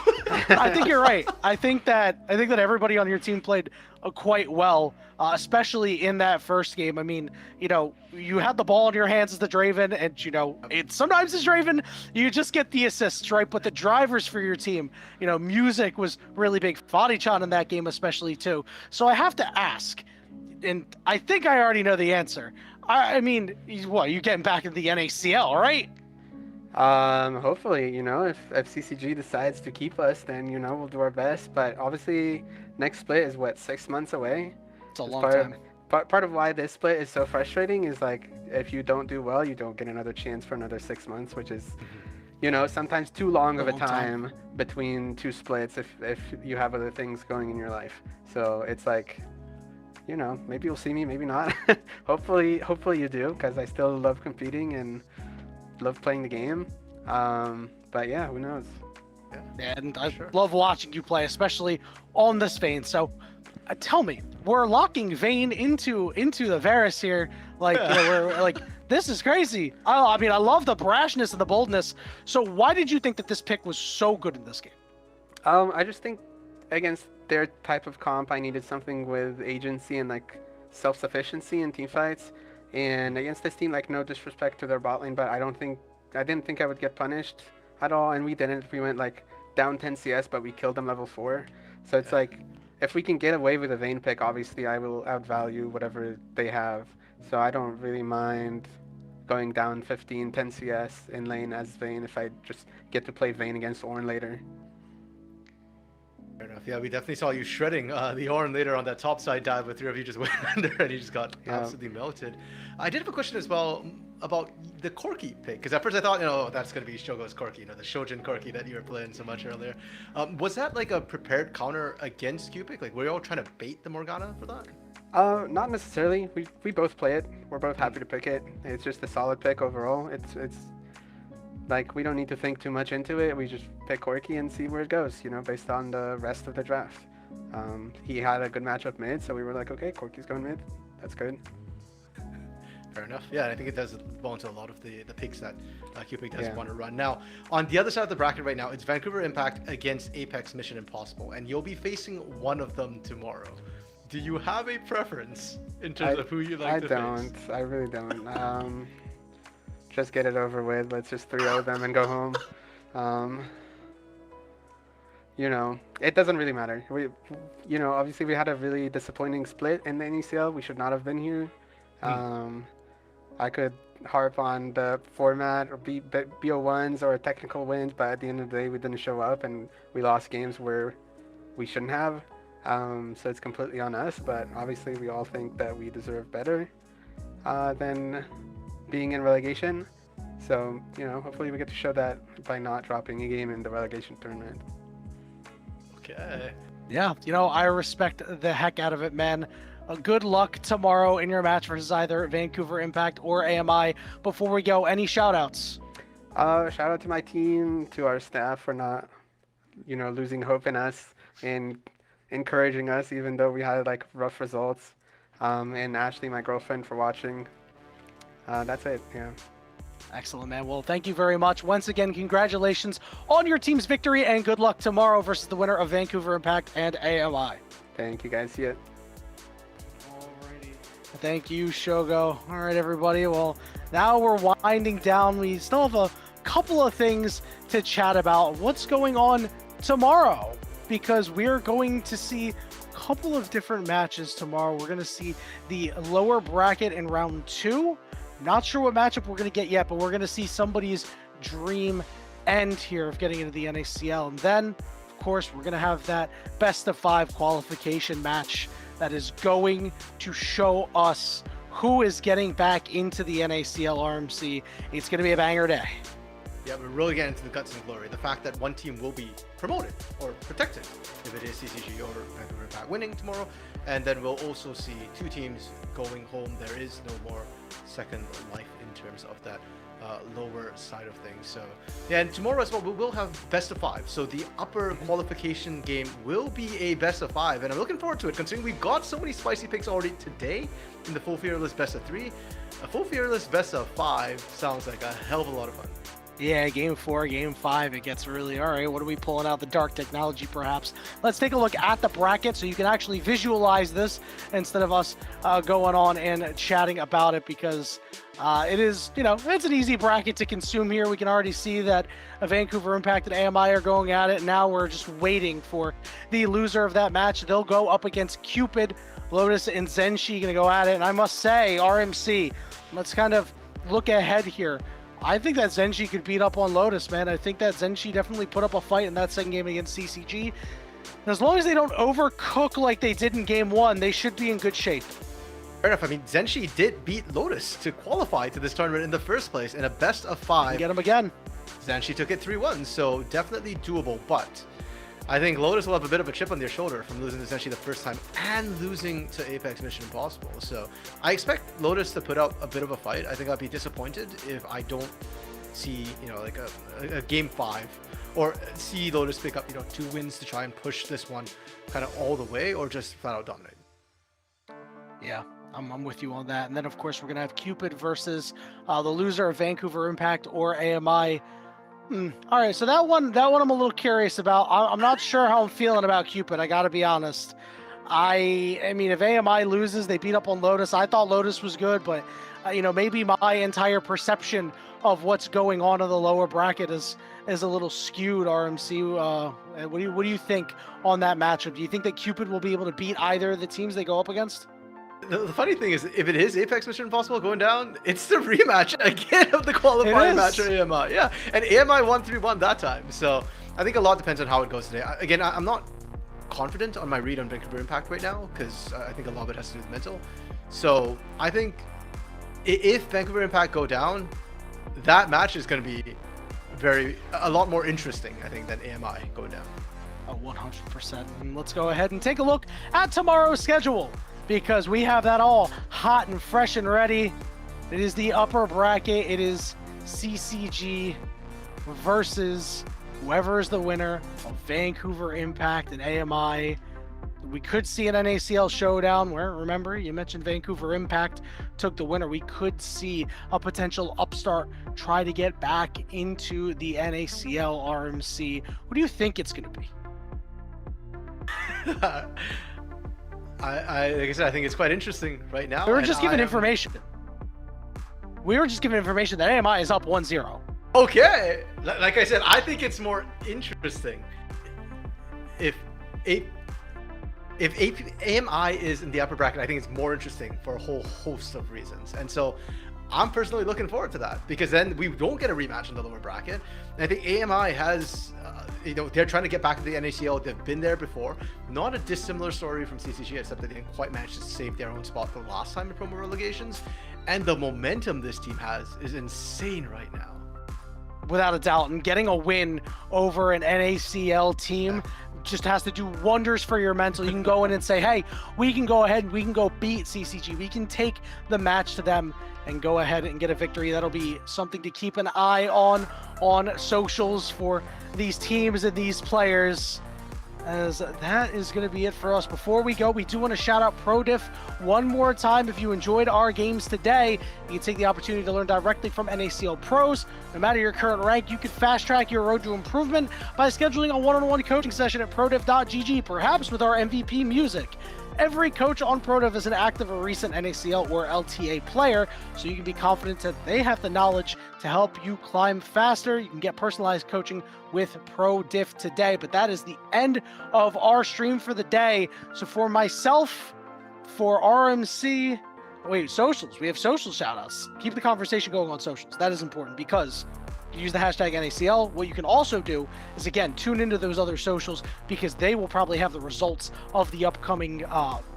[SPEAKER 2] I think you're right. I think that everybody on your team played quite well, especially in that first game. I mean, you had the ball in your hands as the Draven, and sometimes as Draven, you just get the assists, right? But the drivers for your team, music was really big. Fadi-chan in that game especially too. So I have to ask, and I think I already know the answer. I mean, what, you getting back in the NACL, right?
[SPEAKER 8] Hopefully, if CCG decides to keep us, then, we'll do our best. But obviously, next split is 6 months away.
[SPEAKER 2] It's a long time.
[SPEAKER 8] Part of why this split is so frustrating is if you don't do well, you don't get another chance for another 6 months, which is, sometimes too long of a time between two splits if you have other things going in your life. So it's maybe you'll see me, maybe not. Hopefully you do, because I still love competing and love playing the game. But yeah, who knows?
[SPEAKER 2] And I love watching you play, especially on this Vayne. So tell me, we're locking Vayne into the Varus here. We're this is crazy. I mean, I love the brashness and the boldness. So why did you think that this pick was so good in this game?
[SPEAKER 8] I just think against their type of comp, I needed something with agency and self-sufficiency in team fights. And against this team, no disrespect to their bot lane, but I didn't think I would get punished at all, and we didn't. We went down 10 CS, but we killed them level 4. So it's if we can get away with a Vayne pick, obviously I will outvalue whatever they have. So I don't really mind going down 15, 10 CS in lane as Vayne if I just get to play Vayne against Ornn later.
[SPEAKER 3] Fair enough. Yeah, we definitely saw you shredding the Ornn later on that top side dive, but 3 of you just went under and you just got absolutely melted. I did have a question as well about the Corki pick, because at first I thought, that's going to be Shogo's Corki, the Shojin Corki that you were playing so much earlier. Was that a prepared counter against Q-pick? Were you all trying to bait the Morgana for that?
[SPEAKER 8] Not necessarily. We both play it. We're both happy to pick it. It's just a solid pick overall. It's we don't need to think too much into it. We just pick Corki and see where it goes, based on the rest of the draft. He had a good matchup mid, so we were okay, Corki's going mid. That's good.
[SPEAKER 3] Fair enough. Yeah, I think it does fall into a lot of the picks that Q-pick does want to run. Now, on the other side of the bracket right now, it's Vancouver Impact against Apex Mission Impossible, and you'll be facing one of them tomorrow. Do you have a preference in terms of who you like to face?
[SPEAKER 8] I really don't. Just get it over with. Let's just 3-0 them and go home. It doesn't really matter. Obviously we had a really disappointing split in the NACL. We should not have been here. I could harp on the format or BO1s or technical wins, but at the end of the day, we didn't show up and we lost games where we shouldn't have. So it's completely on us, but obviously we all think that we deserve better than being in relegation. So, hopefully we get to show that by not dropping a game in the relegation tournament.
[SPEAKER 3] Okay.
[SPEAKER 2] Yeah, I respect the heck out of it, man. Good luck tomorrow in your match versus either Vancouver Impact or AMI. Before we go, any shout-outs?
[SPEAKER 8] Shout out to my team, to our staff for not, losing hope in us and encouraging us even though we had rough results. And Ashley, my girlfriend, for watching. That's it, yeah.
[SPEAKER 2] Excellent, man. Well, thank you very much. Once again, congratulations on your team's victory and good luck tomorrow versus the winner of Vancouver Impact and AMI.
[SPEAKER 8] Thank you, guys. See ya.
[SPEAKER 2] Alrighty. Thank you, Shogo. All right, everybody. Well, now we're winding down. We still have a couple of things to chat about. What's going on tomorrow, because we're going to see a couple of different matches tomorrow. We're going to see the lower bracket in round 2. Not sure what matchup we're going to get yet, but we're going to see somebody's dream end here of getting into the NACL. And then, of course, we're going to have that best of 5 qualification match that is going to show us who is getting back into the NACL RMC. It's going to be a banger day.
[SPEAKER 3] Yeah, we're really getting into the guts and glory. The fact that one team will be promoted or protected if it is CCG or Vancouver Impact winning tomorrow. And then we'll also see 2 teams going home. There is no more second life in terms of that lower side of things. So yeah, and tomorrow as well we will have best of 5. So the upper qualification game will be a best of 5, and I'm looking forward to it considering we've got so many spicy picks already today in the full fearless best of 3. A full fearless best of 5 sounds like a hell of a lot of fun.
[SPEAKER 2] Yeah, game 4, game 5, it gets really, all right, what are we pulling out? The dark technology, perhaps. Let's take a look at the bracket so you can actually visualize this instead of us going on and chatting about it, because it is, it's an easy bracket to consume here. We can already see that Vancouver Impact and AMI are going at it. Now we're just waiting for the loser of that match. They'll go up against Cupid. Lotus and ZNG going to go at it. And I must say, RMC, let's kind of look ahead here. I think that ZNG could beat up on Lotus, man. I think that ZNG definitely put up a fight in that second game against CCG. And as long as they don't overcook like they did in game 1, they should be in good shape.
[SPEAKER 3] Fair enough. I mean, ZNG did beat Lotus to qualify to this tournament in the first place in a best of 5.
[SPEAKER 2] Get him again.
[SPEAKER 3] ZNG took it 3-1, so definitely doable, but I think Lotus will have a bit of a chip on their shoulder from losing to ZNG the first time and losing to Apex Mission Impossible. So I expect Lotus to put up a bit of a fight. I think I'd be disappointed if I don't see, like a game 5 or see Lotus pick up, 2 wins to try and push this one kind of all the way or just flat out dominate.
[SPEAKER 2] Yeah. I'm with you on that. And then, of course, we're going to have Cupid versus the loser of Vancouver Impact or AMI. All right, so that one I'm a little curious about. I'm not sure how I'm feeling about Cupid. I got to be honest. I mean, if AMI loses, they beat up on Lotus. I thought Lotus was good, but maybe my entire perception of what's going on in the lower bracket is a little skewed. RMC, what do you think on that matchup? Do you think that Cupid will be able to beat either of the teams they go up against?
[SPEAKER 3] The funny thing is, if it is Apex Mission Impossible going down, it's the rematch again of the qualifying match for AMI. Yeah, and AMI won 3-1 that time. So I think a lot depends on how it goes today. Again, I'm not confident on my read on Vancouver Impact right now because I think a lot of it has to do with mental. So I think if Vancouver Impact go down, that match is going to be a lot more interesting, I think, than AMI going down.
[SPEAKER 2] 100%. And let's go ahead and take a look at tomorrow's schedule, because we have that all hot and fresh and ready. It is the upper bracket. It is CCG versus whoever is the winner of Vancouver Impact and AMI. We could see an NACL showdown where, remember, you mentioned Vancouver Impact took the winner. We could see a potential upstart try to get back into the NACL RMC. What do you think it's going to be?
[SPEAKER 3] Like I said, I think it's quite interesting right now.
[SPEAKER 2] We were just given information. We were just given information that AMI is up 1-0.
[SPEAKER 3] Okay. Like I said, I think it's more interesting if AMI is in the upper bracket. I think it's more interesting for a whole host of reasons. And so I'm personally looking forward to that, because then we don't get a rematch in the lower bracket. And I think AMI has, they're trying to get back to the NACL. They've been there before. Not a dissimilar story from CCG, except that they didn't quite manage to save their own spot the last time in promo relegations. And the momentum this team has is insane right now.
[SPEAKER 2] Without a doubt, and getting a win over an NACL team just has to do wonders for your mental. You can go in and say, hey, we can go ahead and we can go beat CCG. We can take the match to them and go ahead and get a victory. That'll be something to keep an eye on socials for these teams and these players, as that is going to be it for us. Before we go, we do want to shout out ProDiff one more time. If you enjoyed our games today, you can take the opportunity to learn directly from NACL pros. No matter your current rank, you can fast track your road to improvement by scheduling a one-on-one coaching session at prodiff.gg, perhaps with our MVP music. every coach on ProDev is an active or recent NACL or LTA player, so you can be confident that they have the knowledge to help you climb faster. You can get personalized coaching with ProDiff today. But that is the end of our stream for the day. So for myself, for RMC, wait, socials. We have social shoutouts. Keep the conversation going on socials. That is important because you use the hashtag NACL. What you can also do is, again, tune into those other socials because they will probably have the results of the upcoming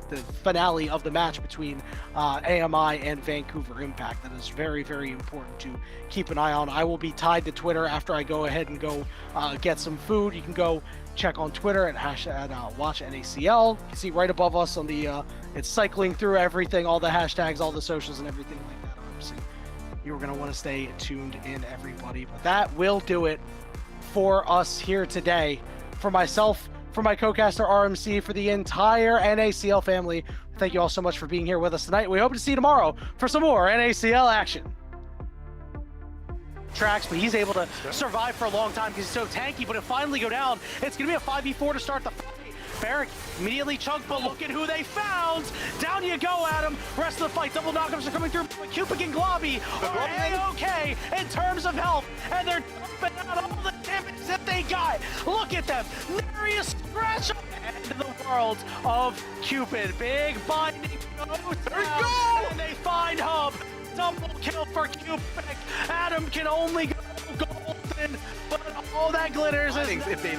[SPEAKER 2] the finale of the match between AMI and Vancouver Impact. That is very, very important to keep an eye on. I will be tied to Twitter after I go ahead and go get some food. You can go check on Twitter at #WatchNACL. You can see right above us on the, it's cycling through everything, all the hashtags, all the socials and everything like that. Obviously, you're going to want to stay tuned in, everybody. But that will do it for us here today. For myself, for my co-caster RMC, for the entire NACL family, thank you all so much for being here with us tonight. We hope to see you tomorrow for some more NACL action. Tracks, but he's able to survive for a long time because he's so tanky, but it'll finally go down. It's going to be a 5v4 to start the fight. Barrick immediately chunked, but look at who they found. Down you go, Adam. Rest of the fight, double knockups are coming through. Cupid and Globby are A-okay in terms of health, and they're dumping out all the damage that they got. Look at them. Nary scratch on the end of the world of Cupid. Big binding goes down, and they find Hub. Double kill for Cupid. Adam can only go golden, but all that glitters is...
[SPEAKER 3] If they